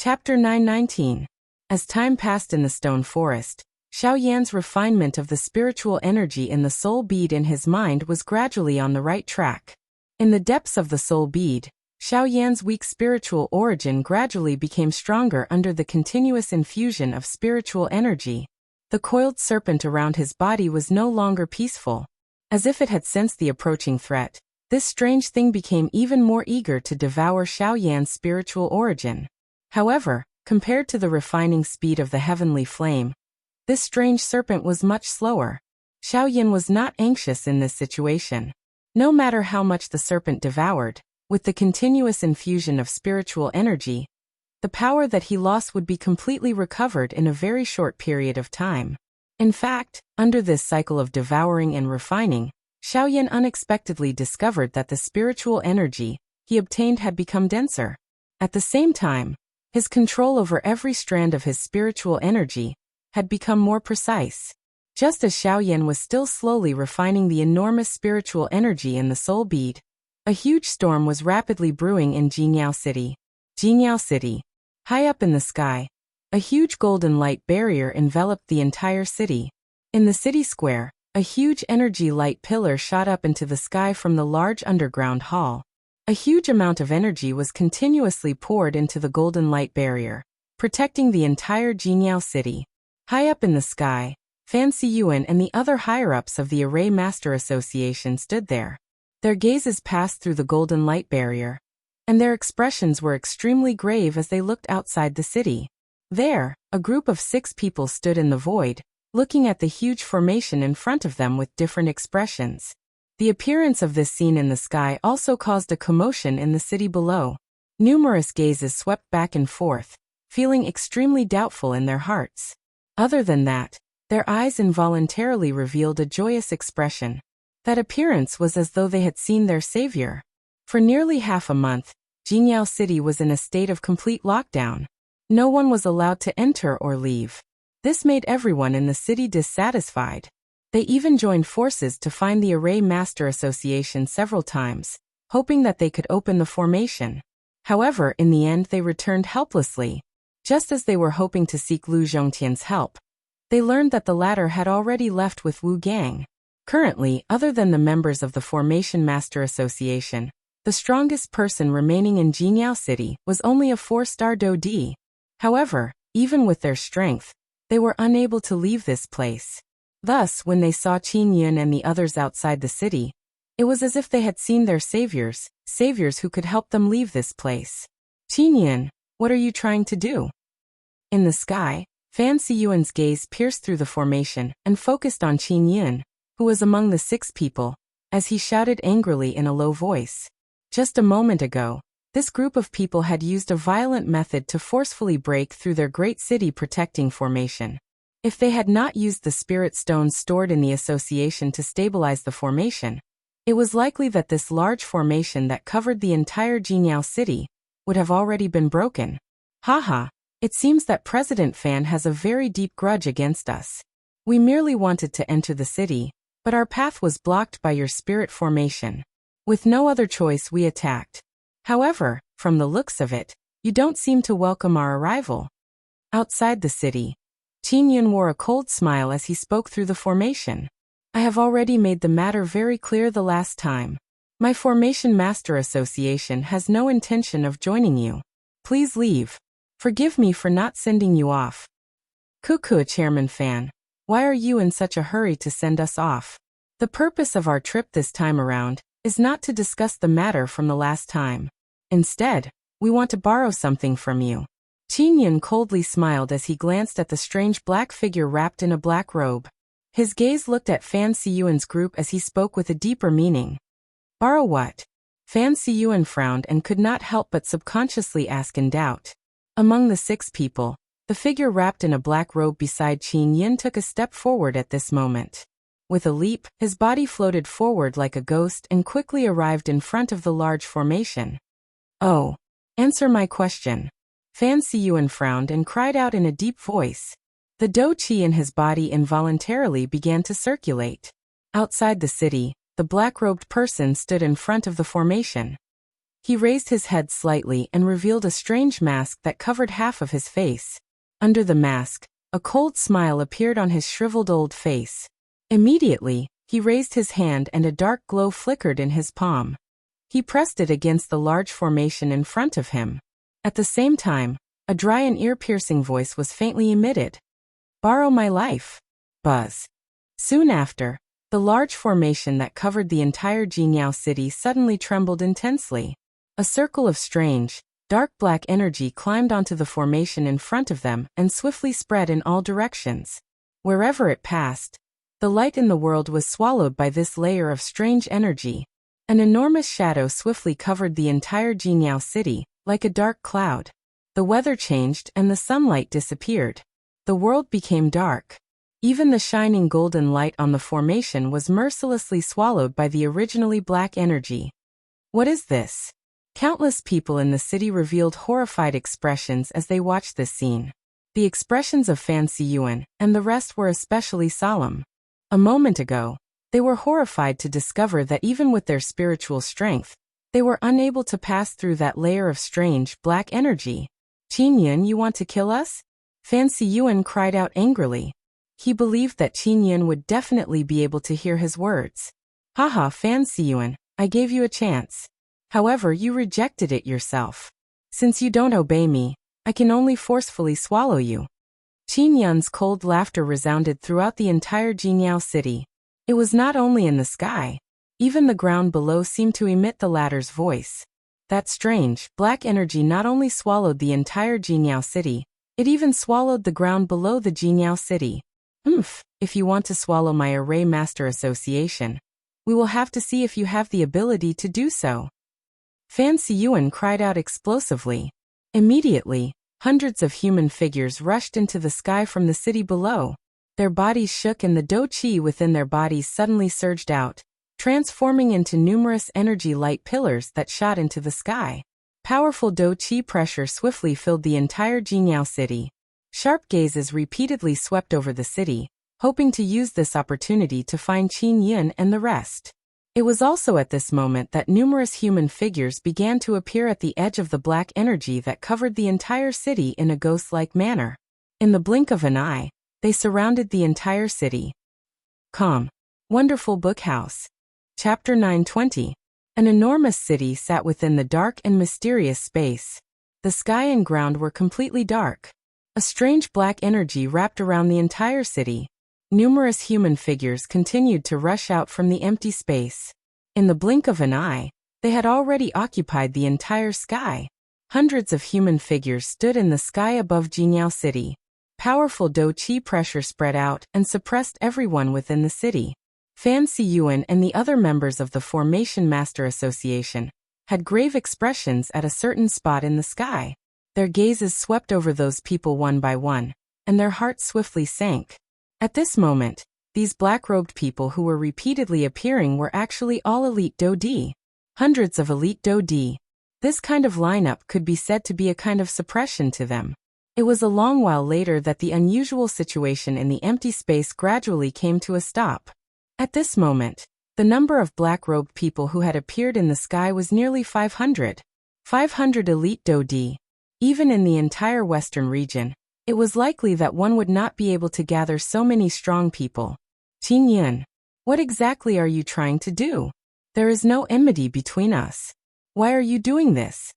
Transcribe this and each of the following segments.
Chapter 919. As time passed in the stone forest, Xiao Yan's refinement of the spiritual energy in the soul bead in his mind was gradually on the right track. In the depths of the soul bead, Xiao Yan's weak spiritual origin gradually became stronger under the continuous infusion of spiritual energy. The coiled serpent around his body was no longer peaceful. As if it had sensed the approaching threat, this strange thing became even more eager to devour Xiao Yan's spiritual origin. However, compared to the refining speed of the heavenly flame, this strange serpent was much slower. Xiao Yan was not anxious in this situation. No matter how much the serpent devoured, with the continuous infusion of spiritual energy, the power that he lost would be completely recovered in a very short period of time. In fact, under this cycle of devouring and refining, Xiao Yan unexpectedly discovered that the spiritual energy he obtained had become denser. At the same time, his control over every strand of his spiritual energy had become more precise. Just as Xiao Yan was still slowly refining the enormous spiritual energy in the soul bead, a huge storm was rapidly brewing in Jingyao City. Jingyao City. High up in the sky, a huge golden light barrier enveloped the entire city. In the city square, a huge energy light pillar shot up into the sky from the large underground hall. A huge amount of energy was continuously poured into the golden light barrier, protecting the entire Jingyao City. High up in the sky, Fan Siyuan and the other higher-ups of the Array Master Association stood there. Their gazes passed through the golden light barrier, and their expressions were extremely grave as they looked outside the city. There, a group of 6 people stood in the void, looking at the huge formation in front of them with different expressions. The appearance of this scene in the sky also caused a commotion in the city below. Numerous gazes swept back and forth, feeling extremely doubtful in their hearts. Other than that, their eyes involuntarily revealed a joyous expression. That appearance was as though they had seen their savior. For nearly half a month, Jingyao City was in a state of complete lockdown. No one was allowed to enter or leave. This made everyone in the city dissatisfied. They even joined forces to find the Array Master Association several times, hoping that they could open the formation. However, in the end they returned helplessly. Just as they were hoping to seek Lu Zhongtian's help, they learned that the latter had already left with Wu Gang. Currently, other than the members of the Formation Master Association, the strongest person remaining in Jingyao City was only a 4-star Dodi. However, even with their strength, they were unable to leave this place. Thus, when they saw Qin Yun and the others outside the city, it was as if they had seen their saviors who could help them leave this place. Qin Yun, what are you trying to do? In the sky, Fan Siyuan's gaze pierced through the formation and focused on Qin Yun, who was among the 6 people, as he shouted angrily in a low voice. Just a moment ago, this group of people had used a violent method to forcefully break through their great city protecting formation. If they had not used the spirit stones stored in the association to stabilize the formation, it was likely that this large formation that covered the entire Jingyao City would have already been broken. Haha, it seems that President Fan has a very deep grudge against us. We merely wanted to enter the city, but our path was blocked by your spirit formation. With no other choice we attacked. However, from the looks of it, you don't seem to welcome our arrival. Outside the city, Qin Yun wore a cold smile as he spoke through the formation. I have already made the matter very clear the last time. My Formation Master Association has no intention of joining you. Please leave. Forgive me for not sending you off. Cuckoo, Chairman Fan. Why are you in such a hurry to send us off? The purpose of our trip this time around is not to discuss the matter from the last time. Instead, we want to borrow something from you. Qin Yun coldly smiled as he glanced at the strange black figure wrapped in a black robe. His gaze looked at Fan Siyuan's group as he spoke with a deeper meaning. Borrow what? Fan Siyuan frowned and could not help but subconsciously ask in doubt. Among the 6 people, the figure wrapped in a black robe beside Qin Yun took a step forward at this moment. With a leap, his body floated forward like a ghost and quickly arrived in front of the large formation. Oh, answer my question. Fan Siyuan frowned and cried out in a deep voice. The Do Qi in his body involuntarily began to circulate. Outside the city, the black-robed person stood in front of the formation. He raised his head slightly and revealed a strange mask that covered half of his face. Under the mask, a cold smile appeared on his shriveled old face. Immediately, he raised his hand and a dark glow flickered in his palm. He pressed it against the large formation in front of him. At the same time, a dry and ear-piercing voice was faintly emitted. "Borrow my life." Buzz. Soon after, the large formation that covered the entire Jinyao city suddenly trembled intensely. A circle of strange, dark black energy climbed onto the formation in front of them and swiftly spread in all directions. Wherever it passed, the light in the world was swallowed by this layer of strange energy. An enormous shadow swiftly covered the entire Jinyao city, like a dark cloud. The weather changed and the sunlight disappeared. The world became dark. Even the shining golden light on the formation was mercilessly swallowed by the originally black energy. What is this? Countless people in the city revealed horrified expressions as they watched this scene. The expressions of Fan Siyuan and the rest were especially solemn. A moment ago, they were horrified to discover that even with their spiritual strength, they were unable to pass through that layer of strange, black energy. "Qin Yun, you want to kill us?" Fan Siyuan cried out angrily. He believed that Qin Yun would definitely be able to hear his words. "Haha, Fan Siyuan, I gave you a chance. However, you rejected it yourself. Since you don't obey me, I can only forcefully swallow you." Qin Yun's cold laughter resounded throughout the entire Jinyao city. It was not only in the sky. Even the ground below seemed to emit the latter's voice. That strange, black energy not only swallowed the entire Jinyao city, it even swallowed the ground below the Jinyao city. If you want to swallow my Array Master Association, we will have to see if you have the ability to do so. Fan Siyuan cried out explosively. Immediately, hundreds of human figures rushed into the sky from the city below. Their bodies shook and the do-chi within their bodies suddenly surged out, transforming into numerous energy light pillars that shot into the sky. Powerful do-chi pressure swiftly filled the entire Jinyao city. Sharp gazes repeatedly swept over the city, hoping to use this opportunity to find Qin Yun and the rest. It was also at this moment that numerous human figures began to appear at the edge of the black energy that covered the entire city in a ghost-like manner. In the blink of an eye, they surrounded the entire city. Calm. Wonderful Book House. Chapter 920. An enormous city sat within the dark and mysterious space. The sky and ground were completely dark. A strange black energy wrapped around the entire city. Numerous human figures continued to rush out from the empty space. In the blink of an eye, they had already occupied the entire sky. Hundreds of human figures stood in the sky above Jinyao City. Powerful do-chi pressure spread out and suppressed everyone within the city. Fan Siyuan and the other members of the Formation Master Association had grave expressions at a certain spot in the sky. Their gazes swept over those people one by one, and their hearts swiftly sank. At this moment, these black-robed people who were repeatedly appearing were actually all elite Do-di. Hundreds of elite Do-di. This kind of lineup could be said to be a kind of suppression to them. It was a long while later that the unusual situation in the empty space gradually came to a stop. At this moment, the number of black-robed people who had appeared in the sky was nearly 500. 500 elite Do-di. Even in the entire western region, it was likely that one would not be able to gather so many strong people. Qin Yun, what exactly are you trying to do? There is no enmity between us. Why are you doing this?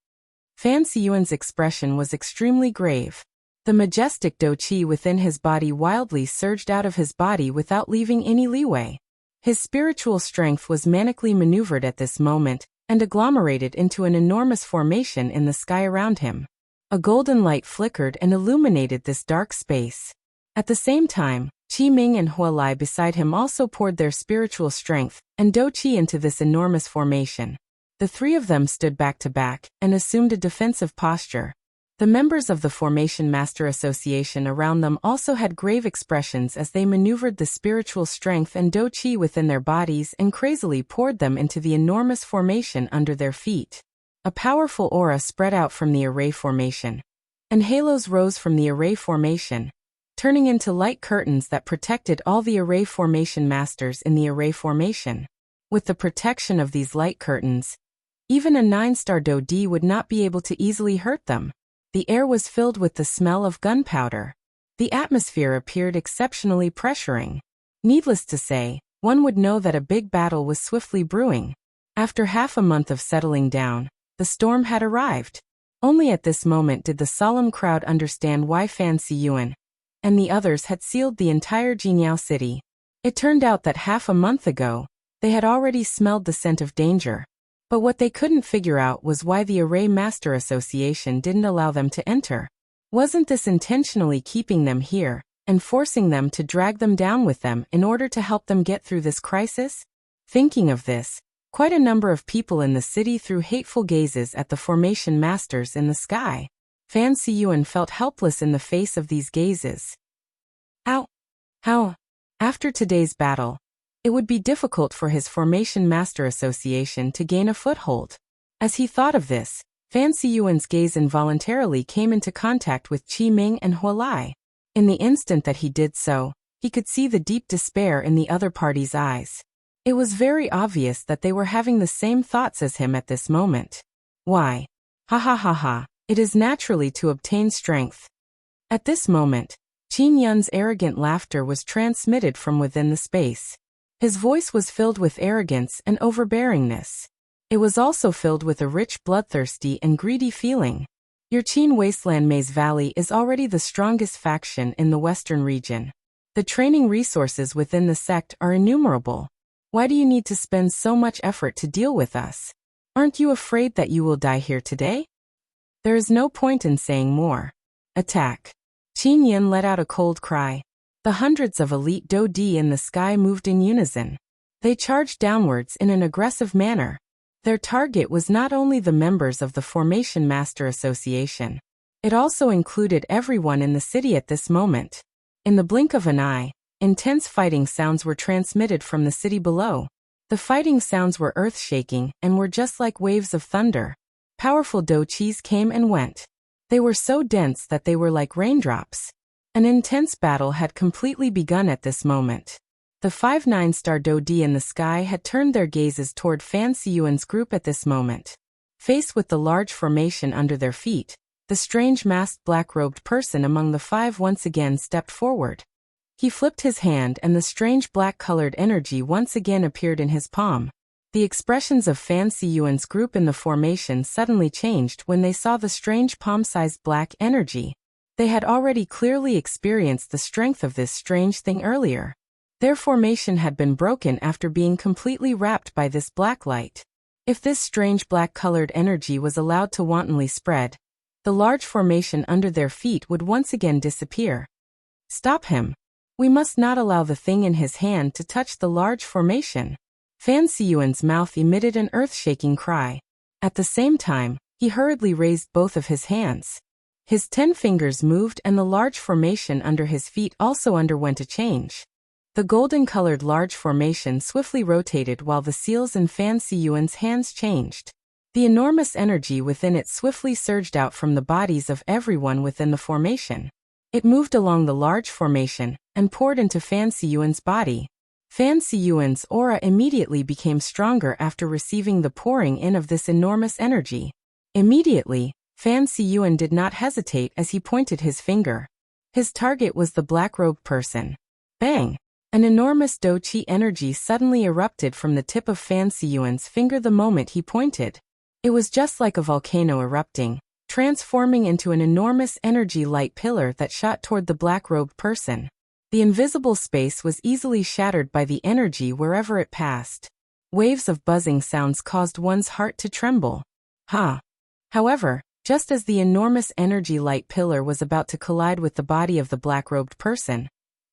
Fan Siyuan's expression was extremely grave. The majestic do-chi within his body wildly surged out of his body without leaving any leeway. His spiritual strength was manically maneuvered at this moment and agglomerated into an enormous formation in the sky around him. A golden light flickered and illuminated this dark space. At the same time, Qi Ming and Hua Lai beside him also poured their spiritual strength and do-chi into this enormous formation. The three of them stood back to back and assumed a defensive posture. The members of the Formation Master Association around them also had grave expressions as they maneuvered the spiritual strength and do-chi within their bodies and crazily poured them into the enormous formation under their feet. A powerful aura spread out from the array formation, and halos rose from the array formation, turning into light curtains that protected all the array formation masters in the array formation. With the protection of these light curtains, Even a 9-star Do-D would not be able to easily hurt them. The air was filled with the smell of gunpowder. The atmosphere appeared exceptionally pressuring. Needless to say, one would know that a big battle was swiftly brewing. After half a month of settling down, the storm had arrived. Only at this moment did the solemn crowd understand why Fan Siyuan and the others had sealed the entire Jinyao city. It turned out that half a month ago, they had already smelled the scent of danger. But what they couldn't figure out was why the Array Master Association didn't allow them to enter. Wasn't this intentionally keeping them here and forcing them to drag them down with them in order to help them get through this crisis? Thinking of this, quite a number of people in the city threw hateful gazes at the formation masters in the sky. Fan Siyuan felt helpless in the face of these gazes. How? After today's battle, it would be difficult for his Formation Master Association to gain a foothold. As he thought of this, Fan Siyuan's gaze involuntarily came into contact with Qi Ming and Huolai. In the instant that he did so, he could see the deep despair in the other party's eyes. It was very obvious that they were having the same thoughts as him at this moment. Why? Ha ha ha ha, it is naturally to obtain strength. At this moment, Qin Yun's arrogant laughter was transmitted from within the space. His voice was filled with arrogance and overbearingness. It was also filled with a rich, bloodthirsty and greedy feeling. Your Qin Wasteland Maze Valley is already the strongest faction in the western region. The training resources within the sect are innumerable. Why do you need to spend so much effort to deal with us? Aren't you afraid that you will die here today? There is no point in saying more. Attack. Qin Yun let out a cold cry. The hundreds of elite Do-D in the sky moved in unison. They charged downwards in an aggressive manner. Their target was not only the members of the Formation Master Association. It also included everyone in the city at this moment. In the blink of an eye, intense fighting sounds were transmitted from the city below. The fighting sounds were earth-shaking and were just like waves of thunder. Powerful Do-Chis came and went. They were so dense that they were like raindrops. An intense battle had completely begun at this moment. The 5 9-star Do-D in the sky had turned their gazes toward Fan Siyuan's group at this moment. Faced with the large formation under their feet, the strange masked black-robed person among the 5 once again stepped forward. He flipped his hand and the strange black-colored energy once again appeared in his palm. The expressions of Fan Siyuan's group in the formation suddenly changed when they saw the strange palm-sized black energy. They had already clearly experienced the strength of this strange thing earlier. Their formation had been broken after being completely wrapped by this black light. If this strange black-colored energy was allowed to wantonly spread, the large formation under their feet would once again disappear. Stop him. We must not allow the thing in his hand to touch the large formation. Fan Siyuan's mouth emitted an earth-shaking cry. At the same time, he hurriedly raised both of his hands. His 10 fingers moved and the large formation under his feet also underwent a change. The golden-colored large formation swiftly rotated while the seals in Fan Siyuan's hands changed. The enormous energy within it swiftly surged out from the bodies of everyone within the formation. It moved along the large formation and poured into Fan Siyuan's body. Fan Siyuan's aura immediately became stronger after receiving the pouring in of this enormous energy. Immediately, Fan Siyuan did not hesitate as he pointed his finger. His target was the black-robed person. Bang! An enormous Do-Chi energy suddenly erupted from the tip of Fan Siyuan's finger the moment he pointed. It was just like a volcano erupting, transforming into an enormous energy light pillar that shot toward the black-robed person. The invisible space was easily shattered by the energy wherever it passed. Waves of buzzing sounds caused one's heart to tremble. However, just as the enormous energy light pillar was about to collide with the body of the black-robed person,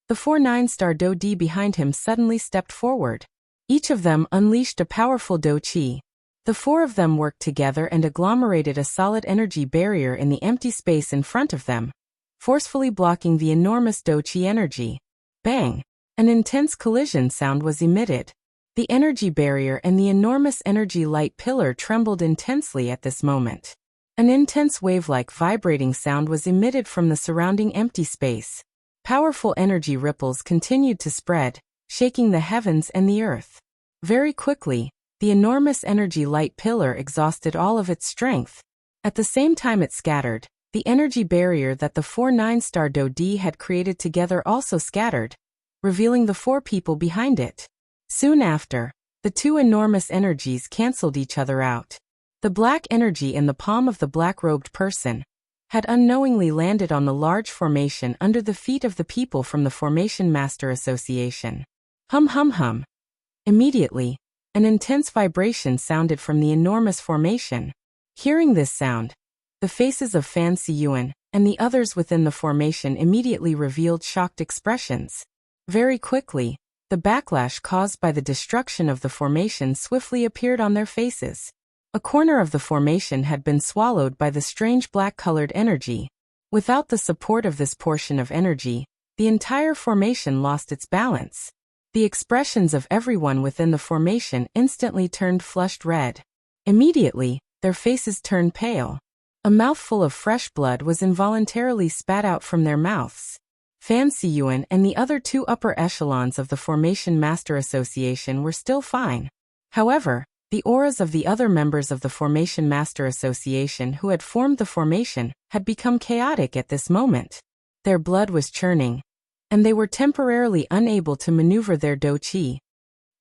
the 4 9-star Do-D behind him suddenly stepped forward. Each of them unleashed a powerful Do-Chi. The 4 of them worked together and agglomerated a solid energy barrier in the empty space in front of them, forcefully blocking the enormous Do-Chi energy. Bang! An intense collision sound was emitted. The energy barrier and the enormous energy light pillar trembled intensely at this moment. An intense wave-like vibrating sound was emitted from the surrounding empty space. Powerful energy ripples continued to spread, shaking the heavens and the earth. Very quickly, The enormous energy light pillar exhausted all of its strength. At the same time it scattered, the energy barrier that the 4 9-star Do-D had created together also scattered, revealing the 4 people behind it. Soon after, the 2 enormous energies cancelled each other out. The black energy in the palm of the black-robed person had unknowingly landed on the large formation under the feet of the people from the Formation Master Association. Hum hum hum. Immediately, an intense vibration sounded from the enormous formation. Hearing this sound, the faces of Fan Siyuan and the others within the formation immediately revealed shocked expressions. Very quickly, the backlash caused by the destruction of the formation swiftly appeared on their faces. A corner of the formation had been swallowed by the strange black-colored energy. Without the support of this portion of energy, the entire formation lost its balance. The expressions of everyone within the formation instantly turned flushed red. Immediately, their faces turned pale. A mouthful of fresh blood was involuntarily spat out from their mouths. Fan Siyuan and the other 2 upper echelons of the Formation Master Association were still fine. However, the auras of the other members of the Formation Master Association who had formed the formation had become chaotic at this moment. Their blood was churning, and they were temporarily unable to maneuver their Do-Chi.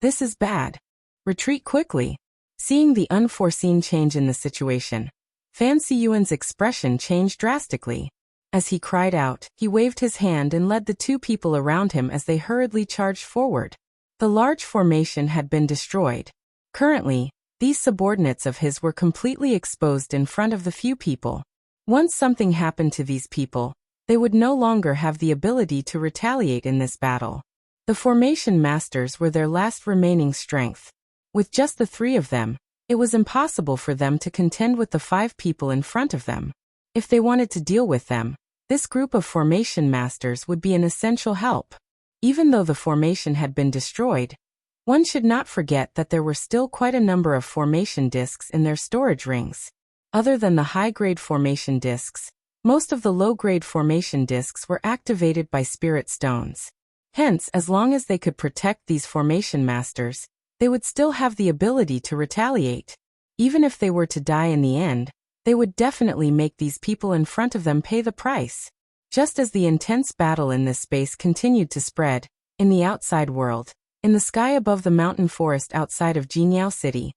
This is bad. Retreat quickly. Seeing the unforeseen change in the situation, Fan Siyuan's expression changed drastically. As he cried out, he waved his hand and led the 2 people around him as they hurriedly charged forward. The large formation had been destroyed. Currently, these subordinates of his were completely exposed in front of the few people. Once something happened to these people, they would no longer have the ability to retaliate in this battle. The Formation Masters were their last remaining strength. With just the 3 of them, it was impossible for them to contend with the 5 people in front of them. If they wanted to deal with them, this group of Formation Masters would be an essential help. Even though the formation had been destroyed, one should not forget that there were still quite a number of formation discs in their storage rings. Other than the high-grade formation discs, most of the low-grade formation discs were activated by spirit stones. Hence, as long as they could protect these Formation Masters, they would still have the ability to retaliate. Even if they were to die in the end, they would definitely make these people in front of them pay the price. Just as the intense battle in this space continued to spread, in the outside world, in the sky above the mountain forest outside of Jinyao City,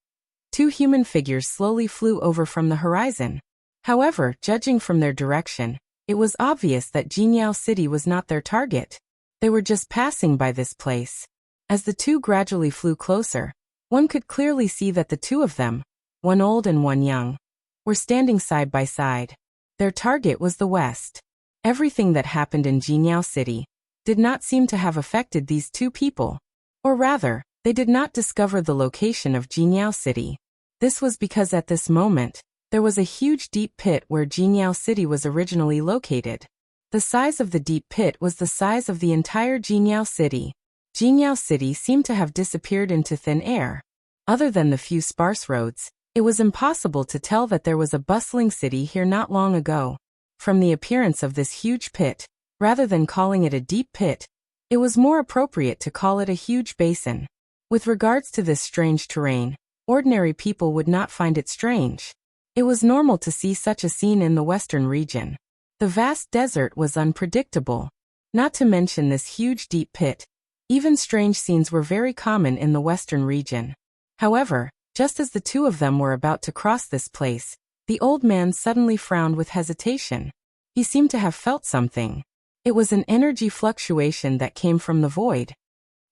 2 human figures slowly flew over from the horizon. However, judging from their direction, it was obvious that Jinyao City was not their target. They were just passing by this place. As the 2 gradually flew closer, one could clearly see that the 2 of them, one old and one young, were standing side by side. Their target was the west. Everything that happened in Jinyao City did not seem to have affected these 2 people. Or rather, they did not discover the location of Jinyao City. This was because at this moment, there was a huge deep pit where Jinyao City was originally located. The size of the deep pit was the size of the entire Jinyao City. Jinyao City seemed to have disappeared into thin air. Other than the few sparse roads, it was impossible to tell that there was a bustling city here not long ago. From the appearance of this huge pit, rather than calling it a deep pit, it was more appropriate to call it a huge basin. With regards to this strange terrain, ordinary people would not find it strange. It was normal to see such a scene in the western region. The vast desert was unpredictable. Not to mention this huge deep pit. Even strange scenes were very common in the western region. However, just as the 2 of them were about to cross this place, the old man suddenly frowned with hesitation. He seemed to have felt something. It was an energy fluctuation that came from the void.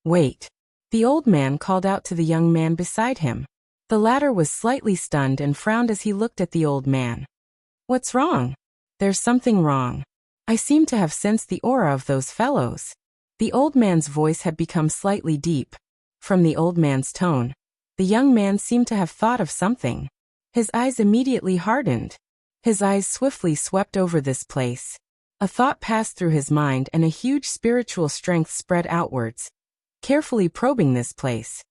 Wait. The old man called out to the young man beside him. The latter was slightly stunned and frowned as he looked at the old man. What's wrong? There's something wrong. I seem to have sensed the aura of those fellows. The old man's voice had become slightly deep. From the old man's tone, the young man seemed to have thought of something. His eyes immediately hardened. His eyes swiftly swept over this place. A thought passed through his mind and a huge spiritual strength spread outwards, carefully probing this place.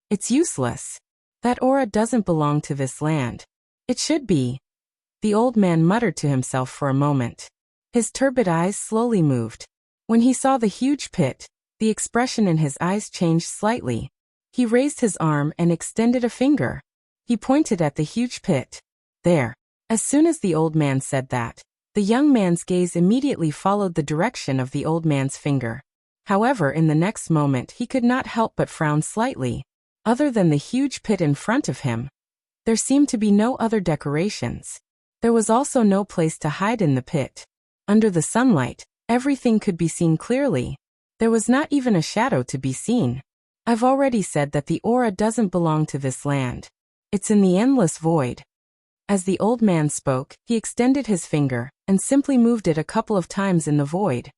It's useless. That aura doesn't belong to this land. It should be. The old man muttered to himself for a moment. His turbid eyes slowly moved. When he saw the huge pit, the expression in his eyes changed slightly. He raised his arm and extended a finger. He pointed at the huge pit. There. As soon as the old man said that, the young man's gaze immediately followed the direction of the old man's finger. However, in the next moment he could not help but frown slightly. Other than the huge pit in front of him, there seemed to be no other decorations. There was also no place to hide in the pit. Under the sunlight, everything could be seen clearly. There was not even a shadow to be seen. I've already said that the aura doesn't belong to this land. It's in the endless void. As the old man spoke, he extended his finger and simply moved it a couple of times in the void.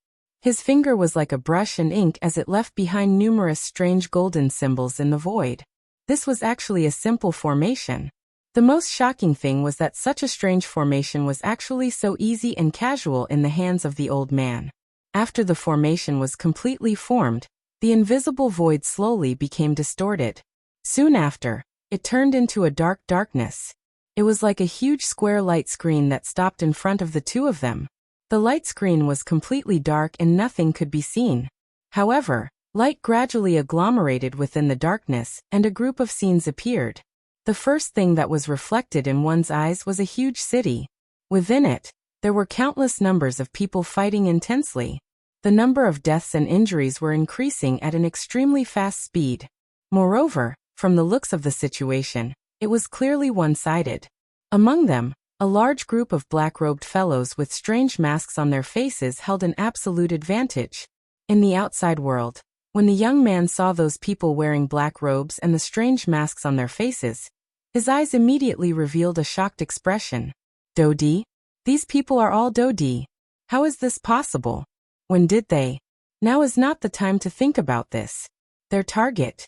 His finger was like a brush and ink as it left behind numerous strange golden symbols in the void. This was actually a simple formation. The most shocking thing was that such a strange formation was actually so easy and casual in the hands of the old man. After the formation was completely formed, the invisible void slowly became distorted. Soon after, it turned into a dark darkness. It was like a huge square light screen that stopped in front of the two of them. The light screen was completely dark and nothing could be seen. However, light gradually agglomerated within the darkness and a group of scenes appeared. The first thing that was reflected in one's eyes was a huge city. Within it, there were countless numbers of people fighting intensely. The number of deaths and injuries were increasing at an extremely fast speed. Moreover, from the looks of the situation, it was clearly one-sided. Among them, a large group of black-robed fellows with strange masks on their faces held an absolute advantage. In the outside world, when the young man saw those people wearing black robes and the strange masks on their faces, his eyes immediately revealed a shocked expression. Dodi? These people are all Dodi. How is this possible? When did they? Now is not the time to think about this. Their target.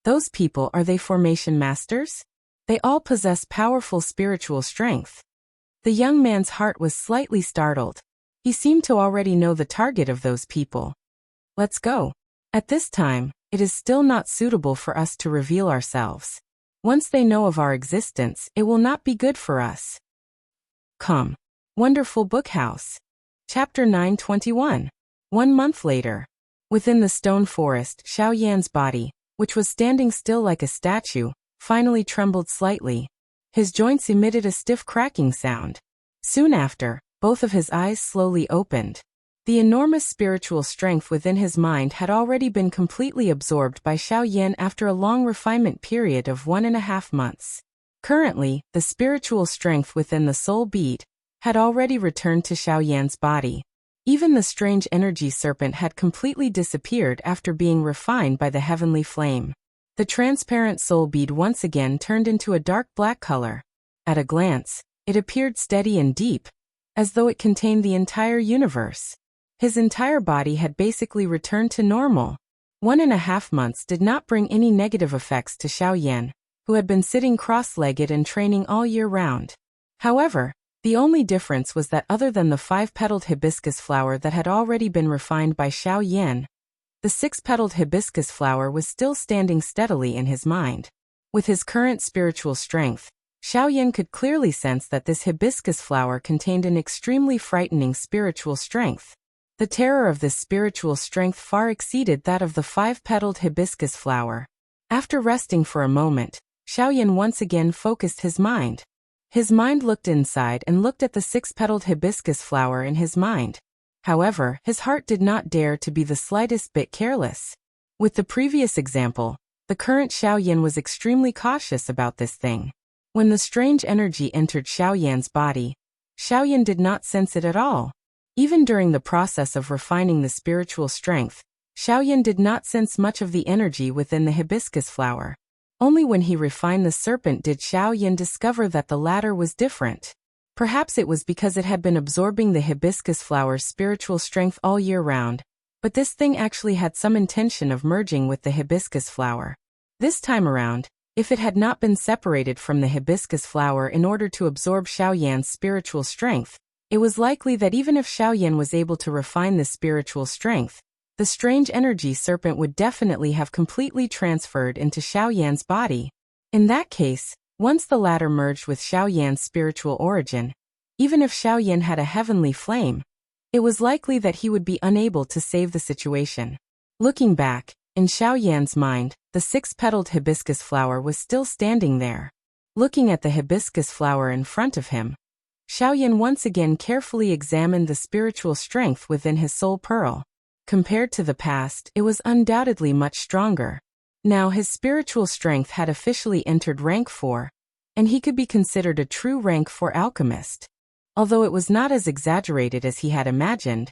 Those people, are they formation masters? They all possess powerful spiritual strength. The young man's heart was slightly startled. He seemed to already know the target of those people. Let's go. At this time, it is still not suitable for us to reveal ourselves. Once they know of our existence, it will not be good for us. Come. Wonderful Book House. Chapter 921. 1 month later. Within the stone forest, Xiao Yan's body, which was standing still like a statue, finally trembled slightly. His joints emitted a stiff cracking sound. Soon after, both of his eyes slowly opened. The enormous spiritual strength within his mind had already been completely absorbed by Xiao Yan after a long refinement period of 1.5 months. Currently, the spiritual strength within the soul bead had already returned to Xiao Yan's body. Even the strange energy serpent had completely disappeared after being refined by the heavenly flame. The transparent soul bead once again turned into a dark black color. At a glance, it appeared steady and deep, as though it contained the entire universe. His entire body had basically returned to normal. 1.5 months did not bring any negative effects to Xiao Yan, who had been sitting cross-legged and training all year round. However, the only difference was that other than the 5-petaled hibiscus flower that had already been refined by Xiao Yan, the 6-petaled hibiscus flower was still standing steadily in his mind. With his current spiritual strength, Xiao Yan could clearly sense that this hibiscus flower contained an extremely frightening spiritual strength. The terror of this spiritual strength far exceeded that of the 5-petaled hibiscus flower. After resting for a moment, Xiao Yan once again focused his mind. His mind looked inside and looked at the 6-petaled hibiscus flower in his mind. However, his heart did not dare to be the slightest bit careless. With the previous example, the current Xiao Yan was extremely cautious about this thing. When the strange energy entered Xiao Yan's body, Xiao Yan did not sense it at all. Even during the process of refining the spiritual strength, Xiao Yan did not sense much of the energy within the hibiscus flower. Only when he refined the serpent did Xiao Yan discover that the latter was different. Perhaps it was because it had been absorbing the hibiscus flower's spiritual strength all year round, but this thing actually had some intention of merging with the hibiscus flower. This time around, if it had not been separated from the hibiscus flower in order to absorb Xiao Yan's spiritual strength, it was likely that even if Xiao Yan was able to refine this spiritual strength, the strange energy serpent would definitely have completely transferred into Xiao Yan's body. In that case, once the latter merged with Xiao Yan's spiritual origin, even if Xiao Yan had a heavenly flame, it was likely that he would be unable to save the situation. Looking back, In Xiao Yan's mind, the six-petaled hibiscus flower was still standing there. Looking at the hibiscus flower in front of him, Xiao Yan once again carefully examined the spiritual strength within his soul pearl. Compared to the past, it was undoubtedly much stronger. Now his spiritual strength had officially entered rank 4, and he could be considered a true rank 4 alchemist. Although it was not as exaggerated as he had imagined,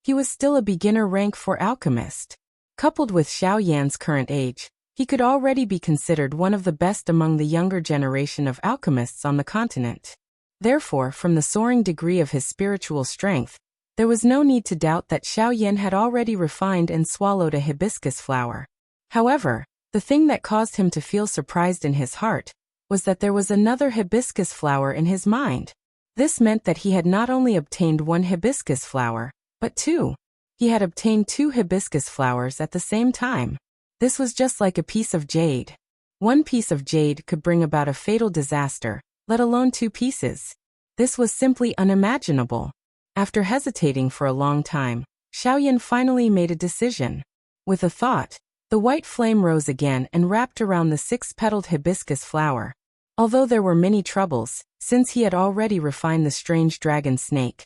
he was still a beginner rank 4 alchemist. Coupled with Xiao Yan's current age, he could already be considered one of the best among the younger generation of alchemists on the continent. Therefore, from the soaring degree of his spiritual strength, there was no need to doubt that Xiao Yan had already refined and swallowed a hibiscus flower. However, the thing that caused him to feel surprised in his heart was that there was another hibiscus flower in his mind. This meant that he had not only obtained one hibiscus flower, but 2. He had obtained 2 hibiscus flowers at the same time. This was just like a piece of jade. One piece of jade could bring about a fatal disaster, let alone 2 pieces. This was simply unimaginable. After hesitating for a long time, Xiao Yan finally made a decision. With a thought, the white flame rose again and wrapped around the 6-petaled hibiscus flower. Although there were many troubles, since he had already refined the strange dragon snake,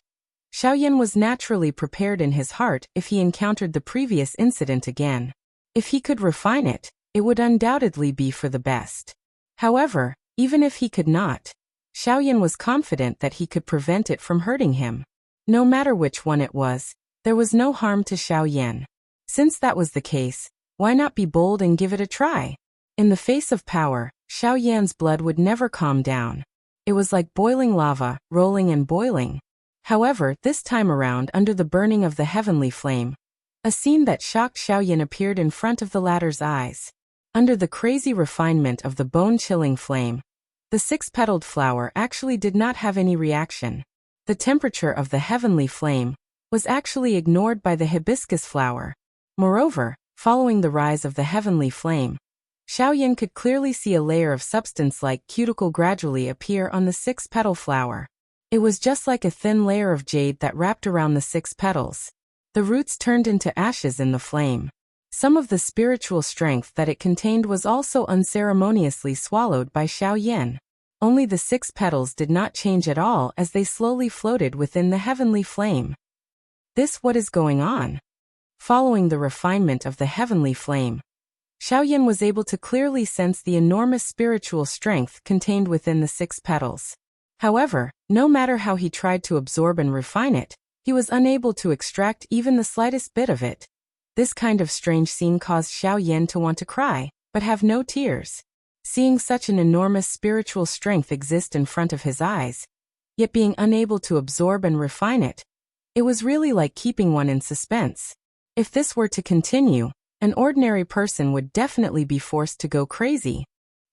Xiao Yan was naturally prepared in his heart if he encountered the previous incident again. If he could refine it, it would undoubtedly be for the best. However, even if he could not, Xiao Yan was confident that he could prevent it from hurting him. No matter which one it was, there was no harm to Xiao Yan. Since that was the case, why not be bold and give it a try? In the face of power, Xiao Yan's blood would never calm down. It was like boiling lava, rolling and boiling. However, this time around, under the burning of the heavenly flame, a scene that shocked Xiao Yan appeared in front of the latter's eyes. Under the crazy refinement of the bone-chilling flame, the 6-petaled flower actually did not have any reaction. The temperature of the heavenly flame was actually ignored by the hibiscus flower. Moreover, following the rise of the heavenly flame, Xiao Yan could clearly see a layer of substance like cuticle gradually appear on the 6-petal flower. It was just like a thin layer of jade that wrapped around the 6 petals. The roots turned into ashes in the flame. Some of the spiritual strength that it contained was also unceremoniously swallowed by Xiao Yan. Only the 6 petals did not change at all as they slowly floated within the heavenly flame. What is going on? Following the refinement of the heavenly flame, Xiao Yan was able to clearly sense the enormous spiritual strength contained within the 6 petals. However, no matter how he tried to absorb and refine it, he was unable to extract even the slightest bit of it. This kind of strange scene caused Xiao Yan to want to cry, but have no tears. Seeing such an enormous spiritual strength exist in front of his eyes, yet being unable to absorb and refine it, it was really like keeping one in suspense. If this were to continue, an ordinary person would definitely be forced to go crazy.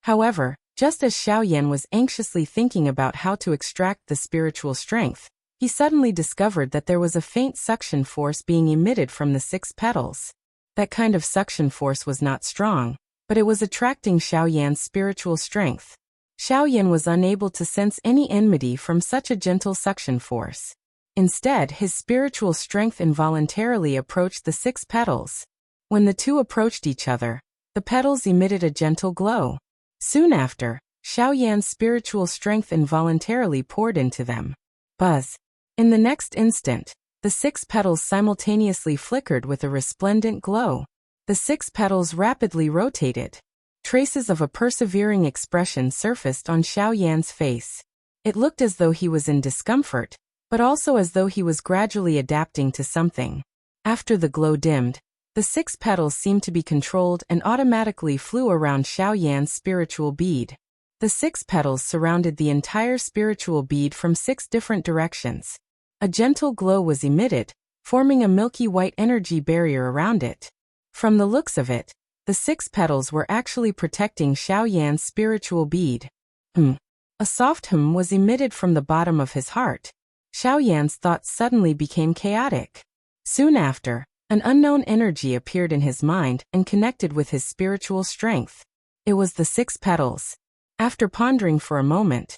However, just as Xiao Yan was anxiously thinking about how to extract the spiritual strength, he suddenly discovered that there was a faint suction force being emitted from the 6 petals. That kind of suction force was not strong, but it was attracting Xiao Yan's spiritual strength. Xiao Yan was unable to sense any enmity from such a gentle suction force. Instead, his spiritual strength involuntarily approached the 6 petals. When the two approached each other, the petals emitted a gentle glow. Soon after, Xiao Yan's spiritual strength involuntarily poured into them. Buzz. In the next instant, the 6 petals simultaneously flickered with a resplendent glow. The 6 petals rapidly rotated. Traces of a persevering expression surfaced on Xiao Yan's face. It looked as though he was in discomfort, but also as though he was gradually adapting to something. After the glow dimmed, the 6 petals seemed to be controlled and automatically flew around Xiao Yan's spiritual bead. The 6 petals surrounded the entire spiritual bead from 6 different directions. A gentle glow was emitted, forming a milky white energy barrier around it. From the looks of it, the 6 petals were actually protecting Xiao Yan's spiritual bead. A soft hum was emitted from the bottom of his heart. Xiao Yan's thoughts suddenly became chaotic. Soon after, an unknown energy appeared in his mind and connected with his spiritual strength. It was the 6 petals. After pondering for a moment,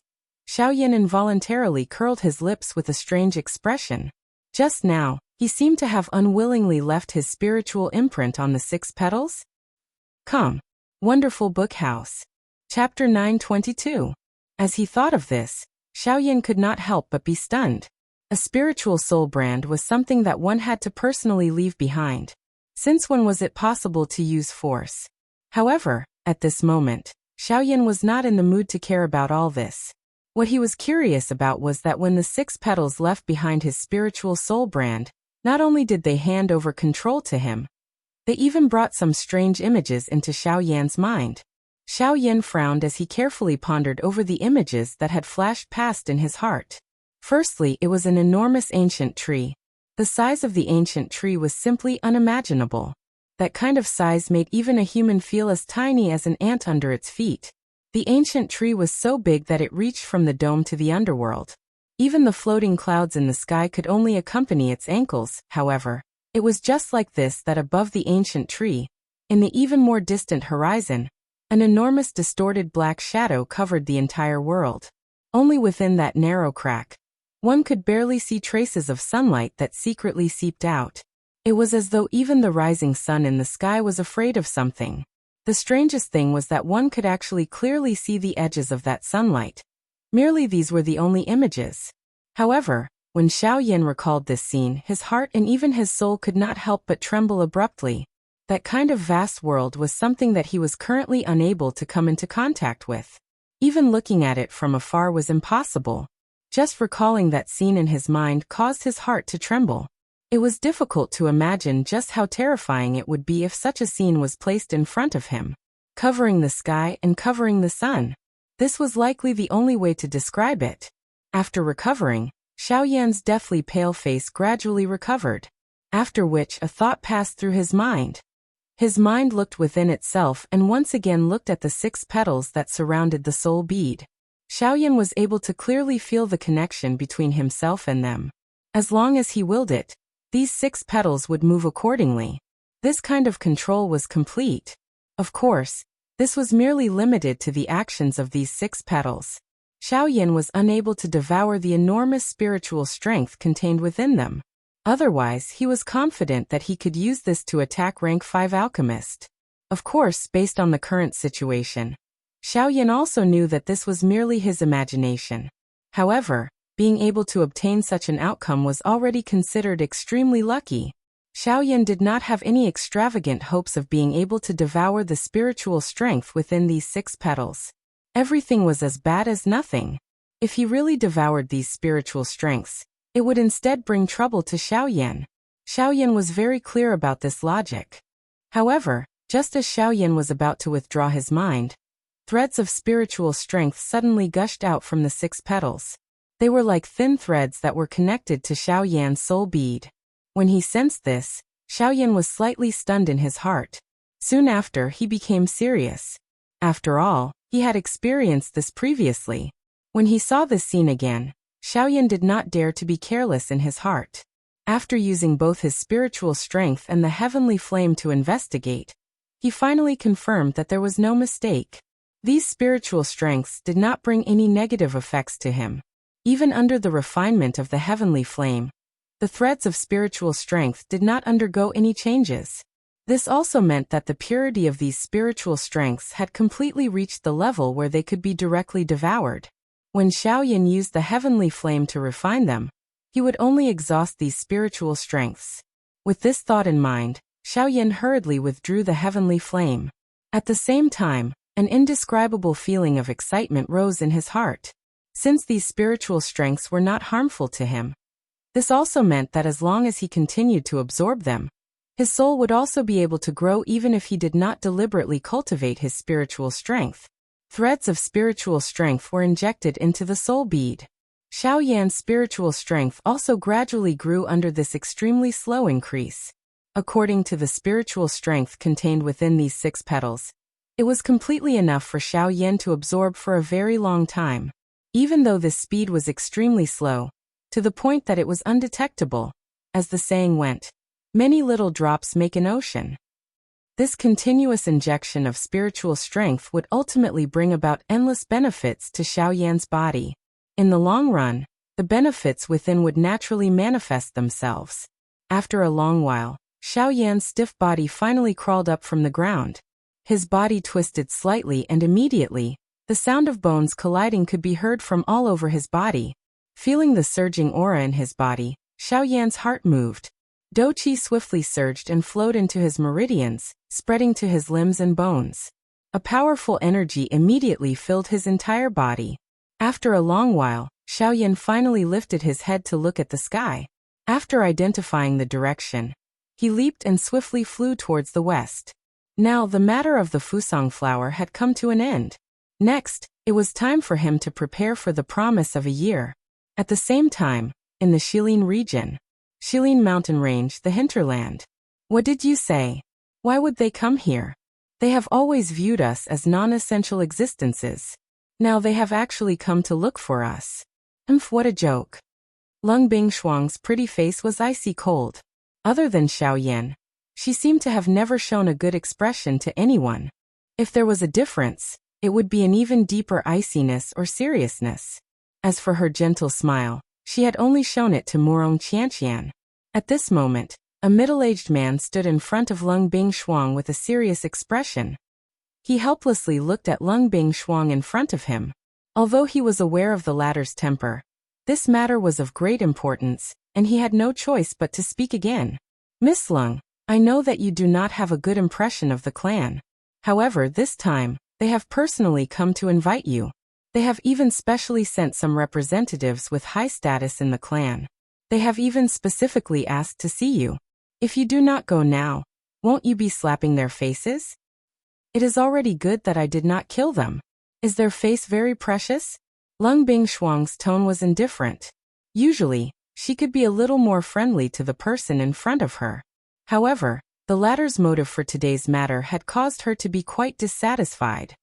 Xiao Yan involuntarily curled his lips with a strange expression. Just now, He seemed to have unwillingly left his spiritual imprint on the 6 petals? Come. Wonderful Book House. Chapter 922. As he thought of this, Xiaoyan could not help but be stunned. A spiritual soul brand was something that one had to personally leave behind. Since when was it possible to use force? However, at this moment, Xiaoyan was not in the mood to care about all this. What he was curious about was that when the 6 petals left behind his spiritual soul brand, not only did they hand over control to him, they even brought some strange images into Xiaoyan's mind. Xiaoyan frowned as he carefully pondered over the images that had flashed past in his heart. Firstly, it was an enormous ancient tree. The size of the ancient tree was simply unimaginable. That kind of size made even a human feel as tiny as an ant under its feet. The ancient tree was so big that it reached from the dome to the underworld. Even the floating clouds in the sky could only accompany its ankles. However, it was just like this that above the ancient tree, in the even more distant horizon, an enormous distorted black shadow covered the entire world. Only within that narrow crack, one could barely see traces of sunlight that secretly seeped out. It was as though even the rising sun in the sky was afraid of something. The strangest thing was that one could actually clearly see the edges of that sunlight. Merely these were the only images. However, when Xiaoyan recalled this scene, his heart and even his soul could not help but tremble abruptly. That kind of vast world was something that he was currently unable to come into contact with. Even looking at it from afar was impossible. Just recalling that scene in his mind caused his heart to tremble. It was difficult to imagine just how terrifying it would be if such a scene was placed in front of him, covering the sky and covering the sun. This was likely the only way to describe it. After recovering, Xiaoyan's deathly pale face gradually recovered, after which a thought passed through his mind. His mind looked within itself and once again looked at the 6 petals that surrounded the soul bead. Xiaoyan was able to clearly feel the connection between himself and them. As long as he willed it, these 6 petals would move accordingly. This kind of control was complete. Of course, this was merely limited to the actions of these 6 petals. Xiaoyan was unable to devour the enormous spiritual strength contained within them. Otherwise, he was confident that he could use this to attack rank 5 alchemist. Of course, based on the current situation, Xiaoyan also knew that this was merely his imagination. However, being able to obtain such an outcome was already considered extremely lucky. Xiaoyan did not have any extravagant hopes of being able to devour the spiritual strength within these 6 petals. Everything was as bad as nothing. If he really devoured these spiritual strengths, it would instead bring trouble to Xiaoyan. Xiaoyan was very clear about this logic. However, just as Xiaoyan was about to withdraw his mind, threads of spiritual strength suddenly gushed out from the 6 petals. They were like thin threads that were connected to Xiaoyan's soul bead. When he sensed this, Xiaoyan was slightly stunned in his heart. Soon after, he became serious. After all, he had experienced this previously. When he saw this scene again, Xiaoyan did not dare to be careless in his heart. After using both his spiritual strength and the heavenly flame to investigate, he finally confirmed that there was no mistake. These spiritual strengths did not bring any negative effects to him. Even under the refinement of the heavenly flame, the threads of spiritual strength did not undergo any changes. This also meant that the purity of these spiritual strengths had completely reached the level where they could be directly devoured. When Xiaoyan used the heavenly flame to refine them, he would only exhaust these spiritual strengths. With this thought in mind, Xiaoyan hurriedly withdrew the heavenly flame. At the same time, an indescribable feeling of excitement rose in his heart. Since these spiritual strengths were not harmful to him, this also meant that as long as he continued to absorb them, his soul would also be able to grow even if he did not deliberately cultivate his spiritual strength. Threads of spiritual strength were injected into the soul bead. Xiaoyan's spiritual strength also gradually grew under this extremely slow increase. According to the spiritual strength contained within these 6 petals, it was completely enough for Xiaoyan to absorb for a very long time. Even though this speed was extremely slow, to the point that it was undetectable, as the saying went, many little drops make an ocean. This continuous injection of spiritual strength would ultimately bring about endless benefits to Xiaoyan's body. In the long run, the benefits within would naturally manifest themselves. After a long while, Xiao Yan's stiff body finally crawled up from the ground. His body twisted slightly and immediately, the sound of bones colliding could be heard from all over his body. Feeling the surging aura in his body, Xiao Yan's heart moved. Do Qi swiftly surged and flowed into his meridians, spreading to his limbs and bones. A powerful energy immediately filled his entire body. After a long while, Xiao Yan finally lifted his head to look at the sky. After identifying the direction, he leaped and swiftly flew towards the west. Now the matter of the Fusang flower had come to an end. Next, it was time for him to prepare for the promise of a year. At the same time, in the Shilin region, Shilin mountain range, the hinterland. What did you say? Why would they come here? They have always viewed us as non-essential existences. Now they have actually come to look for us. What a joke. Lung Bingshuang's pretty face was icy cold. Other than Xiao Yan, she seemed to have never shown a good expression to anyone. If there was a difference, it would be an even deeper iciness or seriousness. As for her gentle smile, she had only shown it to Murong Qianqian. At this moment, a middle-aged man stood in front of Lung Bingshuang with a serious expression. He helplessly looked at Lung Bingshuang in front of him. Although he was aware of the latter's temper, this matter was of great importance, and he had no choice but to speak again. Miss Lung, I know that you do not have a good impression of the clan. However, this time, they have personally come to invite you. They have even specially sent some representatives with high status in the clan. They have even specifically asked to see you. If you do not go now, won't you be slapping their faces? It is already good that I did not kill them. Is their face very precious? Lung Bingshuang's tone was indifferent. Usually, she could be a little more friendly to the person in front of her. However, the latter's motive for today's matter had caused her to be quite dissatisfied.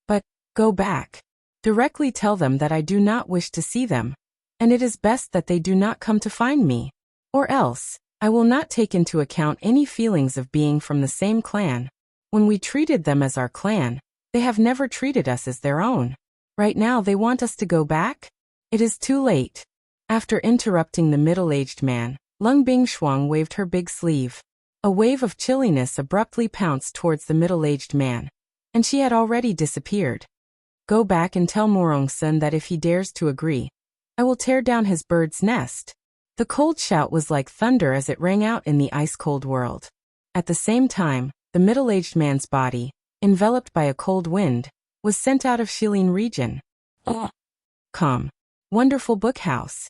But, go back. Directly tell them that I do not wish to see them, and it is best that they do not come to find me. Or else, I will not take into account any feelings of being from the same clan. When we treated them as our clan, they have never treated us as their own. Right now they want us to go back? It is too late. After interrupting the middle-aged man, Lung Bingshuang waved her big sleeve. A wave of chilliness abruptly pounced towards the middle-aged man, and she had already disappeared. Go back and tell Murong Sun that if he dares to agree, I will tear down his bird's nest. The cold shout was like thunder as it rang out in the ice-cold world. At the same time, the middle-aged man's body, enveloped by a cold wind, was sent out of Shilin region. Wonderful Book House.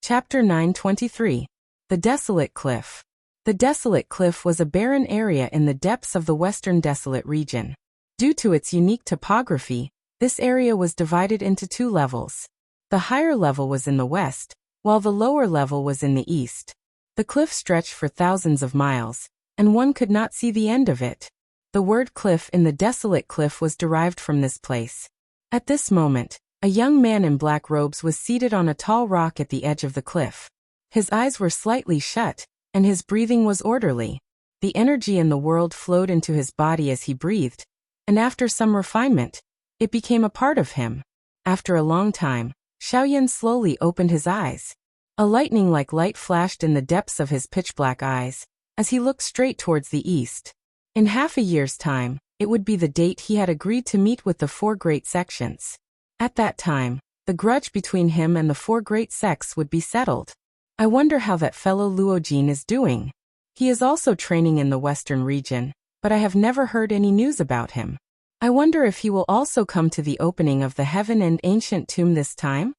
Chapter 923. The Desolate Cliff. The Desolate Cliff was a barren area in the depths of the western desolate region. Due to its unique topography, this area was divided into two levels. The higher level was in the west, while the lower level was in the east. The cliff stretched for thousands of miles, and one could not see the end of it. The word cliff in the Desolate Cliff was derived from this place. At this moment, a young man in black robes was seated on a tall rock at the edge of the cliff. His eyes were slightly shut, and his breathing was orderly. The energy in the world flowed into his body as he breathed, and after some refinement, it became a part of him. After a long time, Xiao Yan slowly opened his eyes. A lightning-like light flashed in the depths of his pitch-black eyes, as he looked straight towards the east. In half a year's time, it would be the date he had agreed to meet with the four great sections. At that time, the grudge between him and the four great sects would be settled. I wonder how that fellow Luo Jin is doing. He is also training in the western region, but I have never heard any news about him. I wonder if he will also come to the opening of the Heaven and Ancient Tomb this time?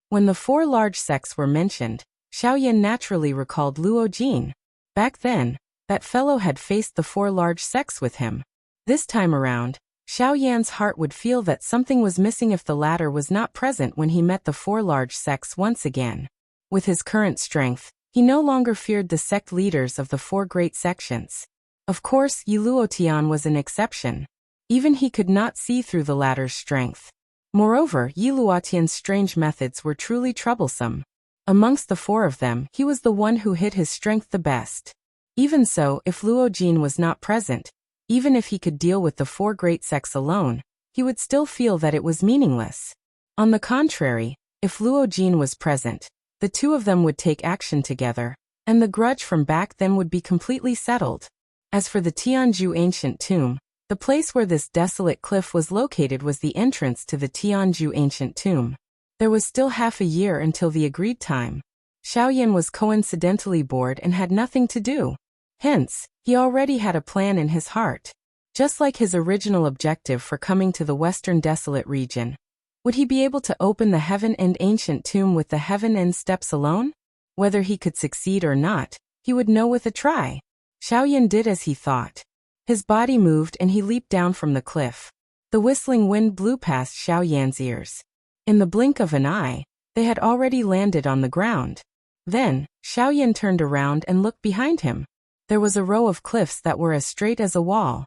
When the four large sects were mentioned, Xiao Yan naturally recalled Luo Jin. Back then, that fellow had faced the four large sects with him. This time around, Xiao Yan's heart would feel that something was missing if the latter was not present when he met the four large sects once again. With his current strength, he no longer feared the sect leaders of the four great sections. Of course, Yi Luotian was an exception. Even he could not see through the latter's strength. Moreover, Yi Luotian's strange methods were truly troublesome. Amongst the four of them, he was the one who hid his strength the best. Even so, if Luo Jin was not present, even if he could deal with the four great sects alone, he would still feel that it was meaningless. On the contrary, if Luo Jin was present, the two of them would take action together, and the grudge from back then would be completely settled. As for the Tianju ancient tomb, the place where this desolate cliff was located was the entrance to the Tianju ancient tomb. There was still half a year until the agreed time. Xiaoyan was coincidentally bored and had nothing to do. Hence, he already had a plan in his heart. Just like his original objective for coming to the western desolate region. Would he be able to open the Heaven End ancient tomb with the Heaven End steps alone? Whether he could succeed or not, he would know with a try. Xiaoyan did as he thought. His body moved and he leaped down from the cliff. The whistling wind blew past Xiaoyan's ears. In the blink of an eye, they had already landed on the ground. Then, Xiaoyan turned around and looked behind him. There was a row of cliffs that were as straight as a wall.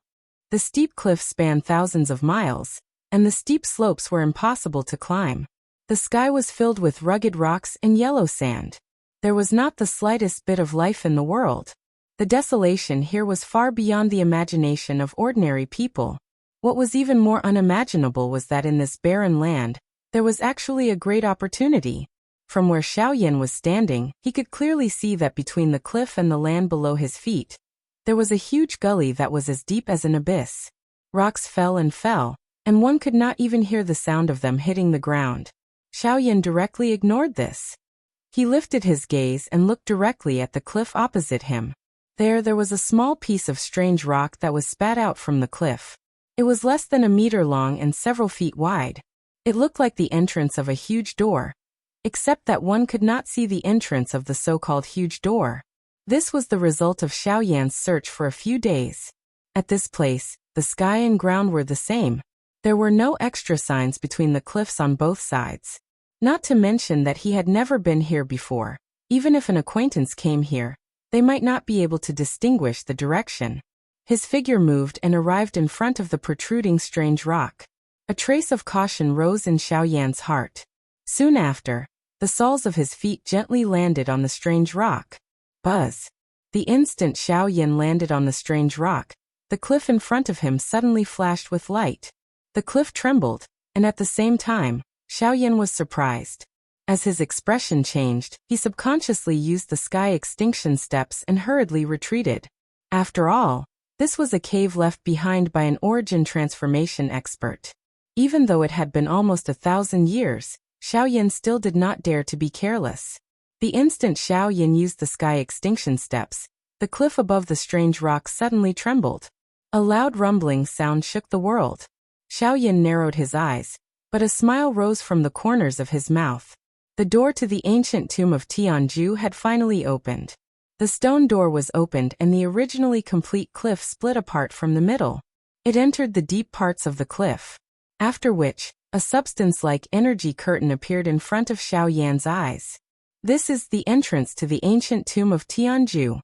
The steep cliffs spanned thousands of miles, and the steep slopes were impossible to climb. The sky was filled with rugged rocks and yellow sand. There was not the slightest bit of life in the world. The desolation here was far beyond the imagination of ordinary people. What was even more unimaginable was that in this barren land, there was actually a great opportunity. From where Xiaoyan was standing, he could clearly see that between the cliff and the land below his feet, there was a huge gully that was as deep as an abyss. Rocks fell, and one could not even hear the sound of them hitting the ground. Xiaoyan directly ignored this. He lifted his gaze and looked directly at the cliff opposite him. There was a small piece of strange rock that was spat out from the cliff. It was less than a meter long and several feet wide. It looked like the entrance of a huge door, except that one could not see the entrance of the so-called huge door. This was the result of Xiaoyan's search for a few days. At this place, the sky and ground were the same. There were no extra signs between the cliffs on both sides. Not to mention that he had never been here before. Even if an acquaintance came here, they might not be able to distinguish the direction. His figure moved and arrived in front of the protruding strange rock. A trace of caution rose in Xiaoyan's heart. Soon after, the soles of his feet gently landed on the strange rock. Buzz! The instant Xiaoyan landed on the strange rock, the cliff in front of him suddenly flashed with light. The cliff trembled, and at the same time, Xiaoyan was surprised. As his expression changed, he subconsciously used the sky extinction steps and hurriedly retreated. After all, this was a cave left behind by an origin transformation expert. Even though it had been almost 1,000 years, Xiaoyan still did not dare to be careless. The instant Xiaoyan used the sky extinction steps, the cliff above the strange rock suddenly trembled. A loud rumbling sound shook the world. Xiaoyan narrowed his eyes, but a smile rose from the corners of his mouth. The door to the ancient tomb of Tianju had finally opened. The stone door was opened and the originally complete cliff split apart from the middle. It entered the deep parts of the cliff. After which, a substance-like energy curtain appeared in front of Xiaoyan's eyes. This is the entrance to the ancient tomb of Tianju.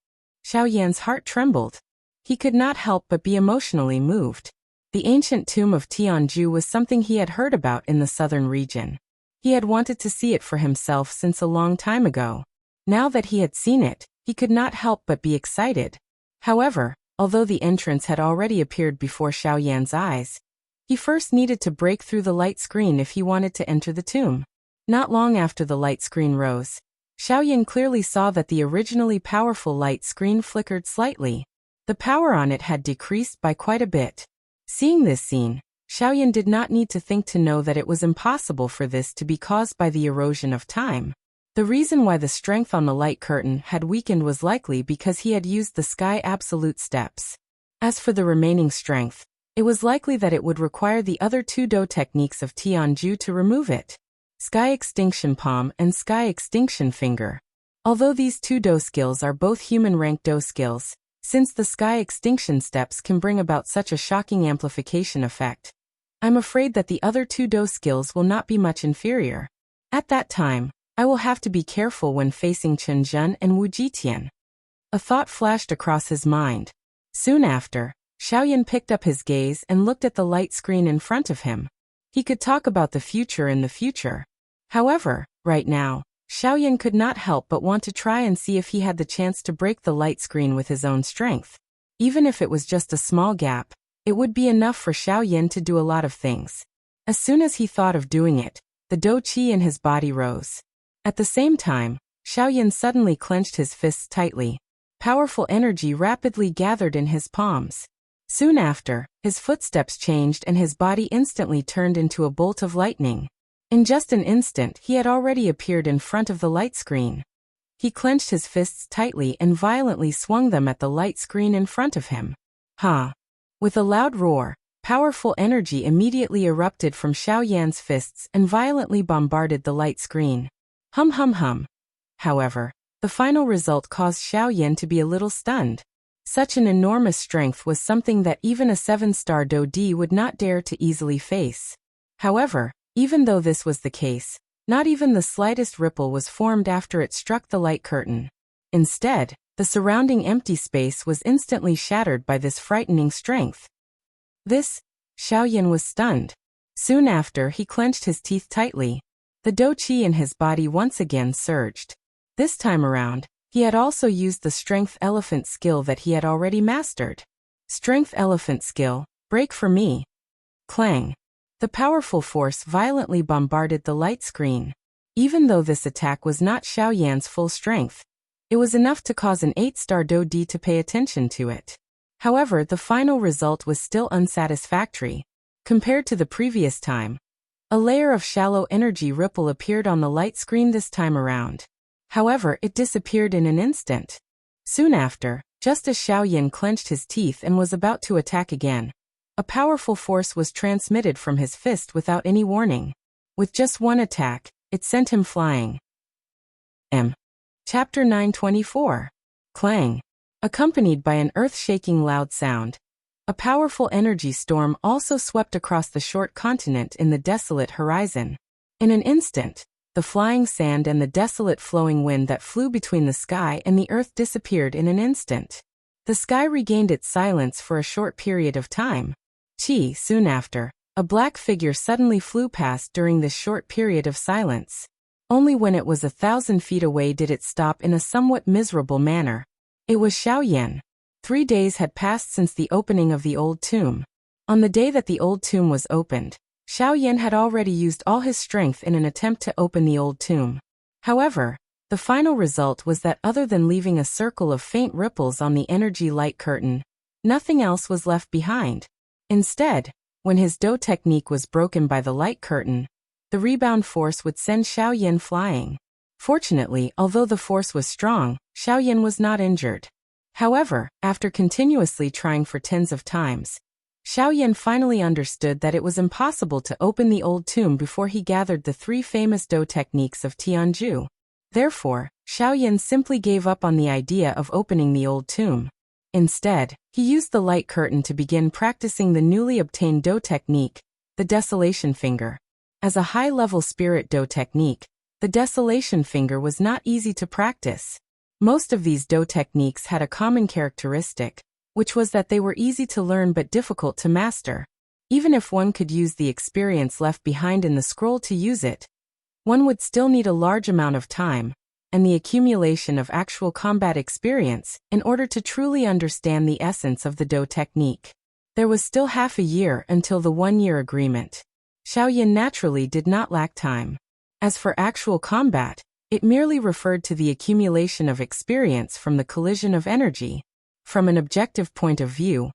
Xiaoyan's heart trembled. He could not help but be emotionally moved. The ancient tomb of Tianju was something he had heard about in the southern region. He had wanted to see it for himself since a long time ago. Now that he had seen it, he could not help but be excited. However, although the entrance had already appeared before Xiaoyan's eyes, he first needed to break through the light screen if he wanted to enter the tomb. Not long after the light screen rose, Xiaoyan clearly saw that the originally powerful light screen flickered slightly. The power on it had decreased by quite a bit. Seeing this scene, Xiaoyan did not need to think to know that it was impossible for this to be caused by the erosion of time. The reason why the strength on the light curtain had weakened was likely because he had used the sky absolute steps. As for the remaining strength, it was likely that it would require the other two Do techniques of Tianju to remove it. Sky Extinction Palm and Sky Extinction Finger. Although these two Do skills are both human-rank Do skills, since the Sky Extinction steps can bring about such a shocking amplification effect, I'm afraid that the other two Do skills will not be much inferior. At that time, I will have to be careful when facing Chen Zhen and Wu Jitian. A thought flashed across his mind. Soon after, Xiaoyan picked up his gaze and looked at the light screen in front of him. He could talk about the future in the future. However, right now, Xiaoyan could not help but want to try and see if he had the chance to break the light screen with his own strength. Even if it was just a small gap, it would be enough for Xiaoyan to do a lot of things. As soon as he thought of doing it, the Do Qi in his body rose. At the same time, Xiaoyan suddenly clenched his fists tightly. Powerful energy rapidly gathered in his palms. Soon after, his footsteps changed and his body instantly turned into a bolt of lightning. In just an instant, he had already appeared in front of the light screen. He clenched his fists tightly and violently swung them at the light screen in front of him. Ha! With a loud roar, powerful energy immediately erupted from Xiaoyan's fists and violently bombarded the light screen. Hum hum hum. However, the final result caused Xiaoyan to be a little stunned. Such an enormous strength was something that even a 7-star Do-D would not dare to easily face. However, even though this was the case, not even the slightest ripple was formed after it struck the light curtain. Instead, the surrounding empty space was instantly shattered by this frightening strength. Xiaoyan was stunned. Soon after, he clenched his teeth tightly. The Do-Qi in his body once again surged. This time around, he had also used the Strength Elephant skill that he had already mastered. Strength Elephant skill, break for me. Clang. The powerful force violently bombarded the light screen. Even though this attack was not Xiaoyan's full strength, it was enough to cause an 8-star Do-D to pay attention to it. However, the final result was still unsatisfactory. Compared to the previous time, a layer of shallow energy ripple appeared on the light screen this time around. However, it disappeared in an instant. Soon after, just as Xiaoyan clenched his teeth and was about to attack again, a powerful force was transmitted from his fist without any warning. With just one attack, it sent him flying. Chapter 924. Clang. Accompanied by an earth-shaking loud sound, a powerful energy storm also swept across the short continent in the desolate horizon. In an instant, the flying sand and the desolate flowing wind that flew between the sky and the earth disappeared in an instant. The sky regained its silence for a short period of time. Soon after, a black figure suddenly flew past during this short period of silence. Only when it was 1,000 feet away did it stop in a somewhat miserable manner. It was Xiaoyan. 3 days had passed since the opening of the old tomb. On the day that the old tomb was opened, Xiaoyan had already used all his strength in an attempt to open the old tomb. However, the final result was that other than leaving a circle of faint ripples on the energy light curtain, nothing else was left behind. Instead, when his Do technique was broken by the light curtain, the rebound force would send Xiaoyan flying. Fortunately, although the force was strong, Xiaoyan was not injured. However, after continuously trying for tens of times, Xiaoyan finally understood that it was impossible to open the old tomb before he gathered the 3 famous Do techniques of Tianju. Therefore, Xiaoyan simply gave up on the idea of opening the old tomb. Instead, he used the light curtain to begin practicing the newly obtained Do technique, the Desolation Finger. As a high-level spirit Do technique, the Desolation Finger was not easy to practice. Most of these Do techniques had a common characteristic, which was that they were easy to learn but difficult to master. Even if one could use the experience left behind in the scroll to use it, one would still need a large amount of time and the accumulation of actual combat experience in order to truly understand the essence of the Do technique. There was still half a year until the 1-year agreement. Xiaoyan naturally did not lack time. As for actual combat, it merely referred to the accumulation of experience from the collision of energy. From an objective point of view,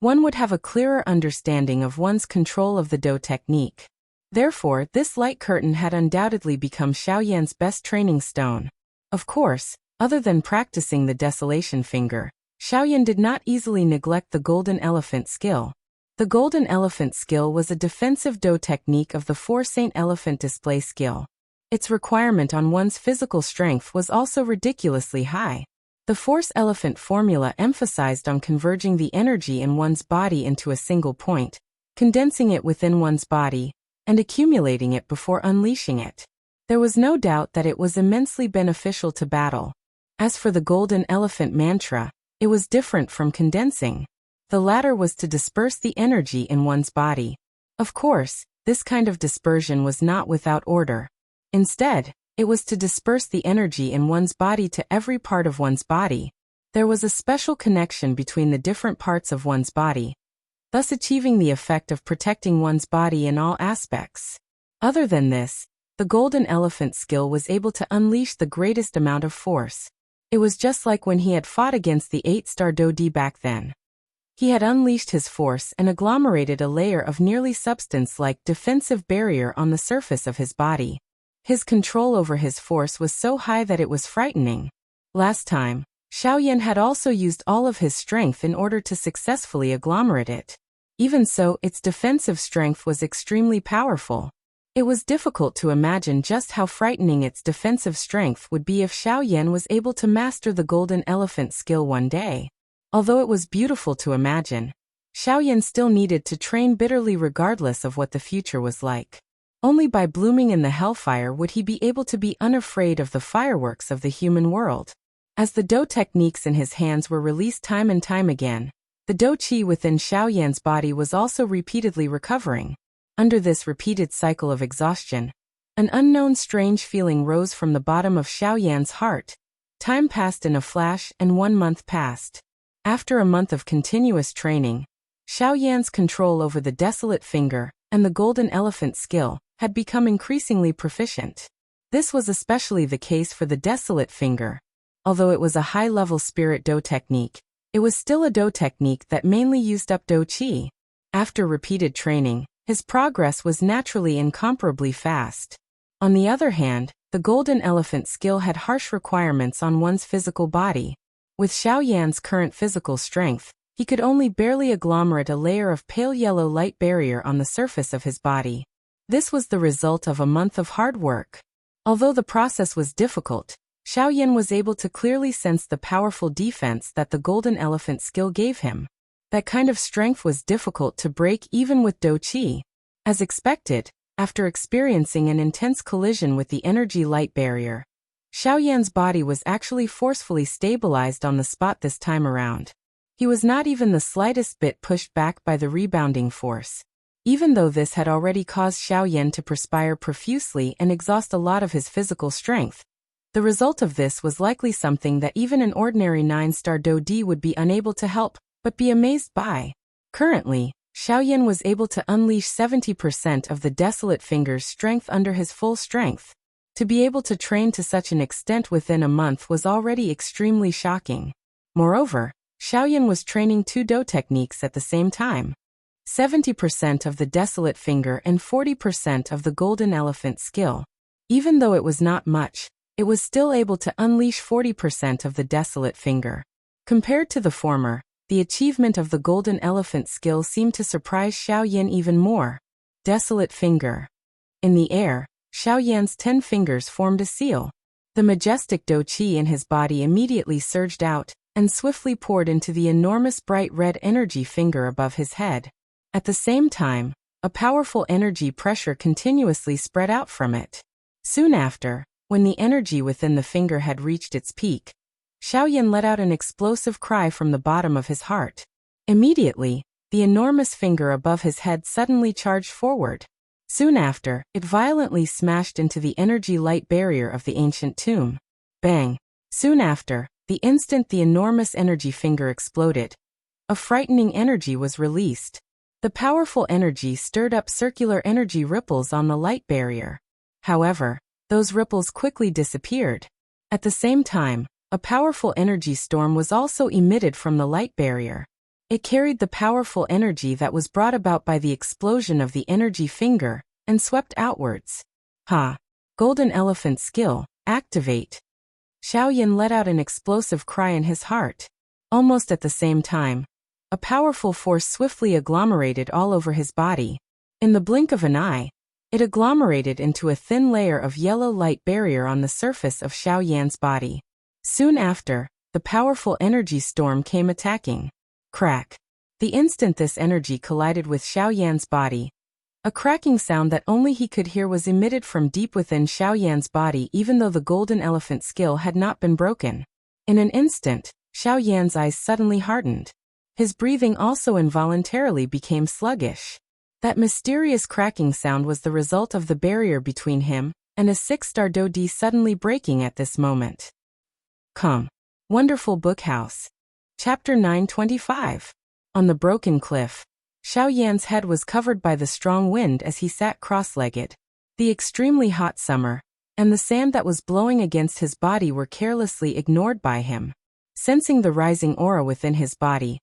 one would have a clearer understanding of one's control of the Do technique. Therefore, this light curtain had undoubtedly become Xiaoyan's best training stone. Of course, other than practicing the Desolation Finger, Xiaoyan did not easily neglect the Golden Elephant skill. The Golden Elephant skill was a defensive Do technique of the 4 Saint Elephant display skill. Its requirement on one's physical strength was also ridiculously high. The Force Elephant formula emphasized on converging the energy in one's body into a single point, condensing it within one's body, and accumulating it before unleashing it. There was no doubt that it was immensely beneficial to battle. As for the Golden Elephant mantra, it was different from condensing. The latter was to disperse the energy in one's body. Of course, this kind of dispersion was not without order. Instead, it was to disperse the energy in one's body to every part of one's body. There was a special connection between the different parts of one's body, thus achieving the effect of protecting one's body in all aspects. Other than this, the golden elephant skill was able to unleash the greatest amount of force. It was just like when he had fought against the 8-star Dodi back then. He had unleashed his force and agglomerated a layer of nearly substance-like defensive barrier on the surface of his body. His control over his force was so high that it was frightening. Last time, Xiaoyan had also used all of his strength in order to successfully agglomerate it. Even so, its defensive strength was extremely powerful. It was difficult to imagine just how frightening its defensive strength would be if Xiaoyan was able to master the golden elephant skill one day. Although it was beautiful to imagine, Xiaoyan still needed to train bitterly regardless of what the future was like. Only by blooming in the hellfire would he be able to be unafraid of the fireworks of the human world. As the Do techniques in his hands were released time and time again, the Do Qi within Xiaoyan's body was also repeatedly recovering. Under this repeated cycle of exhaustion, an unknown strange feeling rose from the bottom of Xiaoyan's heart. Time passed in a flash and 1 month passed. After a month of continuous training, Xiaoyan's control over the desolate finger and the golden elephant skill had become increasingly proficient. This was especially the case for the desolate finger. Although it was a high-level spirit Do technique, it was still a Do technique that mainly used up Do Qi. After repeated training, his progress was naturally incomparably fast. On the other hand, the golden elephant skill had harsh requirements on one's physical body. With Xiaoyan's current physical strength, he could only barely agglomerate a layer of pale yellow light barrier on the surface of his body. This was the result of a month of hard work. Although the process was difficult, Xiaoyan was able to clearly sense the powerful defense that the golden elephant skill gave him. That kind of strength was difficult to break even with Do Qi. As expected, after experiencing an intense collision with the energy light barrier, Xiaoyan's body was actually forcefully stabilized on the spot this time around. He was not even the slightest bit pushed back by the rebounding force. Even though this had already caused Xiaoyan to perspire profusely and exhaust a lot of his physical strength, the result of this was likely something that even an ordinary 9-star Do Di would be unable to help but be amazed by. Currently, Xiaoyan was able to unleash 70% of the desolate finger's strength under his full strength. To be able to train to such an extent within a month was already extremely shocking. Moreover, Xiaoyan was training 2 Do techniques at the same time. 70% of the desolate finger and 40% of the golden elephant skill. Even though it was not much, it was still able to unleash 40% of the desolate finger. Compared to the former, the achievement of the golden elephant skill seemed to surprise Xiaoyan even more. Desolate finger. In the air, Xiaoyan's 10 fingers formed a seal. The majestic Do Qi in his body immediately surged out and swiftly poured into the enormous bright red energy finger above his head. At the same time, a powerful energy pressure continuously spread out from it. Soon after, when the energy within the finger had reached its peak, Xiaoyan let out an explosive cry from the bottom of his heart. Immediately, the enormous finger above his head suddenly charged forward. Soon after, it violently smashed into the energy light barrier of the ancient tomb. Bang! Soon after, the instant the enormous energy finger exploded, a frightening energy was released. The powerful energy stirred up circular energy ripples on the light barrier. However, those ripples quickly disappeared. At the same time, a powerful energy storm was also emitted from the light barrier. It carried the powerful energy that was brought about by the explosion of the energy finger and swept outwards. Ha! Golden elephant skill, activate. Xiaoyan let out an explosive cry in his heart. Almost at the same time, a powerful force swiftly agglomerated all over his body. In the blink of an eye, it agglomerated into a thin layer of yellow light barrier on the surface of Xiaoyan's body. Soon after, the powerful energy storm came attacking. Crack. The instant this energy collided with Xiaoyan's body, a cracking sound that only he could hear was emitted from deep within Xiaoyan's body even though the golden elephant skill had not been broken. In an instant, Xiaoyan's eyes suddenly hardened. His breathing also involuntarily became sluggish. That mysterious cracking sound was the result of the barrier between him and a 6-star Do Di suddenly breaking at this moment. Come. Wonderful Bookhouse. Chapter 925. On the broken cliff, Xiaoyan's head was covered by the strong wind as he sat cross-legged. The extremely hot summer and the sand that was blowing against his body were carelessly ignored by him. Sensing the rising aura within his body,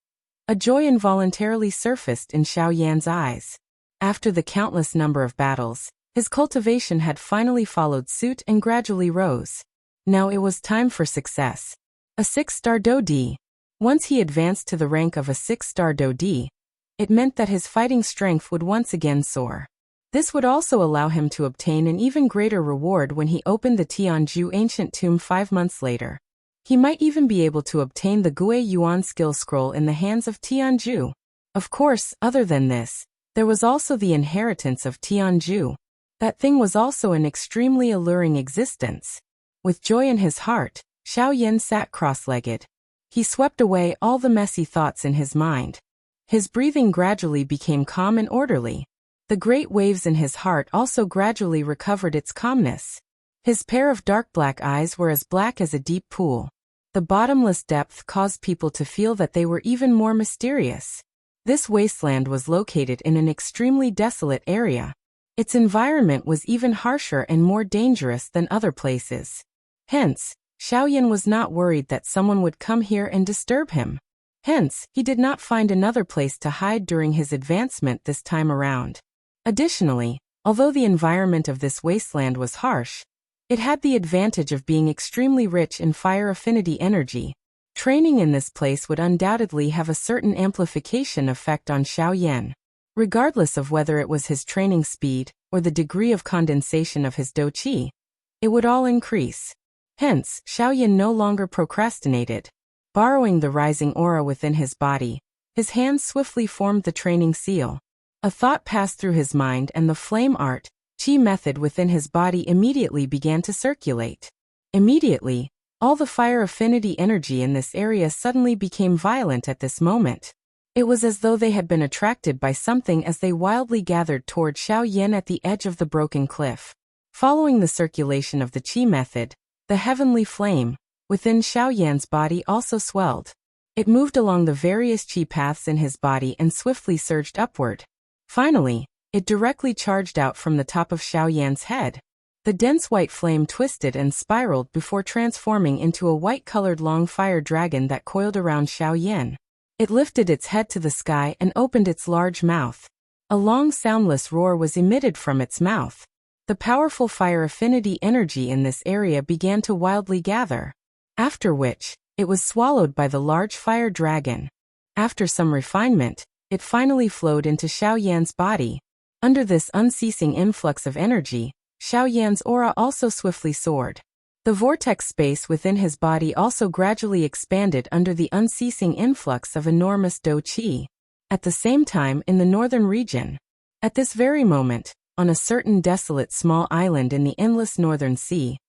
a joy involuntarily surfaced in Xiao Yan's eyes. After the countless number of battles, his cultivation had finally followed suit and gradually rose. Now it was time for success. A 6-star Do-D. Once he advanced to the rank of a 6-star Do-D, it meant that his fighting strength would once again soar. This would also allow him to obtain an even greater reward when he opened the Tianju ancient tomb 5 months later. He might even be able to obtain the Gui Yuan skill scroll in the hands of Tianju. Of course, other than this, there was also the inheritance of Tianju. That thing was also an extremely alluring existence. With joy in his heart, Xiao Yan sat cross-legged. He swept away all the messy thoughts in his mind. His breathing gradually became calm and orderly. The great waves in his heart also gradually recovered its calmness. His pair of dark black eyes were as black as a deep pool. The bottomless depth caused people to feel that they were even more mysterious. This wasteland was located in an extremely desolate area. Its environment was even harsher and more dangerous than other places. Hence, Xiao Yan was not worried that someone would come here and disturb him. Hence, he did not find another place to hide during his advancement this time around. Additionally, although the environment of this wasteland was harsh, it had the advantage of being extremely rich in fire affinity energy. Training in this place would undoubtedly have a certain amplification effect on Xiao Yan. Regardless of whether it was his training speed or the degree of condensation of his Do-Qi, it would all increase. Hence, Xiao Yan no longer procrastinated. Borrowing the rising aura within his body, his hands swiftly formed the training seal. A thought passed through his mind and the flame art, Qi method within his body immediately began to circulate. Immediately, all the fire affinity energy in this area suddenly became violent at this moment. It was as though they had been attracted by something as they wildly gathered toward Xiao Yan at the edge of the broken cliff. Following the circulation of the Qi method, the heavenly flame within Xiao Yan's body also swelled. It moved along the various Qi paths in his body and swiftly surged upward. Finally, it directly charged out from the top of Xiao Yan's head. The dense white flame twisted and spiraled before transforming into a white-colored long fire dragon that coiled around Xiao Yan. It lifted its head to the sky and opened its large mouth. A long soundless roar was emitted from its mouth. The powerful fire affinity energy in this area began to wildly gather. After which, it was swallowed by the large fire dragon. After some refinement, it finally flowed into Xiao Yan's body. Under this unceasing influx of energy, Xiao Yan's aura also swiftly soared. The vortex space within his body also gradually expanded under the unceasing influx of enormous Do-Qi. At the same time in the northern region. At this very moment, on a certain desolate small island in the endless northern sea,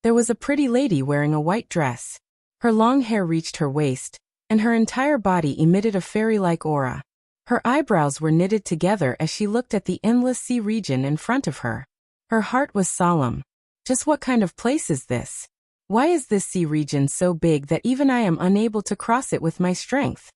there was a pretty lady wearing a white dress. Her long hair reached her waist, and her entire body emitted a fairy-like aura. Her eyebrows were knitted together as she looked at the endless sea region in front of her. Her heart was solemn. Just what kind of place is this? Why is this sea region so big that even I am unable to cross it with my strength?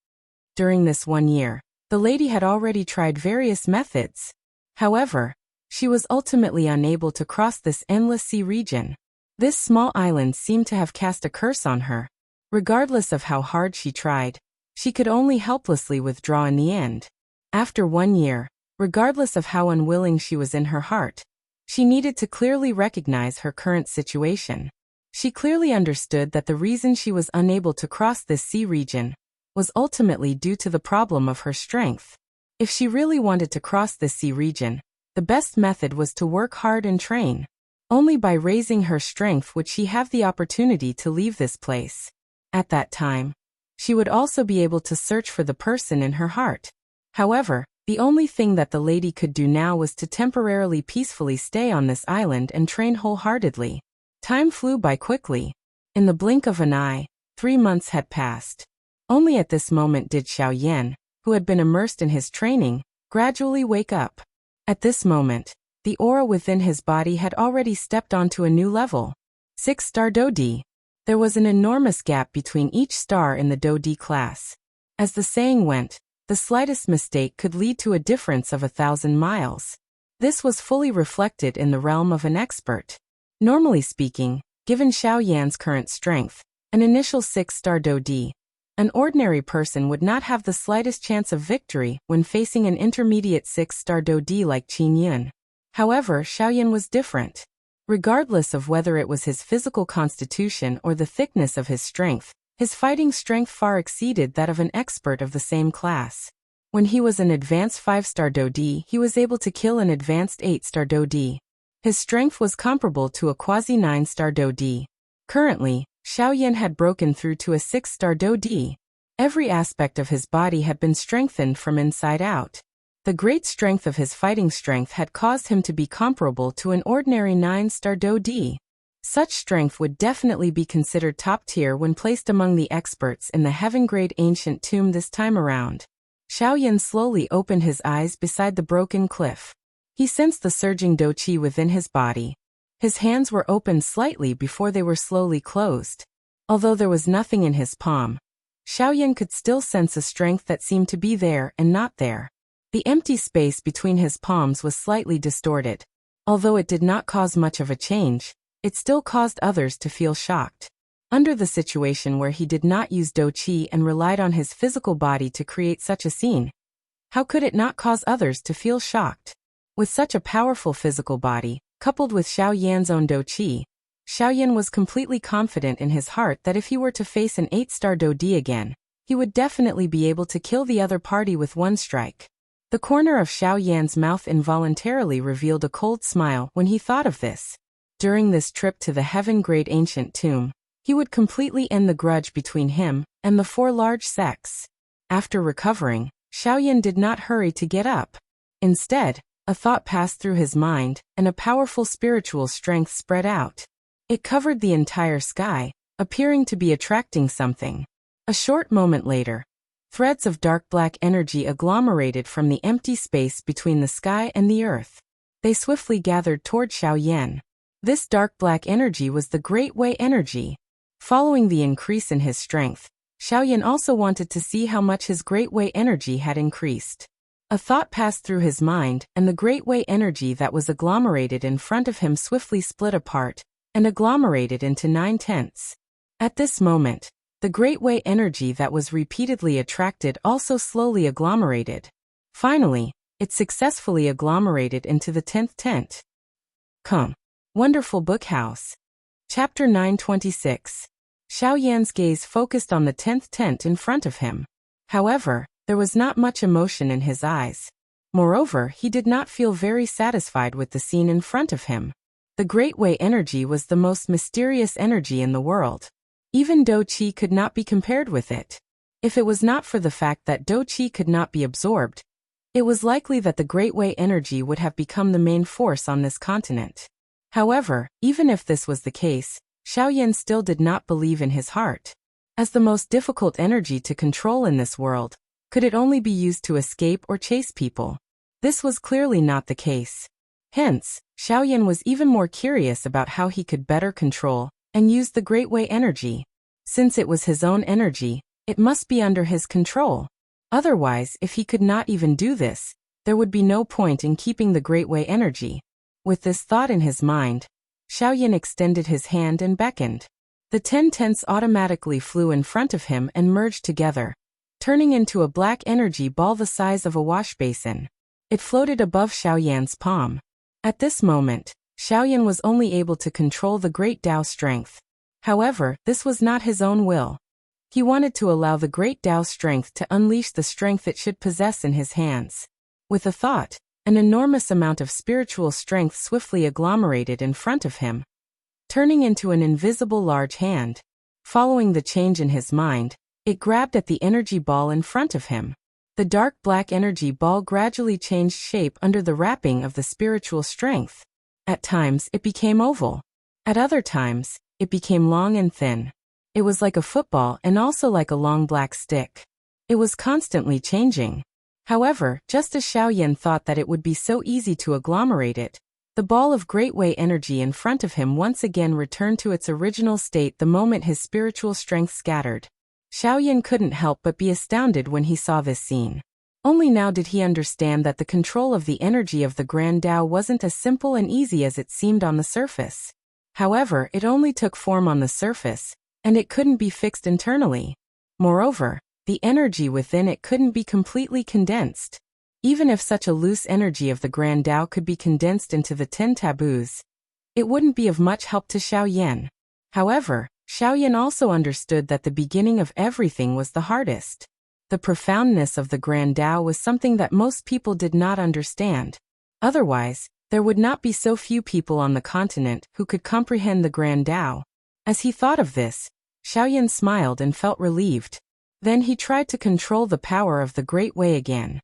During this 1 year, the lady had already tried various methods. However, she was ultimately unable to cross this endless sea region. This small island seemed to have cast a curse on her. Regardless of how hard she tried, she could only helplessly withdraw in the end. After 1 year, regardless of how unwilling she was in her heart, she needed to clearly recognize her current situation. She clearly understood that the reason she was unable to cross this sea region was ultimately due to the problem of her strength. If she really wanted to cross this sea region, the best method was to work hard and train. Only by raising her strength would she have the opportunity to leave this place. At that time, she would also be able to search for the person in her heart. However, the only thing that the lady could do now was to temporarily peacefully stay on this island and train wholeheartedly. Time flew by quickly. In the blink of an eye, 3 months had passed. Only at this moment did Xiao Yan, who had been immersed in his training, gradually wake up. At this moment, the aura within his body had already stepped onto a new level. 6-star Do-D. There was an enormous gap between each star in the Do-D class. As the saying went, the slightest mistake could lead to a difference of 1,000 miles. This was fully reflected in the realm of an expert. Normally speaking, given Xiao Yan's current strength, an initial 6-star Do-D, an ordinary person would not have the slightest chance of victory when facing an intermediate 6-star Do-D like Qin Yun. However, Xiao Yan was different. Regardless of whether it was his physical constitution or the thickness of his strength, his fighting strength far exceeded that of an expert of the same class. When he was an advanced 5-star Do-D, he was able to kill an advanced 8-star Do-D. His strength was comparable to a quasi-9-star Do-D. Currently, Xiao Yan had broken through to a 6-star Do-D. Every aspect of his body had been strengthened from inside out. The great strength of his fighting strength had caused him to be comparable to an ordinary 9-star Do-D. Such strength would definitely be considered top tier when placed among the experts in the heaven-grade ancient tomb this time around. Xiao Yan slowly opened his eyes beside the broken cliff. He sensed the surging Do-Qi within his body. His hands were opened slightly before they were slowly closed. Although there was nothing in his palm, Xiao Yan could still sense a strength that seemed to be there and not there. The empty space between his palms was slightly distorted. Although it did not cause much of a change, it still caused others to feel shocked. Under the situation where he did not use Do-Qi and relied on his physical body to create such a scene, how could it not cause others to feel shocked? With such a powerful physical body, coupled with Xiao Yan's own Do-Qi, Xiao Yan was completely confident in his heart that if he were to face an 8-star Do-D again, he would definitely be able to kill the other party with one strike. The corner of Xiao Yan's mouth involuntarily revealed a cold smile when he thought of this. During this trip to the heaven-grade ancient tomb, he would completely end the grudge between him and the 4 large sects. After recovering, Xiao Yan did not hurry to get up. Instead, a thought passed through his mind, and a powerful spiritual strength spread out. It covered the entire sky, appearing to be attracting something. A short moment later, threads of dark black energy agglomerated from the empty space between the sky and the earth. They swiftly gathered toward Xiao Yan. This dark black energy was the Great Way energy. Following the increase in his strength, Xiao Yan also wanted to see how much his Great Way energy had increased. A thought passed through his mind, and the Great Way energy that was agglomerated in front of him swiftly split apart and agglomerated into 9/10. At this moment, the Great Way energy that was repeatedly attracted also slowly agglomerated. Finally, it successfully agglomerated into the 10th tent. Come. Wonderful Book House. Chapter 926. Xiao Yan's gaze focused on the 10th tent in front of him. However, there was not much emotion in his eyes. Moreover, he did not feel very satisfied with the scene in front of him. The Great Way energy was the most mysterious energy in the world. Even Do-Qi could not be compared with it. If it was not for the fact that Do-Qi could not be absorbed, it was likely that the Great Way energy would have become the main force on this continent. However, even if this was the case, Xiao Yan still did not believe in his heart. As the most difficult energy to control in this world, could it only be used to escape or chase people? This was clearly not the case. Hence, Xiao Yan was even more curious about how he could better control and use the Great Way energy. Since it was his own energy, it must be under his control. Otherwise, if he could not even do this, there would be no point in keeping the Great Way energy. With this thought in his mind, Xiao Yan extended his hand and beckoned. The 10 tents automatically flew in front of him and merged together, turning into a black energy ball the size of a wash basin. It floated above Xiao Yan's palm. At this moment, Xiao Yan was only able to control the great Tao strength. However, this was not his own will. He wanted to allow the great Tao strength to unleash the strength it should possess in his hands. With a thought, an enormous amount of spiritual strength swiftly agglomerated in front of him, turning into an invisible large hand. Following the change in his mind, it grabbed at the energy ball in front of him. The dark black energy ball gradually changed shape under the wrapping of the spiritual strength. At times, it became oval. At other times, it became long and thin. It was like a football and also like a long black stick. It was constantly changing. However, just as Xiao Yan thought that it would be so easy to agglomerate it, the ball of Great Way energy in front of him once again returned to its original state the moment his spiritual strength scattered. Xiao Yan couldn't help but be astounded when he saw this scene. Only now did he understand that the control of the energy of the Grand Tao wasn't as simple and easy as it seemed on the surface. However, it only took form on the surface, and it couldn't be fixed internally. Moreover, the energy within it couldn't be completely condensed. Even if such a loose energy of the Grand Tao could be condensed into the 10 taboos, it wouldn't be of much help to Xiaoyan. However, Xiaoyan also understood that the beginning of everything was the hardest. The profoundness of the Grand Tao was something that most people did not understand. Otherwise, there would not be so few people on the continent who could comprehend the Grand Tao. As he thought of this, Xiaoyan smiled and felt relieved. Then he tried to control the power of the Great Way again.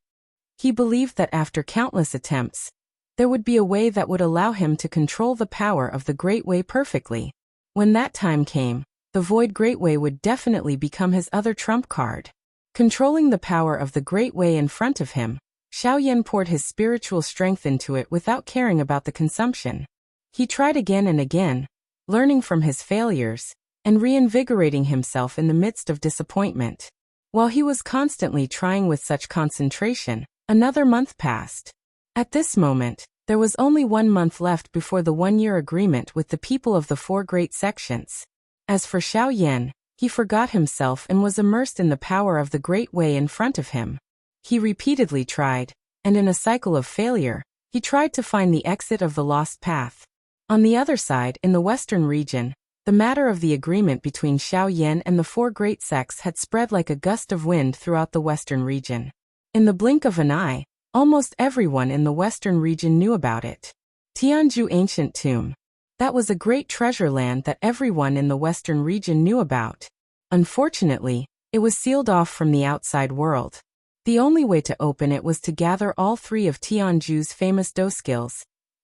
He believed that after countless attempts, there would be a way that would allow him to control the power of the Great Way perfectly. When that time came, the Void Great Way would definitely become his other trump card. Controlling the power of the Great Way in front of him, Xiaoyan poured his spiritual strength into it without caring about the consumption. He tried again and again, learning from his failures, and reinvigorating himself in the midst of disappointment. While he was constantly trying with such concentration, another month passed. At this moment, there was only 1 month left before the 1-year agreement with the people of the 4 great sections. As for Xiaoyan, he forgot himself and was immersed in the power of the Great Way in front of him. He repeatedly tried, and in a cycle of failure, he tried to find the exit of the lost path. On the other side, in the western region, the matter of the agreement between Xiaoyan and the 4 great sects had spread like a gust of wind throughout the western region. In the blink of an eye, almost everyone in the western region knew about it. Tianzhu Ancient Tomb. That was a great treasure land that everyone in the western region knew about. Unfortunately, it was sealed off from the outside world. The only way to open it was to gather all 3 of Tianzhu's famous Do skills,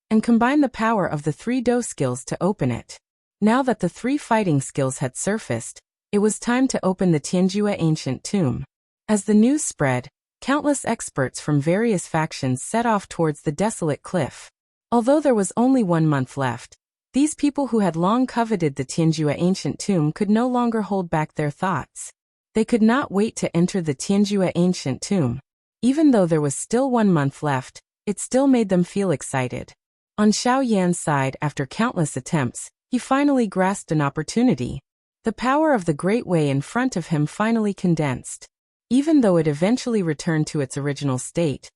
and combine the power of the 3 Do skills to open it. Now that the 3 fighting skills had surfaced, it was time to open the Tianzhu Ancient Tomb. As the news spread, countless experts from various factions set off towards the desolate cliff. Although there was only 1 month left, these people who had long coveted the Tianzhu Ancient Tomb could no longer hold back their thoughts. They could not wait to enter the Tianzhu Ancient Tomb. Even though there was still 1 month left, it still made them feel excited. On Xiaoyan's side, after countless attempts, he finally grasped an opportunity. The power of the Great Way in front of him finally condensed. Even though it eventually returned to its original state,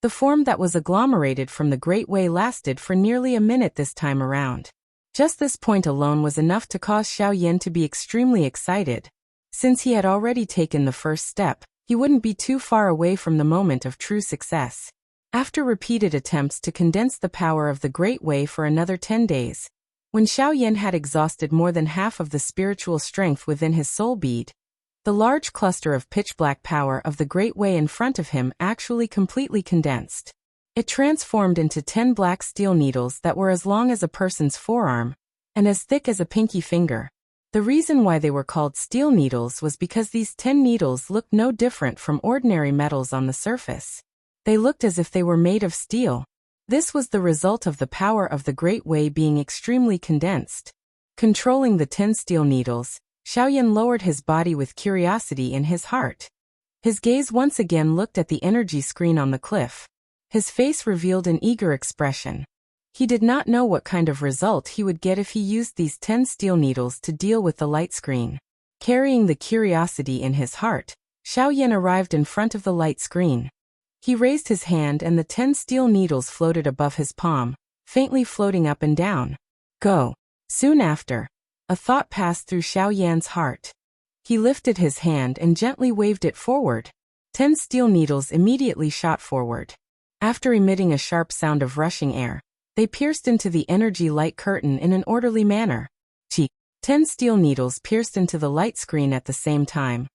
the form that was agglomerated from the Great Way lasted for nearly a minute this time around. Just this point alone was enough to cause Xiaoyan to be extremely excited. Since he had already taken the first step, he wouldn't be too far away from the moment of true success. After repeated attempts to condense the power of the Great Way for another 10 days, when Xiaoyan had exhausted more than half of the spiritual strength within his soul bead, the large cluster of pitch-black power of the Great Way in front of him actually completely condensed. It transformed into 10 black steel needles that were as long as a person's forearm, and as thick as a pinky finger. The reason why they were called steel needles was because these 10 needles looked no different from ordinary metals on the surface. They looked as if they were made of steel. This was the result of the power of the Great Way being extremely condensed. Controlling the 10 steel needles, Xiaoyan lowered his body with curiosity in his heart. His gaze once again looked at the energy screen on the cliff. His face revealed an eager expression. He did not know what kind of result he would get if he used these 10 steel needles to deal with the light screen. Carrying the curiosity in his heart, Xiaoyan arrived in front of the light screen. He raised his hand and the 10 steel needles floated above his palm, faintly floating up and down. Go. Soon after, a thought passed through Xiaoyan's heart. He lifted his hand and gently waved it forward. 10 steel needles immediately shot forward. After emitting a sharp sound of rushing air, they pierced into the energy light curtain in an orderly manner. 10 steel needles pierced into the light screen at the same time,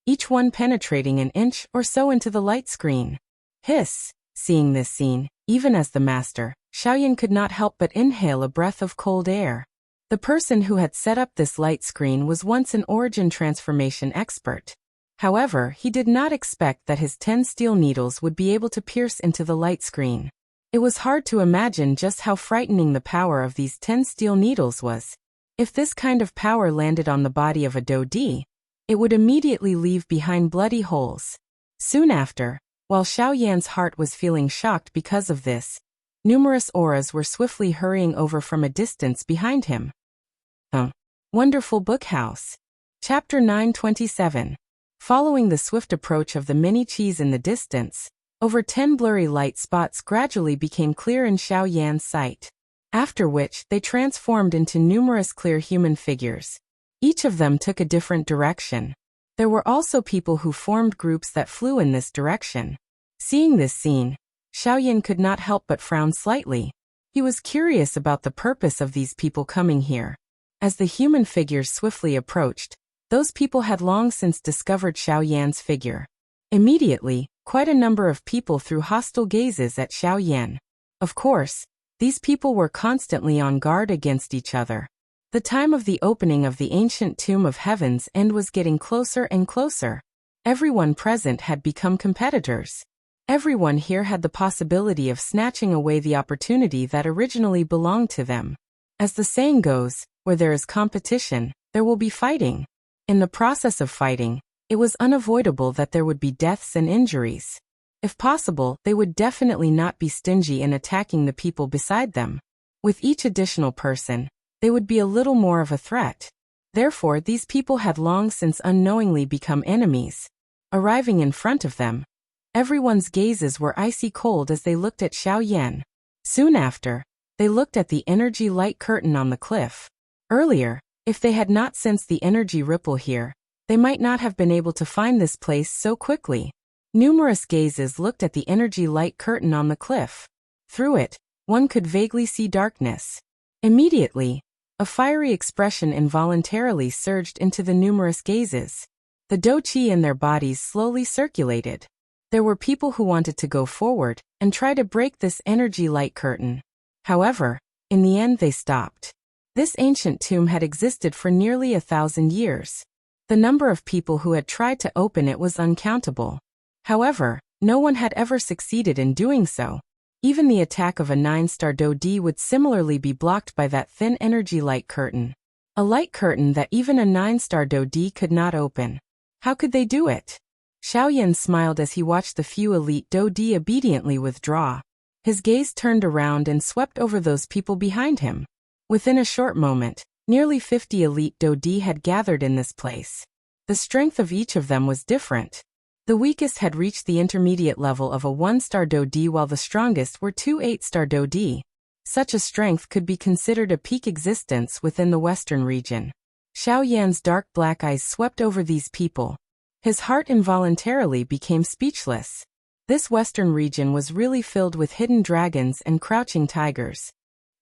each one penetrating an inch or so into the light screen. Hiss! Seeing this scene, even as the master, Xiaoyan could not help but inhale a breath of cold air. The person who had set up this light screen was once an origin transformation expert. However, he did not expect that his 10 steel needles would be able to pierce into the light screen. It was hard to imagine just how frightening the power of these 10 steel needles was. If this kind of power landed on the body of a Dodi, it would immediately leave behind bloody holes. Soon after, While Xiao Yan's heart was feeling shocked because of this, numerous auras were swiftly hurrying over from a distance behind him. Wonderful Book House. Chapter 927. Following the swift approach of the mini cheese in the distance, over 10 blurry light spots gradually became clear in Xiao Yan's sight, after which they transformed into numerous clear human figures. Each of them took a different direction. There were also people who formed groups that flew in this direction. Seeing this scene, Xiao Yan could not help but frown slightly. He was curious about the purpose of these people coming here. As the human figures swiftly approached, those people had long since discovered Xiao Yan's figure. Immediately, quite a number of people threw hostile gazes at Xiao Yan. Of course, these people were constantly on guard against each other. The time of the opening of the ancient Tomb of Heaven's End was getting closer and closer. Everyone present had become competitors. Everyone here had the possibility of snatching away the opportunity that originally belonged to them. As the saying goes, where there is competition, there will be fighting. In the process of fighting, it was unavoidable that there would be deaths and injuries. If possible, they would definitely not be stingy in attacking the people beside them. With each additional person, they would be a little more of a threat. Therefore, these people had long since unknowingly become enemies. Arriving in front of them, everyone's gazes were icy cold as they looked at Xiao Yan. Soon after, they looked at the energy light curtain on the cliff. Earlier, if they had not sensed the energy ripple here, they might not have been able to find this place so quickly. Numerous gazes looked at the energy light curtain on the cliff. Through it, one could vaguely see darkness. Immediately, a fiery expression involuntarily surged into the numerous gazes. The dou qi in their bodies slowly circulated. There were people who wanted to go forward and try to break this energy light curtain. However, in the end they stopped. This ancient tomb had existed for nearly 1,000 years. The number of people who had tried to open it was uncountable. However, no one had ever succeeded in doing so. Even the attack of a 9-star dou di would similarly be blocked by that thin energy light curtain. A light curtain that even a 9-star dou di could not open. How could they do it? Xiao Yan smiled as he watched the few elite dou di obediently withdraw. His gaze turned around and swept over those people behind him. Within a short moment, nearly 50 elite dou di had gathered in this place. The strength of each of them was different. The weakest had reached the intermediate level of a 1-star dou di while the strongest were 2 8-star dou di. Such a strength could be considered a peak existence within the western region. Xiao Yan's dark black eyes swept over these people. His heart involuntarily became speechless. This western region was really filled with hidden dragons and crouching tigers.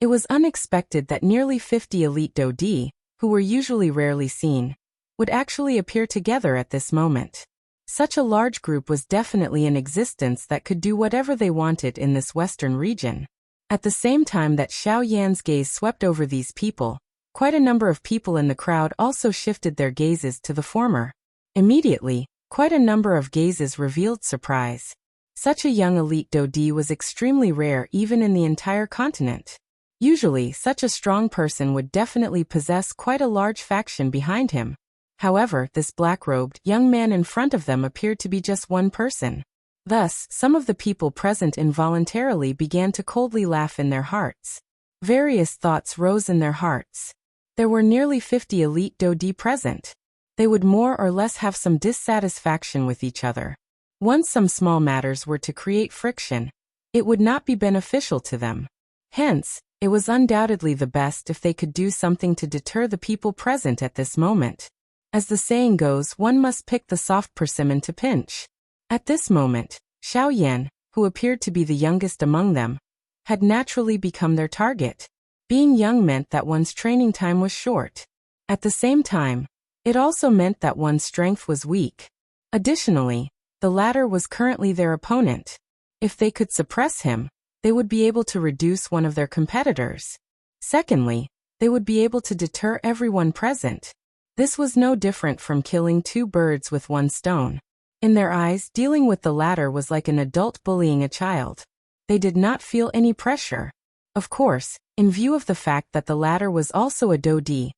It was unexpected that nearly 50 elite dou di, who were usually rarely seen, would actually appear together at this moment. Such a large group was definitely in existence that could do whatever they wanted in this western region. At the same time that Xiao Yan's gaze swept over these people, quite a number of people in the crowd also shifted their gazes to the former. Immediately, quite a number of gazes revealed surprise. Such a young elite dou di was extremely rare even in the entire continent. Usually, such a strong person would definitely possess quite a large faction behind him. However, this black-robed young man in front of them appeared to be just one person. Thus, some of the people present involuntarily began to coldly laugh in their hearts. Various thoughts rose in their hearts. There were nearly 50 elite dou di present. They would more or less have some dissatisfaction with each other. Once some small matters were to create friction, it would not be beneficial to them. Hence, it was undoubtedly the best if they could do something to deter the people present at this moment. As the saying goes, one must pick the soft persimmon to pinch. At this moment, Xiao Yan, who appeared to be the youngest among them, had naturally become their target. Being young meant that one's training time was short. At the same time, it also meant that one's strength was weak. Additionally, the latter was currently their opponent. If they could suppress him, they would be able to reduce one of their competitors. Secondly, they would be able to deter everyone present. This was no different from killing two birds with one stone. In their eyes, dealing with the latter was like an adult bullying a child. They did not feel any pressure. Of course, in view of the fact that the latter was also a dou di,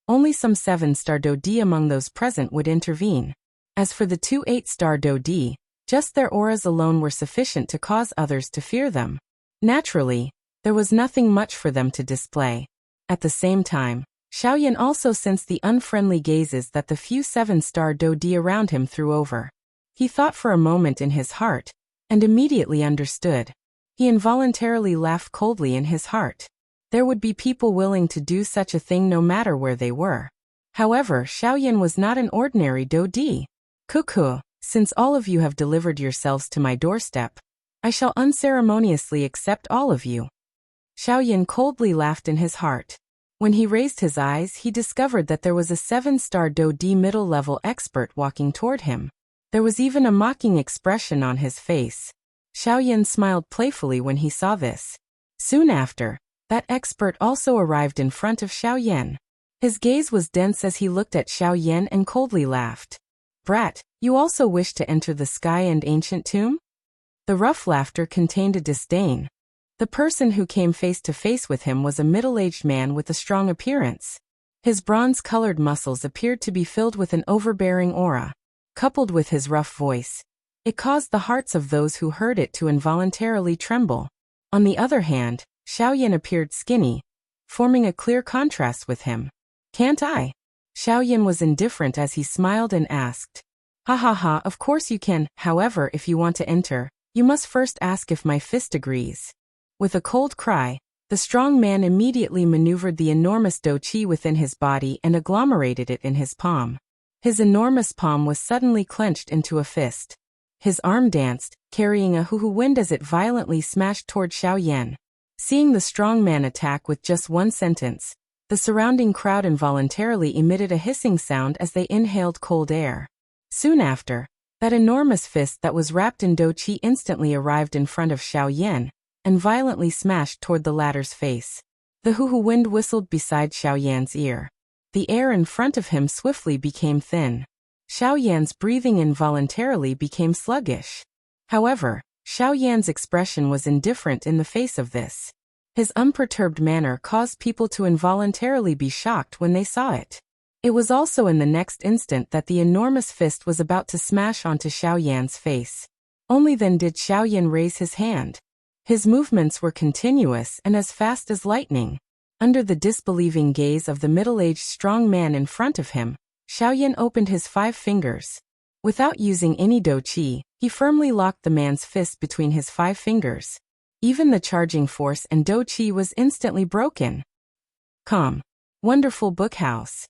only some 7-star dou di among those present would intervene. As for the 2 8-star dou di, Just their auras alone were sufficient to cause others to fear them. Naturally, there was nothing much for them to display. At the same time, Xiaoyan also sensed the unfriendly gazes that the few 7-star Dodi around him threw over. He thought for a moment in his heart, and immediately understood. He involuntarily laughed coldly in his heart. There would be people willing to do such a thing no matter where they were. However, Xiaoyan was not an ordinary Dodi. Cuckoo, since all of you have delivered yourselves to my doorstep, I shall unceremoniously accept all of you. Xiaoyan coldly laughed in his heart. When he raised his eyes, he discovered that there was a 7-star Dodi middle-level expert walking toward him. There was even a mocking expression on his face. Xiaoyan smiled playfully when he saw this. Soon after, that expert also arrived in front of Xiaoyan. His gaze was dense as he looked at Xiaoyan and coldly laughed. Brat, you also wish to enter the sky and ancient tomb? The rough laughter contained a disdain. The person who came face to face with him was a middle-aged man with a strong appearance. His bronze-colored muscles appeared to be filled with an overbearing aura. Coupled with his rough voice, it caused the hearts of those who heard it to involuntarily tremble. On the other hand, Xiaoyan appeared skinny, forming a clear contrast with him. Can't I? Xiaoyan was indifferent as he smiled and asked. Ha ha ha, of course you can, however if you want to enter, you must first ask if my fist agrees. With a cold cry, the strong man immediately maneuvered the enormous douqi within his body and agglomerated it in his palm. His enormous palm was suddenly clenched into a fist. His arm danced, carrying a hoo-hoo wind as it violently smashed toward Xiaoyan. Seeing the strong man attack with just one sentence, the surrounding crowd involuntarily emitted a hissing sound as they inhaled cold air. Soon after, that enormous fist that was wrapped in douqi instantly arrived in front of Xiaoyan and violently smashed toward the latter's face. The hoo-hoo wind whistled beside Xiaoyan's ear. The air in front of him swiftly became thin. Xiaoyan's breathing involuntarily became sluggish. However, Xiaoyan's expression was indifferent in the face of this. His unperturbed manner caused people to involuntarily be shocked when they saw it. It was also in the next instant that the enormous fist was about to smash onto Xiaoyan's face. Only then did Xiaoyan raise his hand. His movements were continuous and as fast as lightning. Under the disbelieving gaze of the middle-aged strong man in front of him, Xiaoyan opened his 5 fingers. Without using any douqi, he firmly locked the man's fist between his 5 fingers. Even the charging force and douqi was instantly broken. Calm. Wonderful Book House.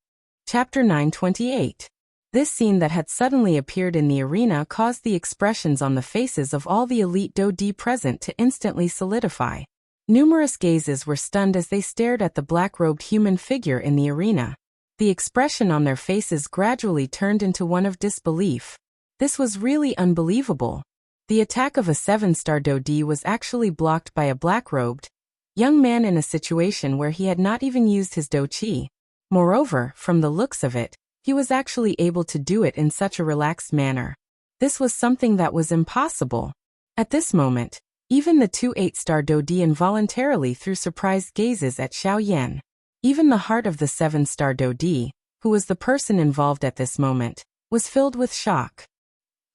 Chapter 928. This scene that had suddenly appeared in the arena caused the expressions on the faces of all the elite Dodi present to instantly solidify. Numerous gazes were stunned as they stared at the black-robed human figure in the arena. The expression on their faces gradually turned into one of disbelief. This was really unbelievable. The attack of a 7-star Dodi was actually blocked by a black-robed young man in a situation where he had not even used his douqi. Moreover, from the looks of it, he was actually able to do it in such a relaxed manner. This was something that was impossible. At this moment, even the 2 8-star Dodi involuntarily threw surprised gazes at Xiaoyan. Even the heart of the 7-star Dodi, who was the person involved at this moment, was filled with shock.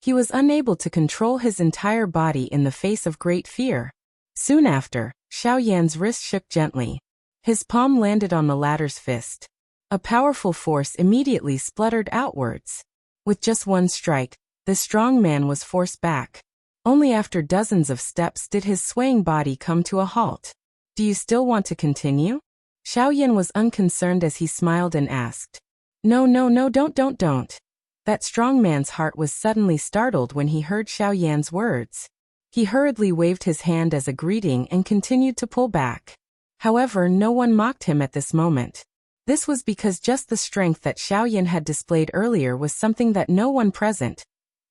He was unable to control his entire body in the face of great fear. Soon after, Xiaoyan's wrist shook gently. His palm landed on the latter's fist. A powerful force immediately spluttered outwards. With just one strike, the strong man was forced back. Only after dozens of steps did his swaying body come to a halt. Do you still want to continue? Xiaoyan was unconcerned as he smiled and asked. No, don't. That strong man's heart was suddenly startled when he heard Xiaoyan's words. He hurriedly waved his hand as a greeting and continued to pull back. However, no one mocked him at this moment. This was because just the strength that Xiaoyan had displayed earlier was something that no one present,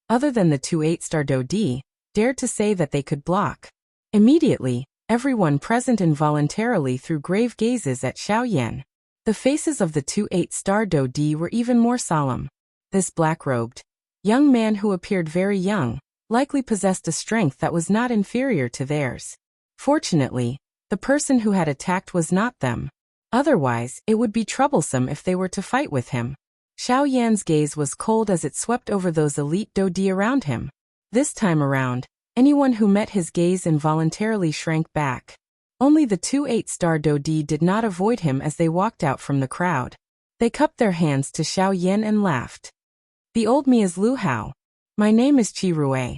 other than the 2 8-star Dodi, dared to say that they could block. Immediately, everyone present involuntarily threw grave gazes at Xiaoyan. The faces of the 2 8-star Dodi were even more solemn. This black-robed young man, who appeared very young, likely possessed a strength that was not inferior to theirs. Fortunately, the person who had attacked was not them. Otherwise, it would be troublesome if they were to fight with him. Xiaoyan's gaze was cold as it swept over those elite Dodi around him. This time around, anyone who met his gaze involuntarily shrank back. Only the 2 8-star Dodi did not avoid him as they walked out from the crowd. They cupped their hands to Xiao Yan and laughed. The old me is Lu Hao. My name is Qi Rui.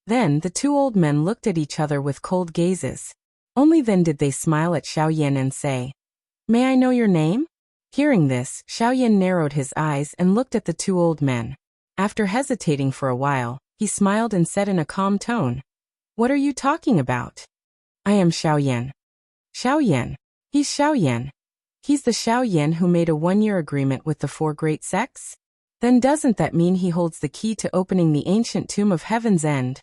Then the 2 old men looked at each other with cold gazes. Only then did they smile at Xiao Yan and say, May I know your name? Hearing this, Xiao Yan narrowed his eyes and looked at the 2 old men. After hesitating for a while, he smiled and said in a calm tone, What are you talking about? I am Xiao Yan. Xiao Yan. He's Xiao Yan. He's the Xiao Yan who made a 1-year agreement with the 4 great sects? Then doesn't that mean he holds the key to opening the ancient tomb of Heaven's End?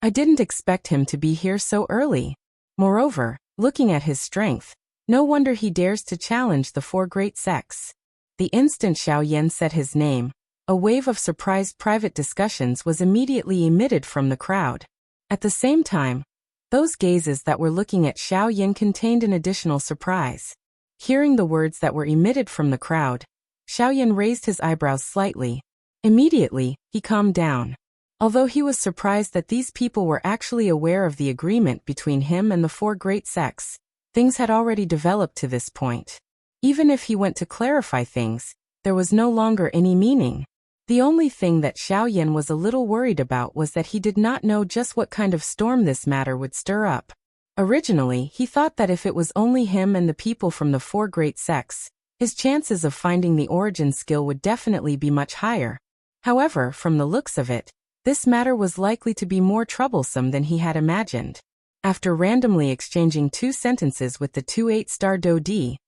I didn't expect him to be here so early. Moreover, looking at his strength, no wonder he dares to challenge the 4 great sects. The instant Xiao Yan said his name, a wave of surprised private discussions was immediately emitted from the crowd. At the same time, those gazes that were looking at Xiao Yan contained an additional surprise. Hearing the words that were emitted from the crowd, Xiao Yan raised his eyebrows slightly. Immediately, he calmed down. Although he was surprised that these people were actually aware of the agreement between him and the 4 great sects, things had already developed to this point. Even if he went to clarify things, there was no longer any meaning. The only thing that Xiao Yan was a little worried about was that he did not know just what kind of storm this matter would stir up. Originally, he thought that if it was only him and the people from the 4 great sects, his chances of finding the origin skill would definitely be much higher. However, from the looks of it, this matter was likely to be more troublesome than he had imagined. After randomly exchanging 2 sentences with the 2 8-star Dodi,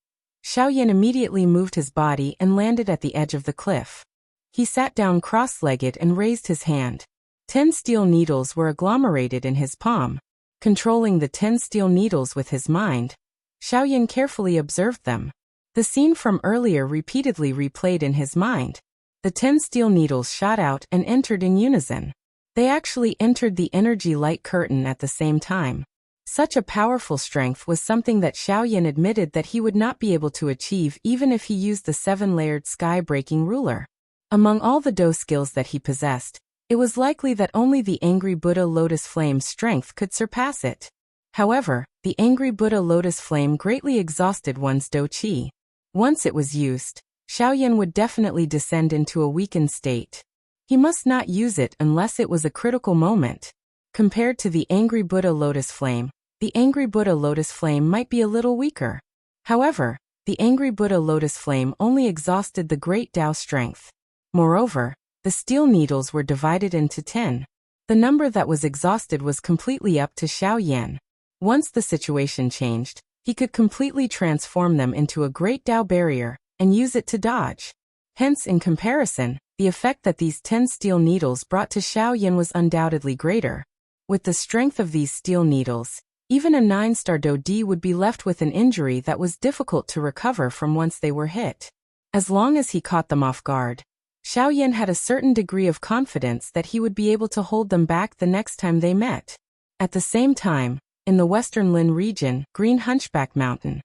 Xiao Yan immediately moved his body and landed at the edge of the cliff. He sat down cross-legged and raised his hand. 10 steel needles were agglomerated in his palm. Controlling the 10 steel needles with his mind, Xiao Yan carefully observed them. The scene from earlier repeatedly replayed in his mind. The 10 steel needles shot out and entered in unison. They actually entered the energy light curtain at the same time. Such a powerful strength was something that Xiao Yan admitted that he would not be able to achieve even if he used the 7-layered sky-breaking ruler. Among all the Do skills that he possessed, it was likely that only the Angry Buddha Lotus Flame's strength could surpass it. However, the Angry Buddha Lotus Flame greatly exhausted one's Do Qi. Once it was used, Xiao Yan would definitely descend into a weakened state. He must not use it unless it was a critical moment. Compared to the Angry Buddha Lotus Flame, the Angry Buddha Lotus Flame might be a little weaker. However, the Angry Buddha Lotus Flame only exhausted the Great Tao strength. Moreover, the steel needles were divided into 10. The number that was exhausted was completely up to Xiao Yan. Once the situation changed, he could completely transform them into a Great Tao barrier and use it to dodge. Hence, in comparison, the effect that these 10 steel needles brought to Xiao Yan was undoubtedly greater. With the strength of these steel needles, even a 9-star Dodi would be left with an injury that was difficult to recover from once they were hit. As long as he caught them off guard, Xiao Yan had a certain degree of confidence that he would be able to hold them back the next time they met. At the same time, in the Western Lin region, Green Hunchback Mountain.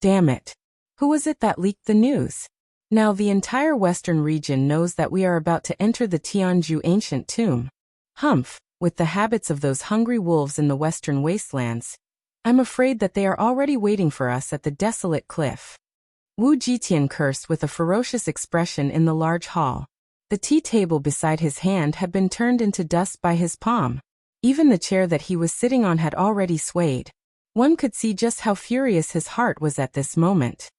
Damn it. Who was it that leaked the news? Now the entire Western region knows that we are about to enter the Tianju ancient tomb. Humph, with the habits of those hungry wolves in the Western wastelands, I'm afraid that they are already waiting for us at the desolate cliff. Wu Jitian cursed with a ferocious expression in the large hall. The tea table beside his hand had been turned into dust by his palm. Even the chair that he was sitting on had already swayed. One could see just how furious his heart was at this moment.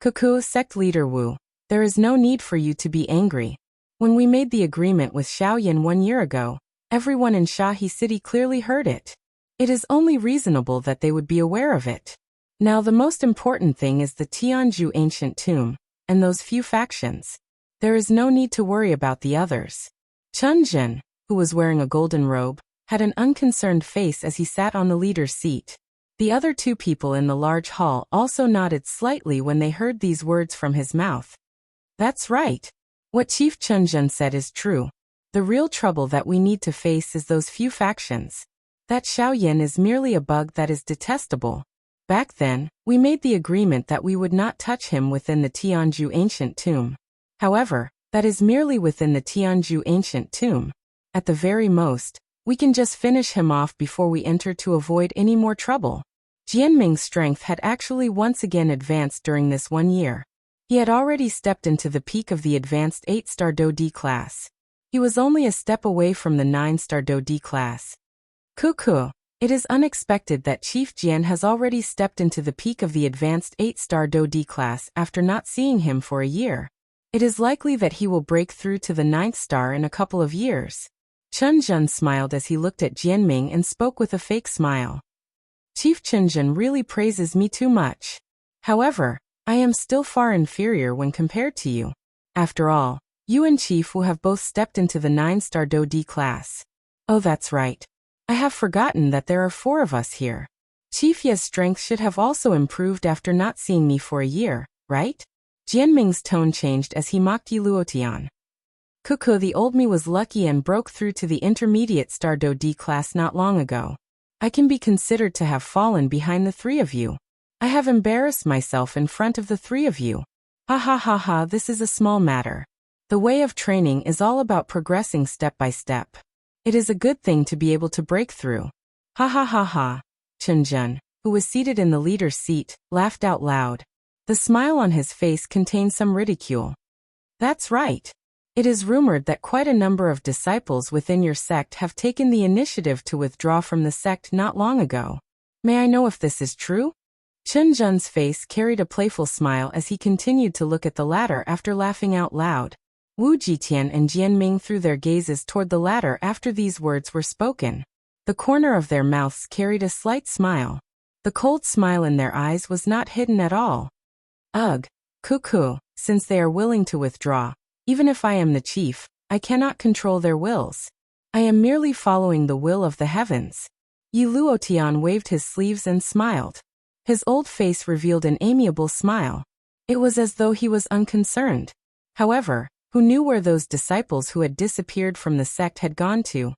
Cuckoo, sect leader Wu, there is no need for you to be angry. When we made the agreement with Xiao Yan 1 year ago, everyone in Shahi City clearly heard it. It is only reasonable that they would be aware of it. Now the most important thing is the Tianju ancient tomb, and those few factions. There is no need to worry about the others. Chun Jin, who was wearing a golden robe, had an unconcerned face as he sat on the leader's seat. The other 2 people in the large hall also nodded slightly when they heard these words from his mouth. That's right. What Chief Chun Jin said is true. The real trouble that we need to face is those few factions. That Xiao Yan is merely a bug that is detestable. Back then, we made the agreement that we would not touch him within the Tianju ancient tomb. However, that is merely within the Tianju ancient tomb. At the very most, we can just finish him off before we enter to avoid any more trouble. Jianming's strength had actually once again advanced during this 1 year. He had already stepped into the peak of the advanced 8-star Do D class. He was only a step away from the 9-star Do D class. Cuckoo! It is unexpected that Chief Jian has already stepped into the peak of the advanced 8-star Do D class after not seeing him for a year. It is likely that he will break through to the 9th star in a couple of years. Chen Zhen smiled as he looked at Jianming and spoke with a fake smile. Chief Chen Zhen really praises me too much. However, I am still far inferior when compared to you. After all, you and Chief Wu have both stepped into the 9-star Do D class. Oh, that's right. I have forgotten that there are 4 of us here. Chief Ye's strength should have also improved after not seeing me for a year, right? Jianming's tone changed as he mocked Yi Luotian. Cuckoo, the old me was lucky and broke through to the intermediate star Do D class not long ago. I can be considered to have fallen behind the 3 of you. I have embarrassed myself in front of the 3 of you. Ha ha ha ha, this is a small matter. The way of training is all about progressing step by step. It is a good thing to be able to break through. Ha ha ha ha. Chen Zhen, who was seated in the leader's seat, laughed out loud. The smile on his face contained some ridicule. That's right. It is rumored that quite a number of disciples within your sect have taken the initiative to withdraw from the sect not long ago. May I know if this is true? Chen Zhen's face carried a playful smile as he continued to look at the latter after laughing out loud. Wu Jitian and Jianming threw their gazes toward the latter after these words were spoken. The corner of their mouths carried a slight smile. The cold smile in their eyes was not hidden at all. Ugh, cuckoo, since they are willing to withdraw, even if I am the chief, I cannot control their wills. I am merely following the will of the heavens. Yi Luotian waved his sleeves and smiled. His old face revealed an amiable smile. It was as though he was unconcerned. However, who knew where those disciples who had disappeared from the sect had gone to?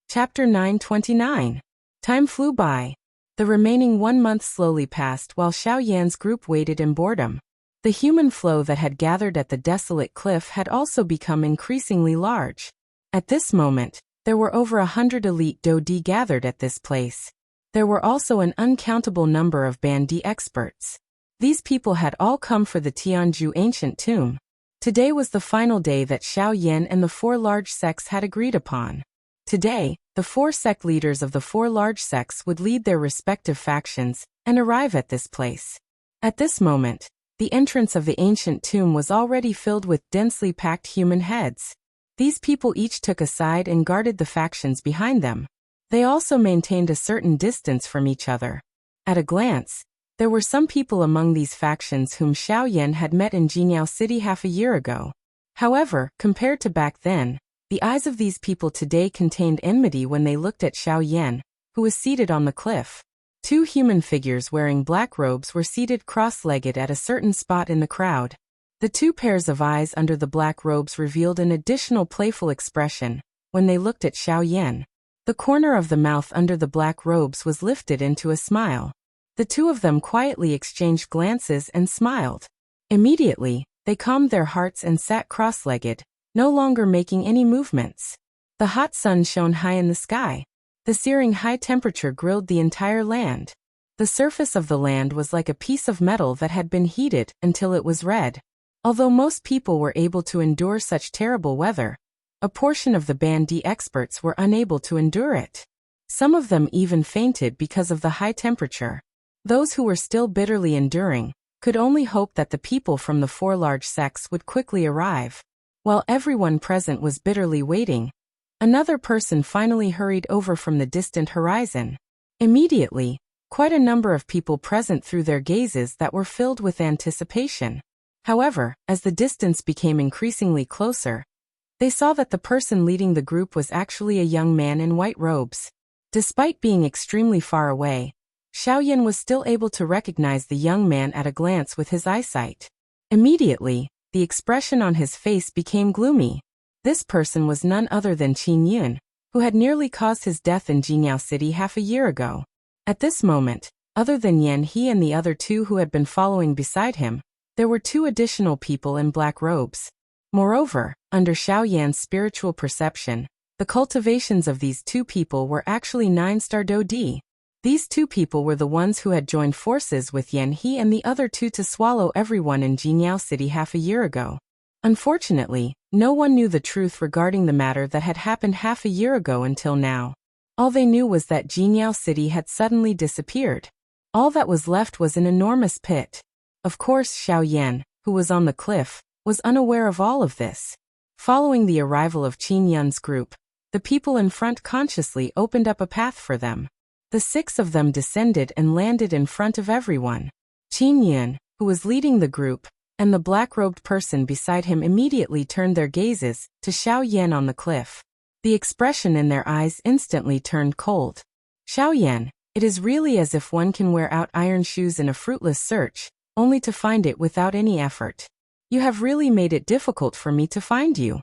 Chapter 929. Time flew by. The remaining 1 month slowly passed while Xiao Yan's group waited in boredom. The human flow that had gathered at the desolate cliff had also become increasingly large. At this moment, there were over 100 elite Do D gathered at this place. There were also an uncountable number of Bandi experts. These people had all come for the Tianzhu ancient tomb. Today was the final day that Xiao Yan and the 4 large sects had agreed upon. Today, the 4 sect leaders of the 4 large sects would lead their respective factions and arrive at this place. At this moment, the entrance of the ancient tomb was already filled with densely packed human heads. These people each took a side and guarded the factions behind them. They also maintained a certain distance from each other. At a glance, there were some people among these factions whom Xiao Yan had met in Jingyao City half a year ago. However, compared to back then, the eyes of these people today contained enmity when they looked at Xiao Yan, who was seated on the cliff. 2 human figures wearing black robes were seated cross-legged at a certain spot in the crowd. The 2 pairs of eyes under the black robes revealed an additional playful expression when they looked at Xiao Yan. The corner of the mouth under the black robes was lifted into a smile. The 2 of them quietly exchanged glances and smiled. Immediately, they calmed their hearts and sat cross-legged, no longer making any movements. The hot sun shone high in the sky. The searing high temperature grilled the entire land. The surface of the land was like a piece of metal that had been heated until it was red. Although most people were able to endure such terrible weather, a portion of the Bandi experts were unable to endure it. Some of them even fainted because of the high temperature. Those who were still bitterly enduring could only hope that the people from the 4 large sects would quickly arrive. While everyone present was bitterly waiting, another person finally hurried over from the distant horizon. Immediately, quite a number of people present threw their gazes that were filled with anticipation. However, as the distance became increasingly closer, they saw that the person leading the group was actually a young man in white robes. Despite being extremely far away, Xiao Yan was still able to recognize the young man at a glance with his eyesight. Immediately, the expression on his face became gloomy. This person was none other than Qin Yun, who had nearly caused his death in Jingyao City half a year ago. At this moment, other than Yan He and the other 2 who had been following beside him, there were 2 additional people in black robes. Moreover, under Xiao Yan's spiritual perception, the cultivations of these two people were actually 9-star Do-di. These two people were the ones who had joined forces with Yan He and the other two to swallow everyone in Jinyao City half a year ago. Unfortunately, no one knew the truth regarding the matter that had happened half a year ago until now. All they knew was that Jinyao City had suddenly disappeared. All that was left was an enormous pit. Of course, Xiao Yan, who was on the cliff, was unaware of all of this. Following the arrival of Qin Yun's group, the people in front consciously opened up a path for them. The 6 of them descended and landed in front of everyone. Qin Yun, who was leading the group, and the black-robed person beside him immediately turned their gazes to Xiao Yan on the cliff. The expression in their eyes instantly turned cold. Xiao Yan, it is really as if one can wear out iron shoes in a fruitless search, only to find it without any effort. You have really made it difficult for me to find you.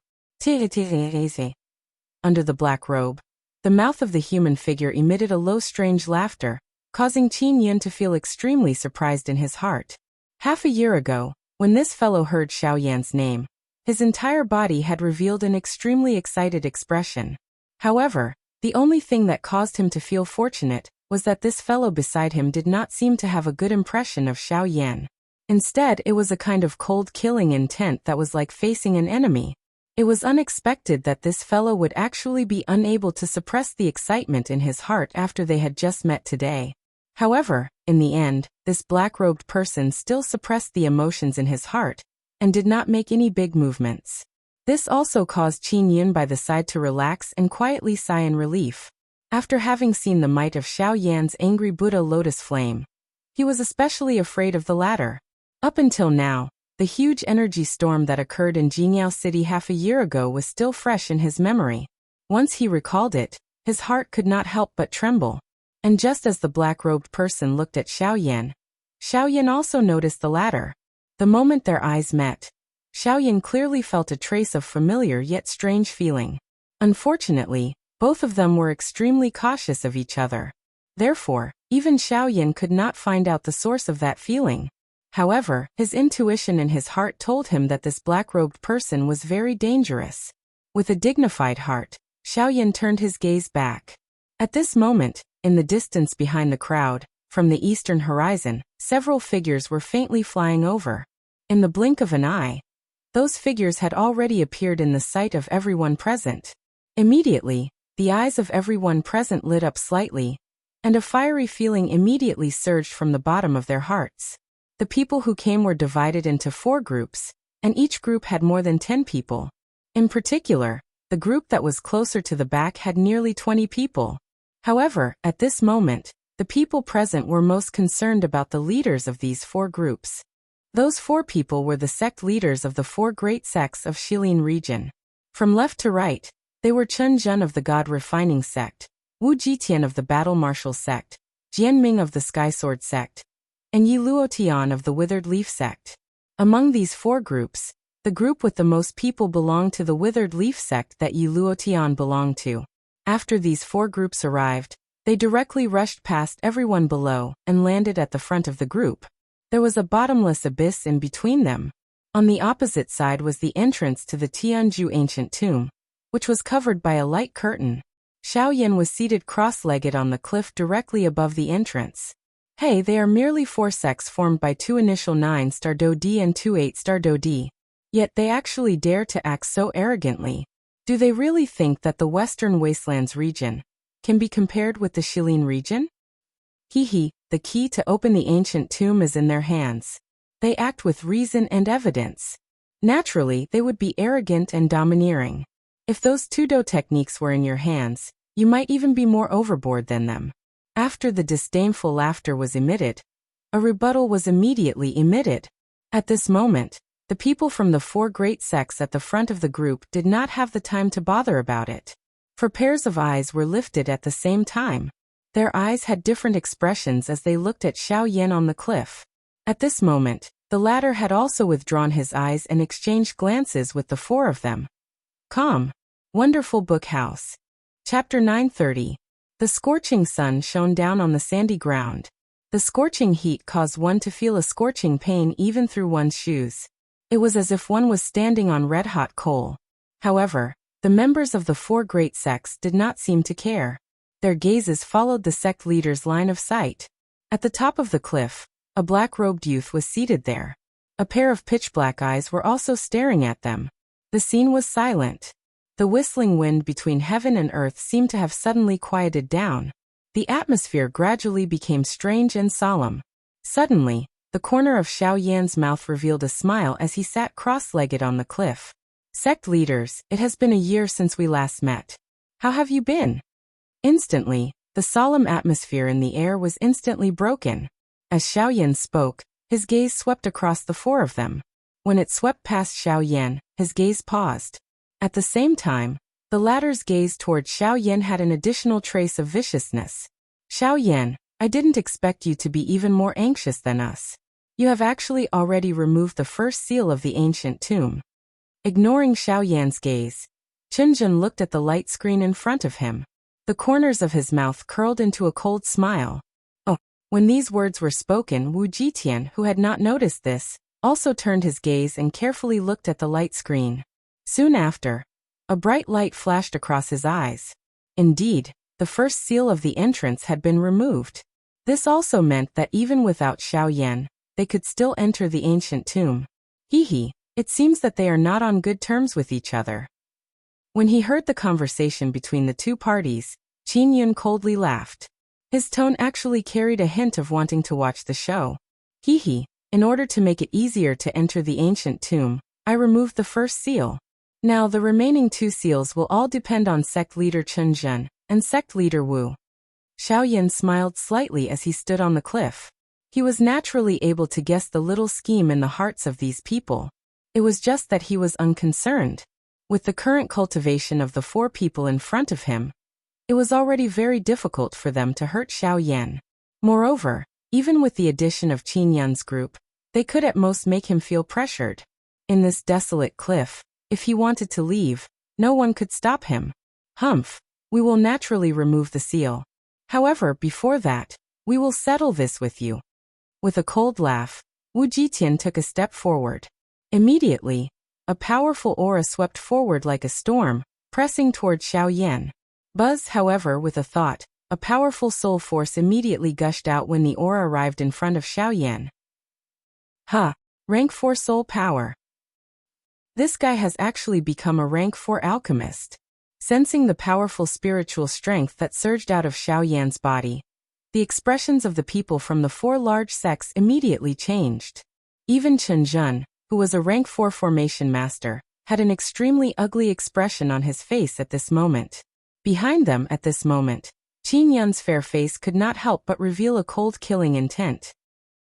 Under the black robe, the mouth of the human figure emitted a low strange laughter, causing Qin Yun to feel extremely surprised in his heart. Half a year ago, when this fellow heard Xiao Yan's name, his entire body had revealed an extremely excited expression. However, the only thing that caused him to feel fortunate was that this fellow beside him did not seem to have a good impression of Xiao Yan. Instead, it was a kind of cold killing intent that was like facing an enemy. It was unexpected that this fellow would actually be unable to suppress the excitement in his heart after they had just met today. However, in the end, this black-robed person still suppressed the emotions in his heart, and did not make any big movements. This also caused Qin Yun by the side to relax and quietly sigh in relief. After having seen the might of Xiao Yan's angry Buddha lotus flame, he was especially afraid of the latter. Up until now, the huge energy storm that occurred in Jinyao City half a year ago was still fresh in his memory. Once he recalled it, his heart could not help but tremble. And just as the black-robed person looked at Xiao Yan also noticed the latter. The moment their eyes met, Xiao Yan clearly felt a trace of familiar yet strange feeling. Unfortunately, both of them were extremely cautious of each other. Therefore, even Xiao Yan could not find out the source of that feeling. However, his intuition in his heart told him that this black-robed person was very dangerous. With a dignified heart, Xiao Yan turned his gaze back. At this moment, in the distance behind the crowd, from the eastern horizon, several figures were faintly flying over. In the blink of an eye, those figures had already appeared in the sight of everyone present. Immediately, the eyes of everyone present lit up slightly, and a fiery feeling immediately surged from the bottom of their hearts. The people who came were divided into 4 groups, and each group had more than 10 people. In particular, the group that was closer to the back had nearly 20 people. However, at this moment, the people present were most concerned about the leaders of these 4 groups. Those 4 people were the sect leaders of the 4 great sects of Shilin region. From left to right, they were Chen Zhen of the God Refining sect, Wu Jitian of the Battle Martial sect, Jian Ming of the Sky Sword sect, and Yi Luotian of the Withered Leaf sect. Among these 4 groups, the group with the most people belonged to the Withered Leaf sect that Yi Luotian belonged to. After these 4 groups arrived, they directly rushed past everyone below and landed at the front of the group. There was a bottomless abyss in between them. On the opposite side was the entrance to the Tianju ancient tomb, which was covered by a light curtain. Xiao Yan was seated cross-legged on the cliff directly above the entrance. Hey, they are merely 4 sects formed by 2 initial 9-star Do-di and 2 8-star Do-di. Yet they actually dare to act so arrogantly. Do they really think that the Western Wastelands region can be compared with the Shilin region? The key to open the ancient tomb is in their hands. They act with reason and evidence. Naturally, they would be arrogant and domineering. If those 2 Do techniques were in your hands, you might even be more overboard than them. After the disdainful laughter was emitted, a rebuttal was immediately emitted. At this moment, the people from the 4 great sects at the front of the group did not have the time to bother about it. For pairs of eyes were lifted at the same time. Their eyes had different expressions as they looked at Xiao Yan on the cliff. At this moment, the latter had also withdrawn his eyes and exchanged glances with the 4 of them. Calm. Wonderful Book House. Chapter 930. The scorching sun shone down on the sandy ground. The scorching heat caused one to feel a scorching pain even through one's shoes. It was as if one was standing on red-hot coal. However, the members of the four great sects did not seem to care. Their gazes followed the sect leader's line of sight. At the top of the cliff, a black-robed youth was seated there. A pair of pitch-black eyes were also staring at them. The scene was silent. The whistling wind between heaven and earth seemed to have suddenly quieted down. The atmosphere gradually became strange and solemn. Suddenly, the corner of Xiao Yan's mouth revealed a smile as he sat cross-legged on the cliff. Sect leaders, it has been a year since we last met. How have you been? Instantly, the solemn atmosphere in the air was instantly broken. As Xiao Yan spoke, his gaze swept across the four of them. When it swept past Xiao Yan, his gaze paused. At the same time, the latter's gaze toward Xiao Yan had an additional trace of viciousness. Xiao Yan, I didn't expect you to be even more anxious than us. You have actually already removed the first seal of the ancient tomb. Ignoring Xiao Yan's gaze, Chunjun looked at the light screen in front of him. The corners of his mouth curled into a cold smile. Oh, when these words were spoken, Wu Jitian, who had not noticed this, also turned his gaze and carefully looked at the light screen. Soon after, a bright light flashed across his eyes. Indeed, the first seal of the entrance had been removed. This also meant that even without Xiao Yan, they could still enter the ancient tomb. Hee, it seems that they are not on good terms with each other. When he heard the conversation between the two parties, Qin Yun coldly laughed. His tone actually carried a hint of wanting to watch the show. Hee, in order to make it easier to enter the ancient tomb, I removed the first seal. Now the remaining two seals will all depend on sect leader Chunjun and sect leader Wu. Xiao Yan smiled slightly as he stood on the cliff. He was naturally able to guess the little scheme in the hearts of these people. It was just that he was unconcerned. With the current cultivation of the four people in front of him, it was already very difficult for them to hurt Xiao Yan. Moreover, even with the addition of Qin Yun's group, they could at most make him feel pressured. In this desolate cliff, if he wanted to leave, no one could stop him. Humph, we will naturally remove the seal. However, before that, we will settle this with you. With a cold laugh, Wu Jitian took a step forward. Immediately, a powerful aura swept forward like a storm, pressing toward Xiao Yan. Buzz, however, with a thought, a powerful soul force immediately gushed out when the aura arrived in front of Xiao Yan. Rank 4 soul power. This guy has actually become a rank 4 alchemist. Sensing the powerful spiritual strength that surged out of Xiao Yan's body, the expressions of the people from the four large sects immediately changed. Even Chunjun, who was a rank 4 formation master, had an extremely ugly expression on his face at this moment. Behind them at this moment, Qin Yun's fair face could not help but reveal a cold killing intent.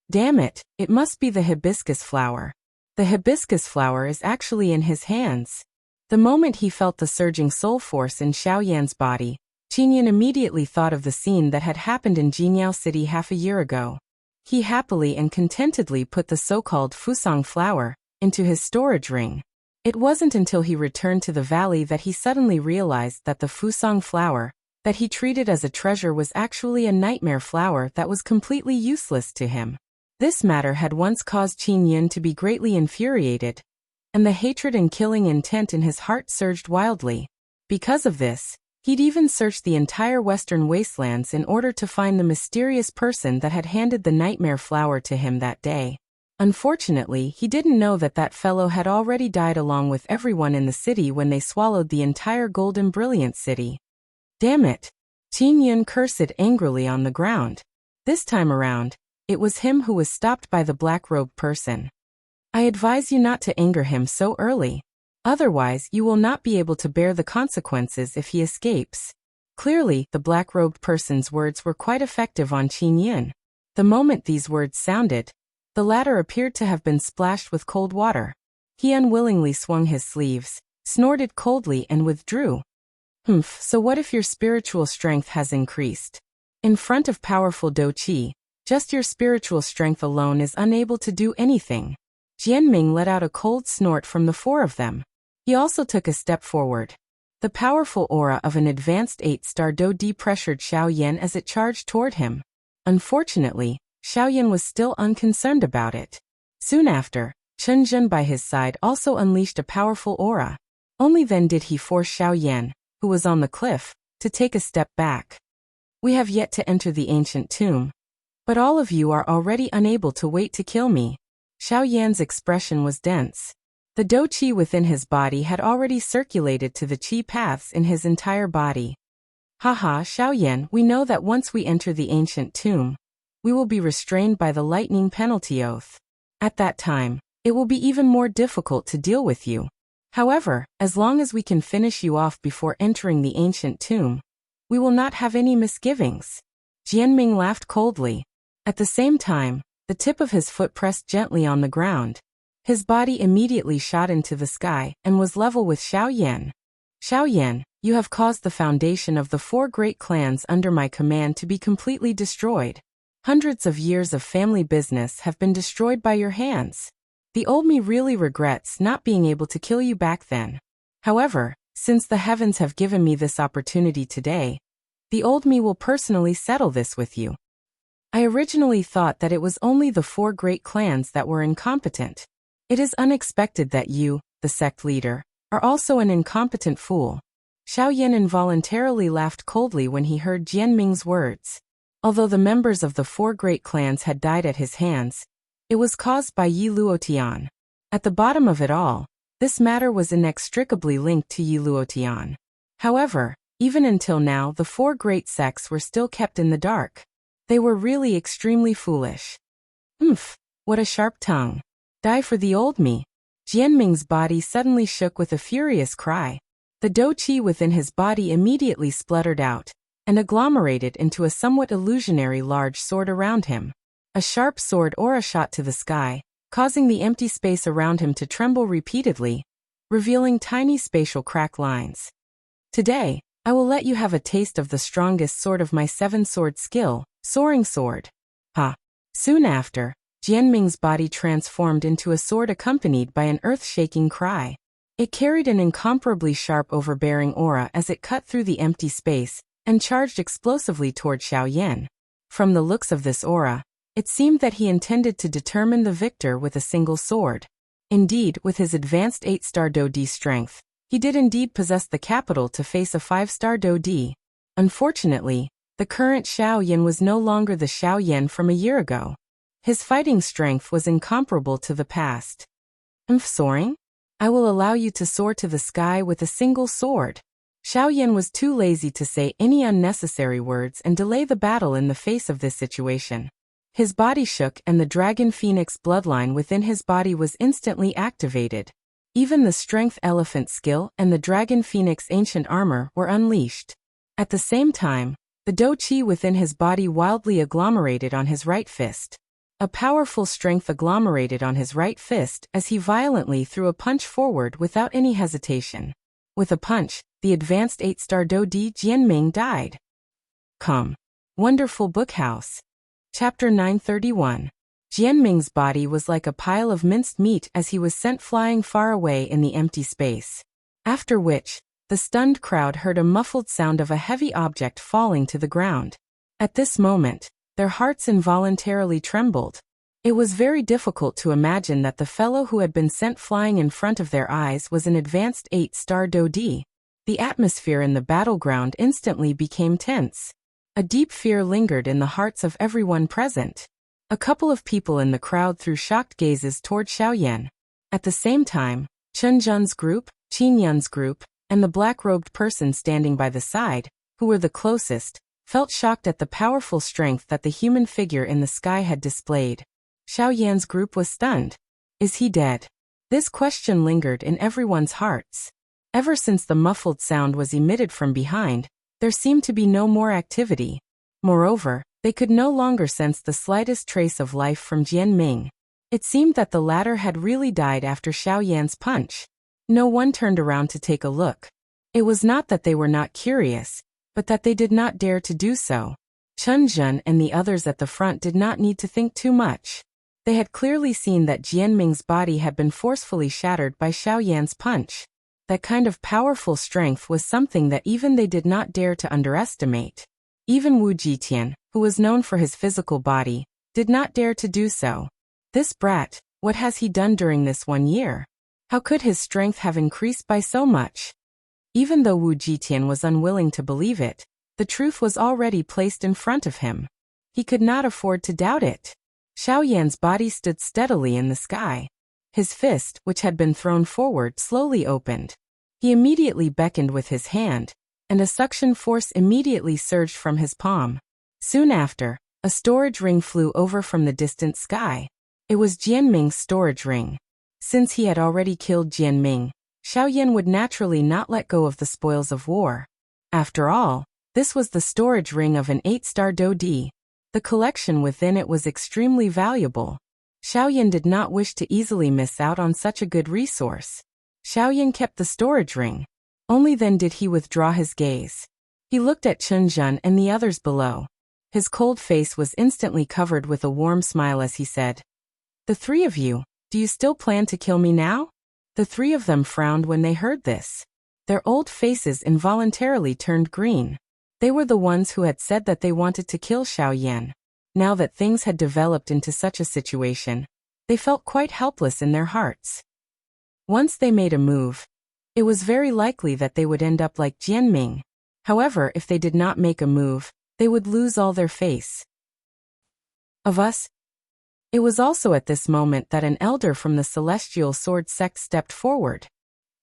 Damn it, it must be the hibiscus flower. The hibiscus flower is actually in his hands. The moment he felt the surging soul force in Xiao Yan's body, Qin Yun immediately thought of the scene that had happened in Jinyao City half a year ago. He happily and contentedly put the so-called Fusang flower into his storage ring. It wasn't until he returned to the valley that he suddenly realized that the Fusang flower that he treated as a treasure was actually a nightmare flower that was completely useless to him. This matter had once caused Qin Yun to be greatly infuriated, and the hatred and killing intent in his heart surged wildly. Because of this, he'd even searched the entire western wastelands in order to find the mysterious person that had handed the nightmare flower to him that day. Unfortunately, he didn't know that that fellow had already died along with everyone in the city when they swallowed the entire golden brilliant city. Damn it! Qin Yun cursed angrily on the ground. This time around, it was him who was stopped by the black-robed person. I advise you not to anger him so early. Otherwise, you will not be able to bear the consequences if he escapes. Clearly, the black-robed person's words were quite effective on Qin Yun. The moment these words sounded, the latter appeared to have been splashed with cold water. He unwillingly swung his sleeves, snorted coldly and withdrew. So what if your spiritual strength has increased? In front of powerful Do Qi, just your spiritual strength alone is unable to do anything. Jianming let out a cold snort from the four of them. He also took a step forward. The powerful aura of an advanced 8-star Do depressured Xiao Yan as it charged toward him. Unfortunately, Xiao Yan was still unconcerned about it. Soon after, Chen Zhen by his side also unleashed a powerful aura. Only then did he force Xiao Yan, who was on the cliff, to take a step back. We have yet to enter the ancient tomb. But all of you are already unable to wait to kill me. Xiao Yan's expression was dense. The dou qi within his body had already circulated to the qi paths in his entire body. Haha, Xiao Yan, we know that once we enter the ancient tomb, we will be restrained by the lightning penalty oath. At that time, it will be even more difficult to deal with you. However, as long as we can finish you off before entering the ancient tomb, we will not have any misgivings. Jianming laughed coldly. At the same time, the tip of his foot pressed gently on the ground. His body immediately shot into the sky and was level with Xiao Yan. Xiao Yan, you have caused the foundation of the 4 great clans under my command to be completely destroyed. Hundreds of years of family business have been destroyed by your hands. The old me really regrets not being able to kill you back then. However, since the heavens have given me this opportunity today, the old me will personally settle this with you. I originally thought that it was only the 4 great clans that were incompetent. It is unexpected that you, the sect leader, are also an incompetent fool. Xiao Yan involuntarily laughed coldly when he heard Jianming's words. Although the members of the 4 great clans had died at his hands, it was caused by Yi Luotian. At the bottom of it all, this matter was inextricably linked to Yi Luotian. However, even until now the 4 great sects were still kept in the dark. They were really extremely foolish. What a sharp tongue. Die for the old me. Jianming's body suddenly shook with a furious cry. The dou qi within his body immediately spluttered out and agglomerated into a somewhat illusionary large sword around him. A sharp sword aura shot to the sky, causing the empty space around him to tremble repeatedly, revealing tiny spatial crack lines. Today, I will let you have a taste of the strongest sword of my 7-sword skill, Soaring Sword. Ha! Soon after, Jianming's body transformed into a sword accompanied by an earth-shaking cry. It carried an incomparably sharp overbearing aura as it cut through the empty space and charged explosively toward Xiao Yan. From the looks of this aura, it seemed that he intended to determine the victor with a single sword. Indeed, with his advanced 8-star dou di strength, he did indeed possess the capital to face a 5-star dou di. Unfortunately, the current Xiao Yan was no longer the Xiao Yan from a year ago. His fighting strength was incomparable to the past. Soaring? I will allow you to soar to the sky with a single sword. Xiao Yan was too lazy to say any unnecessary words and delay the battle in the face of this situation. His body shook and the Dragon Phoenix bloodline within his body was instantly activated. Even the Strength Elephant skill and the Dragon Phoenix ancient armor were unleashed. At the same time, the dou qi within his body wildly agglomerated on his right fist. A powerful strength agglomerated on his right fist as he violently threw a punch forward without any hesitation. With a punch, the advanced 8-star dou di Jianming died. Come. Wonderful Bookhouse. Chapter 931. Jianming's body was like a pile of minced meat as he was sent flying far away in the empty space. After which, the stunned crowd heard a muffled sound of a heavy object falling to the ground. At this moment, their hearts involuntarily trembled. It was very difficult to imagine that the fellow who had been sent flying in front of their eyes was an advanced 8-star dou di. The atmosphere in the battleground instantly became tense. A deep fear lingered in the hearts of everyone present. A couple of people in the crowd threw shocked gazes toward Xiao Yan. At the same time, Chen Zhen's group, Qin Yun's group, and the black-robed person standing by the side, who were the closest, felt shocked at the powerful strength that the human figure in the sky had displayed. Xiao Yan's group was stunned. Is he dead? This question lingered in everyone's hearts. Ever since the muffled sound was emitted from behind, there seemed to be no more activity. Moreover, they could no longer sense the slightest trace of life from Jianming. It seemed that the latter had really died after Xiao Yan's punch. No one turned around to take a look. It was not that they were not curious, but that they did not dare to do so. Chen Zhen and the others at the front did not need to think too much. They had clearly seen that Jianming's body had been forcefully shattered by Xiao Yan's punch. That kind of powerful strength was something that even they did not dare to underestimate. Even Wu Jitian, who was known for his physical body, did not dare to do so. This brat, What has he done during this 1 year? How could his strength have increased by so much? Even though Wu Jitian was unwilling to believe it, the truth was already placed in front of him. He could not afford to doubt it. Xiao Yan's body stood steadily in the sky. His fist, which had been thrown forward, slowly opened. He immediately beckoned with his hand, and a suction force immediately surged from his palm. Soon after, a storage ring flew over from the distant sky. It was Jianming's storage ring. Since he had already killed Jianming, Xiao Yan would naturally not let go of the spoils of war. After all, this was the storage ring of an 8-star Dodi. The collection within it was extremely valuable. Xiao Yan did not wish to easily miss out on such a good resource. Xiao Yan kept the storage ring. Only then did he withdraw his gaze. He looked at Chen Zhen and the others below. His cold face was instantly covered with a warm smile as he said, "The three of you, do you still plan to kill me now?" The three of them frowned when they heard this. Their old faces involuntarily turned green. They were the ones who had said that they wanted to kill Xiao Yan. Now that things had developed into such a situation, they felt quite helpless in their hearts. Once they made a move, it was very likely that they would end up like Jianming. However, if they did not make a move, they would lose all their face. Of us? It was also at this moment that an elder from the Celestial Sword sect stepped forward.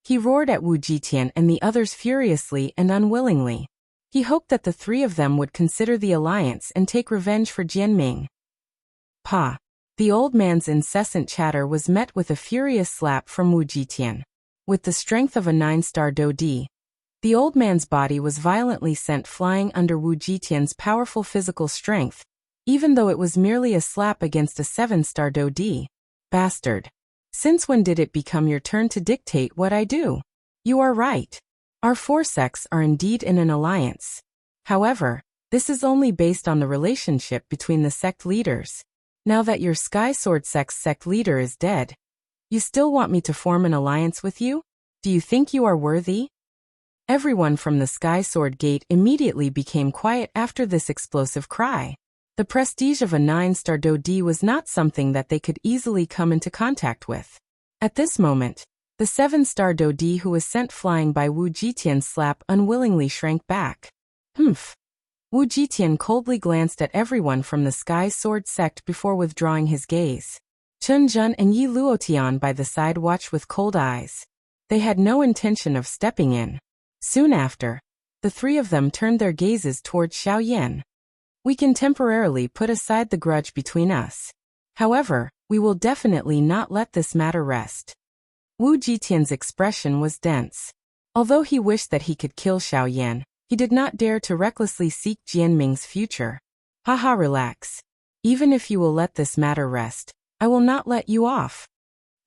He roared at Wu Jitian and the others furiously and unwillingly. He hoped that the three of them would consider the alliance and take revenge for Jianming. Pa! The old man's incessant chatter was met with a furious slap from Wu Jitian. With the strength of a 9-star Dodi, the old man's body was violently sent flying under Wu Jitian's powerful physical strength, even though it was merely a slap against a 7-star Dodi. Bastard! Since when did it become your turn to dictate what I do? You are right. Our 4 sects are indeed in an alliance. However, this is only based on the relationship between the sect leaders. Now that your Sky Sword sect's sect leader is dead, you still want me to form an alliance with you? Do you think you are worthy? Everyone from the Sky Sword Gate immediately became quiet after this explosive cry. The prestige of a 9-star Dodi was not something that they could easily come into contact with. At this moment, the 7-star Dodi who was sent flying by Wu Jitian's slap unwillingly shrank back. Humph. Wu Jitian coldly glanced at everyone from the Sky Sword sect before withdrawing his gaze. Chen Zhen and Yi Luotian by the side watched with cold eyes. They had no intention of stepping in. Soon after, the three of them turned their gazes towards Xiao Yan. We can temporarily put aside the grudge between us. However, we will definitely not let this matter rest. Wu Jitian's expression was dense. Although he wished that he could kill Xiao Yan, he did not dare to recklessly seek Jianming's future. Haha, relax. Even if you will let this matter rest, I will not let you off.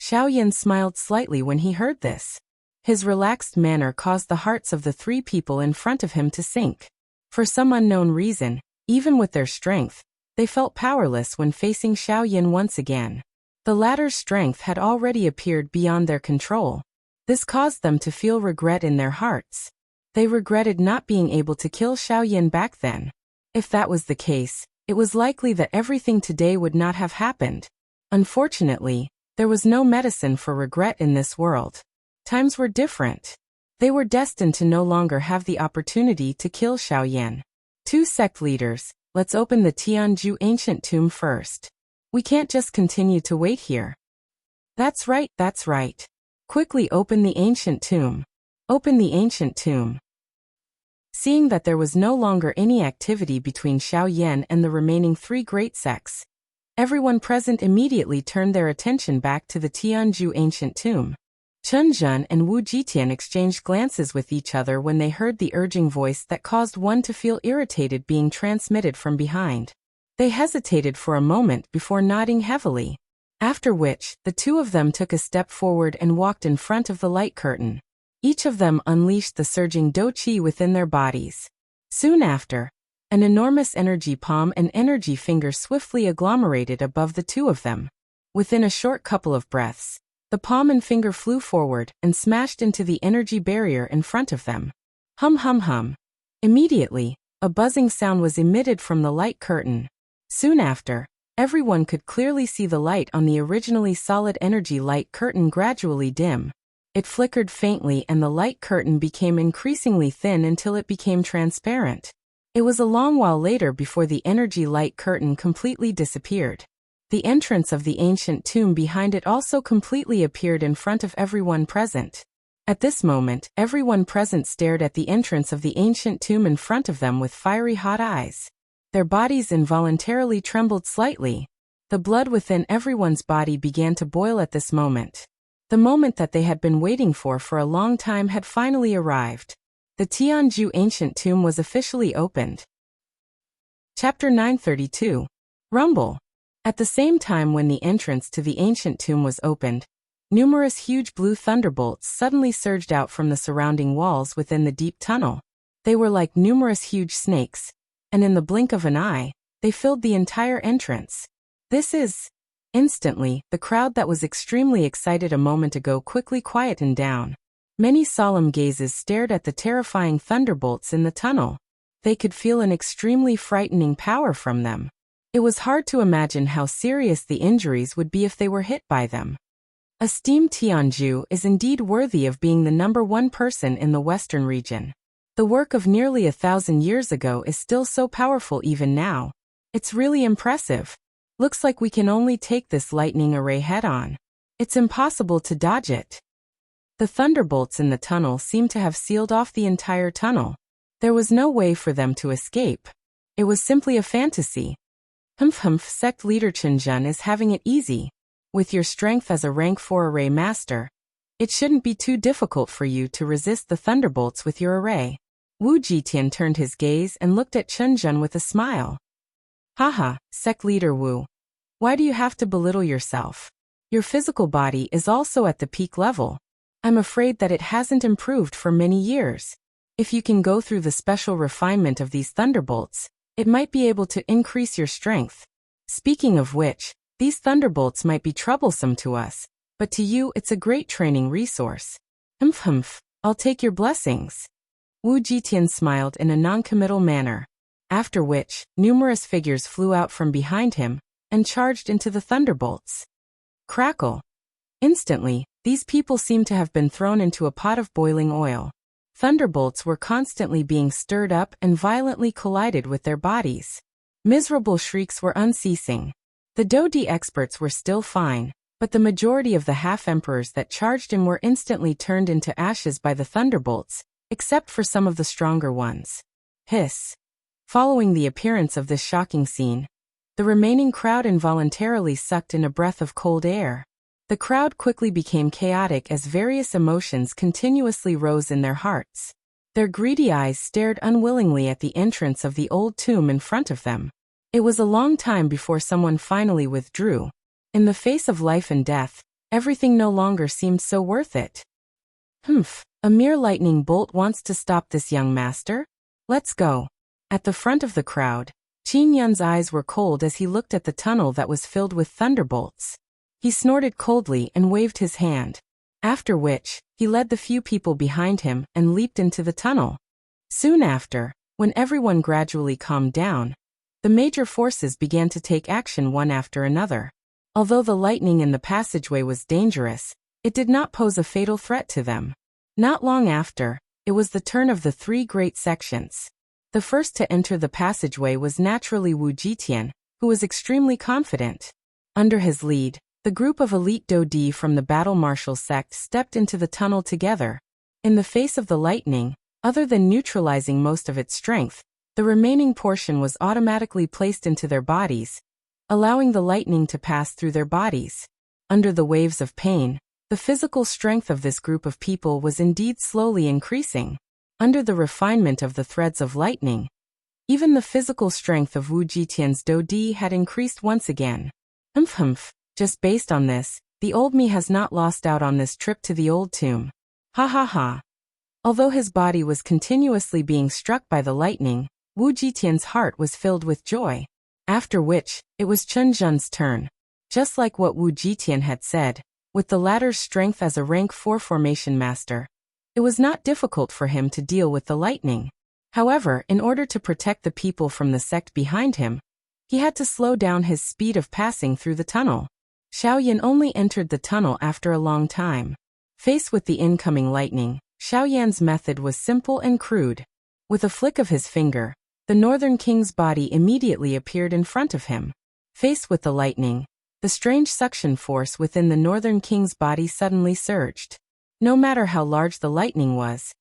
Xiao Yan smiled slightly when he heard this. His relaxed manner caused the hearts of the three people in front of him to sink. For some unknown reason, even with their strength, they felt powerless when facing Xiao Yan once again. The latter's strength had already appeared beyond their control. This caused them to feel regret in their hearts. They regretted not being able to kill Xiao Yan back then. If that was the case, it was likely that everything today would not have happened. Unfortunately, there was no medicine for regret in this world. Times were different. They were destined to no longer have the opportunity to kill Xiao Yan. 2 sect leaders, let's open the Tianju ancient tomb first. We can't just continue to wait here. That's right, that's right. Quickly open the ancient tomb. Open the ancient tomb. Seeing that there was no longer any activity between Xiao Yan and the remaining 3 great sects, everyone present immediately turned their attention back to the Tianju ancient tomb. Chen Zhen and Wu Jitian exchanged glances with each other when they heard the urging voice that caused one to feel irritated being transmitted from behind. They hesitated for a moment before nodding heavily, after which, the 2 of them took a step forward and walked in front of the light curtain. Each of them unleashed the surging do-qi within their bodies. Soon after, an enormous energy palm and energy finger swiftly agglomerated above the 2 of them. Within a short couple of breaths, the palm and finger flew forward and smashed into the energy barrier in front of them. Hum hum hum. Immediately, a buzzing sound was emitted from the light curtain. Soon after, Everyone could clearly see the light on the originally solid energy light curtain gradually dim. It flickered faintly and the light curtain became increasingly thin until it became transparent. It was a long while later before the energy light curtain completely disappeared. The entrance of the ancient tomb behind it also completely appeared in front of everyone present. At this moment, everyone present stared at the entrance of the ancient tomb in front of them with fiery hot eyes. Their bodies involuntarily trembled slightly. The blood within everyone's body began to boil at this moment. The moment that they had been waiting for a long time had finally arrived. The Tianju ancient tomb was officially opened. Chapter 932. Rumble. At the same time when the entrance to the ancient tomb was opened, numerous huge blue thunderbolts suddenly surged out from the surrounding walls within the deep tunnel. They were like numerous huge snakes, and in the blink of an eye, they filled the entire entrance. Instantly, the crowd that was extremely excited a moment ago quickly quietened down. Many solemn gazes stared at the terrifying thunderbolts in the tunnel. They could feel an extremely frightening power from them. It was hard to imagine how serious the injuries would be if they were hit by them. Esteemed Tianju is indeed worthy of being the #1 person in the Western region. The work of nearly 1,000 years ago is still so powerful even now. It's really impressive. Looks like we can only take this lightning array head-on. It's impossible to dodge it. The thunderbolts in the tunnel seemed to have sealed off the entire tunnel. There was no way for them to escape. It was simply a fantasy. Sect leader Chenjun is having it easy. With your strength as a rank 4 array master, it shouldn't be too difficult for you to resist the thunderbolts with your array. Wu Jitian turned his gaze and looked at Chenjun with a smile. Haha, sect leader Wu. Why do you have to belittle yourself? Your physical body is also at the peak level. I'm afraid that it hasn't improved for many years. If you can go through the special refinement of these thunderbolts, it might be able to increase your strength. Speaking of which, these thunderbolts might be troublesome to us, but to you it's a great training resource. I'll take your blessings. Wu Jitian smiled in a non-committal manner. After which, numerous figures flew out from behind him and charged into the thunderbolts. Crackle. Instantly, these people seemed to have been thrown into a pot of boiling oil. Thunderbolts were constantly being stirred up and violently collided with their bodies. Miserable shrieks were unceasing. The Dodi experts were still fine, but the majority of the half-emperors that charged in were instantly turned into ashes by the thunderbolts, except for some of the stronger ones. Hiss. Following the appearance of this shocking scene, the remaining crowd involuntarily sucked in a breath of cold air. The crowd quickly became chaotic as various emotions continuously rose in their hearts. Their greedy eyes stared unwillingly at the entrance of the old tomb in front of them. It was a long time before someone finally withdrew. In the face of life and death, everything no longer seemed so worth it. A mere lightning bolt wants to stop this young master? Let's go. At the front of the crowd, Qin Yun's eyes were cold as he looked at the tunnel that was filled with thunderbolts. He snorted coldly and waved his hand. After which, he led the few people behind him and leaped into the tunnel. Soon after, when everyone gradually calmed down, the major forces began to take action one after another. Although the lightning in the passageway was dangerous, it did not pose a fatal threat to them. Not long after, it was the turn of the 3 great sections. The first to enter the passageway was naturally Wu Jitian, who was extremely confident. Under his lead, the group of elite Dodi from the Battle Martial sect stepped into the tunnel together. In the face of the lightning, other than neutralizing most of its strength, the remaining portion was automatically placed into their bodies, allowing the lightning to pass through their bodies. Under the waves of pain, the physical strength of this group of people was indeed slowly increasing. Under the refinement of the threads of lightning, even the physical strength of Wu Jitian's Dodi had increased once again. Just based on this, the old me has not lost out on this trip to the old tomb. Ha ha ha. Although his body was continuously being struck by the lightning, Wu Jitian's heart was filled with joy. After which, it was Chen Zhen's turn. Just like what Wu Jitian had said, with the latter's strength as a rank 4 formation master, it was not difficult for him to deal with the lightning. However, in order to protect the people from the sect behind him, He had to slow down his speed of passing through the tunnel. Xiaoyan only entered the tunnel after a long time. Faced with the incoming lightning, Xiaoyan's method was simple and crude. With a flick of his finger, the Northern King's body immediately appeared in front of him. Faced with the lightning, the strange suction force within the Northern King's body suddenly surged. No matter how large the lightning was,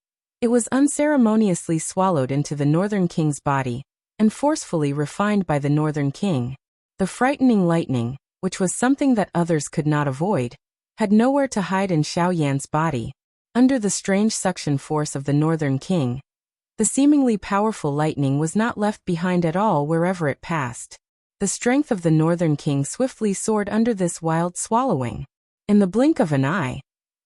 it was unceremoniously swallowed into the Northern King's body and forcefully refined by the Northern King. The frightening lightning, which was something that others could not avoid, had nowhere to hide in Xiaoyan's body. Under the strange suction force of the Northern King, the seemingly powerful lightning was not left behind at all wherever it passed. The strength of the Northern King swiftly soared under this wild swallowing. In the blink of an eye,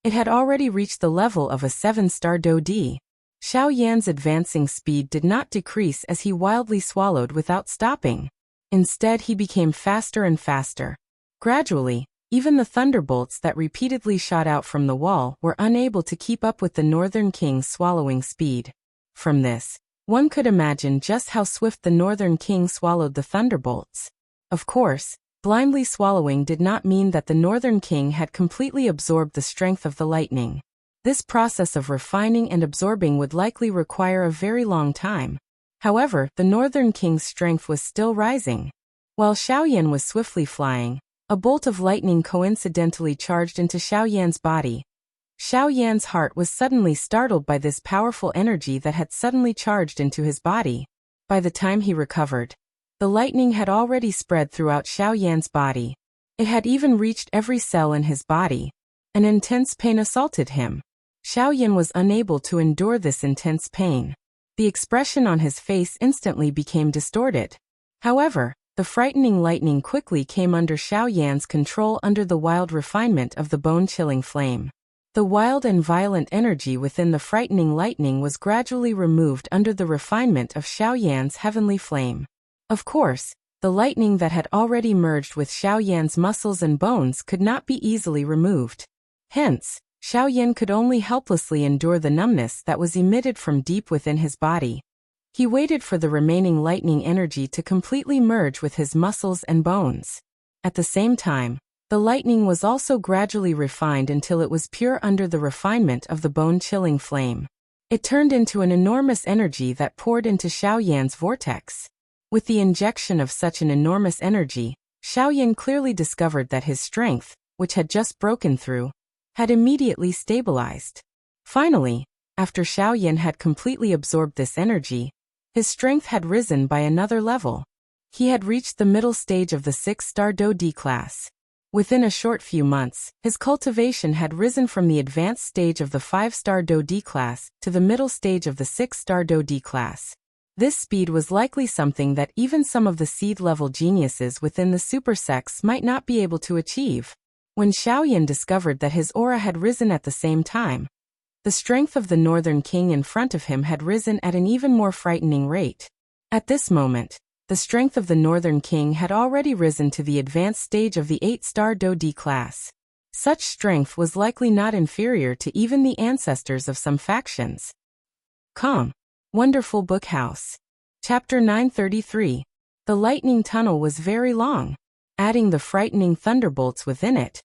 it had already reached the level of a 7-star Dodi. Xiaoyan's advancing speed did not decrease as he wildly swallowed without stopping. Instead, he became faster and faster. Gradually, even the thunderbolts that repeatedly shot out from the wall were unable to keep up with the Northern King's swallowing speed. From this, one could imagine just how swift the Northern King swallowed the thunderbolts. Of course, blindly swallowing did not mean that the Northern King had completely absorbed the strength of the lightning. This process of refining and absorbing would likely require a very long time. However, the Northern King's strength was still rising. While Xiaoyan was swiftly flying, a bolt of lightning coincidentally charged into Xiaoyan's body. Xiaoyan's heart was suddenly startled by this powerful energy that had suddenly charged into his body. By the time he recovered, the lightning had already spread throughout Xiaoyan's body. It had even reached every cell in his body. An intense pain assaulted him. Xiaoyan was unable to endure this intense pain. The expression on his face instantly became distorted. However, the frightening lightning quickly came under Xiaoyan's control under the wild refinement of the bone-chilling flame. The wild and violent energy within the frightening lightning was gradually removed under the refinement of Xiaoyan's heavenly flame. Of course, the lightning that had already merged with Xiaoyan's muscles and bones could not be easily removed. Hence, Xiaoyan could only helplessly endure the numbness that was emitted from deep within his body. He waited for the remaining lightning energy to completely merge with his muscles and bones. At the same time, the lightning was also gradually refined until it was pure under the refinement of the bone-chilling flame. It turned into an enormous energy that poured into Xiaoyan's vortex. With the injection of such an enormous energy, Xiaoyan clearly discovered that his strength, which had just broken through, had immediately stabilized. Finally, after Xiaoyan had completely absorbed this energy, his strength had risen by another level. He had reached the middle stage of the 6-star Dodi class. Within a short few months, his cultivation had risen from the advanced stage of the 5-star Dodi class to the middle stage of the 6-star Dodi class. This speed was likely something that even some of the seed-level geniuses within the super sects might not be able to achieve. When Xiaoyan discovered that his aura had risen at the same time, the strength of the Northern King in front of him had risen at an even more frightening rate. At this moment, the strength of the Northern King had already risen to the advanced stage of the 8-star Dodi class. Such strength was likely not inferior to even the ancestors of some factions. Calm. Wonderful Book House. Chapter 933. The lightning tunnel was very long. Adding the frightening thunderbolts within it,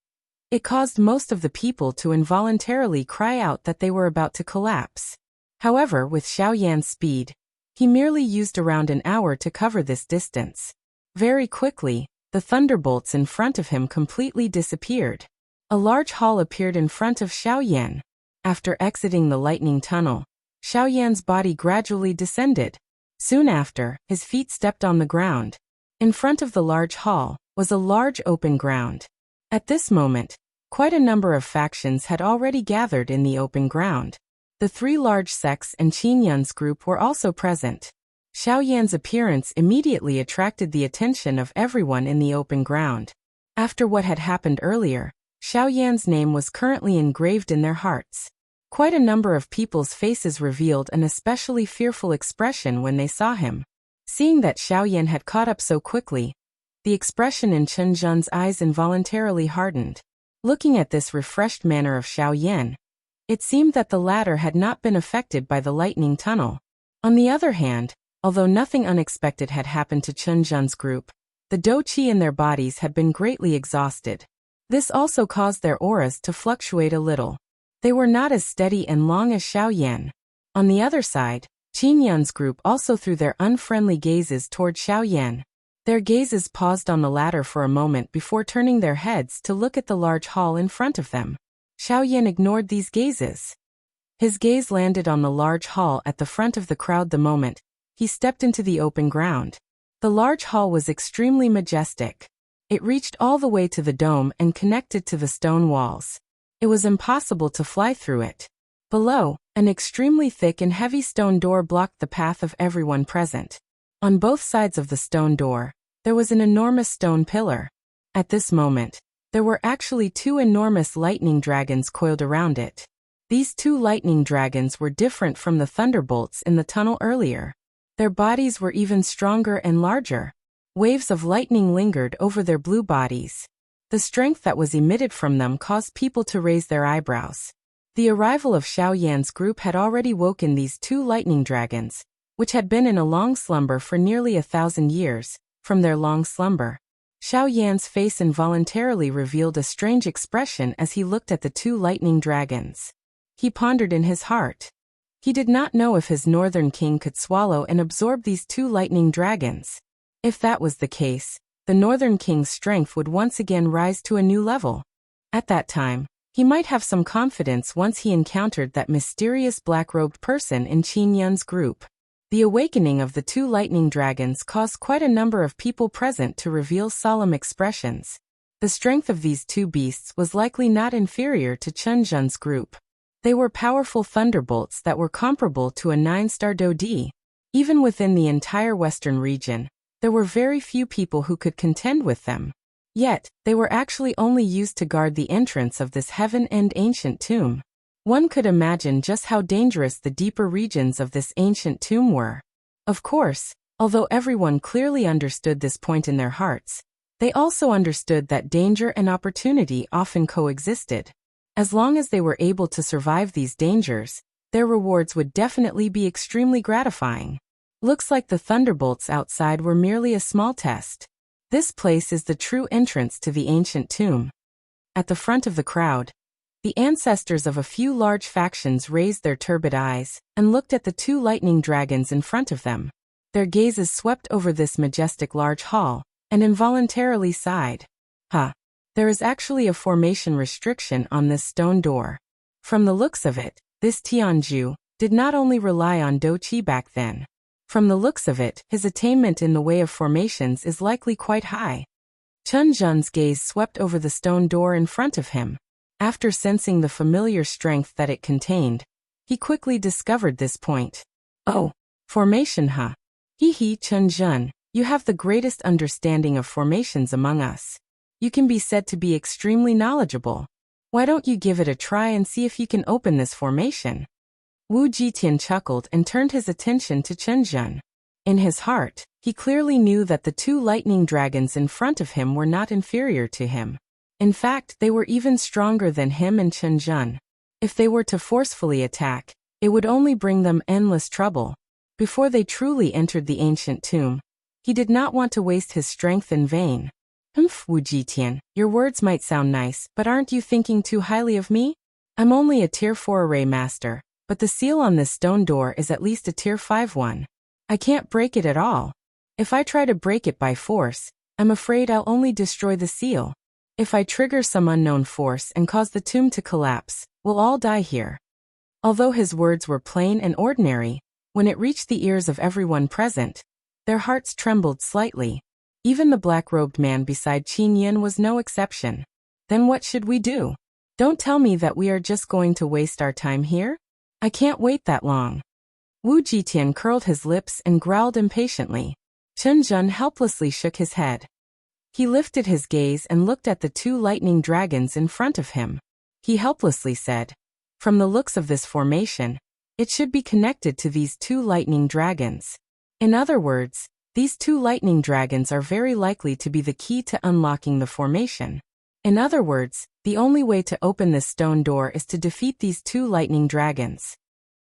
it caused most of the people to involuntarily cry out that they were about to collapse. However, with Xiaoyan's speed, he merely used around an hour to cover this distance. Very quickly, the thunderbolts in front of him completely disappeared. A large hall appeared in front of Xiaoyan. After exiting the lightning tunnel, Xiaoyan's body gradually descended. Soon after, his feet stepped on the ground. In front of the large hall was a large open ground. At this moment, quite a number of factions had already gathered in the open ground. The 3 large sects and Qin Yun's group were also present. Xiaoyan's appearance immediately attracted the attention of everyone in the open ground. After what had happened earlier, Xiaoyan's name was currently engraved in their hearts. Quite a number of people's faces revealed an especially fearful expression when they saw him. Seeing that Xiaoyan had caught up so quickly, the expression in Chen Zhen's eyes involuntarily hardened. Looking at this refreshed manner of Xiaoyan, it seemed that the latter had not been affected by the lightning tunnel. On the other hand, although nothing unexpected had happened to Chen Zhen's group, The do qi in their bodies had been greatly exhausted. This also caused their auras to fluctuate a little. They were not as steady and long as Xiaoyan. On the other side, Qin Yun's group also threw their unfriendly gazes toward Xiaoyan. Their gazes paused on the latter for a moment before turning their heads to look at the large hall in front of them. Xiaoyan ignored these gazes. His gaze landed on the large hall at the front of the crowd the moment he stepped into the open ground. The large hall was extremely majestic. It reached all the way to the dome and connected to the stone walls. It was impossible to fly through it. Below, an extremely thick and heavy stone door blocked the path of everyone present. On both sides of the stone door, there was an enormous stone pillar. At this moment, there were actually two enormous lightning dragons coiled around it. These two lightning dragons were different from the thunderbolts in the tunnel earlier. Their bodies were even stronger and larger. Waves of lightning lingered over their blue bodies. The strength that was emitted from them caused people to raise their eyebrows. The arrival of Xiaoyan's group had already woken these two lightning dragons, which had been in a long slumber for nearly 1,000 years. From their long slumber, Xiaoyan's face involuntarily revealed a strange expression as he looked at the two lightning dragons. He pondered in his heart. He did not know if his northern king could swallow and absorb these two lightning dragons. If that was the case, the northern king's strength would once again rise to a new level. At that time, he might have some confidence once he encountered that mysterious black-robed person in Qin Yun's group. The awakening of the two lightning dragons caused quite a number of people present to reveal solemn expressions. The strength of these two beasts was likely not inferior to Chen Zhen's group. They were powerful thunderbolts that were comparable to a 9-star Dodi. Even within the entire western region, there were very few people who could contend with them. Yet, they were actually only used to guard the entrance of this heaven-end ancient tomb. One could imagine just how dangerous the deeper regions of this ancient tomb were. Of course, although everyone clearly understood this point in their hearts, they also understood that danger and opportunity often coexisted. As long as they were able to survive these dangers, their rewards would definitely be extremely gratifying. Looks like the thunderbolts outside were merely a small test. This place is the true entrance to the ancient tomb. At the front of the crowd, the ancestors of a few large factions raised their turbid eyes and looked at the two lightning dragons in front of them. Their gazes swept over this majestic large hall and involuntarily sighed. There is actually a formation restriction on this stone door. From the looks of it, this Tianju did not only rely on Do Qi back then. From the looks of it, his attainment in the way of formations is likely quite high. Chen Zhen's gaze swept over the stone door in front of him. After sensing the familiar strength that it contained, he quickly discovered this point. Oh, formation huh? Hee Chen Zhen, you have the greatest understanding of formations among us. You can be said to be extremely knowledgeable. Why don't you give it a try and see if you can open this formation? Wu Jitian chuckled and turned his attention to Chen Zhen. In his heart, he clearly knew that the two lightning dragons in front of him were not inferior to him. In fact, they were even stronger than him and Chen Zhen. If they were to forcefully attack, it would only bring them endless trouble. Before they truly entered the ancient tomb, he did not want to waste his strength in vain. Wu Jitian, your words might sound nice, but aren't you thinking too highly of me? I'm only a Tier 4 array master, but the seal on this stone door is at least a Tier 5 one. I can't break it at all. If I try to break it by force, I'm afraid I'll only destroy the seal. If I trigger some unknown force and cause the tomb to collapse, we'll all die here. Although his words were plain and ordinary, when it reached the ears of everyone present, their hearts trembled slightly. Even the black-robed man beside Qin Yun was no exception. Then what should we do? Don't tell me that we are just going to waste our time here? I can't wait that long. Wu Jitian curled his lips and growled impatiently. Chen Zhen helplessly shook his head. He lifted his gaze and looked at the two lightning dragons in front of him. He helplessly said, "From the looks of this formation, it should be connected to these two lightning dragons. In other words, these two lightning dragons are very likely to be the key to unlocking the formation. In other words, the only way to open this stone door is to defeat these two lightning dragons."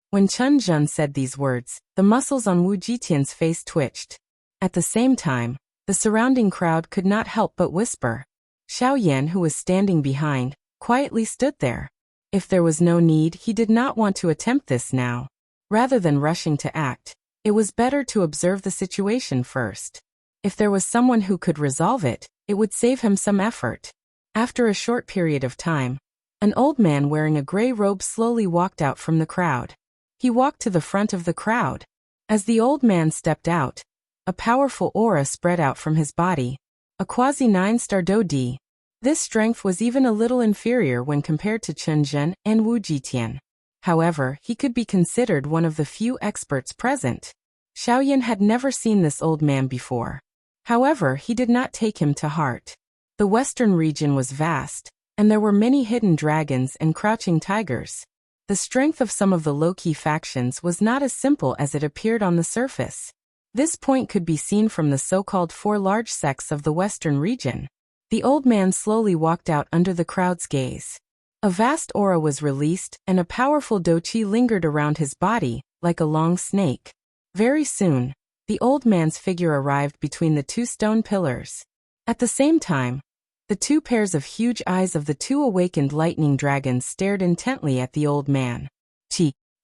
When Chen Zhen said these words, the muscles on Wu Jitian's face twitched. At the same time, The surrounding crowd could not help but whisper. Xiao Yan, who was standing behind, quietly stood there. If there was no need, he did not want to attempt this now. Rather than rushing to act, it was better to observe the situation first. If there was someone who could resolve it, it would save him some effort. After a short period of time, an old man wearing a gray robe slowly walked out from the crowd. He walked to the front of the crowd. As the old man stepped out, a powerful aura spread out from his body, a quasi-9-star Do-Di. This strength was even a little inferior when compared to Chen Zhen and Wu Jitian. However, he could be considered one of the few experts present. Xiaoyan had never seen this old man before. However, he did not take him to heart. The western region was vast, and there were many hidden dragons and crouching tigers. The strength of some of the low-key factions was not as simple as it appeared on the surface. This point could be seen from the so-called 4 large sects of the western region. The old man slowly walked out under the crowd's gaze. A vast aura was released, and a powerful Do-Chi lingered around his body, like a long snake. Very soon, the old man's figure arrived between the 2 stone pillars. At the same time, the 2 pairs of huge eyes of the 2 awakened lightning dragons stared intently at the old man.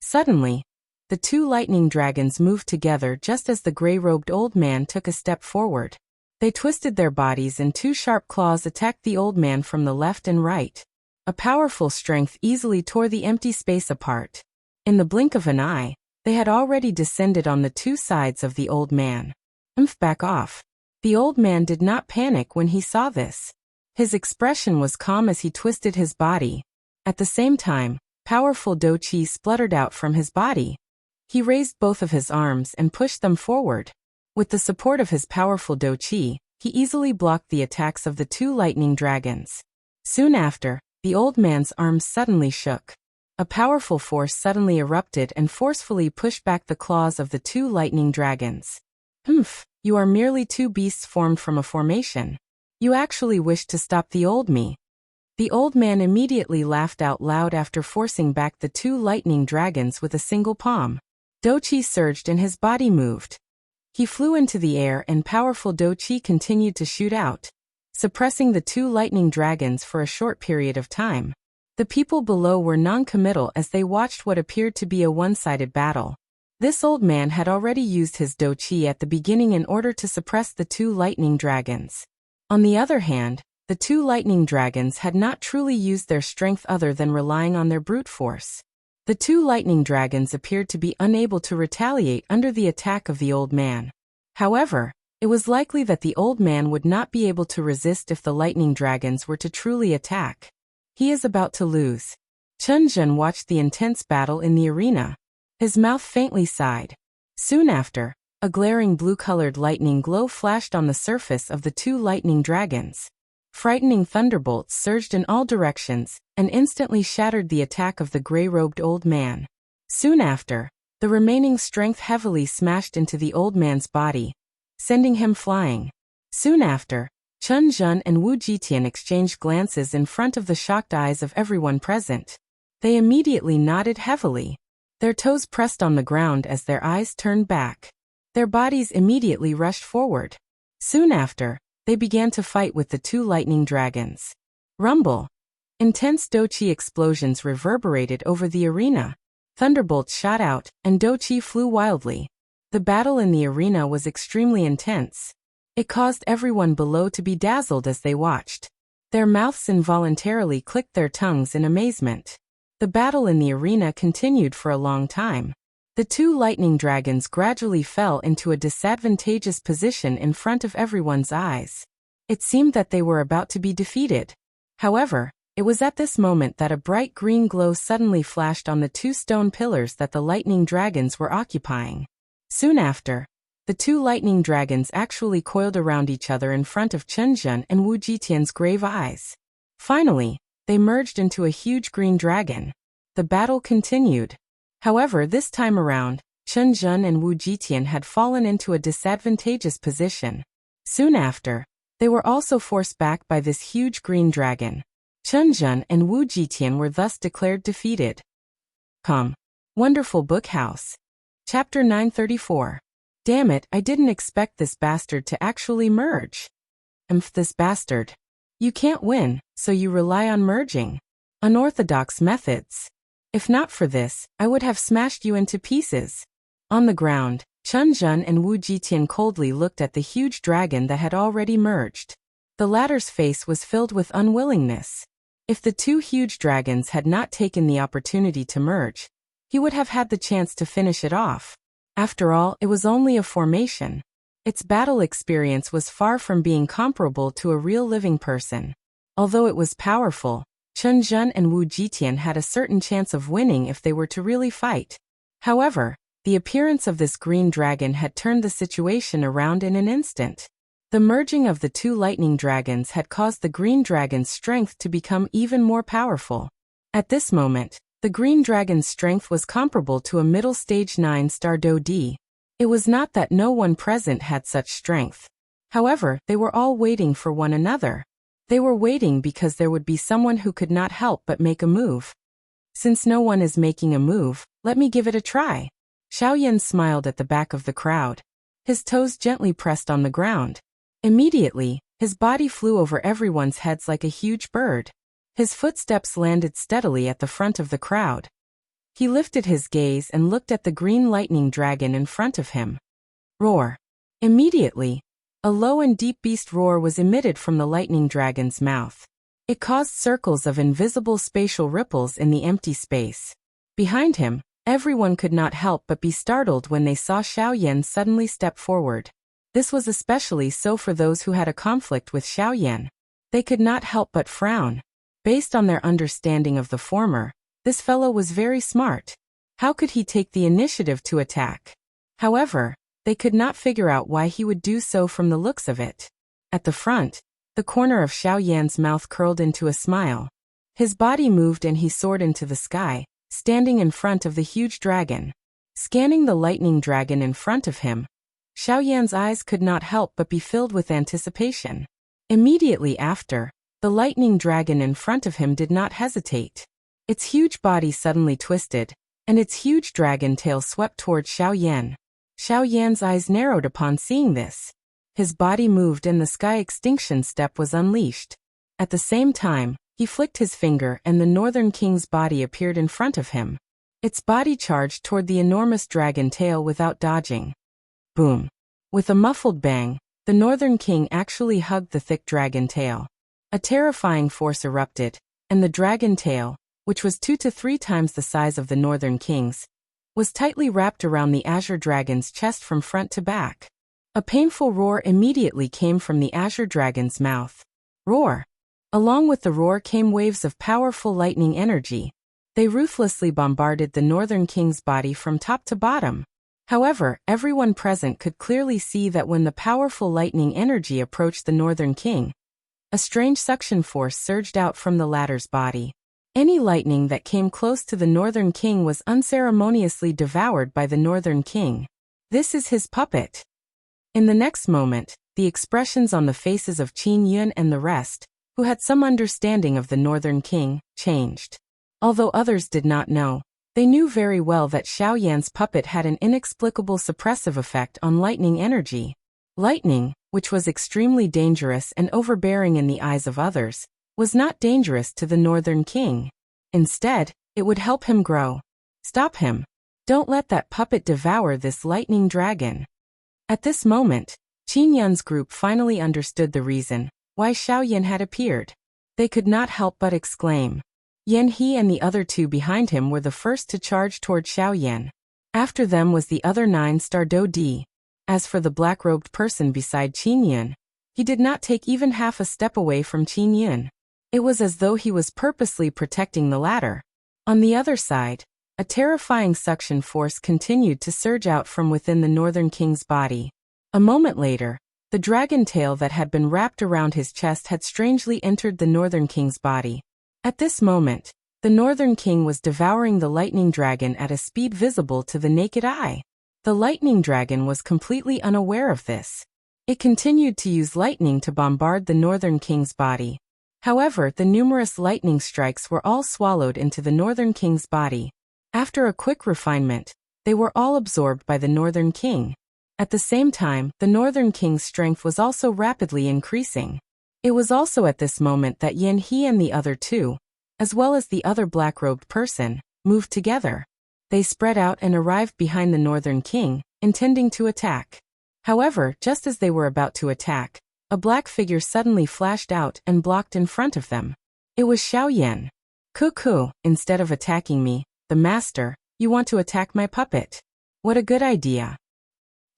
Suddenly, the 2 lightning dragons moved together just as the gray-robed old man took a step forward. They twisted their bodies and 2 sharp claws attacked the old man from the left and right. A powerful strength easily tore the empty space apart. In the blink of an eye, they had already descended on the 2 sides of the old man. Back off. The old man did not panic when he saw this. His expression was calm as he twisted his body. At the same time, powerful Do-Chi spluttered out from his body. He raised both of his arms and pushed them forward. With the support of his powerful Do-Chi, he easily blocked the attacks of the 2 lightning dragons. Soon after, the old man's arms suddenly shook. A powerful force suddenly erupted and forcefully pushed back the claws of the 2 lightning dragons. You are merely 2 beasts formed from a formation. You actually wish to stop the old me. The old man immediately laughed out loud after forcing back the 2 lightning dragons with a single palm. Do-Chi surged and his body moved. He flew into the air and powerful Do-Chi continued to shoot out, suppressing the 2 lightning dragons for a short period of time. The people below were non-committal as they watched what appeared to be a one-sided battle. This old man had already used his Do-Chi at the beginning in order to suppress the 2 lightning dragons. On the other hand, the 2 lightning dragons had not truly used their strength other than relying on their brute force. The 2 lightning dragons appeared to be unable to retaliate under the attack of the old man. However, it was likely that the old man would not be able to resist if the lightning dragons were to truly attack. He is about to lose. Chen Zhen watched the intense battle in the arena. His mouth faintly sighed. Soon after, a glaring blue-colored lightning glow flashed on the surface of the 2 lightning dragons. Frightening thunderbolts surged in all directions and instantly shattered the attack of the gray-robed old man. Soon after, the remaining strength heavily smashed into the old man's body, sending him flying. Soon after, Chen Zhen and Wu Jitian exchanged glances in front of the shocked eyes of everyone present. They immediately nodded heavily. Their toes pressed on the ground as their eyes turned back. Their bodies immediately rushed forward. Soon after, they began to fight with the 2 lightning dragons. Rumble. Intense Do-Chi explosions reverberated over the arena. Thunderbolts shot out, and Do-Chi flew wildly. The battle in the arena was extremely intense. It caused everyone below to be dazzled as they watched. Their mouths involuntarily clicked their tongues in amazement. The battle in the arena continued for a long time. The 2 lightning dragons gradually fell into a disadvantageous position in front of everyone's eyes. It seemed that they were about to be defeated. However, it was at this moment that a bright green glow suddenly flashed on the 2 stone pillars that the lightning dragons were occupying. Soon after, the 2 lightning dragons actually coiled around each other in front of Chen Zhen and Wu Jitian's grave eyes. Finally, they merged into a huge green dragon. The battle continued. However, this time around, Chen Zhen and Wu Jitian had fallen into a disadvantageous position. Soon after, they were also forced back by this huge green dragon. Chen Zhen and Wu Jitian were thus declared defeated. Wonderful Book House. Chapter 934. Damn it, I didn't expect this bastard to actually merge. This bastard. You can't win, so you rely on merging. Unorthodox methods. If not for this, I would have smashed you into pieces. On the ground, Chun Jun and Wu Jitian coldly looked at the huge dragon that had already merged. The latter's face was filled with unwillingness. If the two huge dragons had not taken the opportunity to merge, he would have had the chance to finish it off. After all, it was only a formation. Its battle experience was far from being comparable to a real living person. Although it was powerful, Chun Jun and Wu Jitian had a certain chance of winning if they were to really fight. However, the appearance of this green dragon had turned the situation around in an instant. The merging of the two lightning dragons had caused the green dragon's strength to become even more powerful. At this moment, the green dragon's strength was comparable to a middle stage 9-star Do-D. It was not that no one present had such strength. However, they were all waiting for one another. They were waiting because there would be someone who could not help but make a move. Since no one is making a move, let me give it a try. Xiaoyan smiled at the back of the crowd. His toes gently pressed on the ground. Immediately, his body flew over everyone's heads like a huge bird. His footsteps landed steadily at the front of the crowd. He lifted his gaze and looked at the green lightning dragon in front of him. Roar. Immediately, a low and deep beast roar was emitted from the lightning dragon's mouth. It caused circles of invisible spatial ripples in the empty space. Behind him, everyone could not help but be startled when they saw Xiaoyan suddenly step forward. This was especially so for those who had a conflict with Xiaoyan. They could not help but frown. Based on their understanding of the former, this fellow was very smart. How could he take the initiative to attack? However, they could not figure out why he would do so from the looks of it. At the front, the corner of Xiaoyan's mouth curled into a smile. His body moved and he soared into the sky, standing in front of the huge dragon. Scanning the lightning dragon in front of him, Xiaoyan's eyes could not help but be filled with anticipation. Immediately after, the lightning dragon in front of him did not hesitate. Its huge body suddenly twisted, and its huge dragon tail swept toward Xiaoyan. Xiaoyan's eyes narrowed upon seeing this. His body moved and the sky extinction step was unleashed. At the same time, he flicked his finger and the Northern King's body appeared in front of him. Its body charged toward the enormous dragon tail without dodging. Boom. With a muffled bang, the Northern King actually hugged the thick dragon tail. A terrifying force erupted, and the dragon tail, which was 2 to 3 times the size of the Northern King's, was tightly wrapped around the Azure Dragon's chest from front to back. A painful roar immediately came from the Azure Dragon's mouth. Roar! Along with the roar came waves of powerful lightning energy. They ruthlessly bombarded the Northern King's body from top to bottom. However, everyone present could clearly see that when the powerful lightning energy approached the Northern King, a strange suction force surged out from the latter's body. Any lightning that came close to the Northern King was unceremoniously devoured by the Northern King. This is his puppet. In the next moment, the expressions on the faces of Qin Yun and the rest, who had some understanding of the Northern King, changed. Although others did not know, they knew very well that Xiaoyan's puppet had an inexplicable suppressive effect on lightning energy. Lightning, which was extremely dangerous and overbearing in the eyes of others, was not dangerous to the Northern King. Instead, it would help him grow. Stop him. Don't let that puppet devour this lightning dragon. At this moment, Qin Yun's group finally understood the reason why Xiaoyan had appeared. They could not help but exclaim. Yan He and the other two behind him were the first to charge toward Xiaoyan. After them was the other 9-star Do-D. As for the black-robed person beside Qin Yun, he did not take even half a step away from Qin Yun. It was as though he was purposely protecting the latter. On the other side, a terrifying suction force continued to surge out from within the Northern King's body. A moment later, the dragon tail that had been wrapped around his chest had strangely entered the Northern King's body. At this moment, the Northern King was devouring the lightning dragon at a speed visible to the naked eye. The lightning dragon was completely unaware of this. It continued to use lightning to bombard the Northern King's body. However, the numerous lightning strikes were all swallowed into the Northern King's body. After a quick refinement, they were all absorbed by the Northern King. At the same time, the Northern King's strength was also rapidly increasing. It was also at this moment that He and the other two, as well as the other black-robed person, moved together. They spread out and arrived behind the Northern King, intending to attack. However, just as they were about to attack, a black figure suddenly flashed out and blocked in front of them. It was Xiao Yan. Cuckoo, instead of attacking me, the master, you want to attack my puppet. What a good idea.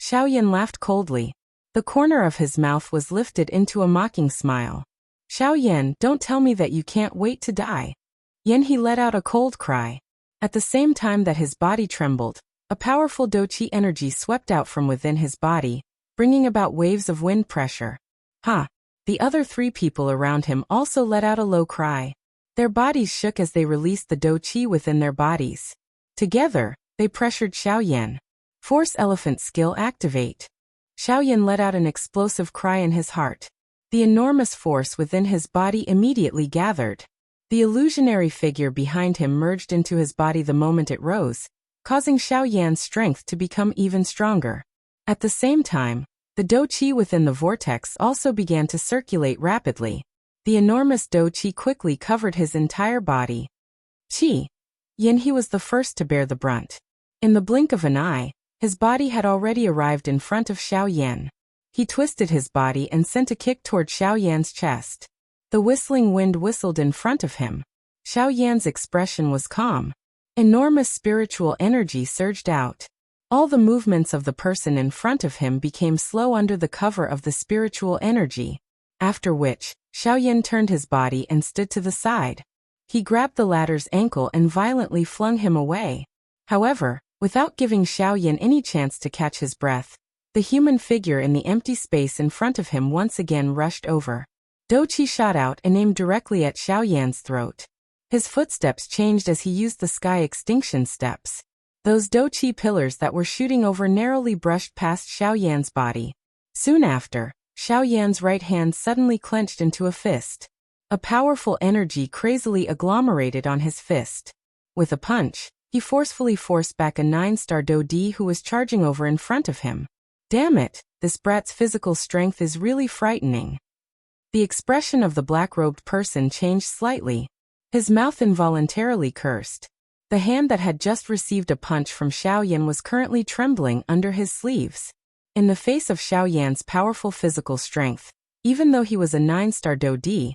Xiao Yan laughed coldly. The corner of his mouth was lifted into a mocking smile. Xiao Yan, don't tell me that you can't wait to die. He let out a cold cry. At the same time that his body trembled, a powerful Douqi energy swept out from within his body, bringing about waves of wind pressure. Ha! The other three people around him also let out a low cry. Their bodies shook as they released the Douqi within their bodies. Together, they pressured Xiao Yan. Force Elephant skill activate. Xiao Yan let out an explosive cry in his heart. The enormous force within his body immediately gathered. The illusionary figure behind him merged into his body the moment it rose, causing Xiao Yan's strength to become even stronger. At the same time, the Douqi within the vortex also began to circulate rapidly. The enormous Douqi quickly covered his entire body. He was the first to bear the brunt. In the blink of an eye, his body had already arrived in front of Xiao Yan. He twisted his body and sent a kick toward Xiao Yan's chest. The whistling wind whistled in front of him. Xiao Yan's expression was calm. Enormous spiritual energy surged out. All the movements of the person in front of him became slow under the cover of the spiritual energy. After which, Xiao Yan turned his body and stood to the side. He grabbed the latter's ankle and violently flung him away. However, without giving Xiao Yan any chance to catch his breath, the human figure in the empty space in front of him once again rushed over. Douqi shot out and aimed directly at Xiao Yan's throat. His footsteps changed as he used the sky extinction steps. Those Douqi pillars that were shooting over narrowly brushed past Xiao Yan's body. Soon after, Xiao Yan's right hand suddenly clenched into a fist. A powerful energy crazily agglomerated on his fist. With a punch, he forcefully forced back a 9-star Dodi who was charging over in front of him. Damn it, this brat's physical strength is really frightening. The expression of the black-robed person changed slightly. His mouth involuntarily cursed. The hand that had just received a punch from Xiao Yan was currently trembling under his sleeves. In the face of Xiao Yan's powerful physical strength, even though he was a 9-star Dodi,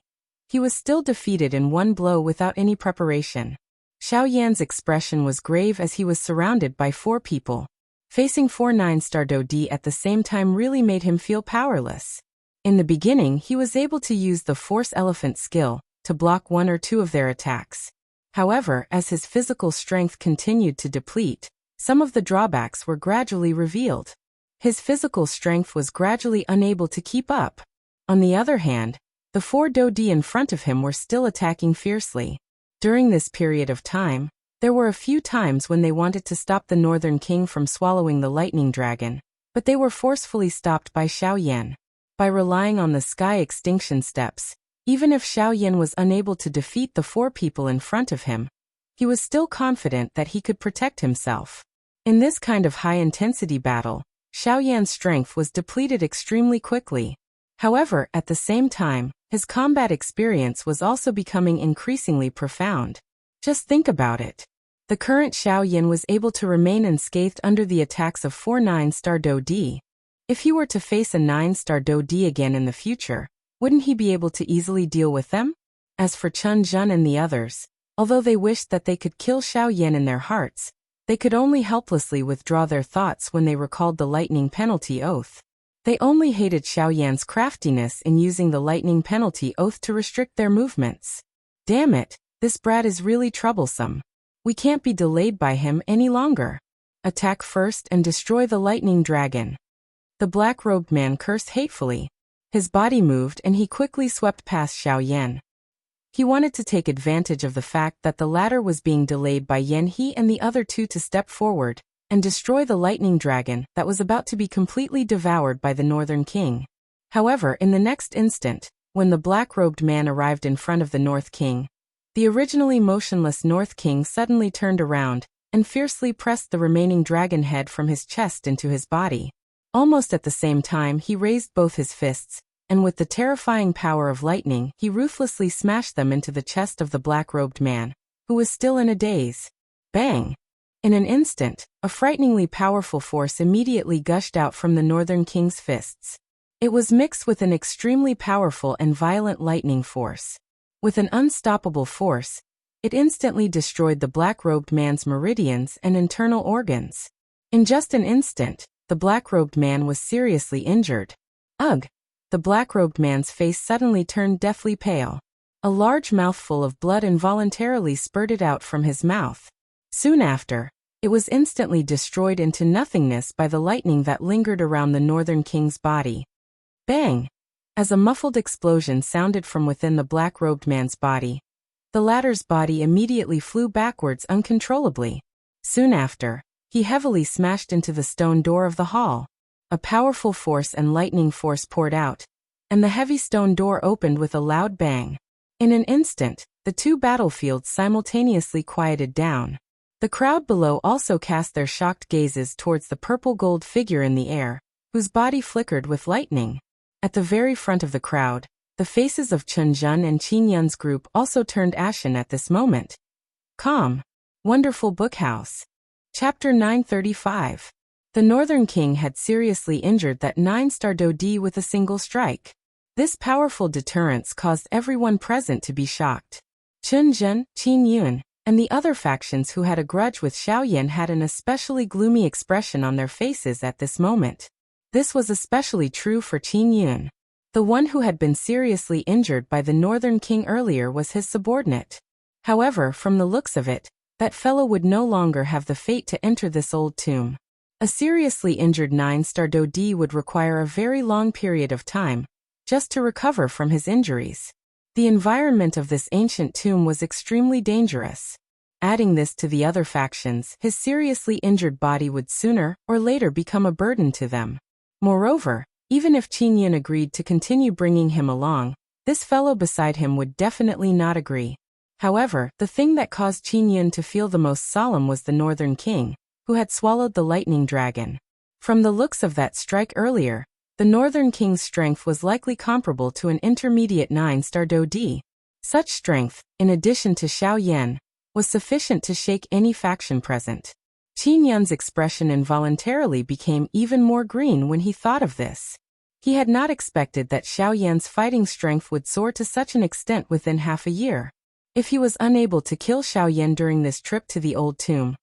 he was still defeated in one blow without any preparation. Xiao Yan's expression was grave as he was surrounded by 4 people. Facing 4 9-star Dodi at the same time really made him feel powerless. In the beginning, he was able to use the Force Elephant skill to block 1 or 2 of their attacks. However, as his physical strength continued to deplete, some of the drawbacks were gradually revealed. His physical strength was gradually unable to keep up. On the other hand, the 4 Dodi in front of him were still attacking fiercely. During this period of time, there were a few times when they wanted to stop the Northern King from swallowing the lightning dragon, but they were forcefully stopped by Xiao Yan. By relying on the sky extinction steps, even if Xiao Yan was unable to defeat the 4 people in front of him, he was still confident that he could protect himself. In this kind of high-intensity battle, Xiao Yan's strength was depleted extremely quickly. However, at the same time, his combat experience was also becoming increasingly profound. Just think about it. The current Xiao Yan was able to remain unscathed under the attacks of 4 9-star Dodi. If he were to face a 9-star Dodi again in the future, wouldn't he be able to easily deal with them? As for Chun Jun and the others, although they wished that they could kill Xiao Yan in their hearts, they could only helplessly withdraw their thoughts when they recalled the lightning penalty oath. They only hated Xiao Yan's craftiness in using the lightning penalty oath to restrict their movements. Damn it, this brat is really troublesome. We can't be delayed by him any longer. Attack first and destroy the lightning dragon. The black-robed man cursed hatefully. His body moved and he quickly swept past Xiao Yan. He wanted to take advantage of the fact that the latter was being delayed by He and the other 2 to step forward and destroy the lightning dragon that was about to be completely devoured by the Northern King. However, in the next instant, when the black-robed man arrived in front of the North King, the originally motionless North King suddenly turned around and fiercely pressed the remaining dragon head from his chest into his body. Almost at the same time he raised both his fists, and with the terrifying power of lightning he ruthlessly smashed them into the chest of the black-robed man, who was still in a daze. Bang! In an instant, a frighteningly powerful force immediately gushed out from the Northern King's fists. It was mixed with an extremely powerful and violent lightning force. With an unstoppable force, it instantly destroyed the black-robed man's meridians and internal organs. In just an instant, the black-robed man was seriously injured. Ugh! The black-robed man's face suddenly turned deathly pale. A large mouthful of blood involuntarily spurted out from his mouth. Soon after, it was instantly destroyed into nothingness by the lightning that lingered around the Northern King's body. Bang! As a muffled explosion sounded from within the black-robed man's body, the latter's body immediately flew backwards uncontrollably. Soon after, he heavily smashed into the stone door of the hall. A powerful force and lightning force poured out, and the heavy stone door opened with a loud bang. In an instant, the two battlefields simultaneously quieted down. The crowd below also cast their shocked gazes towards the purple-gold figure in the air, whose body flickered with lightning. At the very front of the crowd, the faces of Chun Jun and Qin Yun's group also turned ashen at this moment. Calm. Wonderful Bookhouse. Chapter 935. The Northern King had seriously injured that 9-star Dodi with a single strike. This powerful deterrence caused everyone present to be shocked. Chun Jun, Qin Yun, and the other factions who had a grudge with Xiaoyan had an especially gloomy expression on their faces at this moment. This was especially true for Qin Yun. The one who had been seriously injured by the Northern King earlier was his subordinate. However, from the looks of it, that fellow would no longer have the fate to enter this old tomb. A seriously injured 9-star Dodi would require a very long period of time, just to recover from his injuries. The environment of this ancient tomb was extremely dangerous. Adding this to the other factions, his seriously injured body would sooner or later become a burden to them. Moreover, even if Qin Yun agreed to continue bringing him along, this fellow beside him would definitely not agree. However, the thing that caused Qin Yun to feel the most solemn was the Northern King, who had swallowed the lightning dragon. From the looks of that strike earlier, the Northern King's strength was likely comparable to an intermediate 9-star Dodi. Such strength, in addition to Xiaoyan, was sufficient to shake any faction present. Qin Yun's expression involuntarily became even more green when he thought of this. He had not expected that Xiaoyan's fighting strength would soar to such an extent within half a year. If he was unable to kill Xiaoyan during this trip to the old tomb,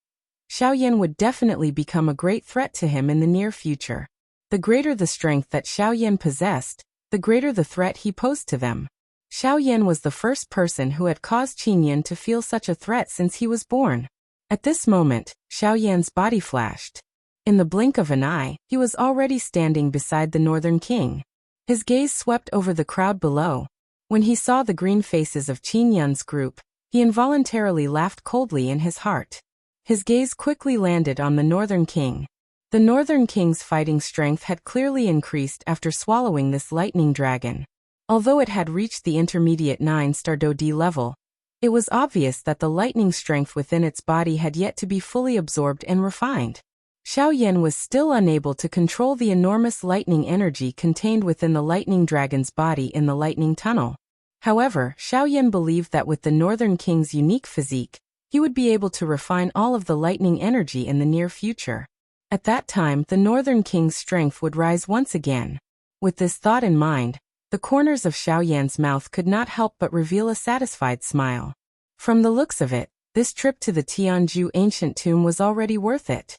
Xiaoyan would definitely become a great threat to him in the near future. The greater the strength that Xiaoyan possessed, the greater the threat he posed to them. Xiaoyan was the first person who had caused Qin Yun to feel such a threat since he was born. At this moment, Xiaoyan's body flashed. In the blink of an eye, he was already standing beside the Northern King. His gaze swept over the crowd below. When he saw the green faces of Qin Yun's group, he involuntarily laughed coldly in his heart. His gaze quickly landed on the Northern King. The Northern King's fighting strength had clearly increased after swallowing this lightning dragon. Although it had reached the intermediate 9-star Dodi level, it was obvious that the lightning strength within its body had yet to be fully absorbed and refined. Xiaoyan was still unable to control the enormous lightning energy contained within the lightning dragon's body in the lightning tunnel. However, Xiaoyan believed that with the Northern King's unique physique, he would be able to refine all of the lightning energy in the near future. At that time, the Northern King's strength would rise once again. With this thought in mind, the corners of Xiaoyan's mouth could not help but reveal a satisfied smile. From the looks of it, this trip to the Tianzhu ancient tomb was already worth it.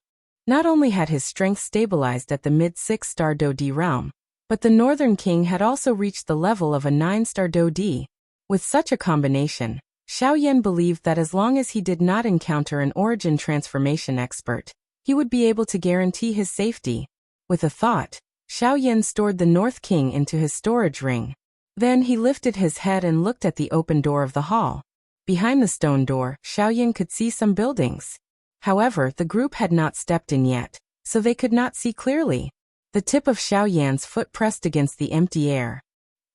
Not only had his strength stabilized at the mid-6-star Dodi realm, but the Northern King had also reached the level of a 9-star Dodi. With such a combination, Xiaoyan believed that as long as he did not encounter an origin transformation expert, he would be able to guarantee his safety. With a thought, Xiaoyan stored the North King into his storage ring. Then he lifted his head and looked at the open door of the hall. Behind the stone door, Xiaoyan could see some buildings. However, the group had not stepped in yet, so they could not see clearly. The tip of Xiaoyan's foot pressed against the empty air.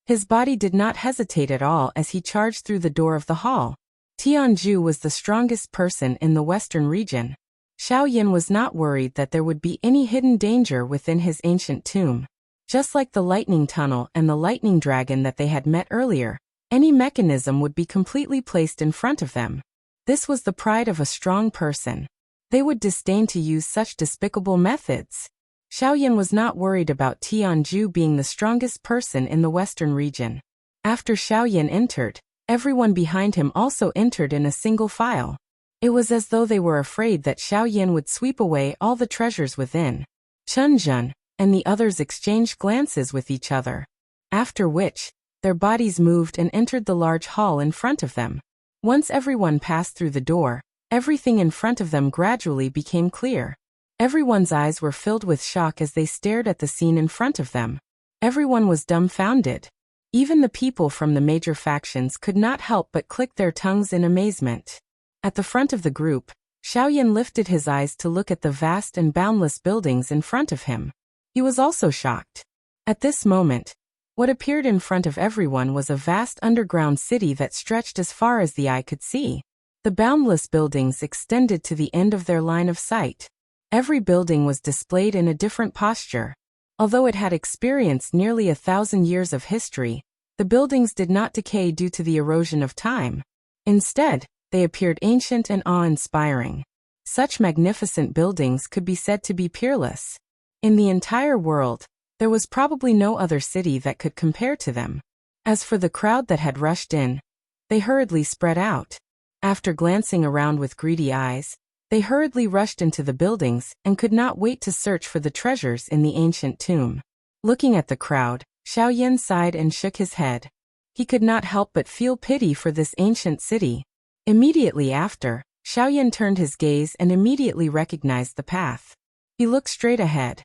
His body did not hesitate at all as he charged through the door of the hall. Tianzhu was the strongest person in the western region. Xiao Yan was not worried that there would be any hidden danger within his ancient tomb. Just like the lightning tunnel and the lightning dragon that they had met earlier, any mechanism would be completely placed in front of them. This was the pride of a strong person. They would disdain to use such despicable methods. Xiao Yan was not worried about Tianju being the strongest person in the western region. After Xiao Yan entered, everyone behind him also entered in a single file. It was as though they were afraid that Xiao Yan would sweep away all the treasures within. Chen Zhen and the others exchanged glances with each other. After which, their bodies moved and entered the large hall in front of them. Once everyone passed through the door, everything in front of them gradually became clear. Everyone's eyes were filled with shock as they stared at the scene in front of them. Everyone was dumbfounded. Even the people from the major factions could not help but click their tongues in amazement. At the front of the group, Xiao Yan lifted his eyes to look at the vast and boundless buildings in front of him. He was also shocked. At this moment, what appeared in front of everyone was a vast underground city that stretched as far as the eye could see. The boundless buildings extended to the end of their line of sight. Every building was displayed in a different posture. Although it had experienced nearly 1,000 years of history, the buildings did not decay due to the erosion of time. Instead, they appeared ancient and awe-inspiring. Such magnificent buildings could be said to be peerless. In the entire world, there was probably no other city that could compare to them. As for the crowd that had rushed in, they hurriedly spread out. After glancing around with greedy eyes, they hurriedly rushed into the buildings and could not wait to search for the treasures in the ancient tomb. Looking at the crowd, Xiao Yan sighed and shook his head. He could not help but feel pity for this ancient city. Immediately after, Xiao Yan turned his gaze and immediately recognized the path. He looked straight ahead.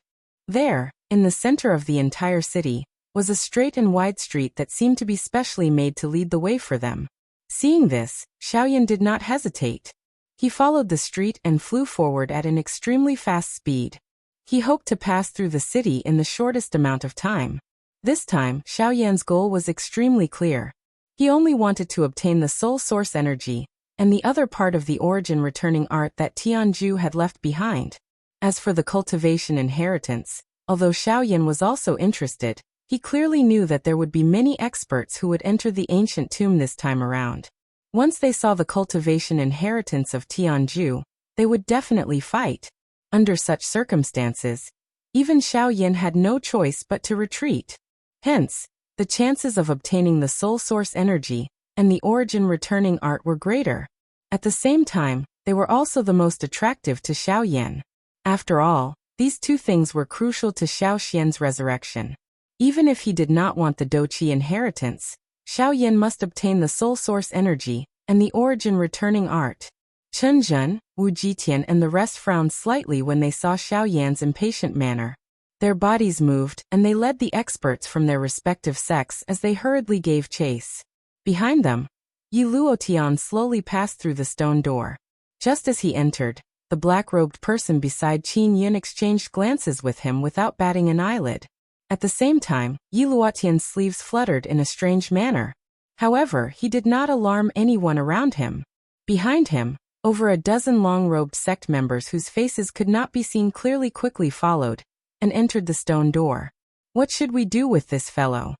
There, in the center of the entire city, was a straight and wide street that seemed to be specially made to lead the way for them. Seeing this, Xiao Yan did not hesitate. He followed the street and flew forward at an extremely fast speed. He hoped to pass through the city in the shortest amount of time. This time, Xiao Yan's goal was extremely clear. He only wanted to obtain the soul source energy, and the other part of the origin returning art that Tianju had left behind. As for the cultivation inheritance, although Xiao Yan was also interested, he clearly knew that there would be many experts who would enter the ancient tomb this time around. Once they saw the cultivation inheritance of Tianju, they would definitely fight. Under such circumstances, even Xiao Yan had no choice but to retreat. Hence, the chances of obtaining the soul source energy and the origin returning art were greater. At the same time, they were also the most attractive to Xiao Yan. After all, these two things were crucial to Xiao Xian's resurrection. Even if he did not want the Douqi inheritance, Xiao Yan must obtain the soul source energy and the origin returning art. Chen Zhen, Wu Jitian and the rest frowned slightly when they saw Xiao Yan's impatient manner. Their bodies moved and they led the experts from their respective sects as they hurriedly gave chase. Behind them, Yi Luotian slowly passed through the stone door. Just as he entered, the black-robed person beside Qin Yun exchanged glances with him without batting an eyelid. At the same time, Yi Luotian's sleeves fluttered in a strange manner. However, he did not alarm anyone around him. Behind him, over a dozen long-robed sect members whose faces could not be seen clearly quickly followed, and entered the stone door. What should we do with this fellow?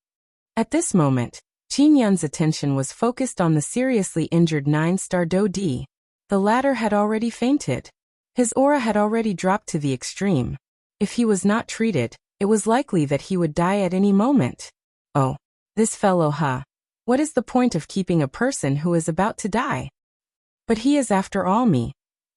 At this moment, Qin Yun's attention was focused on the seriously injured 9-star Do Di. The latter had already fainted. His aura had already dropped to the extreme. If he was not treated, it was likely that he would die at any moment. Oh, this fellow, huh? What is the point of keeping a person who is about to die? But he is after all me.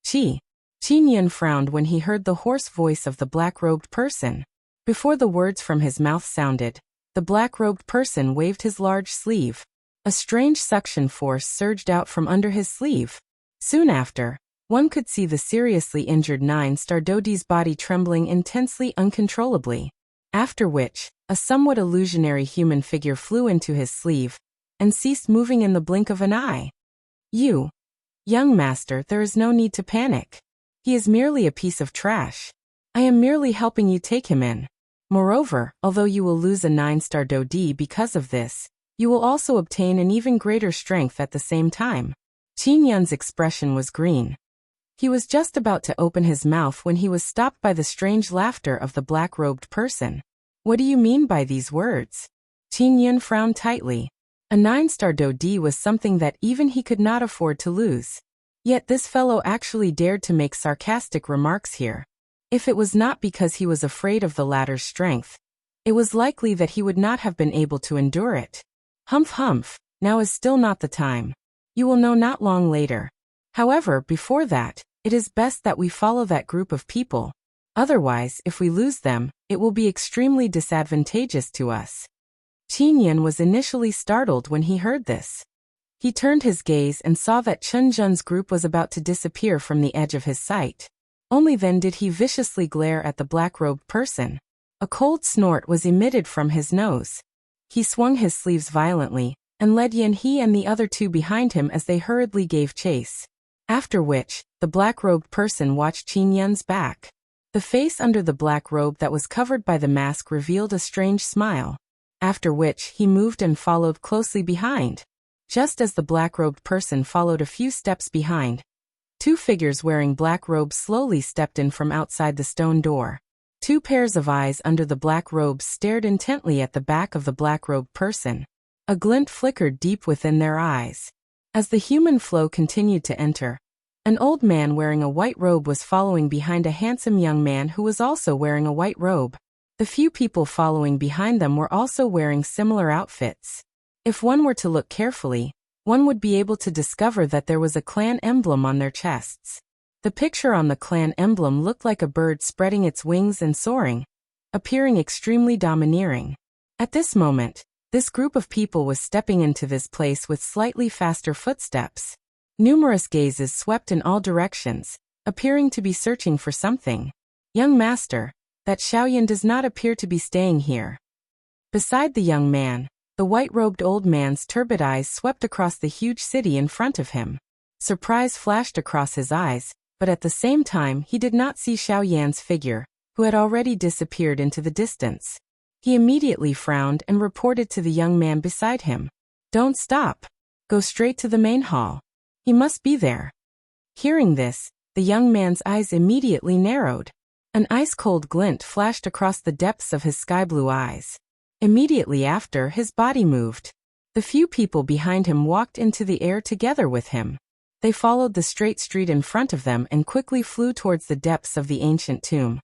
Qin Yun frowned when he heard the hoarse voice of the black-robed person. Before the words from his mouth sounded, the black-robed person waved his large sleeve. A strange suction force surged out from under his sleeve. Soon after, one could see the seriously injured 9-star Dodi's body trembling intensely uncontrollably. After which, a somewhat illusionary human figure flew into his sleeve and ceased moving in the blink of an eye. You, young master, there is no need to panic. He is merely a piece of trash. I am merely helping you take him in. Moreover, although you will lose a 9-star Dodi because of this, you will also obtain an even greater strength at the same time. Qin Yun's expression was green. He was just about to open his mouth when he was stopped by the strange laughter of the black-robed person. What do you mean by these words? Qin Yun frowned tightly. A 9-star Dodi was something that even he could not afford to lose. Yet this fellow actually dared to make sarcastic remarks here. If it was not because he was afraid of the latter's strength, it was likely that he would not have been able to endure it. Humph humph, now is still not the time. You will know not long later. However, before that, it is best that we follow that group of people. Otherwise, if we lose them, it will be extremely disadvantageous to us. Qin Yun was initially startled when he heard this. He turned his gaze and saw that Chen Zhen's group was about to disappear from the edge of his sight. Only then did he viciously glare at the black-robed person. A cold snort was emitted from his nose. He swung his sleeves violently, and led Yan He and the other two behind him as they hurriedly gave chase. After which, the black-robed person watched Qin Yun's back. The face under the black robe that was covered by the mask revealed a strange smile. After which, he moved and followed closely behind. Just as the black-robed person followed a few steps behind, 2 figures wearing black robes slowly stepped in from outside the stone door. 2 pairs of eyes under the black robes stared intently at the back of the black-robed person. A glint flickered deep within their eyes. As the human flow continued to enter, an old man wearing a white robe was following behind a handsome young man who was also wearing a white robe. The few people following behind them were also wearing similar outfits. If one were to look carefully, one would be able to discover that there was a clan emblem on their chests. The picture on the clan emblem looked like a bird spreading its wings and soaring, appearing extremely domineering. At this moment, this group of people was stepping into this place with slightly faster footsteps. Numerous gazes swept in all directions, appearing to be searching for something. Young master, that Xiaoyan does not appear to be staying here. Beside the young man, the white-robed old man's turbid eyes swept across the huge city in front of him. Surprise flashed across his eyes, but at the same time he did not see Xiaoyan's figure, who had already disappeared into the distance. He immediately frowned and reported to the young man beside him. Don't stop. Go straight to the main hall. He must be there. Hearing this, the young man's eyes immediately narrowed. An ice-cold glint flashed across the depths of his sky-blue eyes. Immediately after, his body moved. The few people behind him walked into the air together with him. They followed the straight street in front of them and quickly flew towards the depths of the ancient tomb.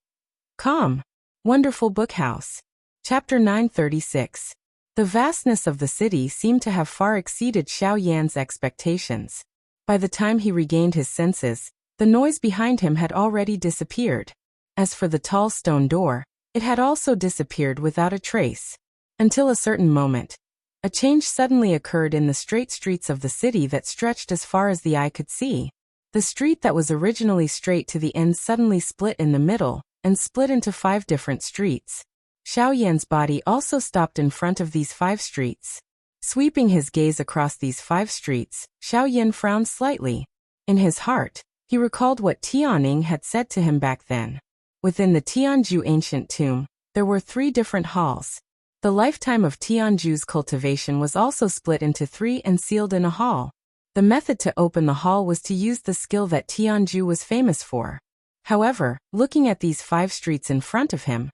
Calm. Wonderful bookhouse. Chapter 936. The vastness of the city seemed to have far exceeded Xiao Yan's expectations. By the time he regained his senses, the noise behind him had already disappeared. As for the tall stone door, it had also disappeared without a trace. Until a certain moment, a change suddenly occurred in the straight streets of the city that stretched as far as the eye could see. The street that was originally straight to the end suddenly split in the middle, and split into 5 different streets. Xiao Yan's body also stopped in front of these 5 streets. Sweeping his gaze across these 5 streets, Xiao Yan frowned slightly. In his heart, he recalled what Tianning had said to him back then. Within the Tianju ancient tomb, there were 3 different halls. The lifetime of Tianju's cultivation was also split into 3 and sealed in a hall. The method to open the hall was to use the skill that Tianju was famous for. However, looking at these 5 streets in front of him,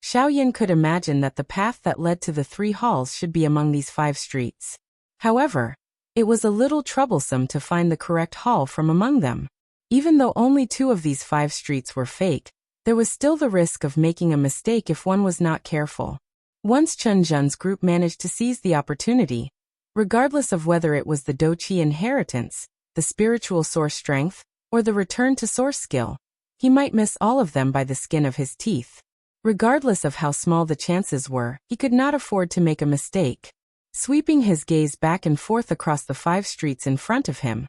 Xiaoyan could imagine that the path that led to the 3 halls should be among these 5 streets. However, it was a little troublesome to find the correct hall from among them. Even though only 2 of these 5 streets were fake, there was still the risk of making a mistake if one was not careful. Once Chen Zhen's group managed to seize the opportunity, regardless of whether it was the Douqi inheritance, the spiritual source strength, or the return to source skill, he might miss all of them by the skin of his teeth. Regardless of how small the chances were, he could not afford to make a mistake. Sweeping his gaze back and forth across the 5 streets in front of him,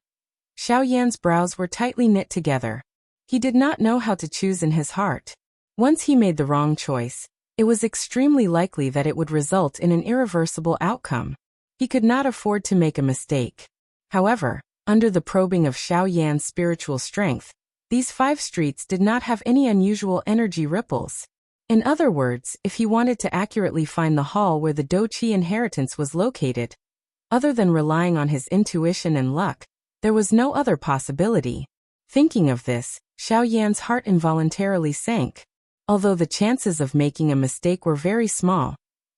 Xiao Yan's brows were tightly knit together. He did not know how to choose in his heart. Once he made the wrong choice, it was extremely likely that it would result in an irreversible outcome. He could not afford to make a mistake. However, under the probing of Xiao Yan's spiritual strength, these 5 streets did not have any unusual energy ripples. In other words, if he wanted to accurately find the hall where the Douqi inheritance was located, other than relying on his intuition and luck, there was no other possibility. Thinking of this, Xiao Yan's heart involuntarily sank. Although the chances of making a mistake were very small,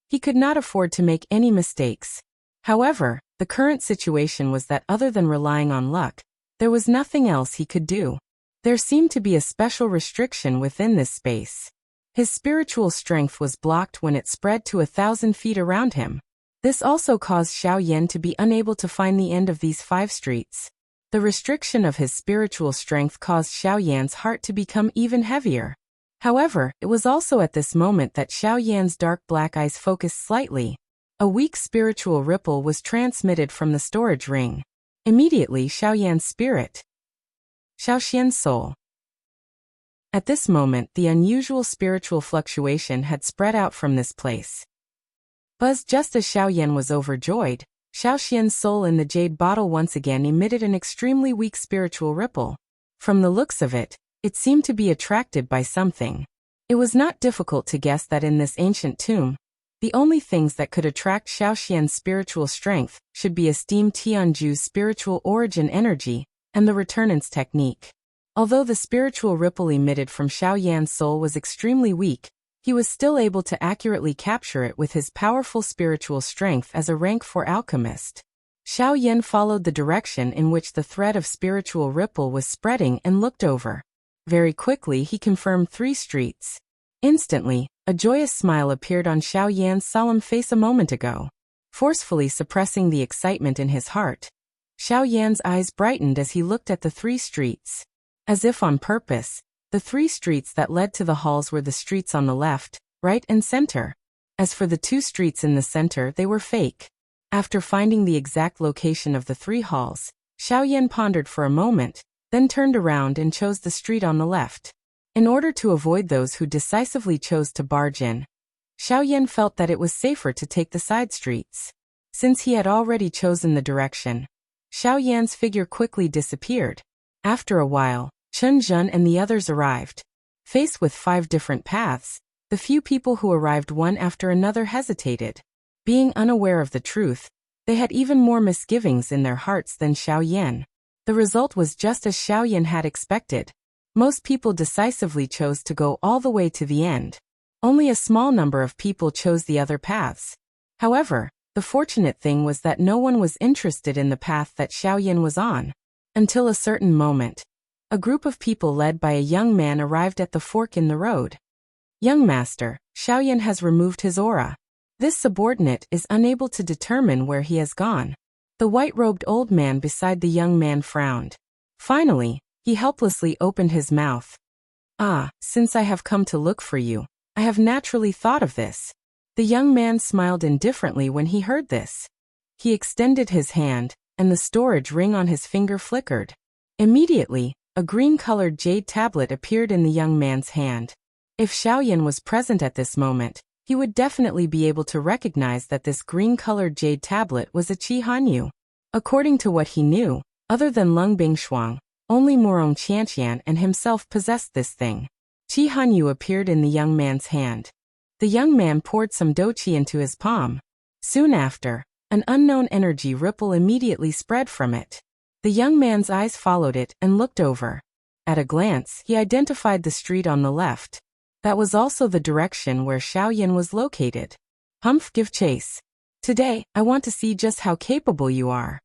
he could not afford to make any mistakes. However, the current situation was that other than relying on luck, there was nothing else he could do. There seemed to be a special restriction within this space. His spiritual strength was blocked when it spread to 1,000 feet around him. This also caused Xiao Yan to be unable to find the end of these 5 streets. The restriction of his spiritual strength caused Xiao Yan's heart to become even heavier. However, it was also at this moment that Xiao Yan's dark black eyes focused slightly. A weak spiritual ripple was transmitted from the storage ring. Immediately, Xiao Yan's spirit, Xiao Xian's soul. At this moment, the unusual spiritual fluctuation had spread out from this place. Buzz, just as Xiao Yan was overjoyed, Xiao Xian's soul in the jade bottle once again emitted an extremely weak spiritual ripple. From the looks of it, it seemed to be attracted by something. It was not difficult to guess that in this ancient tomb, the only things that could attract Xiao Xian's spiritual strength should be esteemed Tianju's spiritual origin energy and the returnance technique. Although the spiritual ripple emitted from Xiao Yan's soul was extremely weak, he was still able to accurately capture it with his powerful spiritual strength as a rank 4 alchemist. Xiao Yan followed the direction in which the thread of spiritual ripple was spreading and looked over. Very quickly he confirmed 3 streets. Instantly, a joyous smile appeared on Xiao Yan's solemn face a moment ago. Forcefully suppressing the excitement in his heart, Xiao Yan's eyes brightened as he looked at the 3 streets. As if on purpose, the 3 streets that led to the halls were the streets on the left, right and center. As for the 2 streets in the center, they were fake. After finding the exact location of the 3 halls, Xiao Yan pondered for a moment, then turned around and chose the street on the left. In order to avoid those who decisively chose to barge in, Xiao Yan felt that it was safer to take the side streets. Since he had already chosen the direction, Xiao Yan's figure quickly disappeared. After a while, Chen Zhen and the others arrived. Faced with 5 different paths, the few people who arrived one after another hesitated. Being unaware of the truth, they had even more misgivings in their hearts than Xiao Yan. The result was just as Xiao Yan had expected. Most people decisively chose to go all the way to the end. Only a small number of people chose the other paths. However, the fortunate thing was that no one was interested in the path that Xiao Yan was on. Until a certain moment, a group of people led by a young man arrived at the fork in the road. Young master, Xiao Yan has removed his aura. This subordinate is unable to determine where he has gone. The white-robed old man beside the young man frowned. Finally, he helplessly opened his mouth. Ah, since I have come to look for you, I have naturally thought of this. The young man smiled indifferently when he heard this. He extended his hand, and the storage ring on his finger flickered. Immediately, a green-colored jade tablet appeared in the young man's hand. If Xiao Yan was present at this moment, he would definitely be able to recognize that this green-colored jade tablet was a Qi Hanyu. According to what he knew, other than Lung Bingshuang, only Morong Qianqian and himself possessed this thing. Qi Hanyu appeared in the young man's hand. The young man poured some douqi into his palm. Soon after, an unknown energy ripple immediately spread from it. The young man's eyes followed it and looked over. At a glance, he identified the street on the left. That was also the direction where Xiao Yan was located. Humph, give chase. Today, I want to see just how capable you are.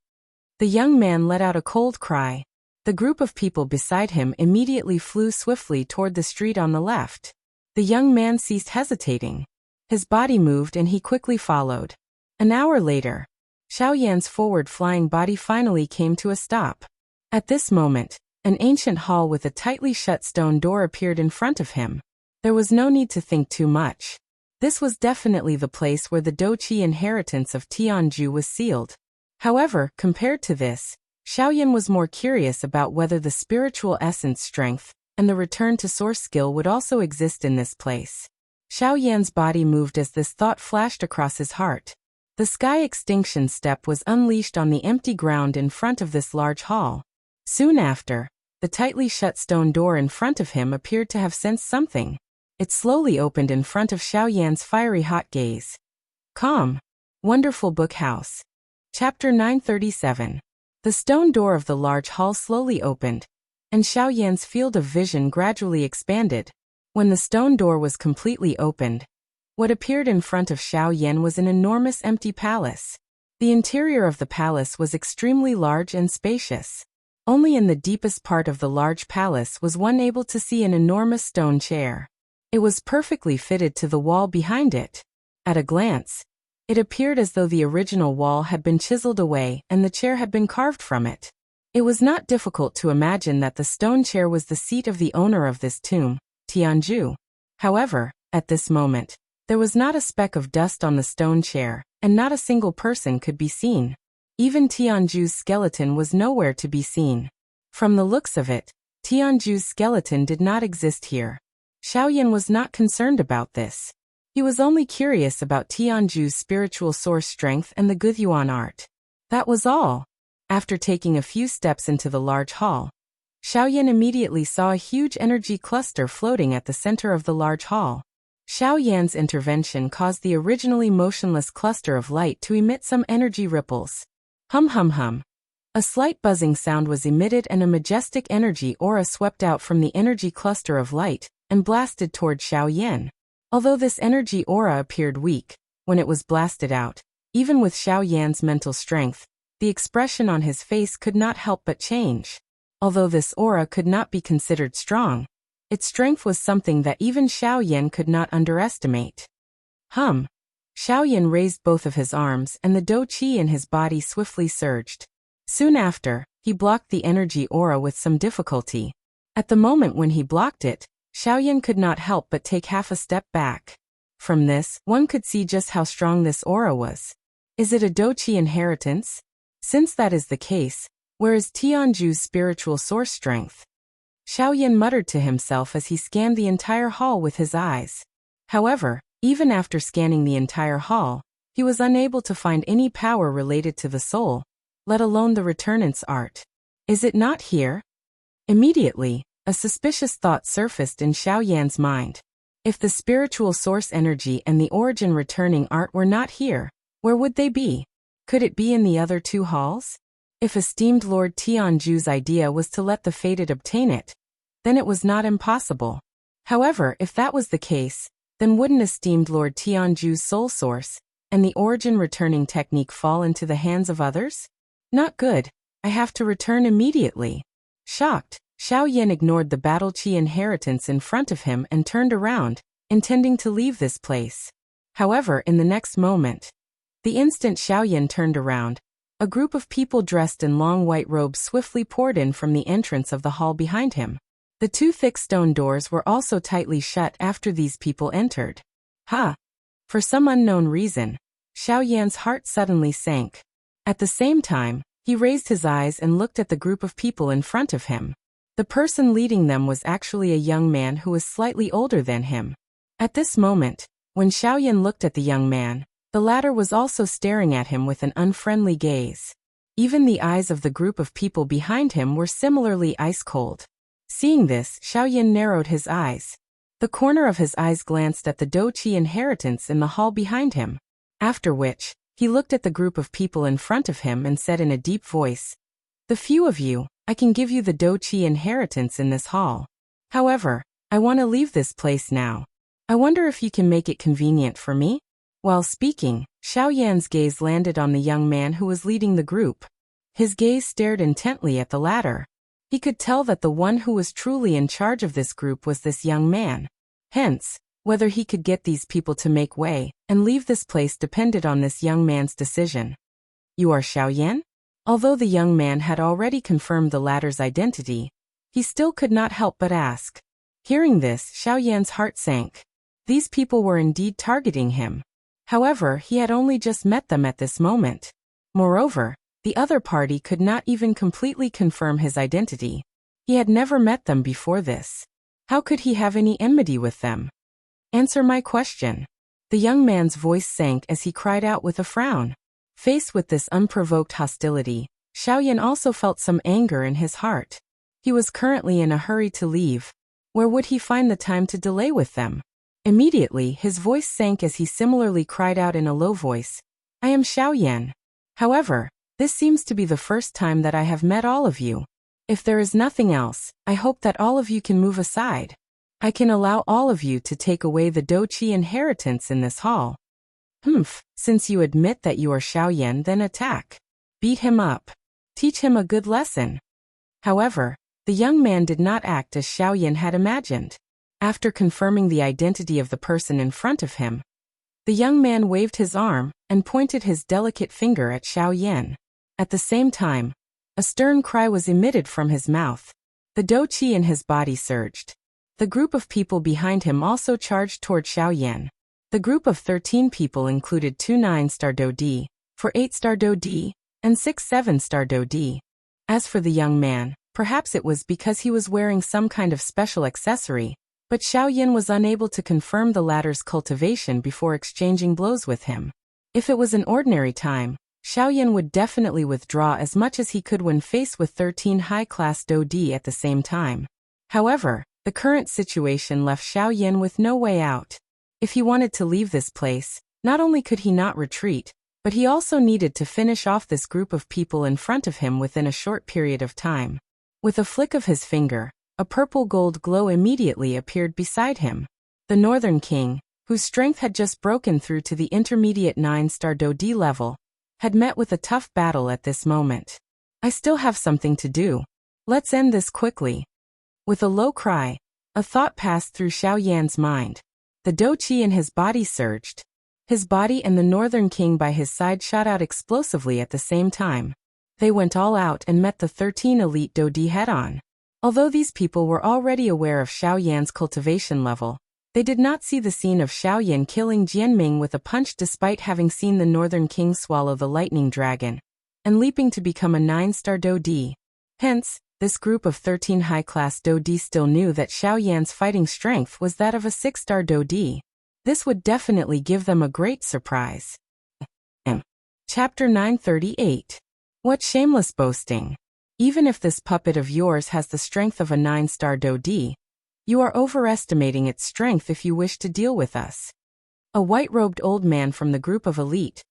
The young man let out a cold cry. The group of people beside him immediately flew swiftly toward the street on the left. The young man ceased hesitating. His body moved and he quickly followed. An hour later, Xiao Yan's forward-flying body finally came to a stop. At this moment, an ancient hall with a tightly shut stone door appeared in front of him. There was no need to think too much. This was definitely the place where the Douqi inheritance of Tianju was sealed. However, compared to this, Xiao Yan was more curious about whether the spiritual essence strength and the return to source skill would also exist in this place. Xiao Yan's body moved as this thought flashed across his heart. The sky extinction step was unleashed on the empty ground in front of this large hall. Soon after, the tightly shut stone door in front of him appeared to have sensed something. It slowly opened in front of Xiao Yan's fiery hot gaze. Calm. Wonderful Book House. Chapter 937. The stone door of the large hall slowly opened, and Xiao Yan's field of vision gradually expanded. When the stone door was completely opened, what appeared in front of Xiao Yan was an enormous empty palace. The interior of the palace was extremely large and spacious. Only in the deepest part of the large palace was one able to see an enormous stone chair. It was perfectly fitted to the wall behind it. At a glance, it appeared as though the original wall had been chiseled away and the chair had been carved from it. It was not difficult to imagine that the stone chair was the seat of the owner of this tomb, Tianju. However, at this moment, there was not a speck of dust on the stone chair, and not a single person could be seen. Even Tianju's skeleton was nowhere to be seen. From the looks of it, Tianju's skeleton did not exist here. Xiao Yan was not concerned about this. He was only curious about Tianju's spiritual source strength and the Guthyuan art. That was all. After taking a few steps into the large hall, Xiao Yan immediately saw a huge energy cluster floating at the center of the large hall. Xiao Yan's intervention caused the originally motionless cluster of light to emit some energy ripples. Hum hum hum. A slight buzzing sound was emitted and a majestic energy aura swept out from the energy cluster of light and blasted toward Xiao Yan. Although this energy aura appeared weak, when it was blasted out, even with Xiao Yan's mental strength, the expression on his face could not help but change. Although this aura could not be considered strong, its strength was something that even Xiao Yan could not underestimate. Hum. Xiao Yan raised both of his arms and the dou qi in his body swiftly surged. Soon after, he blocked the energy aura with some difficulty. At the moment when he blocked it, Xiao Yan could not help but take half a step back. From this, one could see just how strong this aura was. Is it a dou qi inheritance? Since that is the case, where is Tianju's spiritual source strength? Xiao Yan muttered to himself as he scanned the entire hall with his eyes. However, even after scanning the entire hall, he was unable to find any power related to the soul, let alone the returnance art. Is it not here? Immediately, a suspicious thought surfaced in Xiao Yan's mind. If the spiritual source energy and the origin returning art were not here, where would they be? Could it be in the other two halls? If esteemed Lord Tianju's idea was to let the fated obtain it, then it was not impossible. However, if that was the case, then wouldn't esteemed Lord Tianju's soul source and the origin returning technique fall into the hands of others? Not good. I have to return immediately. Shocked, Xiao Yan ignored the battle qi inheritance in front of him and turned around, intending to leave this place. However, in the next moment, the instant Xiao Yan turned around, a group of people dressed in long white robes swiftly poured in from the entrance of the hall behind him. The two thick stone doors were also tightly shut after these people entered. Ha! For some unknown reason, Xiao Yan's heart suddenly sank. At the same time, he raised his eyes and looked at the group of people in front of him. The person leading them was actually a young man who was slightly older than him. At this moment, when Xiao Yan looked at the young man, the latter was also staring at him with an unfriendly gaze. Even the eyes of the group of people behind him were similarly ice-cold. Seeing this, Xiao Yan narrowed his eyes. The corner of his eyes glanced at the dou qi inheritance in the hall behind him. After which, he looked at the group of people in front of him and said in a deep voice, "The few of you, I can give you the dou qi inheritance in this hall. However, I want to leave this place now. I wonder if you can make it convenient for me?" While speaking, Xiao Yan's gaze landed on the young man who was leading the group. His gaze stared intently at the latter. He could tell that the one who was truly in charge of this group was this young man. Hence, whether he could get these people to make way and leave this place depended on this young man's decision. "You are Xiao Yan?" Although the young man had already confirmed the latter's identity, he still could not help but ask. Hearing this, Xiao Yan's heart sank. These people were indeed targeting him. However, he had only just met them at this moment. Moreover, the other party could not even completely confirm his identity. He had never met them before this. How could he have any enmity with them? Answer my question. The young man's voice sank as he cried out with a frown. Faced with this unprovoked hostility, Xiao Yan also felt some anger in his heart. He was currently in a hurry to leave. Where would he find the time to delay with them? Immediately, his voice sank as he similarly cried out in a low voice, "I am Xiao Yan. However, this seems to be the first time that I have met all of you. If there is nothing else, I hope that all of you can move aside. I can allow all of you to take away the Doqi inheritance in this hall. Since you admit that you are Xiaoyan, then attack. Beat him up. Teach him a good lesson. However, the young man did not act as Xiaoyan had imagined. After confirming the identity of the person in front of him, the young man waved his arm and pointed his delicate finger at Xiaoyan. At the same time, a stern cry was emitted from his mouth. The Doqi in his body surged. The group of people behind him also charged toward Xiaoyan. The group of 13 people included 2 9-star Dodi, 4 8-star Dodi, and 6 7-star Dodi. As for the young man, perhaps it was because he was wearing some kind of special accessory, but Xiaoyan was unable to confirm the latter's cultivation before exchanging blows with him. If it was an ordinary time, Xiaoyan would definitely withdraw as much as he could when faced with 13 high-class Dodi at the same time. However, the current situation left Xiaoyan with no way out. If he wanted to leave this place, not only could he not retreat, but he also needed to finish off this group of people in front of him within a short period of time. With a flick of his finger, a purple gold glow immediately appeared beside him. The Northern King, whose strength had just broken through to the intermediate 9-star Dodi level, had met with a tough battle at this moment. I still have something to do. Let's end this quickly. With a low cry, a thought passed through Xiaoyan's mind. The Doqi in his body surged. His body and the Northern King by his side shot out explosively at the same time. They went all out and met the 13 elite Dodi head-on. Although these people were already aware of Xiaoyan's cultivation level, they did not see the scene of Xiaoyan killing Jianming with a punch despite having seen the Northern King swallow the lightning dragon and leaping to become a 9-star Dodi. Hence, this group of 13 high-class Dodi still knew that Xiaoyan's fighting strength was that of a 6-star Dodi. This would definitely give them a great surprise. Chapter 938. What shameless boasting! Even if this puppet of yours has the strength of a 9-star Dodi, you are overestimating its strength if you wish to deal with us. A white-robed old man from the group of elite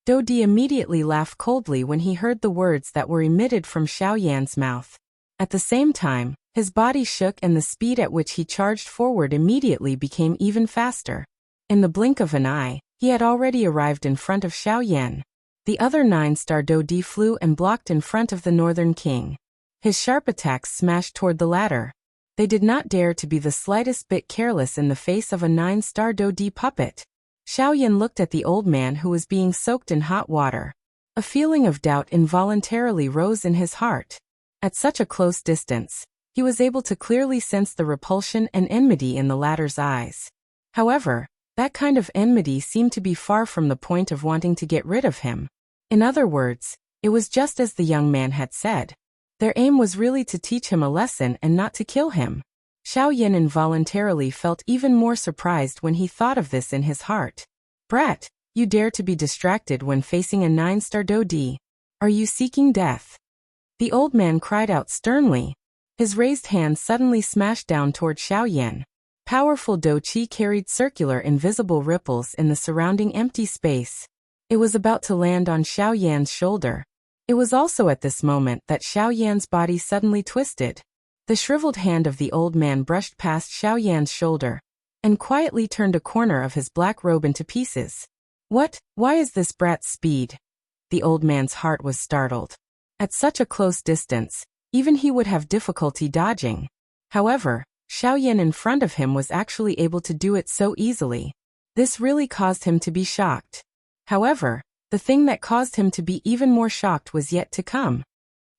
Dodi immediately laughed coldly when he heard the words that were emitted from Xiaoyan's mouth. At the same time, his body shook and the speed at which he charged forward immediately became even faster. In the blink of an eye, he had already arrived in front of Xiaoyan. The other 9-star Dodi flew and blocked in front of the Northern King. His sharp attacks smashed toward the latter. They did not dare to be the slightest bit careless in the face of a 9-star Dodi puppet. Xiaoyan looked at the old man who was being soaked in hot water. A feeling of doubt involuntarily rose in his heart. At such a close distance, he was able to clearly sense the repulsion and enmity in the latter's eyes. However, that kind of enmity seemed to be far from the point of wanting to get rid of him. In other words, it was just as the young man had said. Their aim was really to teach him a lesson and not to kill him. Xiaoyan involuntarily felt even more surprised when he thought of this in his heart. Brat, you dare to be distracted when facing a 9-star Dodi. Are you seeking death? The old man cried out sternly. His raised hand suddenly smashed down toward Xiaoyan. Powerful Doqi carried circular invisible ripples in the surrounding empty space. It was about to land on Xiaoyan's shoulder. It was also at this moment that Xiaoyan's body suddenly twisted. The shriveled hand of the old man brushed past Xiaoyan's shoulder and quietly turned a corner of his black robe into pieces. What? Why is this brat's speed? The old man's heart was startled. At such a close distance, even he would have difficulty dodging. However, Xiaoyan in front of him was actually able to do it so easily. This really caused him to be shocked. However, the thing that caused him to be even more shocked was yet to come.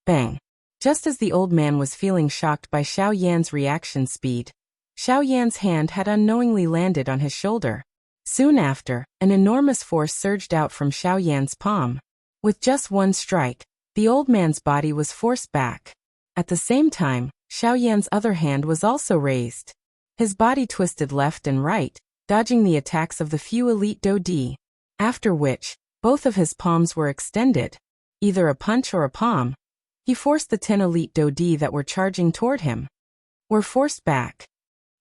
Bang! Just as the old man was feeling shocked by Xiaoyan's reaction speed, Xiaoyan's hand had unknowingly landed on his shoulder. Soon after, an enormous force surged out from Xiaoyan's palm. With just one strike, the old man's body was forced back. At the same time, Xiaoyan's other hand was also raised. His body twisted left and right, dodging the attacks of the few elite Dodi. After which, both of his palms were extended. Either a punch or a palm. He forced the 10 elite Dodi that were charging toward him. Were forced back.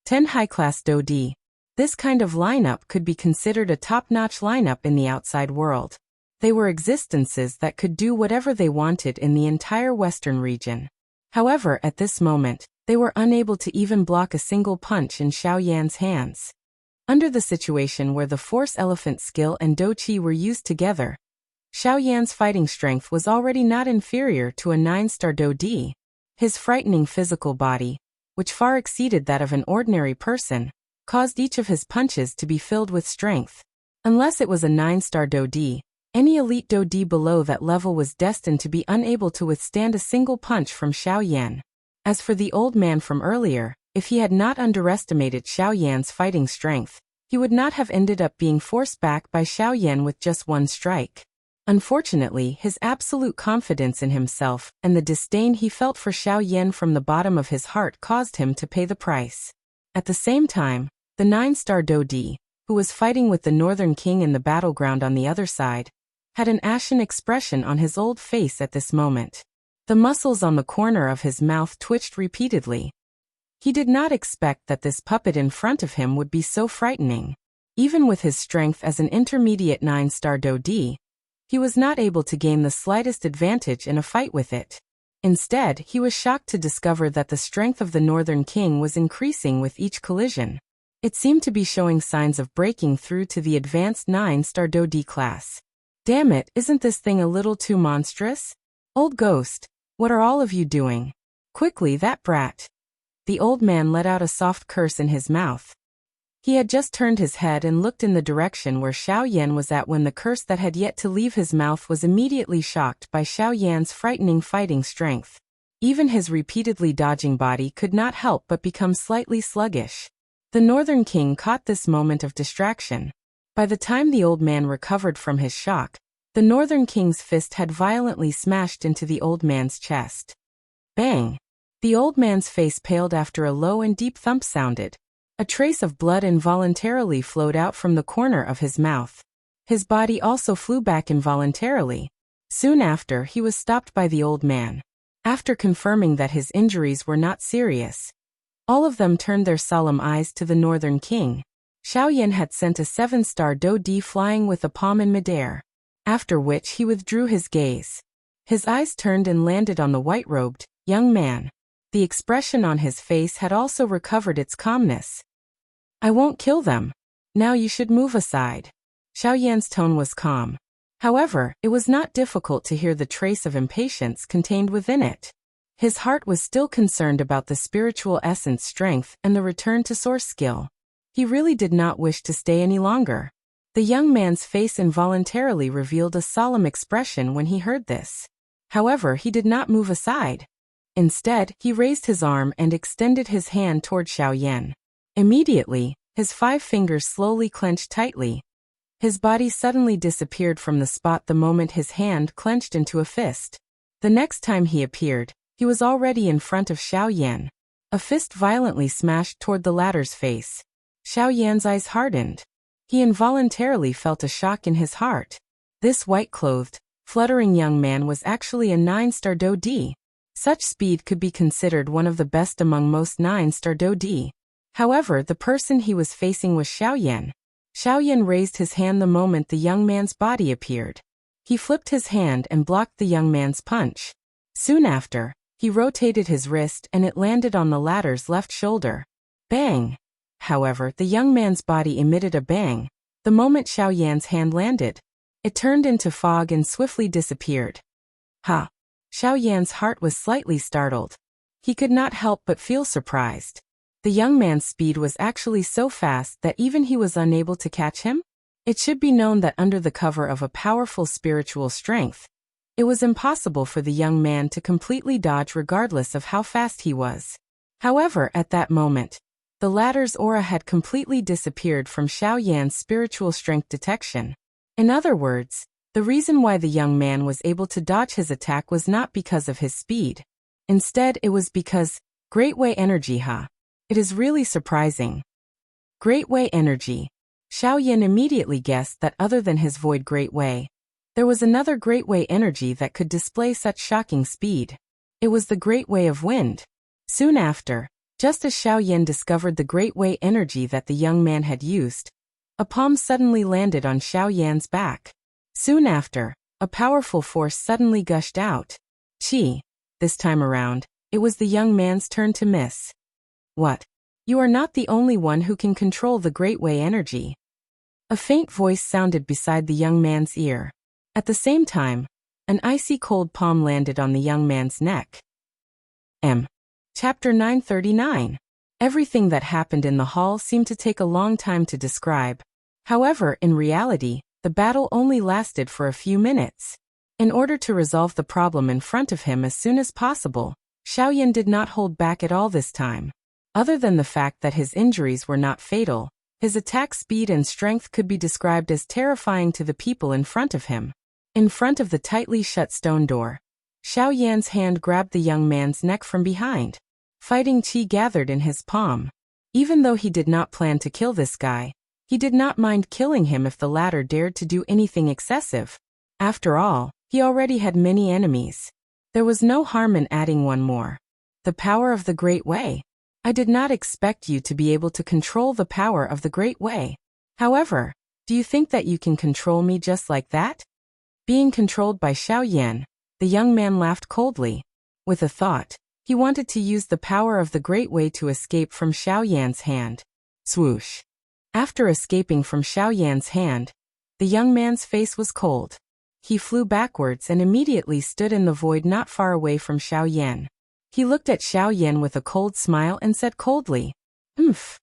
10 high-class Dodi. This kind of lineup could be considered a top-notch lineup in the outside world. They were existences that could do whatever they wanted in the entire western region. However, at this moment, they were unable to even block a single punch in Xiao Yan's hands. Under the situation where the Force Elephant skill and Do Qi were used together, Xiao Yan's fighting strength was already not inferior to a 9-star Do Di. His frightening physical body, which far exceeded that of an ordinary person, caused each of his punches to be filled with strength. Unless it was a 9-star Do Di, any elite Do Di below that level was destined to be unable to withstand a single punch from Xiao Yan. As for the old man from earlier, if he had not underestimated Xiao Yan's fighting strength, he would not have ended up being forced back by Xiao Yan with just one strike. Unfortunately, his absolute confidence in himself and the disdain he felt for Xiao Yan from the bottom of his heart caused him to pay the price. At the same time, the 9-star Do Di, who was fighting with the Northern King in the battleground on the other side, had an ashen expression on his old face at this moment. The muscles on the corner of his mouth twitched repeatedly. He did not expect that this puppet in front of him would be so frightening. Even with his strength as an intermediate 9-star Do Di, he was not able to gain the slightest advantage in a fight with it. Instead, he was shocked to discover that the strength of the Northern King was increasing with each collision. It seemed to be showing signs of breaking through to the advanced 9-star Do Di class. Damn it, isn't this thing a little too monstrous? Old ghost, what are all of you doing? Quickly, that brat. The old man let out a soft curse in his mouth. He had just turned his head and looked in the direction where Xiao Yan was at when the curse that had yet to leave his mouth was immediately shocked by Xiao Yan's frightening fighting strength. Even his repeatedly dodging body could not help but become slightly sluggish. The Northern King caught this moment of distraction. By the time the old man recovered from his shock, the Northern King's fist had violently smashed into the old man's chest. Bang! The old man's face paled after a low and deep thump sounded. A trace of blood involuntarily flowed out from the corner of his mouth. His body also flew back involuntarily. Soon after, he was stopped by the old man. After confirming that his injuries were not serious, all of them turned their solemn eyes to the Northern King. Xiao Yan had sent a 7-star Do Di flying with a palm in midair, after which he withdrew his gaze. His eyes turned and landed on the white-robed young man. The expression on his face had also recovered its calmness. I won't kill them. Now you should move aside. Xiao Yan's tone was calm. However, it was not difficult to hear the trace of impatience contained within it. His heart was still concerned about the spiritual essence strength and the return to source skill. He really did not wish to stay any longer. The young man's face involuntarily revealed a solemn expression when he heard this. However, he did not move aside. Instead, he raised his arm and extended his hand toward Xiao Yan. Immediately, his 5 fingers slowly clenched tightly. His body suddenly disappeared from the spot the moment his hand clenched into a fist. The next time he appeared, he was already in front of Xiao Yan. A fist violently smashed toward the latter's face. Xiao Yan's eyes hardened. He involuntarily felt a shock in his heart. This white-clothed, fluttering young man was actually a 9-star Do Di. Such speed could be considered one of the best among most 9-star Do Di. However, the person he was facing was Xiao Yan. Xiao Yan raised his hand the moment the young man's body appeared. He flipped his hand and blocked the young man's punch. Soon after, he rotated his wrist and it landed on the latter's left shoulder. Bang! However, the young man's body emitted a bang. The moment Xiao Yan's hand landed, it turned into fog and swiftly disappeared. Ha! Xiao Yan's heart was slightly startled. He could not help but feel surprised. The young man's speed was actually so fast that even he was unable to catch him? It should be known that under the cover of a powerful spiritual strength, it was impossible for the young man to completely dodge regardless of how fast he was. However, at that moment, the latter's aura had completely disappeared from Xiao Yan's spiritual strength detection. In other words, the reason why the young man was able to dodge his attack was not because of his speed. Instead, it was because, Great Way energy It is really surprising. Great Way energy. Xiao Yan immediately guessed that other than his void Great Way, there was another Great Way energy that could display such shocking speed. It was the Great Way of Wind. Soon after, just as Xiao Yan discovered the Great Way energy that the young man had used, a palm suddenly landed on Xiao Yan's back. Soon after, a powerful force suddenly gushed out. Qi. This time around, It was the young man's turn to miss. What? You are not the only one who can control the Great Way energy. A faint voice sounded beside the young man's ear. At the same time, an icy cold palm landed on the young man's neck. Chapter 939. Everything that happened in the hall seemed to take a long time to describe. However, in reality, the battle only lasted for a few minutes. In order to resolve the problem in front of him as soon as possible, Xiaoyan did not hold back at all this time. Other than the fact that his injuries were not fatal, his attack speed and strength could be described as terrifying to the people in front of him. In front of the tightly shut stone door, Xiaoyan's hand grabbed the young man's neck from behind. Fighting chi gathered in his palm. Even though he did not plan to kill this guy, he did not mind killing him if the latter dared to do anything excessive. After all, he already had many enemies. There was no harm in adding one more. The power of the Great Way. I did not expect you to be able to control the power of the Great Way. However, do you think that you can control me just like that? Being controlled by Xiaoyan, the young man laughed coldly. With a thought, he wanted to use the power of the Great Way to escape from Xiaoyan's hand. Swoosh. After escaping from Xiaoyan's hand, the young man's face was cold. He flew backwards and immediately stood in the void not far away from Xiaoyan. He looked at Xiaoyan with a cold smile and said coldly, "Umph.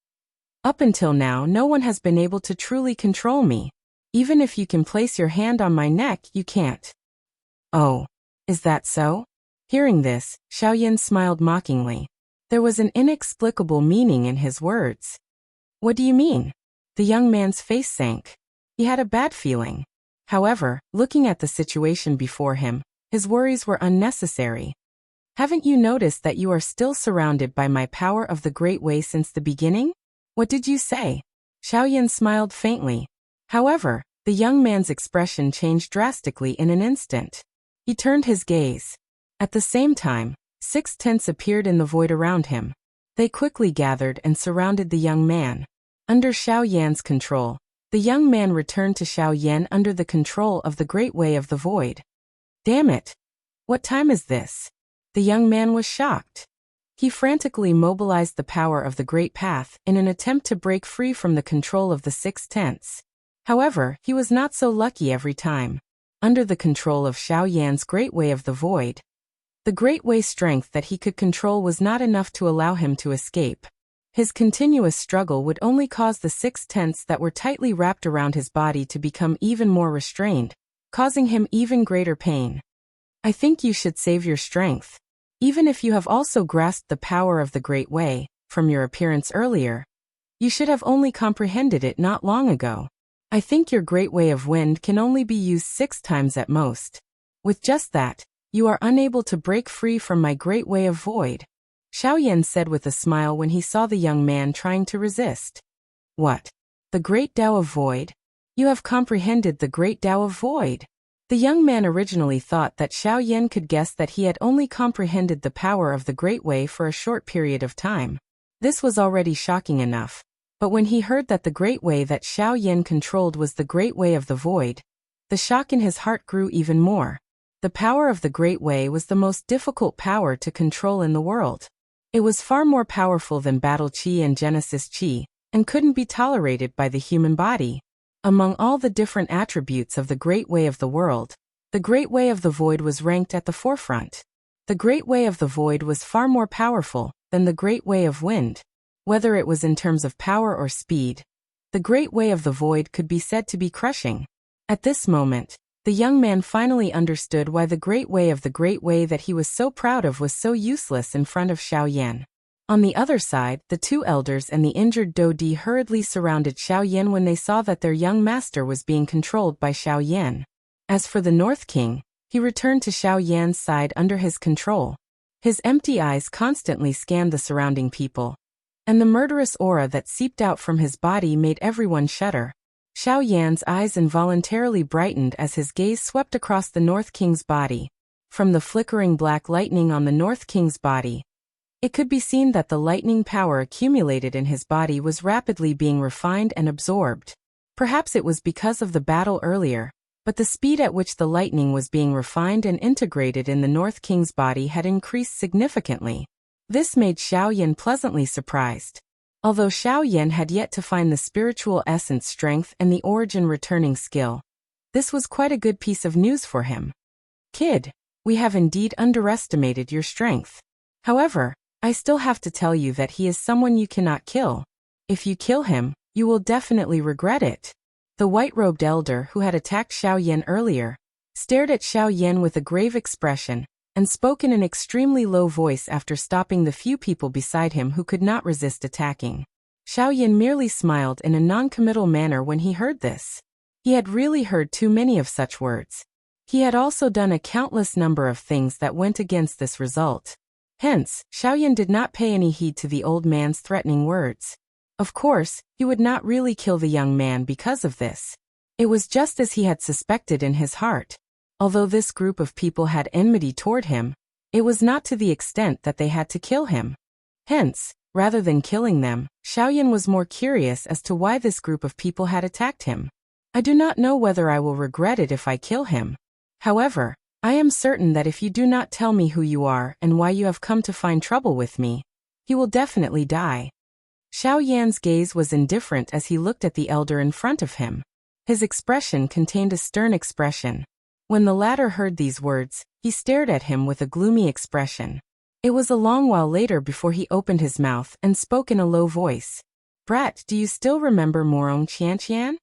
Up until now, no one has been able to truly control me. Even if you can place your hand on my neck, you can't." "Oh, is that so?" Hearing this, Xiaoyan smiled mockingly. There was an inexplicable meaning in his words. "What do you mean?" The young man's face sank. He had a bad feeling. However, looking at the situation before him, his worries were unnecessary. "Haven't you noticed that you are still surrounded by my power of the Great Way since the beginning?" "What did you say?" Xiaoyan smiled faintly. However, the young man's expression changed drastically in an instant. He turned his gaze. At the same time, 6 tents appeared in the void around him. They quickly gathered and surrounded the young man. Under Xiaoyan's control, the young man returned to Xiaoyan under the control of the Great Way of the Void. "Damn it! What time is this?" The young man was shocked. He frantically mobilized the power of the Great Path in an attempt to break free from the control of the 6 tents. However, he was not so lucky every time. Under the control of Xiaoyan's Great Way of the Void, the Great Way strength that he could control was not enough to allow him to escape. His continuous struggle would only cause the 6 tents that were tightly wrapped around his body to become even more restrained, causing him even greater pain. "I think you should save your strength. Even if you have also grasped the power of the Great Way, from your appearance earlier, you should have only comprehended it not long ago. I think your Great Way of Wind can only be used 6 times at most. With just that, you are unable to break free from my Great Way of Void," Xiaoyan said with a smile when he saw the young man trying to resist. "What? The Great Tao of Void? You have comprehended the Great Tao of Void?" The young man originally thought that Xiaoyan could guess that he had only comprehended the power of the Great Way for a short period of time. This was already shocking enough. But when he heard that the Great Way that Xiaoyan controlled was the Great Way of the Void, the shock in his heart grew even more. The power of the Great Way was the most difficult power to control in the world. It was far more powerful than Battle Chi and Genesis Chi, and couldn't be tolerated by the human body. Among all the different attributes of the Great Way of the world, the Great Way of the Void was ranked at the forefront. The Great Way of the Void was far more powerful than the Great Way of Wind. Whether it was in terms of power or speed, the Great Way of the Void could be said to be crushing. At this moment, the young man finally understood why the Great Way of the Great Way that he was so proud of was so useless in front of Xiaoyan. On the other side, the 2 elders and the injured Dodi hurriedly surrounded Xiaoyan when they saw that their young master was being controlled by Xiaoyan. As for the North King, he returned to Xiaoyan's side under his control. His empty eyes constantly scanned the surrounding people, and the murderous aura that seeped out from his body made everyone shudder. Xiaoyan's eyes involuntarily brightened as his gaze swept across the North King's body. From the flickering black lightning on the North King's body, it could be seen that the lightning power accumulated in his body was rapidly being refined and absorbed. Perhaps it was because of the battle earlier, But the speed at which the lightning was being refined and integrated in the North King's body had increased significantly. This made Xiao Yan pleasantly surprised. Although Xiao Yan had yet to find the spiritual essence strength and the origin returning skill, this was quite a good piece of news for him. Kid, we have indeed underestimated your strength. However, I still have to tell you that he is someone you cannot kill. If you kill him, you will definitely regret it. The white-robed elder who had attacked Xiao Yan earlier stared at Xiao Yan with a grave expression and spoke in an extremely low voice after stopping the few people beside him who could not resist attacking. Xiao Yan merely smiled in a non-committal manner when he heard this. He had really heard too many of such words. He had also done a countless number of things that went against this result. Hence, Xiao Yan did not pay any heed to the old man's threatening words. Of course, he would not really kill the young man because of this. It was just as he had suspected in his heart. Although this group of people had enmity toward him, it was not to the extent that they had to kill him. Hence, rather than killing them, Xiao Yan was more curious as to why this group of people had attacked him. I do not know whether I will regret it if I kill him. However, I am certain that if you do not tell me who you are and why you have come to find trouble with me, he will definitely die. Xiao Yan's gaze was indifferent as he looked at the elder in front of him. His expression contained a stern expression. When the latter heard these words, he stared at him with a gloomy expression. It was a long while later before he opened his mouth and spoke in a low voice. Brat, do you still remember Morong Qianqian?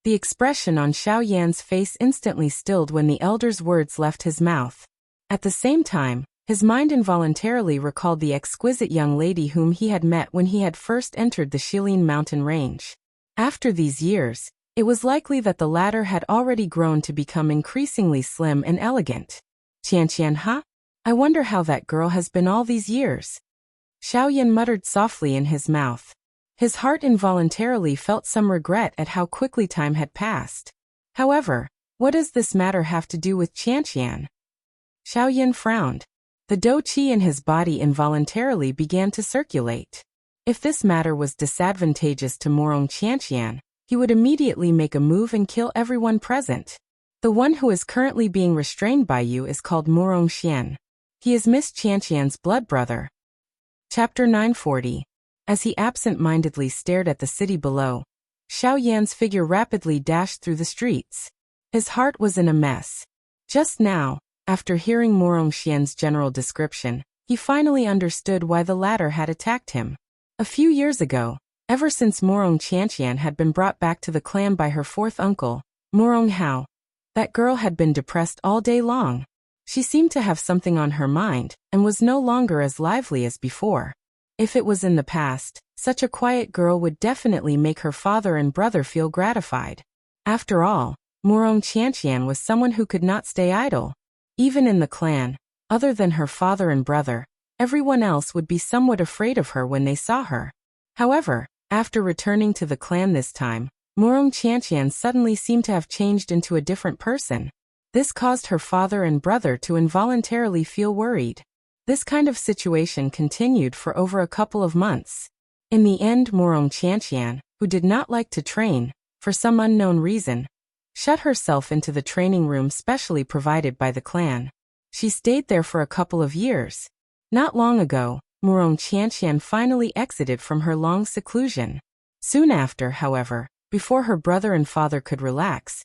The expression on Xiao Yan's face instantly stilled when the elder's words left his mouth. At the same time, his mind involuntarily recalled the exquisite young lady whom he had met when he had first entered the Shilin mountain range. After these years, it was likely that the latter had already grown to become increasingly slim and elegant. Qianqian, huh? I wonder how that girl has been all these years. Xiao Yan muttered softly in his mouth. His heart involuntarily felt some regret at how quickly time had passed. However, what does this matter have to do with Qianqian? Xiao Yan frowned. The dou qi in his body involuntarily began to circulate. If this matter was disadvantageous to Morong Qianqian, he would immediately make a move and kill everyone present. The one who is currently being restrained by you is called Morong Xian. He is Miss Qianqian's blood brother. Chapter 940. As he absent-mindedly stared at the city below, Xiao Yan's figure rapidly dashed through the streets. His heart was in a mess. Just now, after hearing Morong Xian's general description, he finally understood why the latter had attacked him. A few years ago, ever since Morong Qianqian had been brought back to the clan by her fourth uncle, Morong Hao, that girl had been depressed all day long. She seemed to have something on her mind, and was no longer as lively as before. If it was in the past, such a quiet girl would definitely make her father and brother feel gratified. After all, Morong Qianqian was someone who could not stay idle. Even in the clan, other than her father and brother, everyone else would be somewhat afraid of her when they saw her. However, after returning to the clan this time, Morong Qianqian suddenly seemed to have changed into a different person. This caused her father and brother to involuntarily feel worried. This kind of situation continued for over a couple of months. In the end, Morong Qianqian, who did not like to train, for some unknown reason, shut herself into the training room specially provided by the clan. She stayed there for a couple of years. Not long ago, Morong Qianqian finally exited from her long seclusion. Soon after, however, before her brother and father could relax,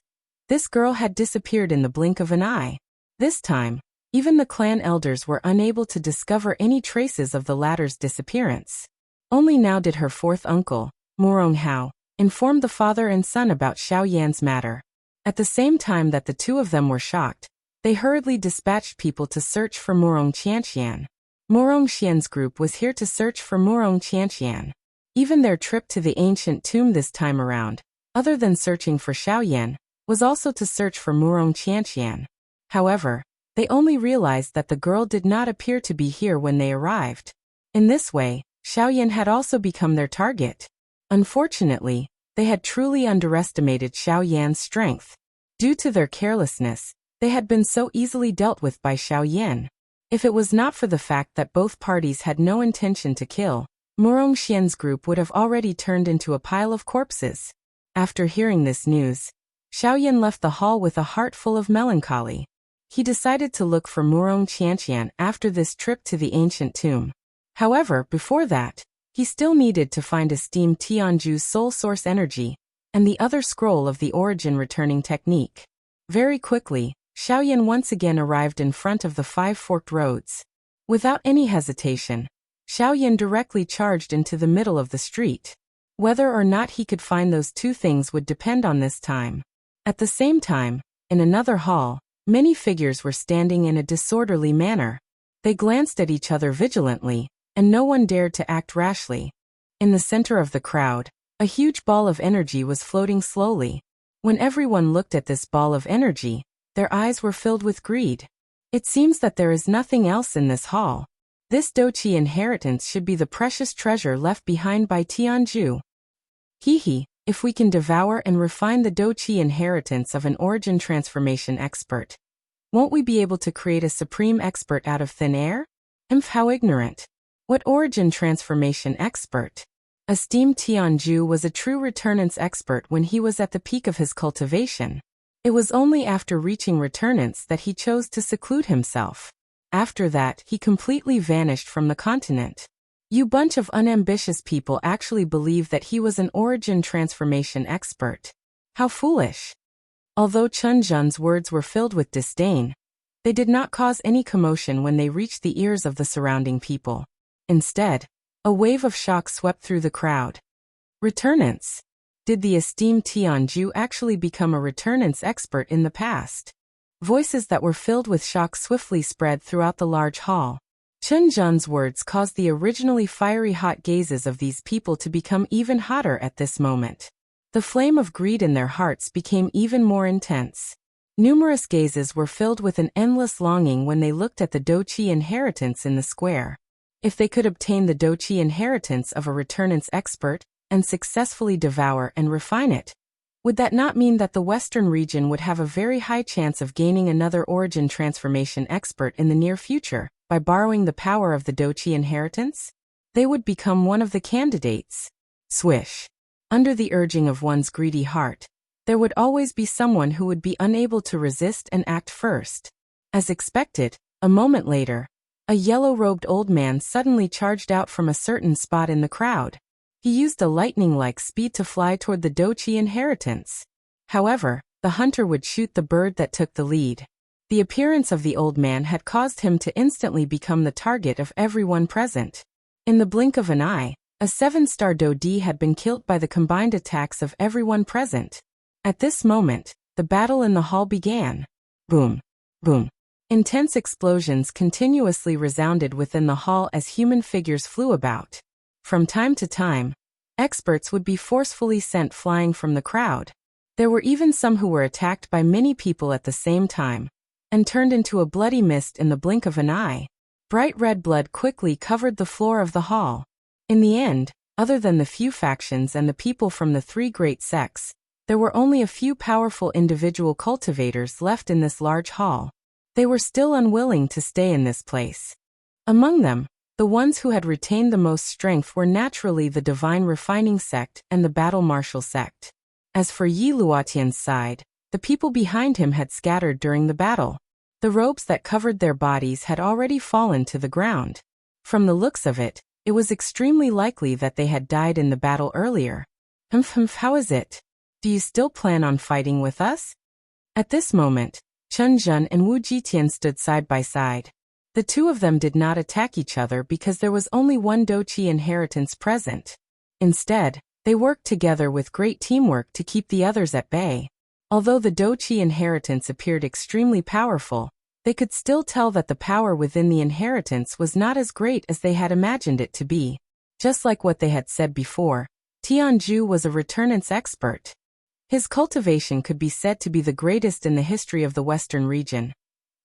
this girl had disappeared in the blink of an eye. This time, even the clan elders were unable to discover any traces of the latter's disappearance. Only now did her fourth uncle, Morong Hao, inform the father and son about Xiao Yan's matter. At the same time that the two of them were shocked, they hurriedly dispatched people to search for Morong Qianqian. Morong Xian's group was here to search for Morong Qianqian. Even their trip to the ancient tomb this time around, other than searching for Xiao Yan, was also to search for Morong Qianqian. However, they only realized that the girl did not appear to be here when they arrived. In this way, Xiao Yan had also become their target. Unfortunately, they had truly underestimated Xiao Yan's strength. Due to their carelessness, they had been so easily dealt with by Xiao Yan. If it was not for the fact that both parties had no intention to kill, Morong Xian's group would have already turned into a pile of corpses. After hearing this news, Xiaoyan left the hall with a heart full of melancholy. He decided to look for Murong Qianqian after this trip to the ancient tomb. However, before that, he still needed to find esteemed Tianju's soul source energy and the other scroll of the origin returning technique. Very quickly, Xiaoyan once again arrived in front of the 5 forked roads. Without any hesitation, Xiaoyan directly charged into the middle of the street. Whether or not he could find those two things would depend on this time. At the same time, in another hall, many figures were standing in a disorderly manner. They glanced at each other vigilantly, and no one dared to act rashly. In the center of the crowd, a huge ball of energy was floating slowly. When everyone looked at this ball of energy, their eyes were filled with greed. It seems that there is nothing else in this hall. This Doqi inheritance should be the precious treasure left behind by Tianju. Hehe, if we can devour and refine the Doqi inheritance of an origin transformation expert, won't we be able to create a supreme expert out of thin air? How ignorant. What origin transformation expert? Esteemed Tianju was a true returnance expert when he was at the peak of his cultivation. It was only after reaching returnance that he chose to seclude himself. After that, he completely vanished from the continent. You bunch of unambitious people actually believe that he was an origin transformation expert. How foolish. Although Chen Zhen's words were filled with disdain, they did not cause any commotion when they reached the ears of the surrounding people. Instead, a wave of shock swept through the crowd. Returnance. Did the esteemed Tianju actually become a returnance expert in the past? Voices that were filled with shock swiftly spread throughout the large hall. Chen Zhen's words caused the originally fiery hot gazes of these people to become even hotter at this moment. The flame of greed in their hearts became even more intense. Numerous gazes were filled with an endless longing when they looked at the Doqi inheritance in the square. If they could obtain the Doqi inheritance of a returnance expert and successfully devour and refine it, would that not mean that the Western region would have a very high chance of gaining another origin transformation expert in the near future? By borrowing the power of the Doqi inheritance, they would become one of the candidates. Swish. Under the urging of one's greedy heart, there would always be someone who would be unable to resist and act first. As expected, a moment later, a yellow-robed old man suddenly charged out from a certain spot in the crowd. He used a lightning-like speed to fly toward the Doqi inheritance. However, the hunter would shoot the bird that took the lead. The appearance of the old man had caused him to instantly become the target of everyone present. In the blink of an eye, a 7-star Dodi had been killed by the combined attacks of everyone present. At this moment, the battle in the hall began. Boom, boom. Intense explosions continuously resounded within the hall as human figures flew about. From time to time, experts would be forcefully sent flying from the crowd. There were even some who were attacked by many people at the same time, and turned into a bloody mist in the blink of an eye. Bright red blood quickly covered the floor of the hall. In the end, other than the few factions and the people from the 3 great sects, there were only a few powerful individual cultivators left in this large hall. They were still unwilling to stay in this place. Among them, the ones who had retained the most strength were naturally the Divine Refining sect and the Battle Martial sect. As for Yi Luotian's side, the people behind him had scattered during the battle. The robes that covered their bodies had already fallen to the ground. From the looks of it, it was extremely likely that they had died in the battle earlier. How is it? Do you still plan on fighting with us? At this moment, Chen Zhen and Wu Jitian stood side by side. The two of them did not attack each other because there was only one Doqi inheritance present. Instead, they worked together with great teamwork to keep the others at bay. Although the Doqi inheritance appeared extremely powerful, they could still tell that the power within the inheritance was not as great as they had imagined it to be. Just like what they had said before, Tianju was a returnance expert. His cultivation could be said to be the greatest in the history of the Western region.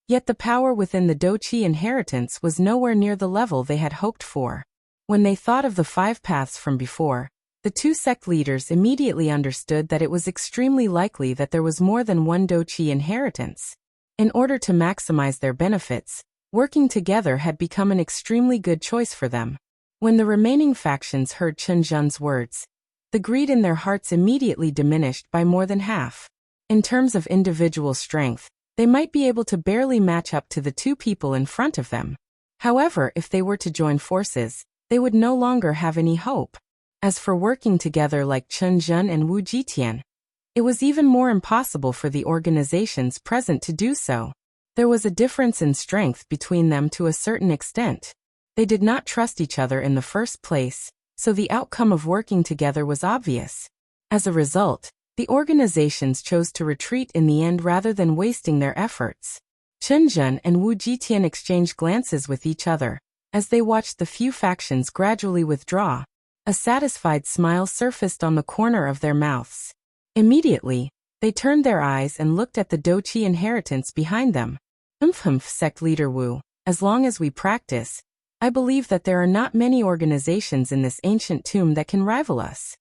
Yet the power within the Doqi inheritance was nowhere near the level they had hoped for. When they thought of the 5 paths from before, the 2 sect leaders immediately understood that it was extremely likely that there was more than one Doqi inheritance. In order to maximize their benefits, working together had become an extremely good choice for them. When the remaining factions heard Chen Zhen's words, the greed in their hearts immediately diminished by more than half. In terms of individual strength, they might be able to barely match up to the two people in front of them. However, if they were to join forces, they would no longer have any hope. As for working together like Chen Zhen and Wu Jitian, it was even more impossible for the organizations present to do so. There was a difference in strength between them to a certain extent. They did not trust each other in the first place, so the outcome of working together was obvious. As a result, the organizations chose to retreat in the end rather than wasting their efforts. Chen Zhen and Wu Jitian exchanged glances with each other as they watched the few factions gradually withdraw. A satisfied smile surfaced on the corner of their mouths. Immediately, they turned their eyes and looked at the Doqi inheritance behind them. Sect leader Wu, as long as we practice, I believe that there are not many organizations in this ancient tomb that can rival us.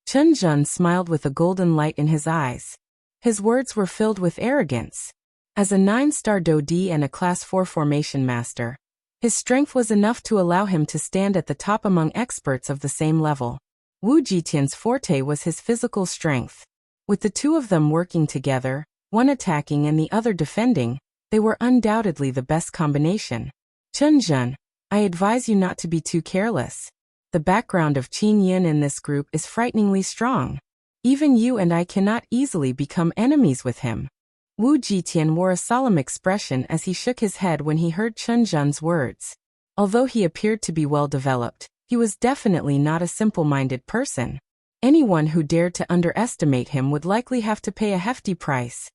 Chen Zhen smiled with a golden light in his eyes. His words were filled with arrogance. As a 9-star Dodi and a Class 4 formation master, his strength was enough to allow him to stand at the top among experts of the same level. Wu Jitian's forte was his physical strength. With the two of them working together, one attacking and the other defending, they were undoubtedly the best combination. Chen Zhen, I advise you not to be too careless. The background of Qin Yin in this group is frighteningly strong. Even you and I cannot easily become enemies with him. Wu Jitian wore a solemn expression as he shook his head when he heard Chen Zhen's words. Although he appeared to be well-developed, he was definitely not a simple-minded person. Anyone who dared to underestimate him would likely have to pay a hefty price.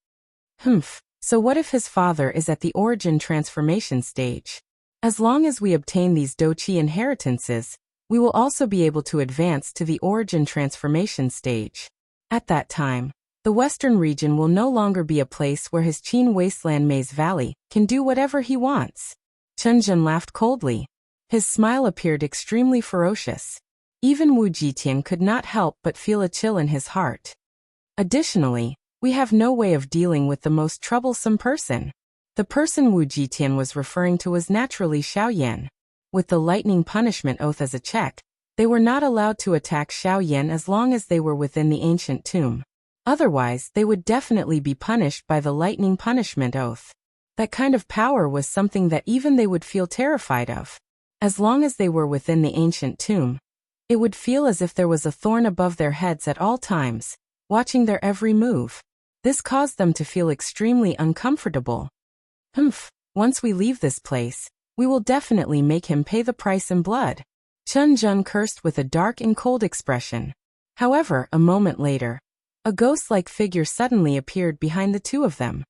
So what if his father is at the origin transformation stage? As long as we obtain these Doqi inheritances, we will also be able to advance to the origin transformation stage. At that time, the western region will no longer be a place where his Qin wasteland Maze Valley can do whatever he wants. Chen Zhen laughed coldly. His smile appeared extremely ferocious. Even Wu Jitian could not help but feel a chill in his heart. Additionally, we have no way of dealing with the most troublesome person. The person Wu Jitian was referring to was naturally Xiaoyan. With the lightning punishment oath as a check, they were not allowed to attack Xiaoyan as long as they were within the ancient tomb. Otherwise, they would definitely be punished by the lightning punishment oath. That kind of power was something that even they would feel terrified of. As long as they were within the ancient tomb, it would feel as if there was a thorn above their heads at all times, watching their every move. This caused them to feel extremely uncomfortable. Once we leave this place, we will definitely make him pay the price in blood. Chen Zhen cursed with a dark and cold expression. However, a moment later, a ghost-like figure suddenly appeared behind the two of them.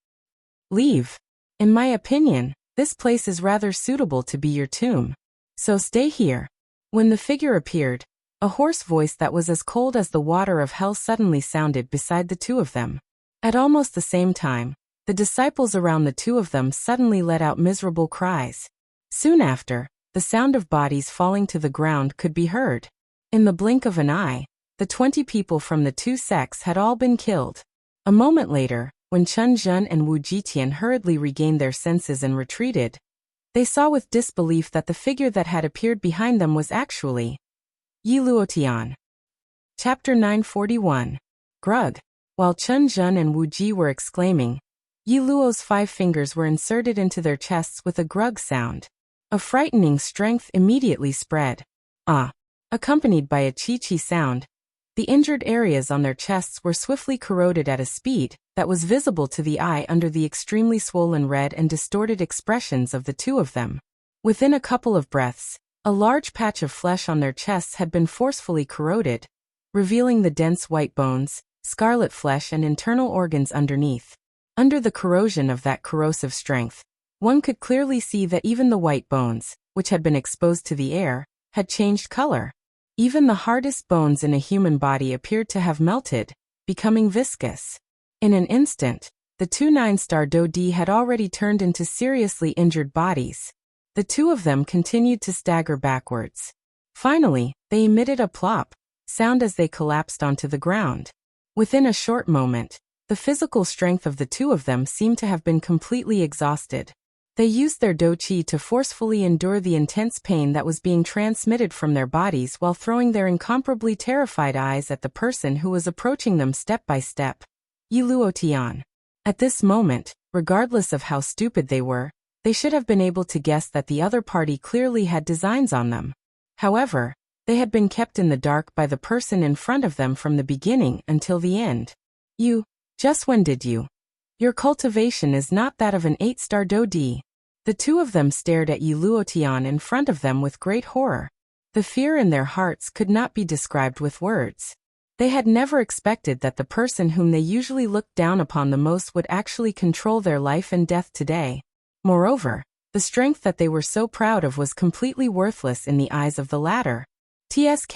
Leave. In my opinion, this place is rather suitable to be your tomb. So stay here. When the figure appeared, a hoarse voice that was as cold as the water of hell suddenly sounded beside the two of them. At almost the same time, the disciples around the two of them suddenly let out miserable cries. Soon after, the sound of bodies falling to the ground could be heard. In the blink of an eye, the 20 people from the two sects had all been killed. A moment later, when Chen Zhen and Wu Jitian hurriedly regained their senses and retreated, they saw with disbelief that the figure that had appeared behind them was actually Yi Luotian. Chapter 941. Grug. While Chen Zhen and Wu Ji were exclaiming, Yi Luo's 5 fingers were inserted into their chests with a grug sound. A frightening strength immediately spread. Accompanied by a chi-chi sound, the injured areas on their chests were swiftly corroded at a speed that was visible to the eye under the extremely swollen red and distorted expressions of the two of them. Within a couple of breaths, a large patch of flesh on their chests had been forcefully corroded, revealing the dense white bones, scarlet flesh and internal organs underneath. Under the corrosion of that corrosive strength, one could clearly see that even the white bones, which had been exposed to the air, had changed color. Even the hardest bones in a human body appeared to have melted, becoming viscous. In an instant, the two 9-star Dodi had already turned into seriously injured bodies. The two of them continued to stagger backwards. Finally, they emitted a plop sound as they collapsed onto the ground. Within a short moment, the physical strength of the two of them seemed to have been completely exhausted. They used their Doqi to forcefully endure the intense pain that was being transmitted from their bodies while throwing their incomparably terrified eyes at the person who was approaching them step by step. Yi Luotian. At this moment, regardless of how stupid they were, they should have been able to guess that the other party clearly had designs on them. However, they had been kept in the dark by the person in front of them from the beginning until the end. Just when did you? Your cultivation is not that of an 8-star Dodi. The two of them stared at Yi Luotian in front of them with great horror. The fear in their hearts could not be described with words. They had never expected that the person whom they usually looked down upon the most would actually control their life and death today. Moreover, the strength that they were so proud of was completely worthless in the eyes of the latter. TSK.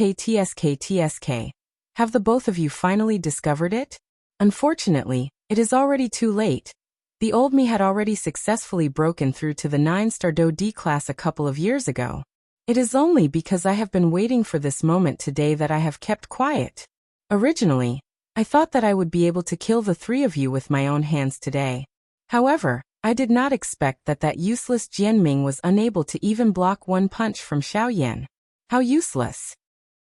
Have the both of you finally discovered it? Unfortunately, it is already too late. The old me had already successfully broken through to the 9-star Dodi class a couple of years ago. It is only because I have been waiting for this moment today that I have kept quiet. Originally, I thought that I would be able to kill the three of you with my own hands today. However, I did not expect that useless Jianming was unable to even block one punch from Xiaoyan. How useless!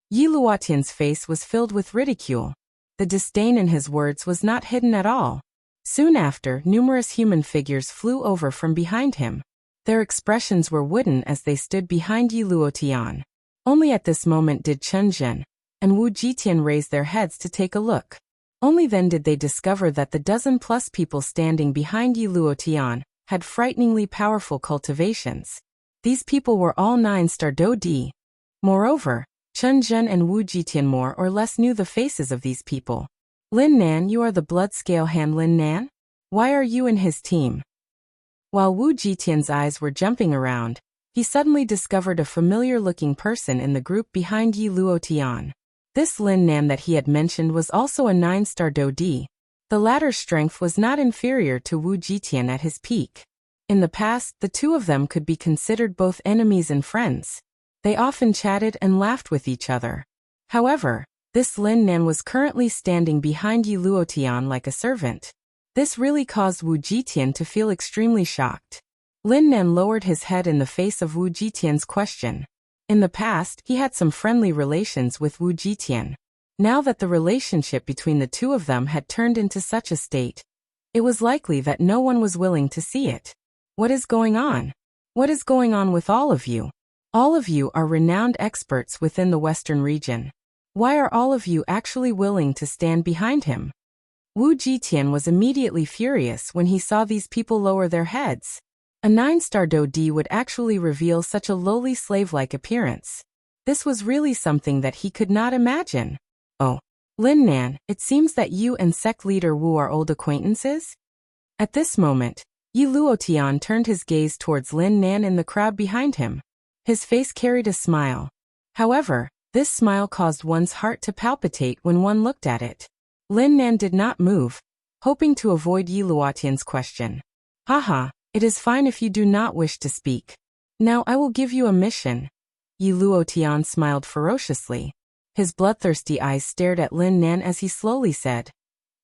Yi Luotian's face was filled with ridicule. The disdain in his words was not hidden at all. Soon after, numerous human figures flew over from behind him. Their expressions were wooden as they stood behind Yi Luotian. Only at this moment did Chen Zhen and Wu Jitian raise their heads to take a look. Only then did they discover that the dozen-plus people standing behind Yi Luotian had frighteningly powerful cultivations. These people were all 9-star Dodi. Moreover, Chen Zhen and Wu Jitian more or less knew the faces of these people. Lin Nan, you are the blood-scale hand Lin Nan? Why are you in his team? While Wu Jitian's eyes were jumping around, he suddenly discovered a familiar-looking person in the group behind Yi Luotian. This Lin Nan that he had mentioned was also a 9-star Dodi. The latter's strength was not inferior to Wu Jitian at his peak. In the past, the two of them could be considered both enemies and friends. They often chatted and laughed with each other. However, this Lin Nan was currently standing behind Yi Luotian like a servant. This really caused Wu Jitian to feel extremely shocked. Lin Nan lowered his head in the face of Wu Jitian's question. In the past, he had some friendly relations with Wu Jitian. Now that the relationship between the two of them had turned into such a state, it was likely that no one was willing to see it. What is going on? What is going on with all of you? All of you are renowned experts within the Western region. Why are all of you actually willing to stand behind him? Wu Jitian was immediately furious when he saw these people lower their heads. A 9-star Dodi would actually reveal such a lowly slave-like appearance. This was really something that he could not imagine. Oh, Lin Nan, it seems that you and sect leader Wu are old acquaintances? At this moment, Yi Luotian turned his gaze towards Lin Nan in the crowd behind him. His face carried a smile. However, this smile caused one's heart to palpitate when one looked at it. Lin Nan did not move, hoping to avoid Yi Luotian's question. Haha, it is fine if you do not wish to speak. Now I will give you a mission. Yi Luotian smiled ferociously. His bloodthirsty eyes stared at Lin Nan as he slowly said,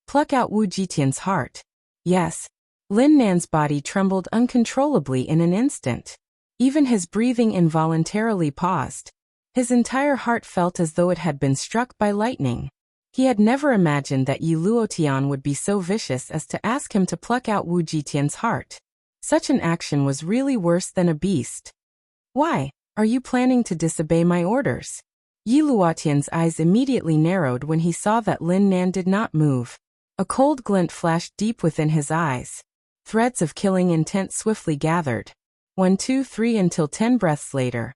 "Pluck out Wu Jitian's heart." Yes. Lin Nan's body trembled uncontrollably in an instant. Even his breathing involuntarily paused. His entire heart felt as though it had been struck by lightning. He had never imagined that Yi Luotian would be so vicious as to ask him to pluck out Wu Jitian's heart. Such an action was really worse than a beast. Why, are you planning to disobey my orders? Yi Luotian's eyes immediately narrowed when he saw that Lin Nan did not move. A cold glint flashed deep within his eyes. Threads of killing intent swiftly gathered. 1, 2, 3 until 10 breaths later.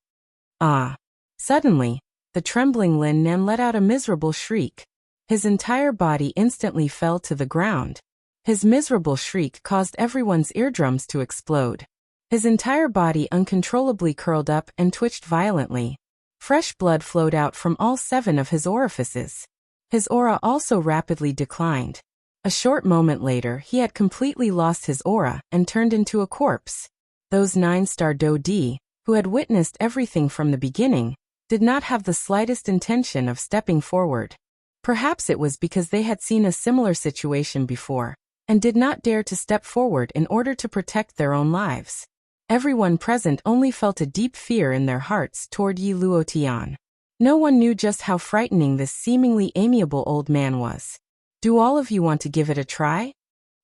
Ah! Suddenly, the trembling Lin Nan let out a miserable shriek. His entire body instantly fell to the ground. His miserable shriek caused everyone's eardrums to explode. His entire body uncontrollably curled up and twitched violently. Fresh blood flowed out from all 7 of his orifices. His aura also rapidly declined. A short moment later, he had completely lost his aura and turned into a corpse. Those 9-star Dodi, who had witnessed everything from the beginning, did not have the slightest intention of stepping forward. Perhaps it was because they had seen a similar situation before, and did not dare to step forward in order to protect their own lives. Everyone present only felt a deep fear in their hearts toward Yi Luotian. No one knew just how frightening this seemingly amiable old man was. Do all of you want to give it a try?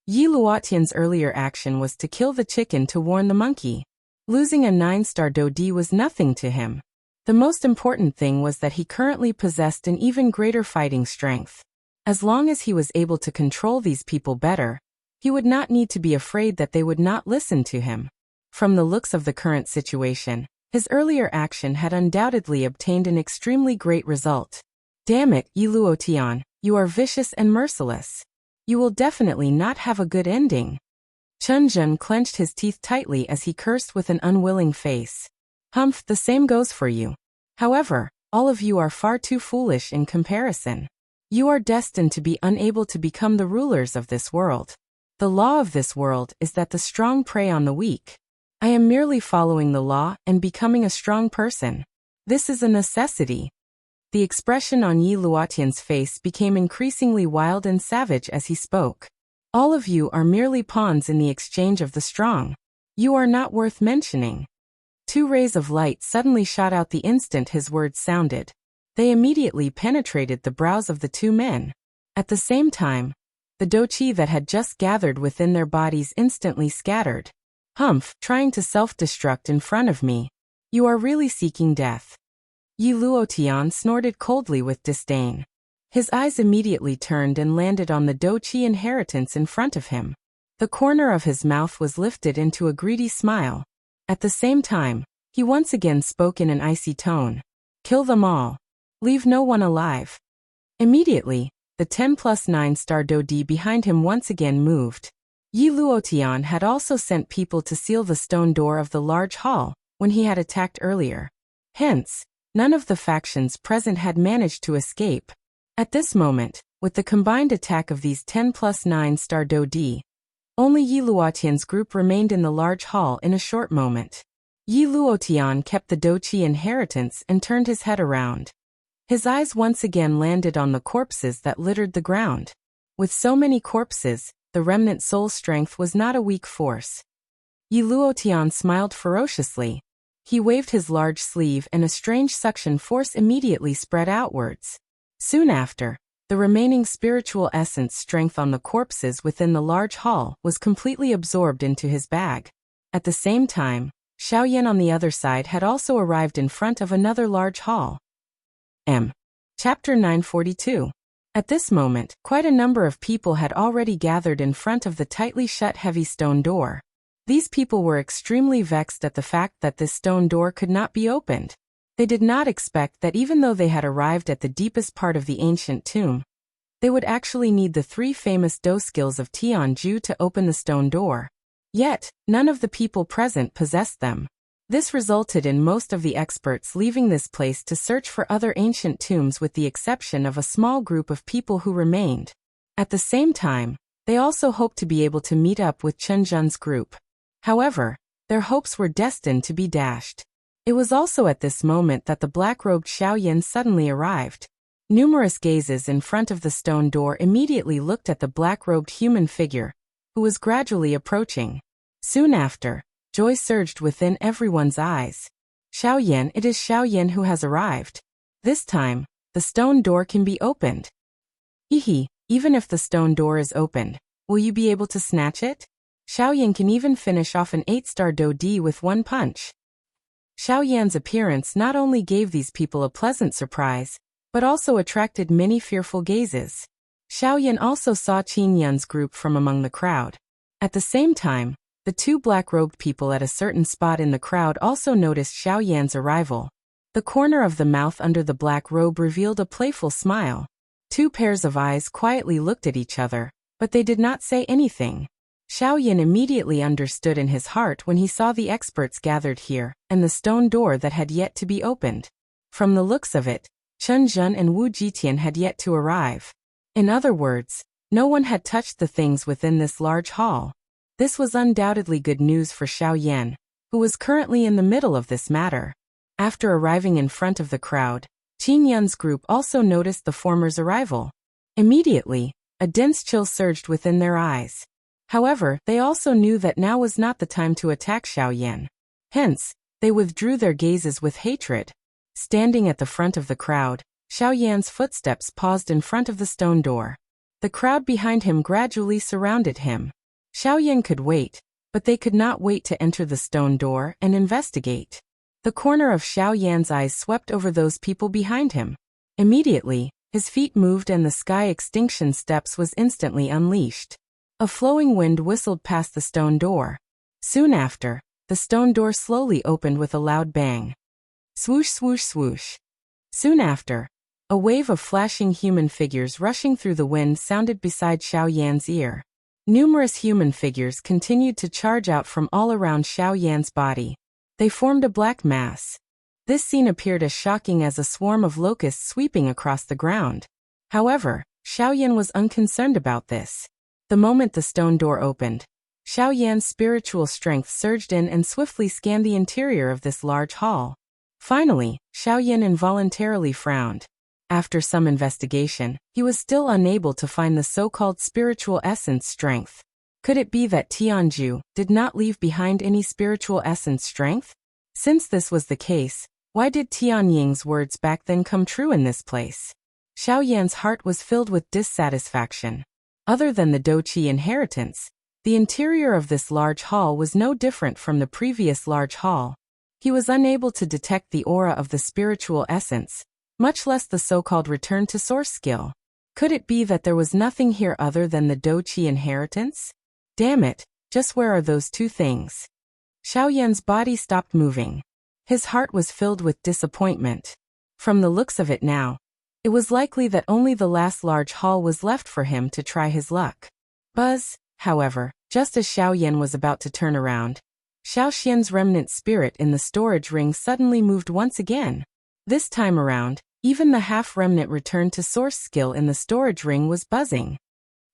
Yi Luotian's earlier action was to kill the chicken to warn the monkey. Losing a 9-star Dodi was nothing to him. The most important thing was that he currently possessed an even greater fighting strength. As long as he was able to control these people better, he would not need to be afraid that they would not listen to him. From the looks of the current situation, his earlier action had undoubtedly obtained an extremely great result. Damn it, Yi Luotian, you are vicious and merciless. You will definitely not have a good ending. Chen Zhen clenched his teeth tightly as he cursed with an unwilling face. Humph, the same goes for you. However, all of you are far too foolish in comparison. You are destined to be unable to become the rulers of this world. The law of this world is that the strong prey on the weak. I am merely following the law and becoming a strong person. This is a necessity. The expression on Yi Luotian's face became increasingly wild and savage as he spoke. All of you are merely pawns in the exchange of the strong. You are not worth mentioning. 2 rays of light suddenly shot out the instant his words sounded. They immediately penetrated the brows of the 2 men. At the same time, the doqi that had just gathered within their bodies instantly scattered. Humph, trying to self-destruct in front of me. You are really seeking death. Yi Luotian snorted coldly with disdain. His eyes immediately turned and landed on the doqi inheritance in front of him. The corner of his mouth was lifted into a greedy smile. At the same time, he once again spoke in an icy tone. Kill them all. Leave no one alive. Immediately, the 10 plus 9-star Dodi behind him once again moved. Yi Luotian had also sent people to seal the stone door of the large hall when he had attacked earlier. Hence, none of the factions present had managed to escape. At this moment, with the combined attack of these 10 plus 9-star Dodi, only Yi Luotian's group remained in the large hall in a short moment. Yi Luotian kept the doqi inheritance and turned his head around. His eyes once again landed on the corpses that littered the ground. With so many corpses, the remnant soul strength was not a weak force. Yi Luotian smiled ferociously. He waved his large sleeve and a strange suction force immediately spread outwards. Soon after, the remaining spiritual essence strength on the corpses within the large hall was completely absorbed into his bag. At the same time, Xiaoyan on the other side had also arrived in front of another large hall. Chapter 942. At this moment, quite a number of people had already gathered in front of the tightly shut heavy stone door. These people were extremely vexed at the fact that this stone door could not be opened. They did not expect that even though they had arrived at the deepest part of the ancient tomb, they would actually need the 3 famous Do skills of Tianju to open the stone door. Yet, none of the people present possessed them. This resulted in most of the experts leaving this place to search for other ancient tombs with the exception of a small group of people who remained. At the same time, they also hoped to be able to meet up with Chen Zhen's group. However, their hopes were destined to be dashed. It was also at this moment that the black-robed Xiaoyan suddenly arrived. Numerous gazes in front of the stone door immediately looked at the black-robed human figure, who was gradually approaching. Soon after, joy surged within everyone's eyes. Xiaoyan, it is Xiaoyan who has arrived. This time, the stone door can be opened. Hehe, even if the stone door is opened, will you be able to snatch it? Xiaoyan can even finish off an 8-star Dodi with one punch. Xiaoyan's appearance not only gave these people a pleasant surprise, but also attracted many fearful gazes. Xiaoyan also saw Qin Yun's group from among the crowd. At the same time, the 2 black-robed people at a certain spot in the crowd also noticed Xiaoyan's arrival. The corner of the mouth under the black robe revealed a playful smile. 2 pairs of eyes quietly looked at each other, but they did not say anything. Xiaoyan immediately understood in his heart when he saw the experts gathered here, and the stone door that had yet to be opened. From the looks of it, Chen Zhen and Wu Jitian had yet to arrive. In other words, no one had touched the things within this large hall. This was undoubtedly good news for Xiaoyan, who was currently in the middle of this matter. After arriving in front of the crowd, Qin Yun's group also noticed the former's arrival. Immediately, a dense chill surged within their eyes. However, they also knew that now was not the time to attack Xiaoyan. Hence, they withdrew their gazes with hatred. Standing at the front of the crowd, Xiaoyan's footsteps paused in front of the stone door. The crowd behind him gradually surrounded him. Xiaoyan could wait, but they could not wait to enter the stone door and investigate. The corner of Xiaoyan's eyes swept over those people behind him. Immediately, his feet moved and the sky extinction steps was instantly unleashed. A flowing wind whistled past the stone door. Soon after, the stone door slowly opened with a loud bang. Swoosh, swoosh, swoosh. Soon after, a wave of flashing human figures rushing through the wind sounded beside Xiaoyan's ear. Numerous human figures continued to charge out from all around Xiaoyan's body. They formed a black mass. This scene appeared as shocking as a swarm of locusts sweeping across the ground. However, Xiaoyan was unconcerned about this. The moment the stone door opened, Xiaoyan's spiritual strength surged in and swiftly scanned the interior of this large hall. Finally, Xiaoyan involuntarily frowned. After some investigation, he was still unable to find the so-called spiritual essence strength. Could it be that Tianju did not leave behind any spiritual essence strength? Since this was the case, why did Tianying's words back then come true in this place? Xiaoyan's heart was filled with dissatisfaction. Other than the Douqi inheritance, the interior of this large hall was no different from the previous large hall. He was unable to detect the aura of the spiritual essence, much less the so-called return to source skill. Could it be that there was nothing here other than the Douqi inheritance? Damn it, just where are those two things? Xiaoyan's body stopped moving. His heart was filled with disappointment. From the looks of it now, it was likely that only the last large hall was left for him to try his luck. Buzz, however, just as Xiaoyan was about to turn around, Xiaoxian's remnant spirit in the storage ring suddenly moved once again. This time around, even the half-remnant return to source skill in the storage ring was buzzing.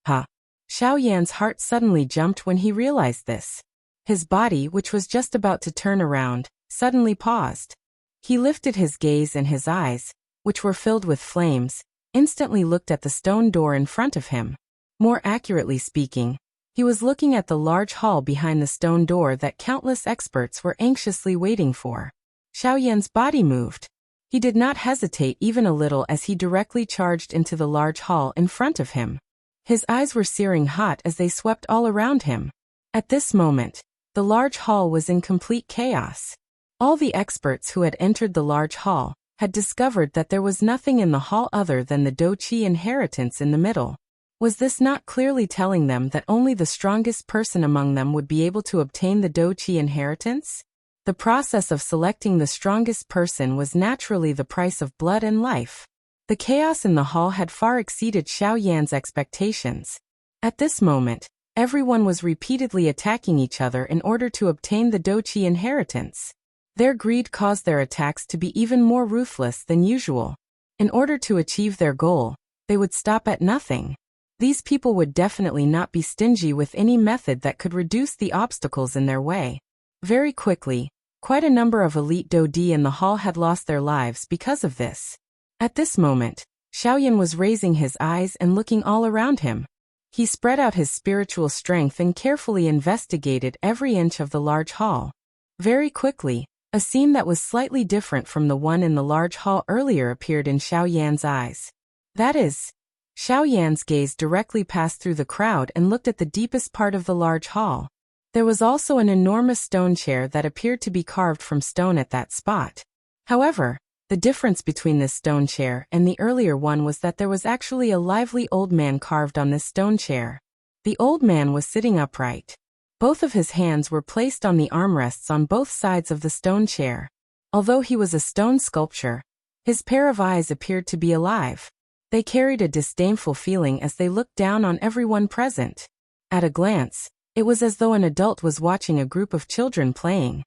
Ha! Xiaoyan's heart suddenly jumped when he realized this. His body, which was just about to turn around, suddenly paused. He lifted his gaze and his eyes, which were filled with flames, instantly looked at the stone door in front of him. More accurately speaking, he was looking at the large hall behind the stone door that countless experts were anxiously waiting for. Xiaoyan's body moved. He did not hesitate even a little as he directly charged into the large hall in front of him. His eyes were searing hot as they swept all around him. At this moment, the large hall was in complete chaos. All the experts who had entered the large hall had discovered that there was nothing in the hall other than the Douqi inheritance in the middle. Was this not clearly telling them that only the strongest person among them would be able to obtain the Douqi inheritance? The process of selecting the strongest person was naturally the price of blood and life. The chaos in the hall had far exceeded Xiaoyan's expectations. At this moment, everyone was repeatedly attacking each other in order to obtain the Douqi inheritance. Their greed caused their attacks to be even more ruthless than usual. In order to achieve their goal, they would stop at nothing. These people would definitely not be stingy with any method that could reduce the obstacles in their way. Very quickly, quite a number of elite Dodi in the hall had lost their lives because of this. At this moment, Xiaoyan was raising his eyes and looking all around him. He spread out his spiritual strength and carefully investigated every inch of the large hall. Very quickly, a scene that was slightly different from the one in the large hall earlier appeared in Xiaoyan's eyes. That is, Xiaoyan's gaze directly passed through the crowd and looked at the deepest part of the large hall. There was also an enormous stone chair that appeared to be carved from stone at that spot. However, the difference between this stone chair and the earlier one was that there was actually a lively old man carved on this stone chair. The old man was sitting upright. Both of his hands were placed on the armrests on both sides of the stone chair. Although he was a stone sculpture, his pair of eyes appeared to be alive. They carried a disdainful feeling as they looked down on everyone present. At a glance, it was as though an adult was watching a group of children playing.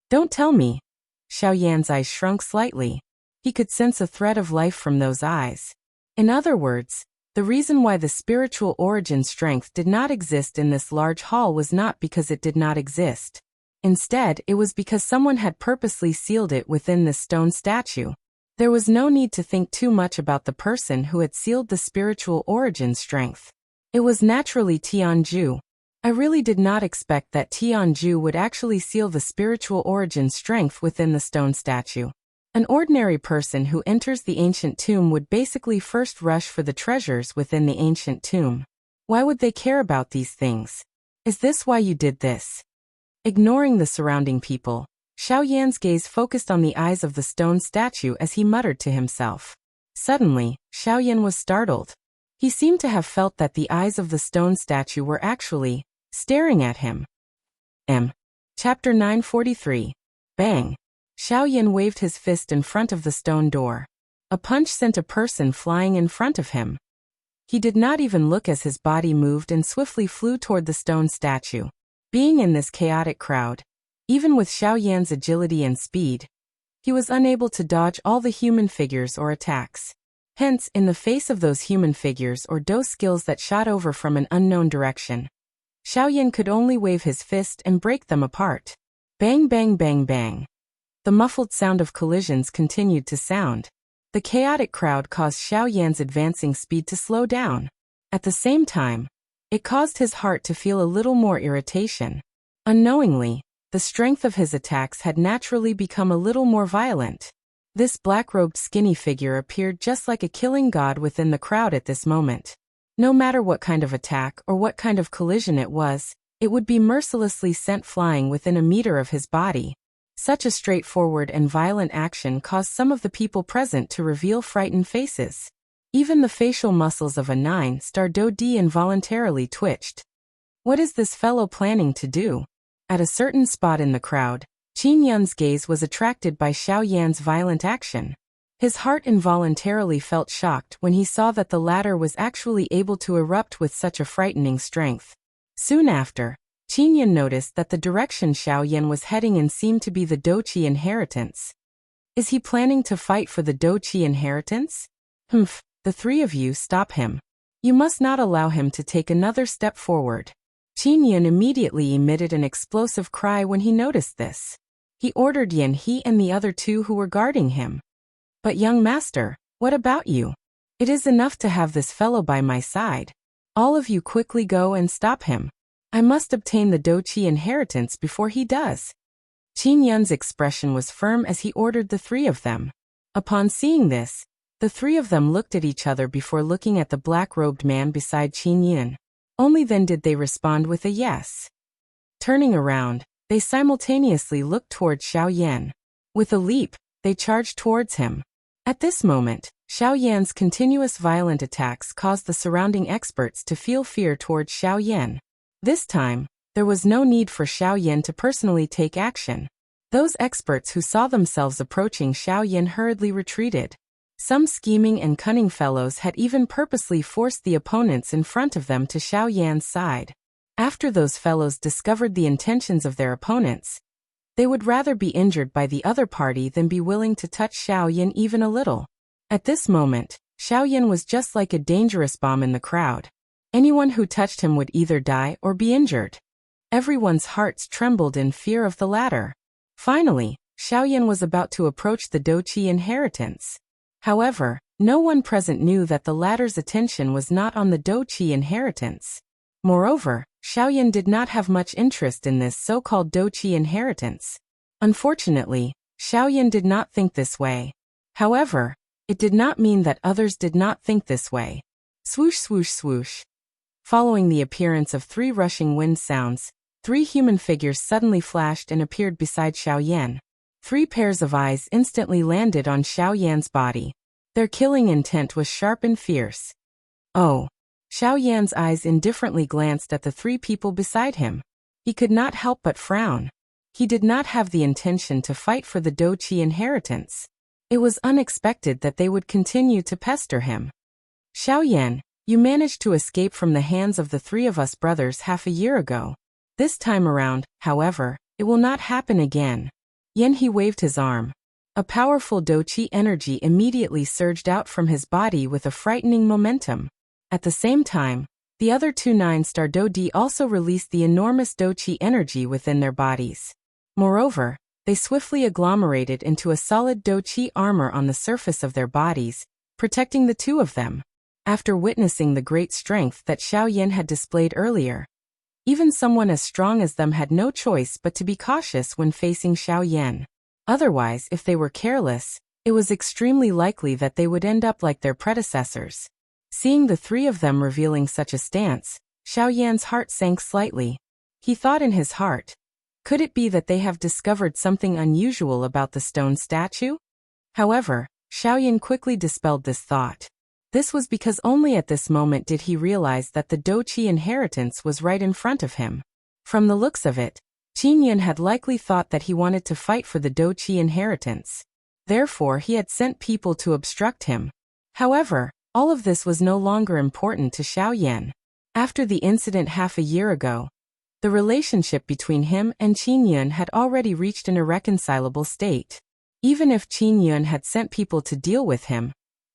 Don't tell me. Xiaoyan's eyes shrunk slightly. He could sense a thread of life from those eyes. In other words, the reason why the spiritual origin strength did not exist in this large hall was not because it did not exist. Instead, it was because someone had purposely sealed it within this stone statue. There was no need to think too much about the person who had sealed the spiritual origin strength. It was naturally Tianju. I really did not expect that Tianju would actually seal the spiritual origin strength within the stone statue. An ordinary person who enters the ancient tomb would basically first rush for the treasures within the ancient tomb. Why would they care about these things? Is this why you did this? Ignoring the surrounding people, Xiao Yan's gaze focused on the eyes of the stone statue as he muttered to himself. Suddenly, Xiao Yan was startled. He seemed to have felt that the eyes of the stone statue were actually staring at him. Chapter 943. Bang! Xiao Yan waved his fist in front of the stone door. A punch sent a person flying in front of him. He did not even look as his body moved and swiftly flew toward the stone statue. Being in this chaotic crowd, even with Xiao Yan's agility and speed, he was unable to dodge all the human figures or attacks. Hence, in the face of those human figures or those skills that shot over from an unknown direction, Xiao Yan could only wave his fist and break them apart. Bang bang bang bang. The muffled sound of collisions continued to sound. The chaotic crowd caused Xiao Yan's advancing speed to slow down. At the same time, it caused his heart to feel a little more irritation. Unknowingly, the strength of his attacks had naturally become a little more violent. This black-robed skinny figure appeared just like a killing god within the crowd at this moment. No matter what kind of attack or what kind of collision it would be mercilessly sent flying within a meter of his body. Such a straightforward and violent action caused some of the people present to reveal frightened faces. Even the facial muscles of a 9-star Dodi involuntarily twitched. What is this fellow planning to do? At a certain spot in the crowd, Qin Yun's gaze was attracted by Xiao Yan's violent action. His heart involuntarily felt shocked when he saw that the latter was actually able to erupt with such a frightening strength. Soon after, Qin Yun noticed that the direction Xiao Yan was heading in seemed to be the Doqi inheritance. Is he planning to fight for the Doqi inheritance? Humph, the three of you stop him. You must not allow him to take another step forward. Qin Yun immediately emitted an explosive cry when he noticed this. He ordered Yan He and the other two who were guarding him. But young master, what about you? It is enough to have this fellow by my side. All of you quickly go and stop him. I must obtain the Doqi inheritance before he does. Qin Yun's expression was firm as he ordered the three of them. Upon seeing this, the three of them looked at each other before looking at the black-robed man beside Qin Yun. Only then did they respond with a yes. Turning around, they simultaneously looked toward Xiao Yan. With a leap, they charged towards him. At this moment, Xiao Yan's continuous violent attacks caused the surrounding experts to feel fear toward Xiao Yan. This time, there was no need for Xiao Yan to personally take action. Those experts who saw themselves approaching Xiao Yan hurriedly retreated. Some scheming and cunning fellows had even purposely forced the opponents in front of them to Xiao Yan's side. After those fellows discovered the intentions of their opponents, they would rather be injured by the other party than be willing to touch Xiao Yan even a little. At this moment, Xiao Yan was just like a dangerous bomb in the crowd. Anyone who touched him would either die or be injured. Everyone's hearts trembled in fear of the latter. Finally, Xiao Yan was about to approach the Doqi inheritance. However, no one present knew that the latter's attention was not on the Doqi inheritance. Moreover, Xiao Yan did not have much interest in this so-called Doqi inheritance. Unfortunately, Xiao Yan did not think this way. However, it did not mean that others did not think this way. Swoosh swoosh swoosh. Following the appearance of three rushing wind sounds, three human figures suddenly flashed and appeared beside Xiao Yan. Three pairs of eyes instantly landed on Xiao Yan's body. Their killing intent was sharp and fierce. Oh! Xiao Yan's eyes indifferently glanced at the three people beside him. He could not help but frown. He did not have the intention to fight for the Doqi inheritance. It was unexpected that they would continue to pester him. Xiao Yan, you managed to escape from the hands of the three of us brothers half a year ago. This time around, however, it will not happen again. Yan He waved his arm. A powerful Doqi energy immediately surged out from his body with a frightening momentum. At the same time, the other two 9-star Dodi also released the enormous Doqi energy within their bodies. Moreover, they swiftly agglomerated into a solid Doqi armor on the surface of their bodies, protecting the two of them. After witnessing the great strength that Xiao Yan had displayed earlier, even someone as strong as them had no choice but to be cautious when facing Xiao Yan. Otherwise, if they were careless, it was extremely likely that they would end up like their predecessors. Seeing the three of them revealing such a stance, Xiao Yan's heart sank slightly. He thought in his heart, could it be that they have discovered something unusual about the stone statue? However, Xiao Yan quickly dispelled this thought. This was because only at this moment did he realize that the Doqi inheritance was right in front of him. From the looks of it, Qin Yun had likely thought that he wanted to fight for the Doqi inheritance. Therefore, he had sent people to obstruct him. However, all of this was no longer important to Xiao Yan. After the incident half a year ago, the relationship between him and Qin Yun had already reached an irreconcilable state. Even if Qin Yun had sent people to deal with him,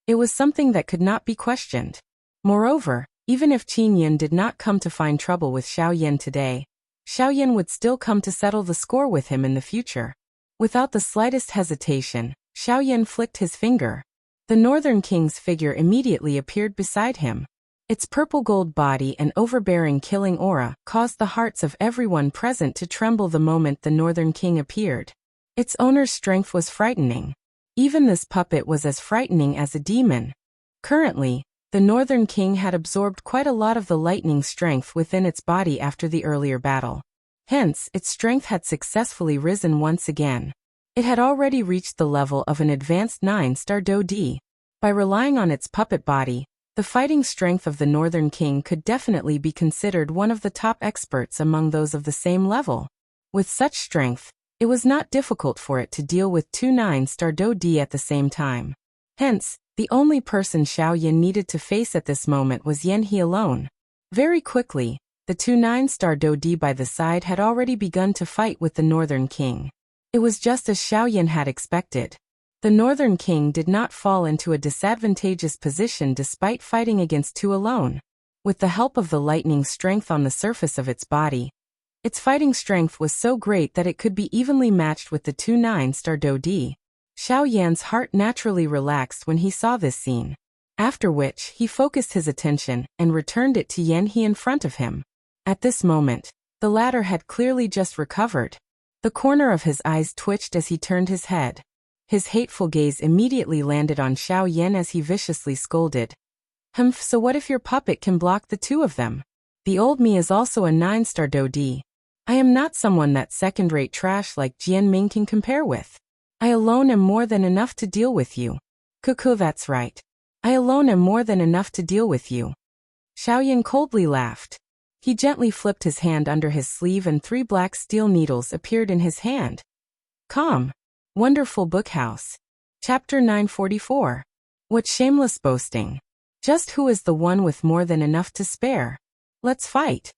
it was something that could not be questioned. Moreover, even if Qin Yun did not come to find trouble with Xiao Yan today, Xiao Yan would still come to settle the score with him in the future. Without the slightest hesitation, Xiao Yan flicked his finger. The Northern King's figure immediately appeared beside him. Its purple gold body and overbearing killing aura caused the hearts of everyone present to tremble the moment the Northern King appeared. Its owner's strength was frightening. Even this puppet was as frightening as a demon. Currently, the Northern King had absorbed quite a lot of the lightning strength within its body after the earlier battle. Hence, its strength had successfully risen once again. It had already reached the level of an advanced 9-star Do-Di. By relying on its puppet body, the fighting strength of the Northern King could definitely be considered one of the top experts among those of the same level. With such strength, it was not difficult for it to deal with 2 9-star Do-Di at the same time. Hence, the only person Xiao Yan needed to face at this moment was Yan He alone. Very quickly, the 2 9-star Do-Di by the side had already begun to fight with the Northern King. It was just as Xiao Yan had expected. The Northern King did not fall into a disadvantageous position despite fighting against 2 alone. With the help of the lightning strength on the surface of its body, its fighting strength was so great that it could be evenly matched with the 2 9-star Do-Di. Xiao Yan's heart naturally relaxed when he saw this scene. After which, he focused his attention and returned it to Yan He in front of him. At this moment, the latter had clearly just recovered. The corner of his eyes twitched as he turned his head. His hateful gaze immediately landed on Xiao Yan as he viciously scolded. Humph, so what if your puppet can block the 2 of them? The old me is also a 9-star Do-Di. I am not someone that second-rate trash like Jian Ming can compare with. I alone am more than enough to deal with you. Cuckoo, that's right. I alone am more than enough to deal with you. Xiao Yan coldly laughed. He gently flipped his hand under his sleeve and 3 black steel needles appeared in his hand. Calm. Wonderful Bookhouse. Chapter 944. What shameless boasting. Just who is the one with more than enough to spare? Let's fight.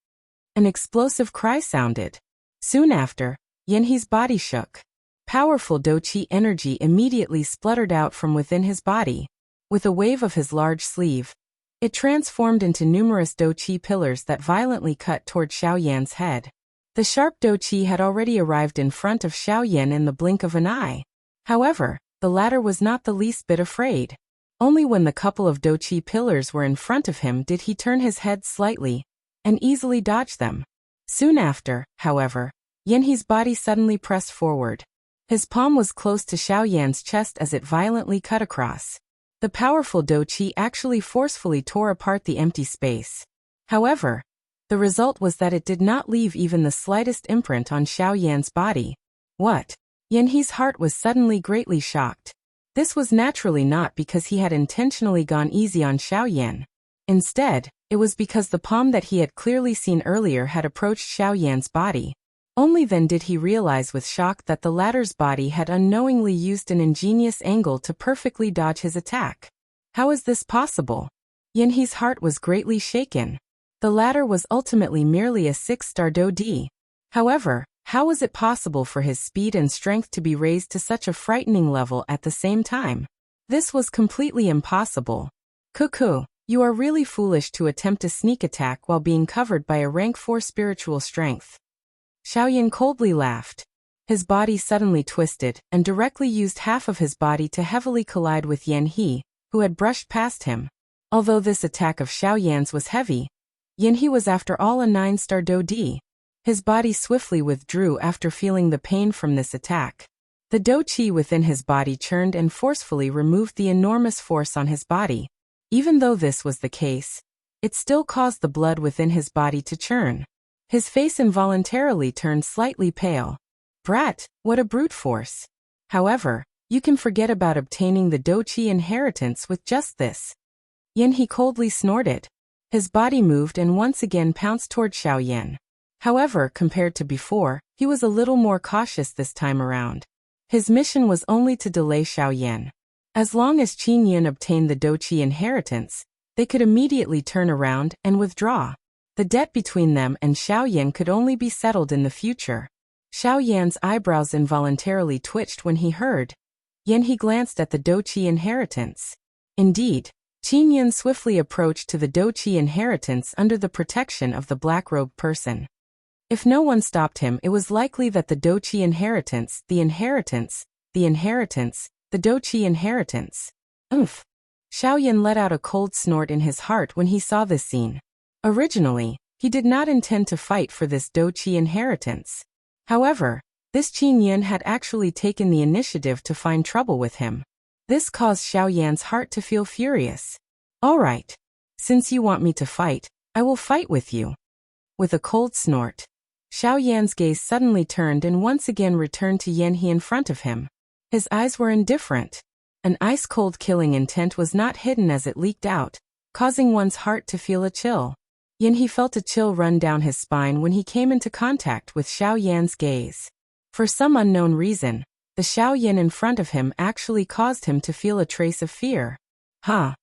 An explosive cry sounded. Soon after, Yan He's body shook. Powerful Do-Chi energy immediately spluttered out from within his body. With a wave of his large sleeve, it transformed into numerous Do-Chi pillars that violently cut toward Xiao Yan's head. The sharp Do-Chi had already arrived in front of Xiao Yan in the blink of an eye. However, the latter was not the least bit afraid. Only when the couple of Do-Chi pillars were in front of him did he turn his head slightly and easily dodge them. Soon after, however, Yan He's body suddenly pressed forward. His palm was close to Xiao Yan's chest as it violently cut across. The powerful Do-Chi actually forcefully tore apart the empty space. However, the result was that it did not leave even the slightest imprint on Xiao Yan's body. What? Yan He's heart was suddenly greatly shocked. This was naturally not because he had intentionally gone easy on Xiao Yan. Instead, it was because the palm that he had clearly seen earlier had approached Xiao Yan's body. Only then did he realize with shock that the latter's body had unknowingly used an ingenious angle to perfectly dodge his attack. How is this possible? Yan He's heart was greatly shaken. The latter was ultimately merely a 6-star Do-Di. However, how was it possible for his speed and strength to be raised to such a frightening level at the same time? This was completely impossible. Cuckoo, you are really foolish to attempt a sneak attack while being covered by a rank 4 spiritual strength. Xiao Yan coldly laughed. His body suddenly twisted and directly used half of his body to heavily collide with Yan He, who had brushed past him. Although this attack of Xiao Yan's was heavy, Yan He was after all a 9-star Do-Di. His body swiftly withdrew after feeling the pain from this attack. The do qi within his body churned and forcefully removed the enormous force on his body. Even though this was the case, it still caused the blood within his body to churn. His face involuntarily turned slightly pale. Brat, what a brute force. However, you can forget about obtaining the do qi inheritance with just this. He coldly snorted. His body moved and once again pounced toward Xiaoyan. However, compared to before, he was a little more cautious this time around. His mission was only to delay Xiaoyan. As long as Qin Yin obtained the do qi inheritance, they could immediately turn around and withdraw. The debt between them and Xiaoyan could only be settled in the future. Xiaoyan's eyebrows involuntarily twitched when he heard. He glanced at the do qi inheritance. Indeed, Qin Yin swiftly approached to the do qi inheritance under the protection of the black-robed person. If no one stopped him, it was likely that the do qi inheritance, the do qi inheritance. Oomph! Xiaoyan let out a cold snort in his heart when he saw this scene. Originally, he did not intend to fight for this do qi inheritance. However, this Qin Yin had actually taken the initiative to find trouble with him. This caused Xiaoyan's heart to feel furious. All right. Since you want me to fight, I will fight with you. With a cold snort, Xiaoyan's gaze suddenly turned and once again returned to He in front of him. His eyes were indifferent. An ice-cold killing intent was not hidden as it leaked out, causing one's heart to feel a chill. He felt a chill run down his spine when he came into contact with Xiaoyan's gaze. For some unknown reason, the Xiaoyan in front of him actually caused him to feel a trace of fear. Ha!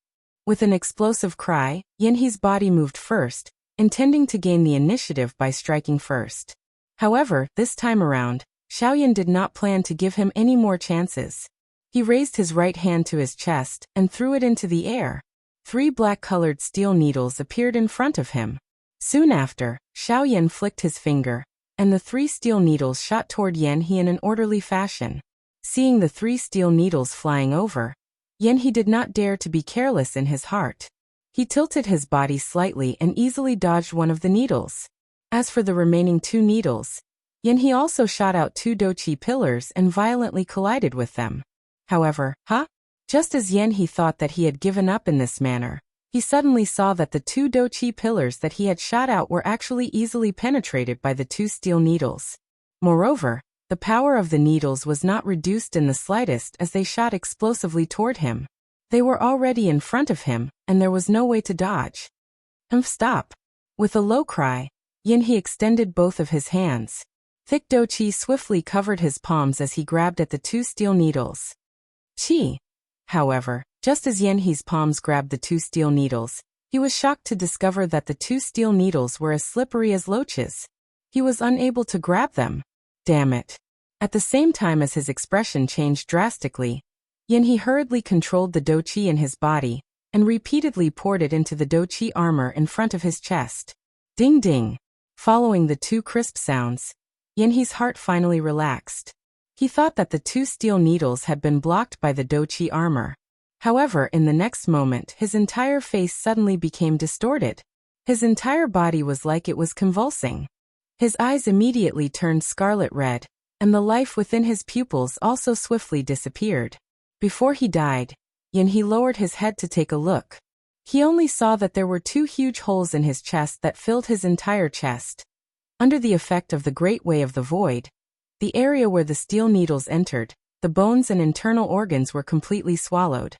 With an explosive cry, He's body moved first, intending to gain the initiative by striking first. However, this time around, Xiaoyan did not plan to give him any more chances. He raised his right hand to his chest and threw it into the air. 3 black-colored steel needles appeared in front of him. Soon after, Xiaoyan flicked his finger, and the 3 steel needles shot toward He in an orderly fashion. Seeing the 3 steel needles flying over, He did not dare to be careless in his heart. He tilted his body slightly and easily dodged one of the needles. As for the remaining 2 needles, He also shot out 2 do qi pillars and violently collided with them. However, just as He thought that he had given up in this manner, he suddenly saw that the 2 do qi pillars that he had shot out were actually easily penetrated by the 2 steel needles. Moreover, the power of the needles was not reduced in the slightest as they shot explosively toward him. They were already in front of him, and there was no way to dodge. Stop! With a low cry, He extended both of his hands. Thick do qi swiftly covered his palms as he grabbed at the 2 steel needles. Qi! However, just as He's palms grabbed the 2 steel needles, he was shocked to discover that the 2 steel needles were as slippery as loaches. He was unable to grab them. Damn it! At the same time as his expression changed drastically, He hurriedly controlled the do qi in his body, and repeatedly poured it into the do qi armor in front of his chest. Ding ding! Following the 2 crisp sounds, He's heart finally relaxed. He thought that the 2 steel needles had been blocked by the do qi armor. However, in the next moment, his entire face suddenly became distorted. His entire body was like it was convulsing. His eyes immediately turned scarlet red, and the life within his pupils also swiftly disappeared. Before he died, He lowered his head to take a look. He only saw that there were 2 huge holes in his chest that filled his entire chest. Under the effect of the Great Way of the Void, the area where the steel needles entered, the bones and internal organs were completely swallowed.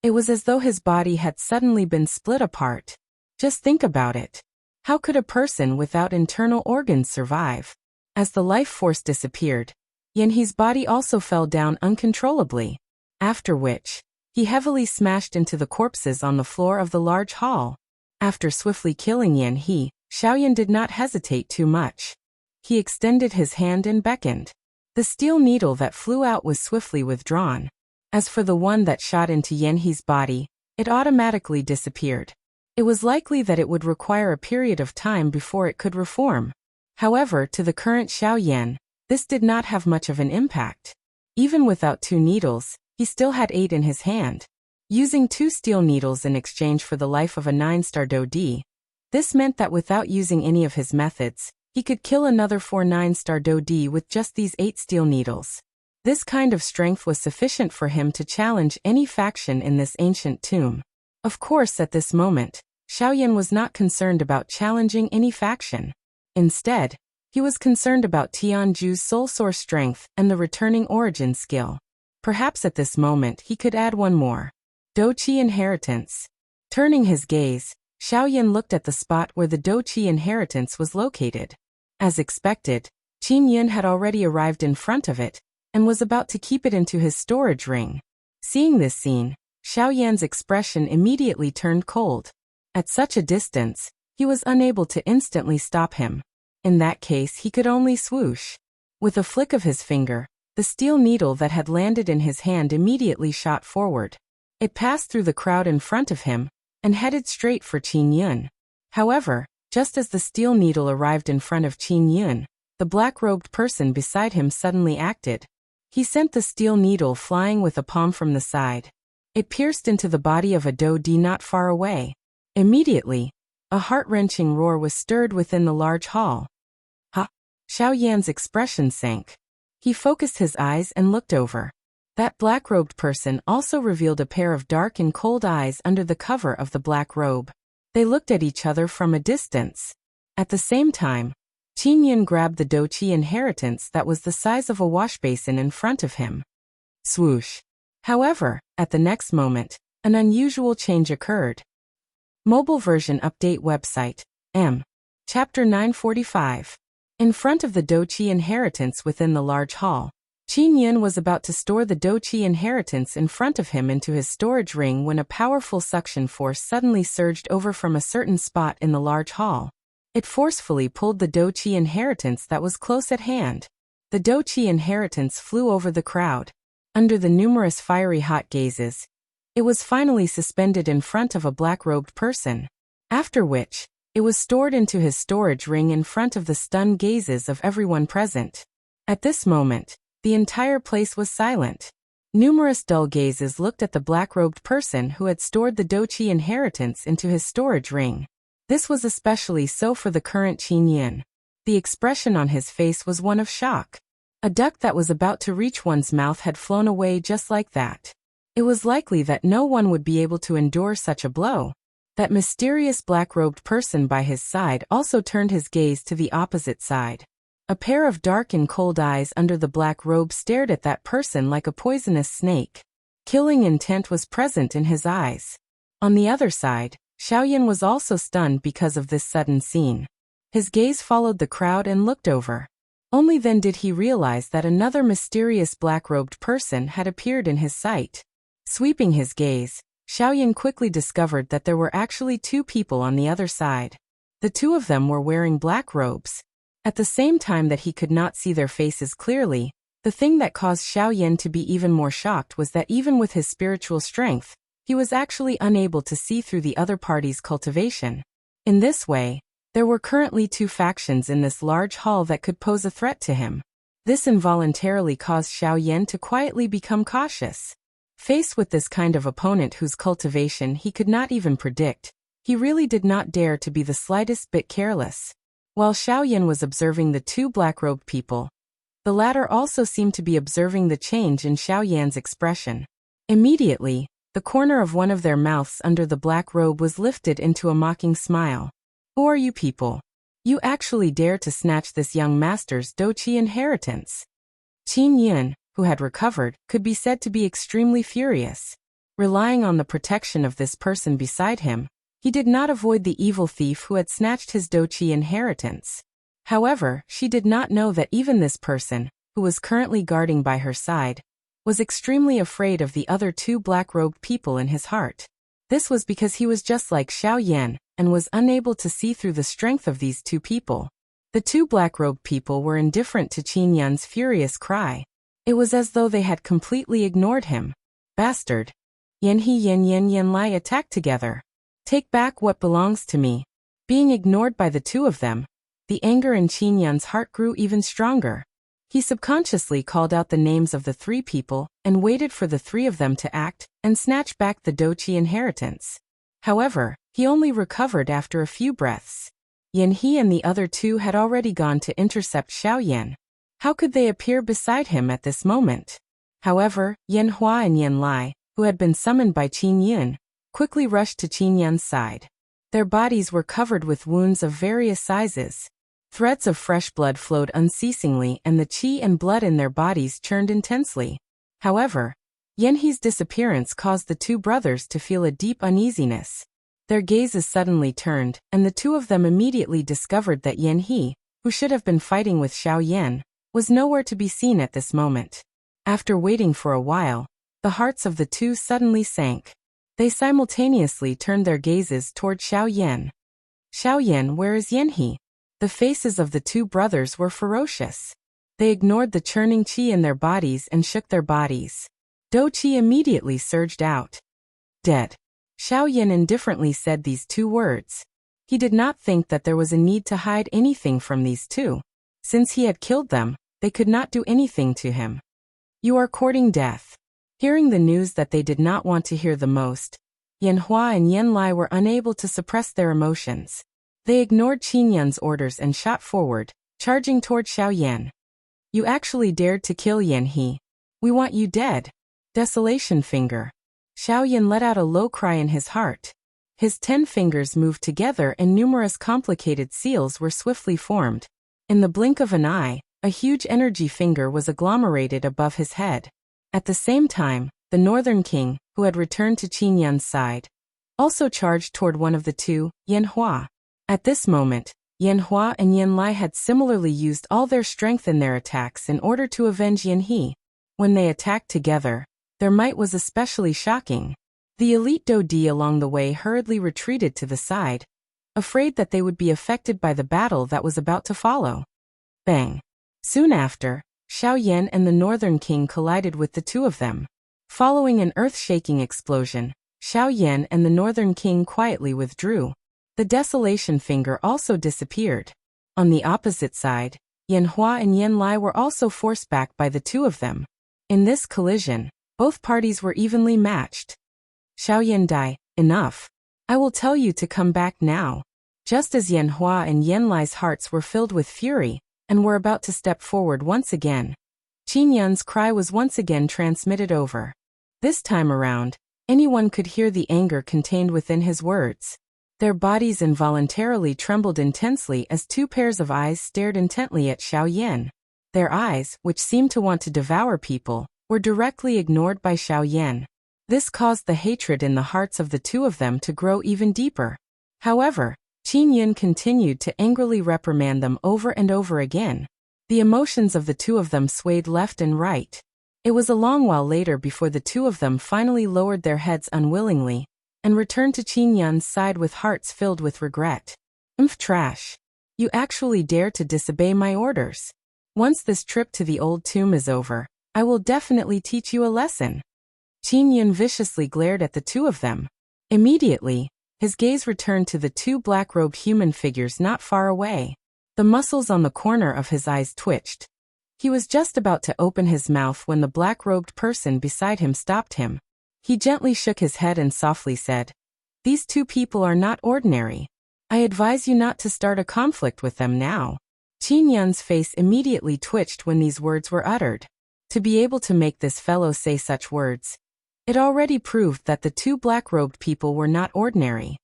It was as though his body had suddenly been split apart. Just think about it. How could a person without internal organs survive? As the life force disappeared, He's body also fell down uncontrollably. After which, he heavily smashed into the corpses on the floor of the large hall. After swiftly killing Xiaoyan did not hesitate too much. He extended his hand and beckoned. The steel needle that flew out was swiftly withdrawn. As for the one that shot into He's body, it automatically disappeared. It was likely that it would require a period of time before it could reform. However, to the current Xiaoyan, this did not have much of an impact. Even without 2 needles, he still had 8 in his hand. Using 2 steel needles in exchange for the life of a 9-star do-di, this meant that without using any of his methods, he could kill another 4 9-star do-di with just these 8 steel needles. This kind of strength was sufficient for him to challenge any faction in this ancient tomb. Of course, at this moment, Xiaoyan was not concerned about challenging any faction. Instead, he was concerned about Tianju's soul source strength and the returning origin skill. Perhaps at this moment he could add one more. Douqi inheritance. Turning his gaze, Xiaoyan looked at the spot where the Douqi inheritance was located. As expected, Qin Yun had already arrived in front of it, and was about to keep it into his storage ring. Seeing this scene, Xiaoyan's expression immediately turned cold. At such a distance, he was unable to instantly stop him. In that case he could only swoosh. With a flick of his finger, the steel needle that had landed in his hand immediately shot forward. It passed through the crowd in front of him, and headed straight for Qin Yun. However, just as the steel needle arrived in front of Qin Yun, the black-robed person beside him suddenly acted. He sent the steel needle flying with a palm from the side. It pierced into the body of a Dou-Di not far away. Immediately, a heart-wrenching roar was stirred within the large hall. Ha! Xiaoyan's expression sank. He focused his eyes and looked over. That black-robed person also revealed a pair of dark and cold eyes under the cover of the black robe. They looked at each other from a distance. At the same time, Qin Yun grabbed the Douqi inheritance that was the size of a washbasin in front of him. Swoosh! However, at the next moment, an unusual change occurred. Mobile version update website, Chapter 945. In front of the Douqi inheritance within the large hall, Qin Yun was about to store the Douqi inheritance in front of him into his storage ring when a powerful suction force suddenly surged over from a certain spot in the large hall. It forcefully pulled the Douqi inheritance that was close at hand. The Douqi inheritance flew over the crowd. Under the numerous fiery hot gazes, it was finally suspended in front of a black-robed person. After which, it was stored into his storage ring in front of the stunned gazes of everyone present. At this moment, the entire place was silent. Numerous dull gazes looked at the black-robed person who had stored the Douqi inheritance into his storage ring. This was especially so for the current Qin Yun. The expression on his face was one of shock. A duck that was about to reach one's mouth had flown away just like that. It was likely that no one would be able to endure such a blow. That mysterious black-robed person by his side also turned his gaze to the opposite side. A pair of dark and cold eyes under the black robe stared at that person like a poisonous snake. Killing intent was present in his eyes. On the other side, Xiaoyan was also stunned because of this sudden scene. His gaze followed the crowd and looked over. Only then did he realize that another mysterious black-robed person had appeared in his sight. Sweeping his gaze, Xiaoyan quickly discovered that there were actually two people on the other side. The two of them were wearing black robes. At the same time that he could not see their faces clearly, the thing that caused Xiaoyan to be even more shocked was that even with his spiritual strength, he was actually unable to see through the other party's cultivation. In this way, there were currently two factions in this large hall that could pose a threat to him. This involuntarily caused Xiaoyan to quietly become cautious. Faced with this kind of opponent whose cultivation he could not even predict, he really did not dare to be the slightest bit careless. While Xiaoyan was observing the two black-robed people, the latter also seemed to be observing the change in Xiaoyan's expression. Immediately, the corner of one of their mouths under the black robe was lifted into a mocking smile. Who are you people? You actually dare to snatch this young master's Douqi inheritance? Qin Yun, who had recovered, could be said to be extremely furious. Relying on the protection of this person beside him, he did not avoid the evil thief who had snatched his Douqi inheritance. However, she did not know that even this person, who was currently guarding by her side, was extremely afraid of the other two black-robed people in his heart. This was because he was just like Xiaoyan, and was unable to see through the strength of these two people. The two black-robed people were indifferent to Qin Yun's furious cry. It was as though they had completely ignored him. Bastard! Yan He Yan Lai attacked together. Take back what belongs to me. Being ignored by the two of them, the anger in Qin Yun's heart grew even stronger. He subconsciously called out the names of the three people and waited for the three of them to act and snatch back the Douqi inheritance. However, he only recovered after a few breaths. Yan He and the other two had already gone to intercept Xiaoyan. How could they appear beside him at this moment? However, Yan Hua and Yan Lai, who had been summoned by Qin Yun, quickly rushed to Qin Yun's side. Their bodies were covered with wounds of various sizes. Threads of fresh blood flowed unceasingly and the qi and blood in their bodies churned intensely. However, Yan He's disappearance caused the two brothers to feel a deep uneasiness. Their gazes suddenly turned, and the two of them immediately discovered that Yan He, who should have been fighting with Xiao Yan, was nowhere to be seen at this moment. After waiting for a while, the hearts of the two suddenly sank. They simultaneously turned their gazes toward Xiao Yan. Xiao Yan, where is Yan He? The faces of the two brothers were ferocious. They ignored the churning qi in their bodies and shook their bodies. Dou qi immediately surged out. Dead. Xiao Yan indifferently said these two words. He did not think that there was a need to hide anything from these two. Since he had killed them, they could not do anything to him. You are courting death. Hearing the news that they did not want to hear the most, Yan Hua and Yan Lai were unable to suppress their emotions. They ignored Qin Yun's orders and shot forward, charging toward Xiao Yan. You actually dared to kill Yan He. We want you dead. Desolation finger. Xiao Yan let out a low cry in his heart. His 10 fingers moved together and numerous complicated seals were swiftly formed. In the blink of an eye, a huge energy finger was agglomerated above his head. At the same time, the Northern King, who had returned to Qin Yun's side, also charged toward one of the two, Yan Hua. At this moment, Yan Hua and Yan Lai had similarly used all their strength in their attacks in order to avenge Yan He. When they attacked together, their might was especially shocking. The elite Dou Di along the way hurriedly retreated to the side, afraid that they would be affected by the battle that was about to follow. Bang! Soon after, Xiao Yan and the Northern King collided with the two of them. Following an earth-shaking explosion, Xiao Yan and the Northern King quietly withdrew. The desolation finger also disappeared. On the opposite side, Yan Hua and Yan Lai were also forced back by the two of them. In this collision, both parties were evenly matched. Xiao Yan Dai, enough. I will tell you to come back now. Just as Yan Hua and Yan Lai's hearts were filled with fury, and were about to step forward once again, Qin Yun's cry was once again transmitted over. This time around, anyone could hear the anger contained within his words. Their bodies involuntarily trembled intensely as two pairs of eyes stared intently at Xiao Yan. Their eyes, which seemed to want to devour people, were directly ignored by Xiao Yan. This caused the hatred in the hearts of the two of them to grow even deeper. However, Qin Yun continued to angrily reprimand them over and over again. The emotions of the two of them swayed left and right. It was a long while later before the two of them finally lowered their heads unwillingly, and returned to Qin Yun's side with hearts filled with regret. Trash. You actually dare to disobey my orders. Once this trip to the old tomb is over, I will definitely teach you a lesson. Qin Yun viciously glared at the two of them. Immediately, his gaze returned to the two black-robed human figures not far away. The muscles on the corner of his eyes twitched. He was just about to open his mouth when the black-robed person beside him stopped him. He gently shook his head and softly said, "These two people are not ordinary. I advise you not to start a conflict with them now." Qin Yun's face immediately twitched when these words were uttered. To be able to make this fellow say such words, it already proved that the two black-robed people were not ordinary.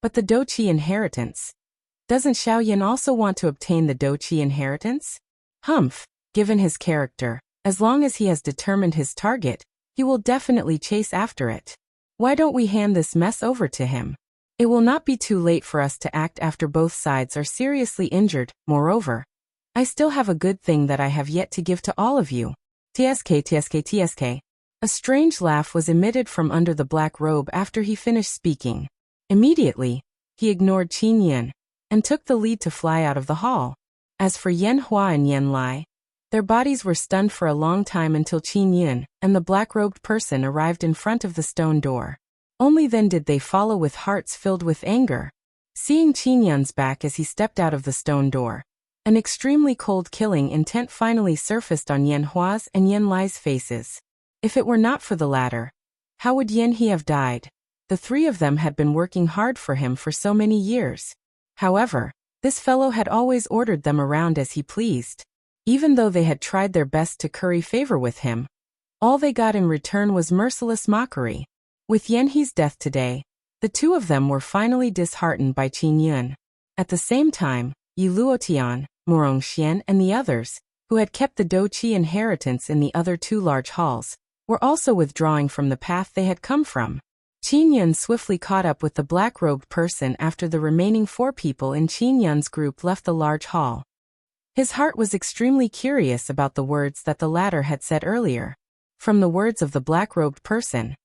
But the Dou Qi inheritance. Doesn't Xiao Yan also want to obtain the Dou Qi inheritance? Humph, given his character, as long as he has determined his target, he will definitely chase after it. Why don't we hand this mess over to him? It will not be too late for us to act after both sides are seriously injured. Moreover, I still have a good thing that I have yet to give to all of you. TSK. A strange laugh was emitted from under the black robe after he finished speaking. Immediately, he ignored Qin Yun, and took the lead to fly out of the hall. As for Yan Hua and Yan Lai, their bodies were stunned for a long time until Qin Yun and the black-robed person arrived in front of the stone door. Only then did they follow with hearts filled with anger. Seeing Qin Yun's back as he stepped out of the stone door, an extremely cold killing intent finally surfaced on Yan Hua's and Yan Lai's faces. If it were not for the latter, how would Yan He have died? The three of them had been working hard for him for so many years. However, this fellow had always ordered them around as he pleased. Even though they had tried their best to curry favor with him, all they got in return was merciless mockery. With Yan He's death today, the two of them were finally disheartened by Qin Yun. At the same time, Yi Luotian, Morong Xian and the others, who had kept the Douqi inheritance in the other two large halls, were also withdrawing from the path they had come from. Qin Yun swiftly caught up with the black-robed person after the remaining 4 people in Qin Yun's group left the large hall. His heart was extremely curious about the words that the latter had said earlier. From the words of the black-robed person,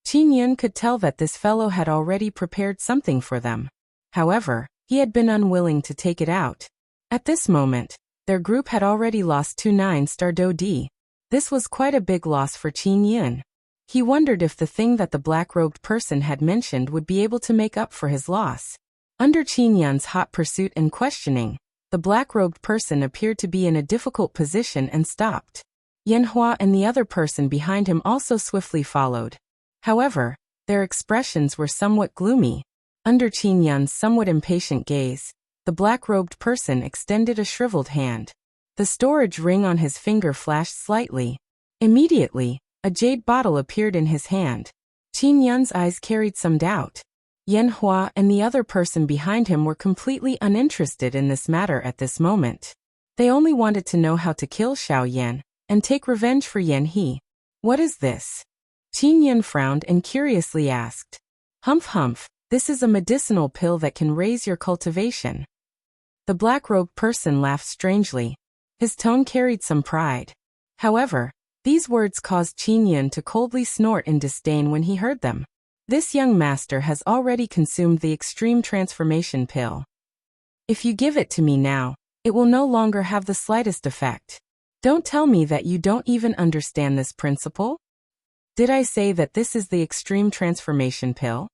Qin Yun could tell that this fellow had already prepared something for them. However, he had been unwilling to take it out. At this moment, their group had already lost 2 9-star Dodi. This was quite a big loss for Qin Yun. He wondered if the thing that the black-robed person had mentioned would be able to make up for his loss. Under Qin Yun's hot pursuit and questioning, the black-robed person appeared to be in a difficult position and stopped. Yanhua and the other person behind him also swiftly followed. However, their expressions were somewhat gloomy. Under Qin Yun's somewhat impatient gaze, the black-robed person extended a shriveled hand. The storage ring on his finger flashed slightly. Immediately, a jade bottle appeared in his hand. Qin Yun's eyes carried some doubt. Yanhua and the other person behind him were completely uninterested in this matter at this moment. They only wanted to know how to kill Xiao Yan and take revenge for Yan He. What is this? Qin Yun frowned and curiously asked. Humph humph, this is a medicinal pill that can raise your cultivation. The black-robed person laughed strangely. His tone carried some pride. However, these words caused Qin Yun to coldly snort in disdain when he heard them. This young master has already consumed the extreme transformation pill. If you give it to me now, it will no longer have the slightest effect. Don't tell me that you don't even understand this principle? Did I say that this is the extreme transformation pill?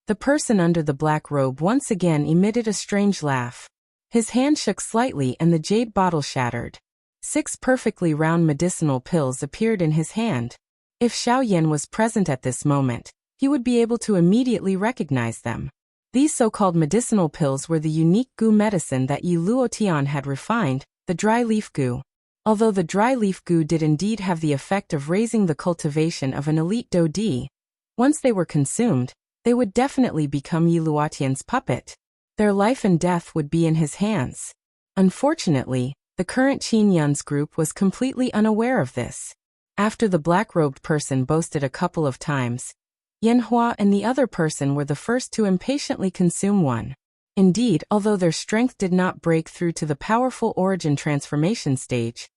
The person under the black robe once again emitted a strange laugh. His hand shook slightly and the jade bottle shattered. 6 perfectly round medicinal pills appeared in his hand. If Xiao Yan was present at this moment, he would be able to immediately recognize them. These so-called medicinal pills were the unique goo medicine that Yi Luotian had refined, the dry leaf goo. Although the dry leaf goo did indeed have the effect of raising the cultivation of an elite Dodi, once they were consumed, they would definitely become Yi Luotian's puppet. Their life and death would be in his hands. Unfortunately, the current Qin Yun's group was completely unaware of this. After the black-robed person boasted a couple of times, Yanhua and the other person were the first to impatiently consume one. Indeed, although their strength did not break through to the powerful origin transformation stage,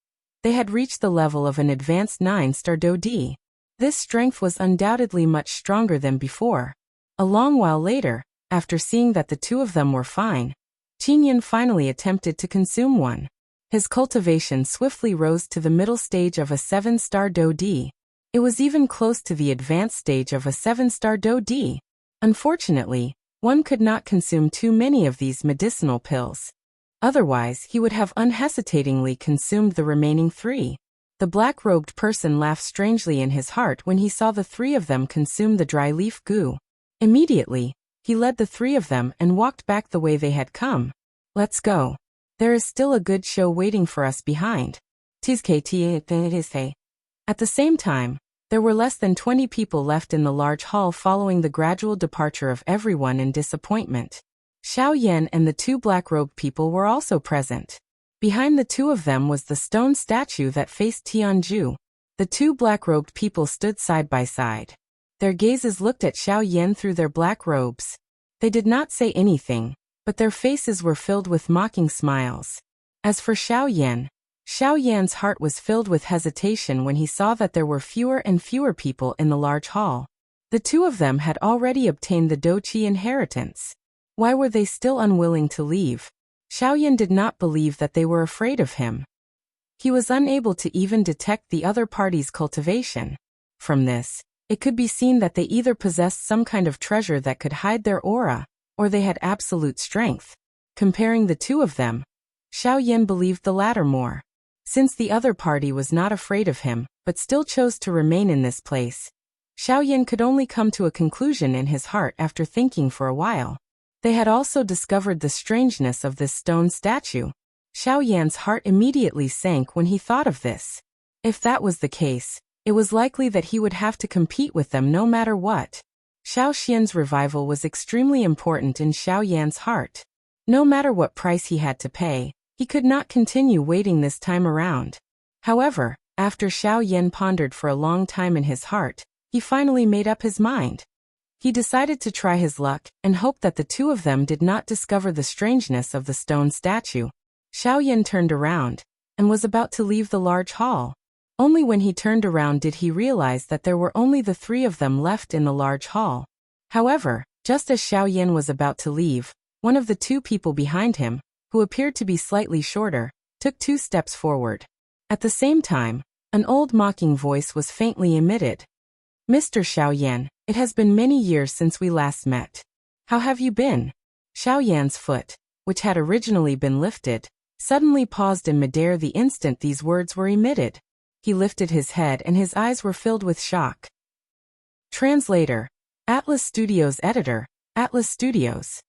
they had reached the level of an advanced 9-star Dodi. This strength was undoubtedly much stronger than before. A long while later, after seeing that the two of them were fine, Qin Yun finally attempted to consume one. His cultivation swiftly rose to the middle stage of a 7-star Dodi. It was even close to the advanced stage of a 7-star Dodi. Unfortunately, one could not consume too many of these medicinal pills. Otherwise, he would have unhesitatingly consumed the remaining 3. The black-robed person laughed strangely in his heart when he saw the 3 of them consume the dry leaf goo. Immediately, he led the 3 of them and walked back the way they had come. Let's go. There is still a good show waiting for us behind. At the same time, there were less than 20 people left in the large hall following the gradual departure of everyone in disappointment. Xiao Yan and the 2 black-robed people were also present. Behind the 2 of them was the stone statue that faced Tianju. The 2 black-robed people stood side by side. Their gazes looked at Xiao Yan through their black robes. They did not say anything, but their faces were filled with mocking smiles. As for Xiao Yan's heart was filled with hesitation when he saw that there were fewer and fewer people in the large hall. The 2 of them had already obtained the Douqi inheritance. Why were they still unwilling to leave? Xiao Yan did not believe that they were afraid of him. He was unable to even detect the other party's cultivation. From this, it could be seen that they either possessed some kind of treasure that could hide their aura, or they had absolute strength. Comparing the 2 of them, Xiao Yan believed the latter more. Since the other party was not afraid of him, but still chose to remain in this place, Xiao Yan could only come to a conclusion in his heart after thinking for a while. They had also discovered the strangeness of this stone statue. Xiao Yan's heart immediately sank when he thought of this. If that was the case, it was likely that he would have to compete with them no matter what. Xiao Xian's revival was extremely important in Xiao Yan's heart. No matter what price he had to pay, he could not continue waiting this time around. However, after Xiao Yan pondered for a long time in his heart, he finally made up his mind. He decided to try his luck and hoped that the two of them did not discover the strangeness of the stone statue. Xiao Yan turned around and was about to leave the large hall. Only when he turned around did he realize that there were only the three of them left in the large hall. However, just as Xiao Yan was about to leave, one of the two people behind him, who appeared to be slightly shorter, took 2 steps forward. At the same time, an old mocking voice was faintly emitted. "Mr. Xiao Yan, it has been many years since we last met. How have you been?" Xiao Yan's foot, which had originally been lifted, suddenly paused in midair the instant these words were emitted. He lifted his head and his eyes were filled with shock. Translator. Atlas Studios Editor. Atlas Studios.